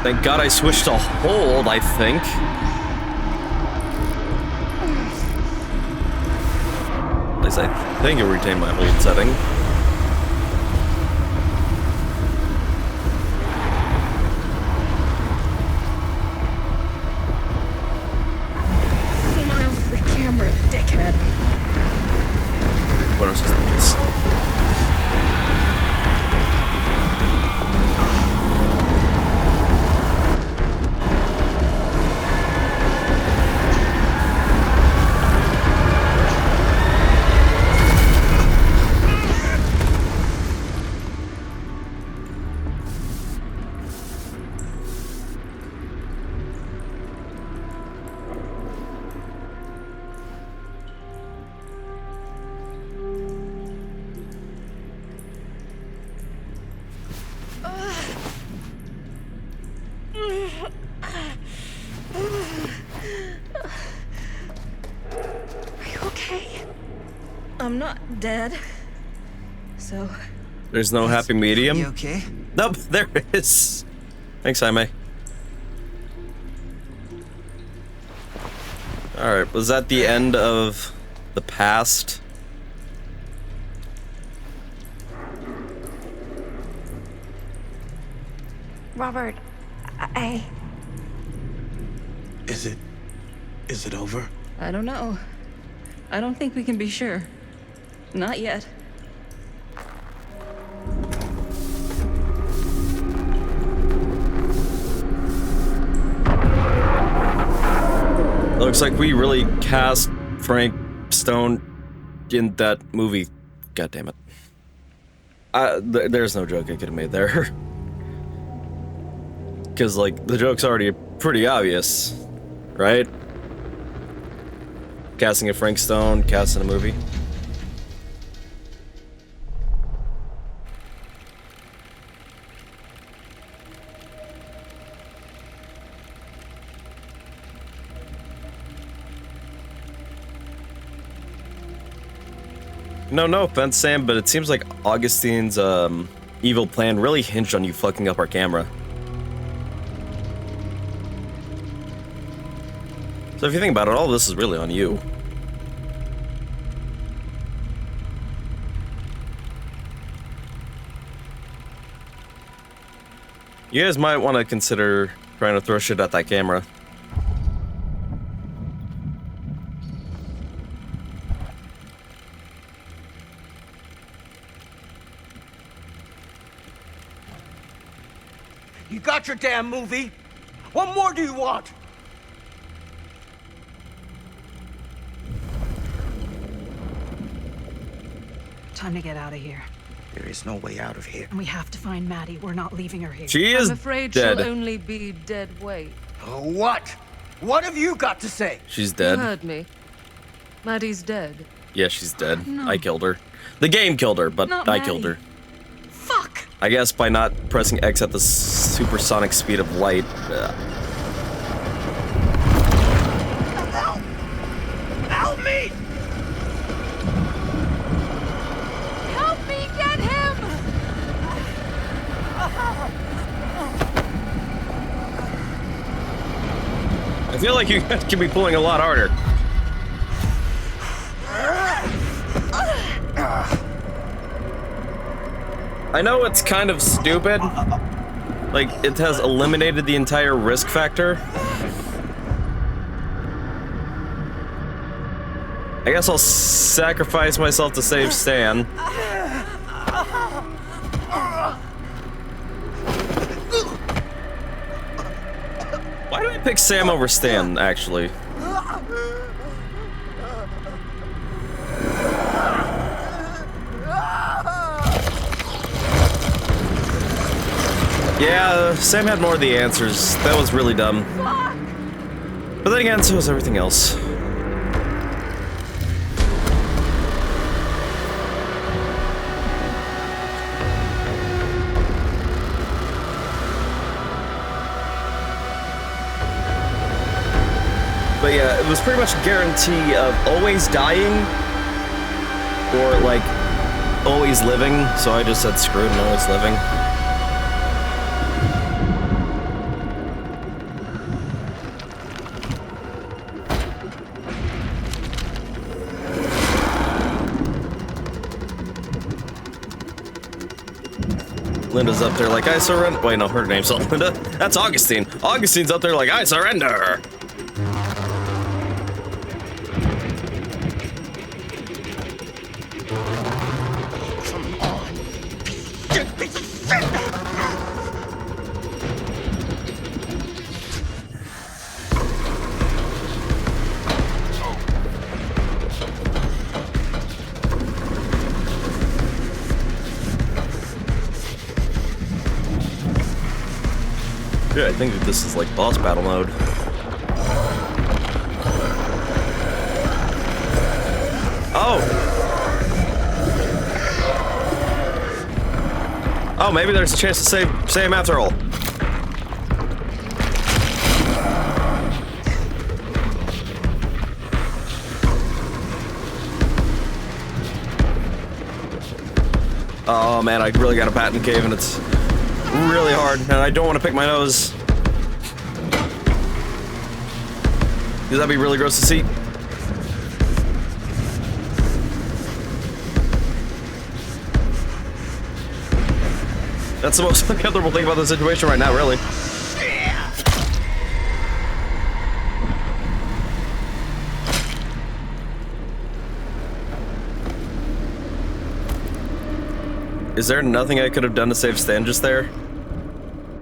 Thank God I switched to hold, I think. At least I think it retained my hold setting. Smile for the camera, dickhead. What else is this? I'm not dead. So. There's no happy medium? You okay? Nope, there is. Thanks, Jaime. Alright, was that the end of the past? Robert, I... Is it over? I don't know. I don't think we can be sure. Not yet. Looks like we really cast Frank Stone in that movie. God damn it. There's no joke I could have made there. Because, like, the joke's already pretty obvious, right? Casting a Frank Stone, casting a movie. No offense, Sam, but it seems like Augustine's evil plan really hinged on you fucking up our camera. So if you think about it, all this is really on you. You guys might want to consider trying to throw shit at that camera. You got your damn movie. What more do you want? Time to get out of here. There is no way out of here. And we have to find Maddie. We're not leaving her here. She is I'm afraid dead. she'll only be dead weight. What? What have you got to say? She's dead. You heard me. Maddie's dead. Yeah, she's dead. No. I killed her. The game killed her, but Not I Maddie. killed her. Fuck! I guess by not pressing X at the supersonic speed of light. Help me! Help me get him! I feel like you could be pulling a lot harder. I know it's kind of stupid. Like, it has eliminated the entire risk factor. I guess I'll sacrifice myself to save Stan. Why do I pick Sam over Stan, actually? Yeah, Sam had more of the answers. That was really dumb. But then again, so was everything else. But yeah, it was pretty much a guarantee of always dying or like always living, so I just said screw it and always living. Linda's up there like, I surrender. Wait, no, her name's not Linda. That's Augustine. Augustine's up there like, I surrender. Yeah, I think that this is like boss battle mode. Oh! Oh, maybe there's a chance to save Sam after all. Oh man, I really got a patent cave and it's really hard, and I don't want to pick my nose. Because that'd be really gross to see. That's the most uncomfortable thing about the situation right now, really. Is there nothing I could have done to save Stan just there?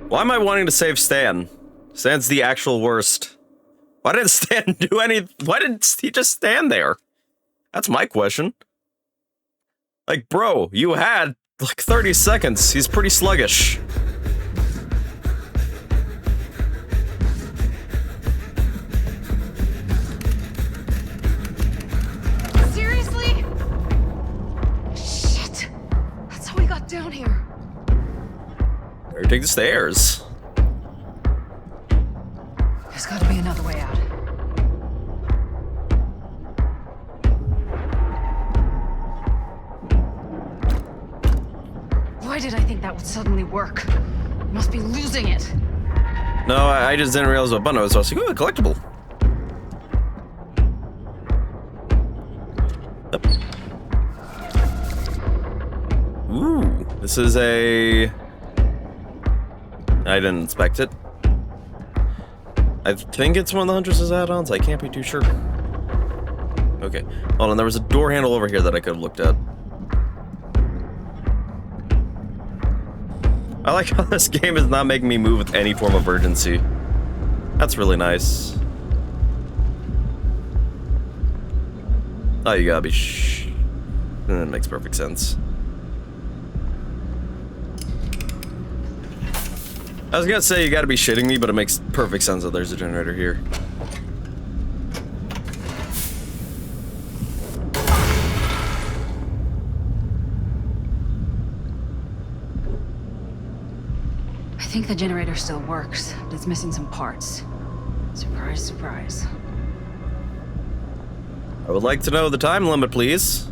Why am I wanting to save Stan? Stan's the actual worst. Why didn't Stan do any? Why didn't he just stand there? That's my question. Like, bro, you had like 30 seconds. He's pretty sluggish. Seriously? Shit. That's how we got down here. Better take the stairs. There's gotta be another way out. Why did I think that would suddenly work? Must be losing it. No, I just didn't realize what button it was. So I was like, ooh, a collectible. Yep. Ooh, this is a... I didn't inspect it. I think it's one of the Huntress's add-ons. I can't be too sure. Okay, hold on. There was a door handle over here that I could have looked at. I like how this game is not making me move with any form of urgency. That's really nice. Oh, you gotta be That makes perfect sense. I was gonna say you gotta be shitting me, but it makes perfect sense that there's a generator here. I think the generator still works, but it's missing some parts. Surprise, surprise. I would like to know the time limit, please.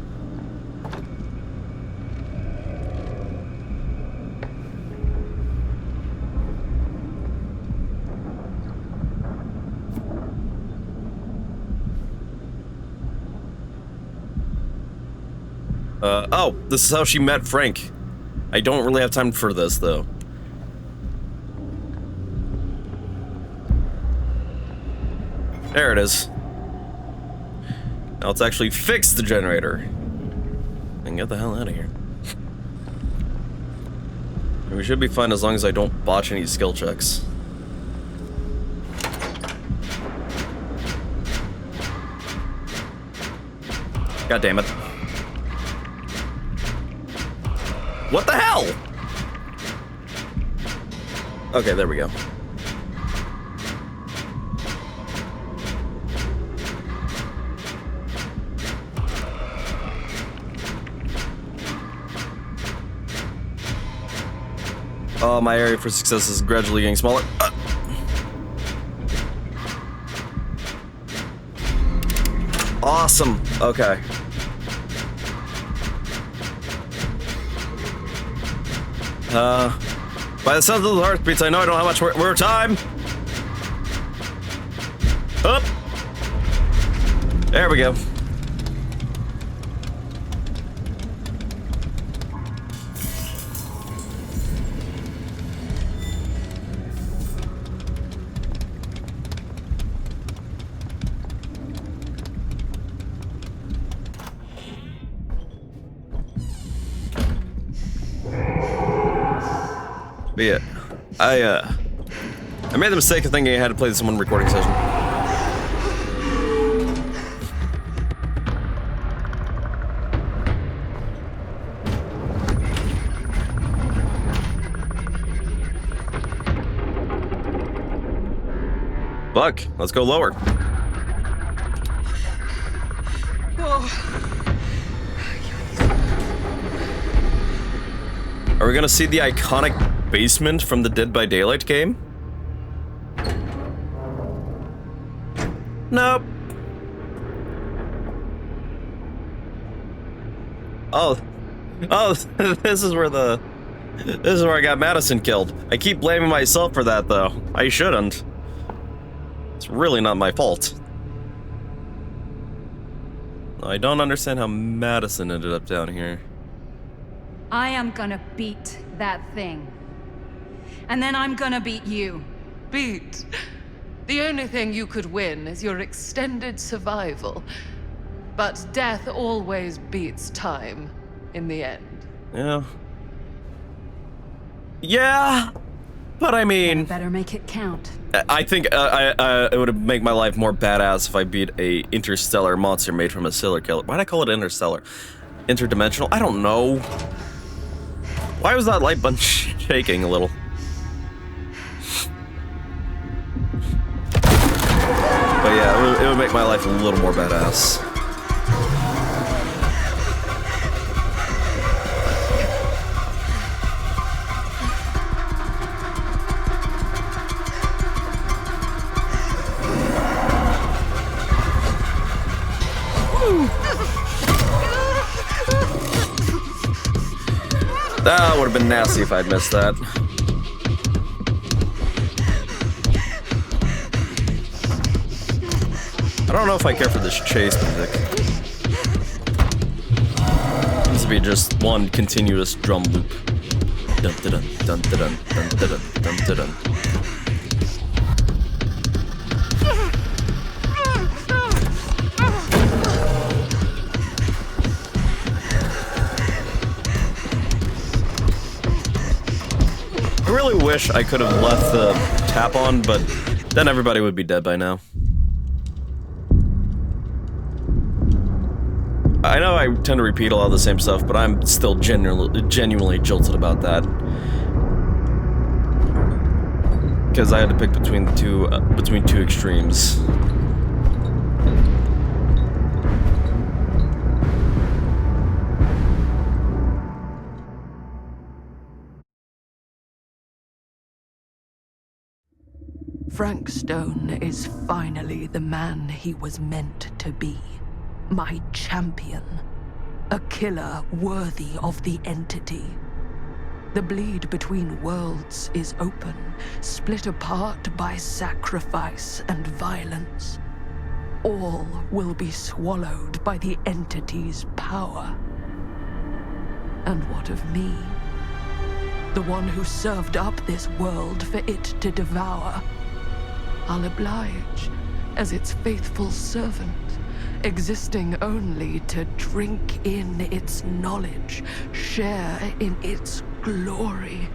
Oh, this is how she met Frank. I don't really have time for this, though. There it is. Now let's actually fix the generator. And get the hell out of here. We should be fine as long as I don't botch any skill checks. God damn it. What the hell? Okay, there we go. Oh, my area for success is gradually getting smaller. Awesome. Okay. By the sounds of the heartbeats, I know I don't have much more time. Up. There we go. But yeah, I made the mistake of thinking I had to play this in one recording session. Fuck, let's go lower. Are we gonna see the iconic basement from the Dead by Daylight game? Nope. Oh, Oh, this is where I got Madison killed. I keep blaming myself for that, though. I shouldn't. It's really not my fault. I don't understand how Madison ended up down here. I am gonna beat that thing. And then I'm gonna beat you. Beat? The only thing you could win is your extended survival. But death always beats time in the end. Yeah. Yeah, but I mean... Better make it count. I think it would make my life more badass if I beat a interstellar monster made from a serial killer. Why'd I call it interstellar? Interdimensional? I don't know. Why was that light button shaking a little? But yeah, it would make my life a little more badass. That would have been nasty if I'd missed that. I don't know if I care for this chase music. It seems to be just one continuous drum loop. Dun dun dun dun dun dun dun dun dun dun. I really wish I could have left the tap on, but then everybody would be dead by now. I know I tend to repeat a lot of the same stuff, but I'm still genuinely jolted about that. Because I had to pick between the two extremes. Frank Stone is finally the man he was meant to be. My champion. A killer worthy of the entity. The bleed between worlds is open, split apart by sacrifice and violence. All will be swallowed by the entity's power. And what of me? The one who served up this world for it to devour. I'll oblige as its faithful servant, existing only to drink in its knowledge, share in its glory.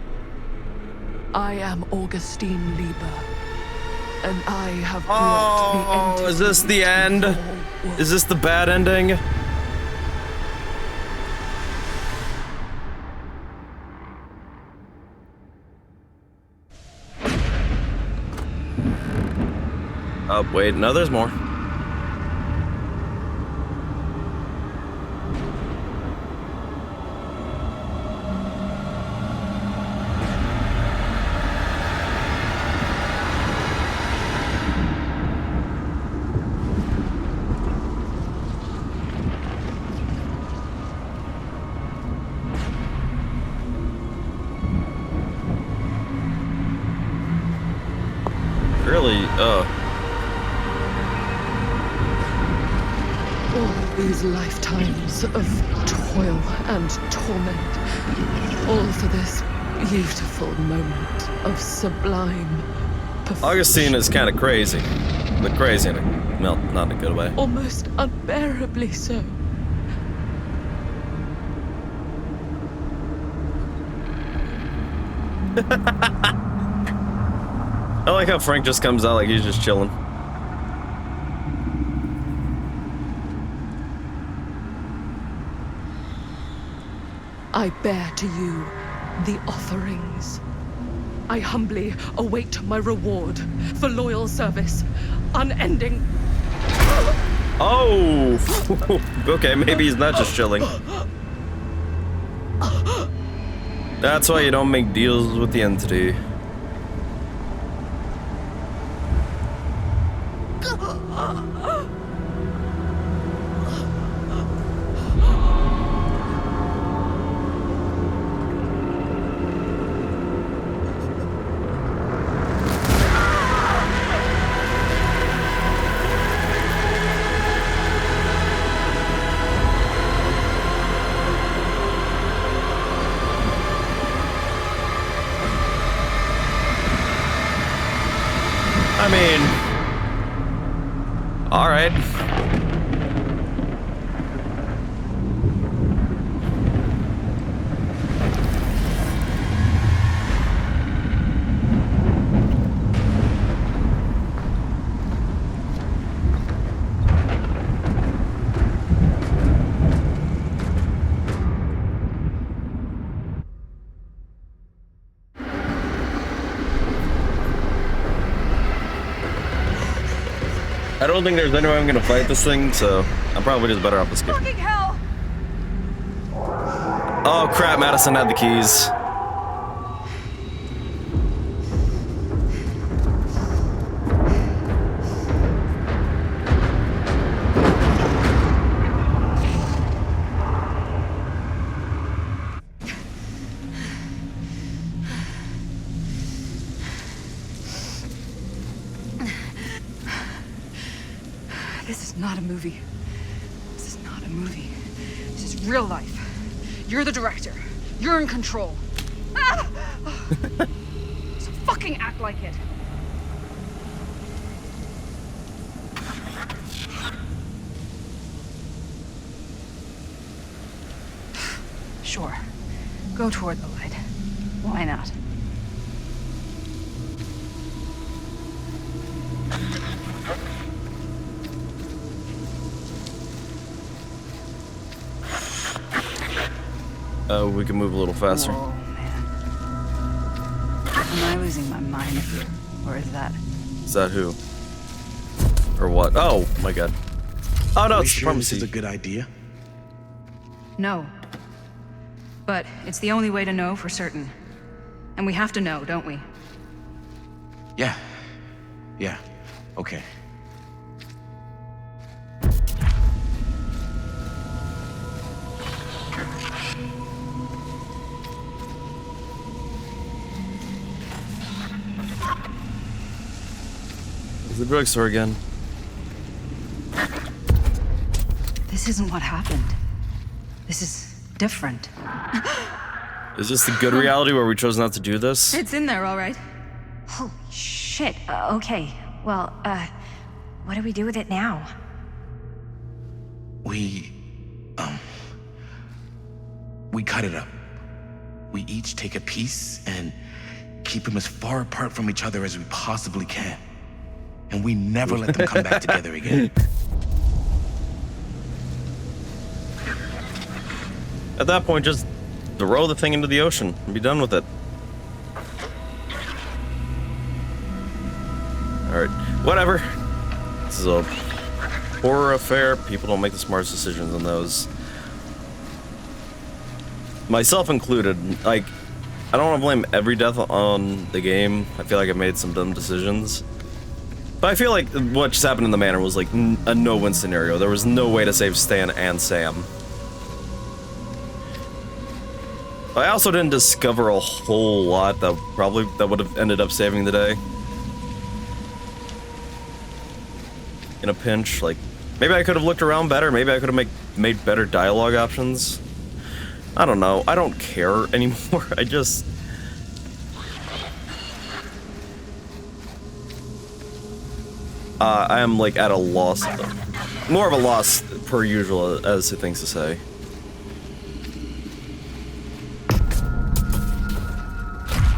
I am Augustine Lieber, and I have brought the entity. Is this the end? Is this the bad ending? Oh, wait, no, there's more. Really, All these lifetimes of toil and torment, all for this beautiful moment of sublime perfection. Augustine is kind of crazy, but crazy in a, well, not in a good way. Almost unbearably so. I like how Frank just comes out like he's just chilling. I bear to you the offerings. I humbly await my reward for loyal service, unending. Oh! Okay, maybe he's not just chilling. That's why you don't make deals with the entity. right. I don't think there's any way I'm gonna fight this thing, so I'm probably just better off escaping. Fucking hell! Oh crap, Madison had the keys. This is not a movie. This is not a movie. This is real life. You're the director. You're in control. Ah! So fucking act like it. Sure. Go toward the light. Why not? We can move a little faster. Whoa, man. Am I losing my mind here? Or is that... Is that who? Or what? Oh my god. Oh no, Are we it's sure this pharmacy. is a good idea? No. But it's the only way to know for certain. And we have to know, don't we? Yeah. Yeah. Okay. It's the drugstore again. This isn't what happened. This is different. Is this the good reality where we chose not to do this? It's in there, all right. Holy shit. Okay. Well, what do we do with it now? We cut it up. We each take a piece and keep them as far apart from each other as we possibly can. And we never let them come back together again. At that point, just throw the thing into the ocean and be done with it. Alright, whatever. This is a horror affair. People don't make the smartest decisions on those. Myself included. Like, I don't want to blame every death on the game. I feel like I made some dumb decisions. But I feel like what just happened in the manor was like a no-win scenario. There was no way to save Stan and Sam. I also didn't discover a whole lot that would have ended up saving the day. In a pinch, like, maybe I could have looked around better, maybe I could have made better dialogue options. I don't know, I don't care anymore, I just... I am, like, at a loss, more of a loss per usual, as to things to say.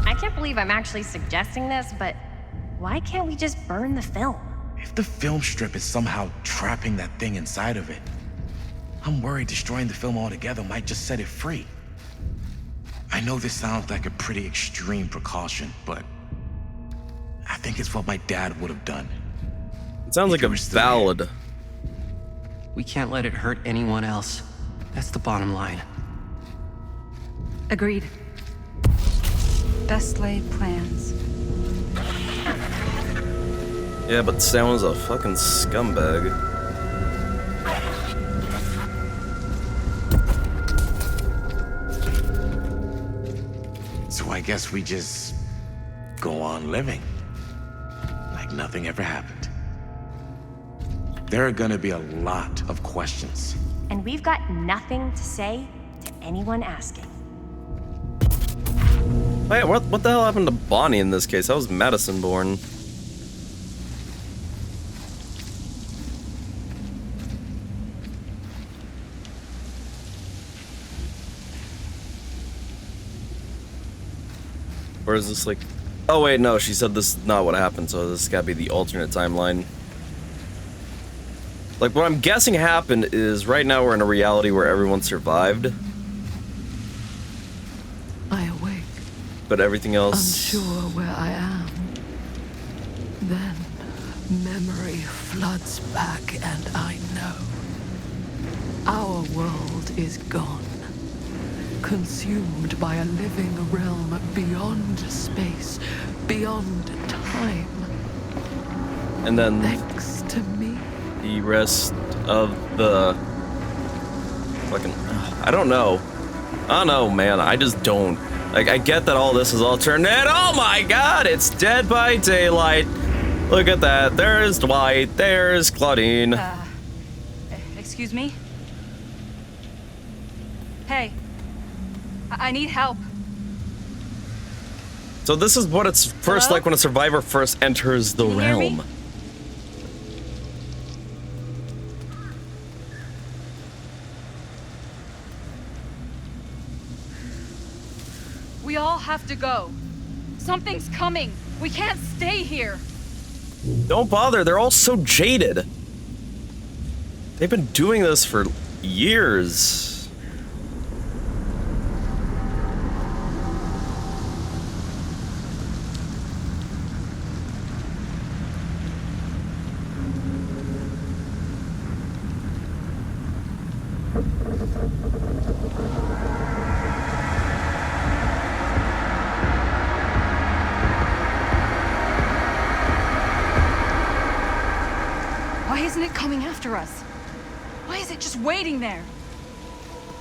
I can't believe I'm actually suggesting this, but why can't we just burn the film? If the film strip is somehow trapping that thing inside of it, I'm worried destroying the film altogether might just set it free. I know this sounds like a pretty extreme precaution, but I think it's what my dad would have done. It sounds like a ballad. We can't let it hurt anyone else. That's the bottom line. Agreed. Best laid plans. Yeah, but Stan was a fucking scumbag. So I guess we just go on living like nothing ever happened. There are gonna be a lot of questions. And we've got nothing to say to anyone asking. Wait, what the hell happened to Bonnie in this case? How was Madison born? Or is this like... Oh wait, no, she said this is not what happened, so this has gotta be the alternate timeline. Like, what I'm guessing happened is right now we're in a reality where everyone survived. I awake. But everything else... Unsure where I am. Then memory floods back and I know. Our world is gone. Consumed by a living realm beyond space, beyond time. And then... Thanks to me. The rest of the... Fucking... I don't know. I don't know, man. I just don't. Like, I get that all this is alternate. Oh my god, it's Dead by Daylight. Look at that. There's Dwight. There's Claudine. Excuse me? Hey. I need help. So this is what it's first like when a survivor first enters the realm. We all have to go. Something's coming. We can't stay here. Don't bother, they're all so jaded. They've been doing this for years. Why isn't it coming after us? Why is it just waiting there?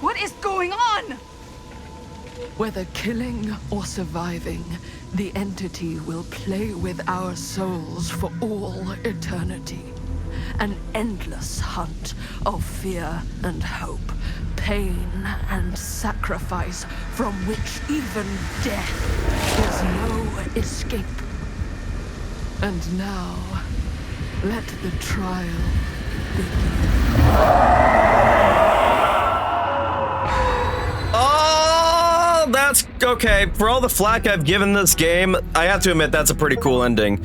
What is going on? Whether killing or surviving, the entity will play with our souls for all eternity. An endless hunt of fear and hope, pain and sacrifice, from which even death is no escape. And now, let the trial begin. Oh, that's okay. For all the flack I've given this game, I have to admit that's a pretty cool ending.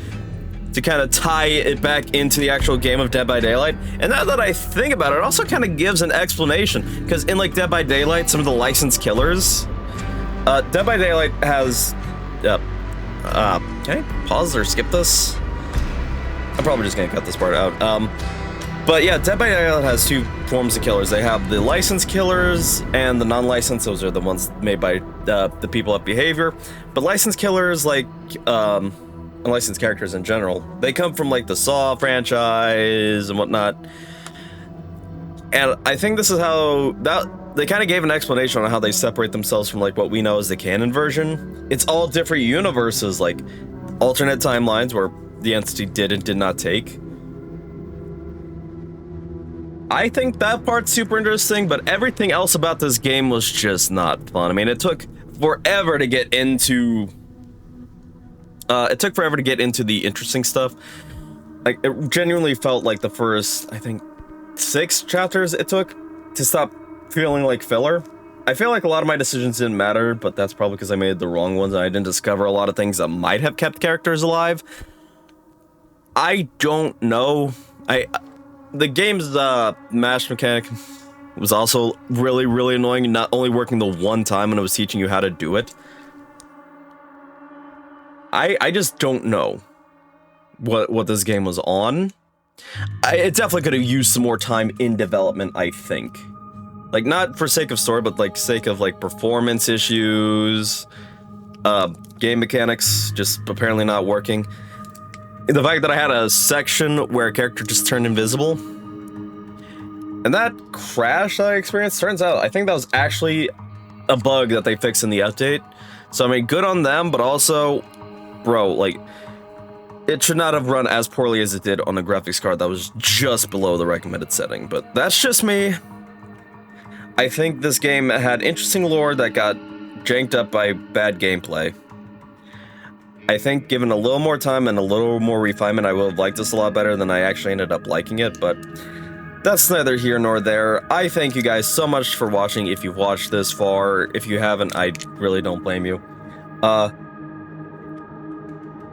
To kind of tie it back into the actual game of Dead by Daylight. And now that I think about it, it also kind of gives an explanation. Because in like Dead by Daylight, some of the licensed killers, Dead by Daylight has, can I pause or skip this? I'm probably just gonna cut this part out. But yeah, Dead by Daylight has two forms of killers. They have the licensed killers and the non-licensed. Those are the ones made by the people of behavior. But licensed killers, like unlicensed characters in general, they come from like the Saw franchise and whatnot. And I think this is how they kind of gave an explanation on how they separate themselves from like what we know as the canon version. It's all different universes, like alternate timelines where the entity did and did not take. I think that part's super interesting, but everything else about this game was just not fun. I mean, it took forever to get into the interesting stuff. Like, it genuinely felt like the first, I think, 6 chapters it took to stop feeling like filler. I feel like a lot of my decisions didn't matter, but that's probably because I made the wrong ones and I didn't discover a lot of things that might have kept characters alive. I don't know. The game's mash mechanic was also really, really annoying, not only working the one time when it was teaching you how to do it. I just don't know what this game was on. It definitely could have used some more time in development, I think. Like, not for sake of story, but like sake of like performance issues, game mechanics just apparently not working. The fact that I had a section where a character just turned invisible, and that crash that I experienced, turns out I think that was actually a bug that they fixed in the update. So I mean, good on them, but also, bro, like, it should not have run as poorly as it did on a graphics card that was just below the recommended setting, but that's just me. I think this game had interesting lore that got janked up by bad gameplay. I think given a little more time and a little more refinement, I would have liked this a lot better than I actually ended up liking it, but that's neither here nor there. I thank you guys so much for watching if you've watched this far. If you haven't, I really don't blame you.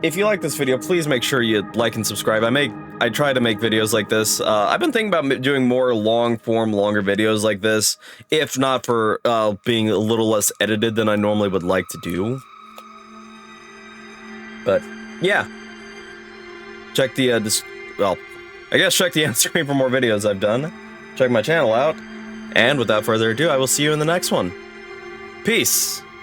if you like this video, please make sure you like and subscribe. I try to make videos like this. I've been thinking about doing more longer videos like this, if not for being a little less edited than I normally would like to do. But yeah, check the I guess check the end screen for more videos I've done. Check my channel out, and without further ado, I will see you in the next one. Peace.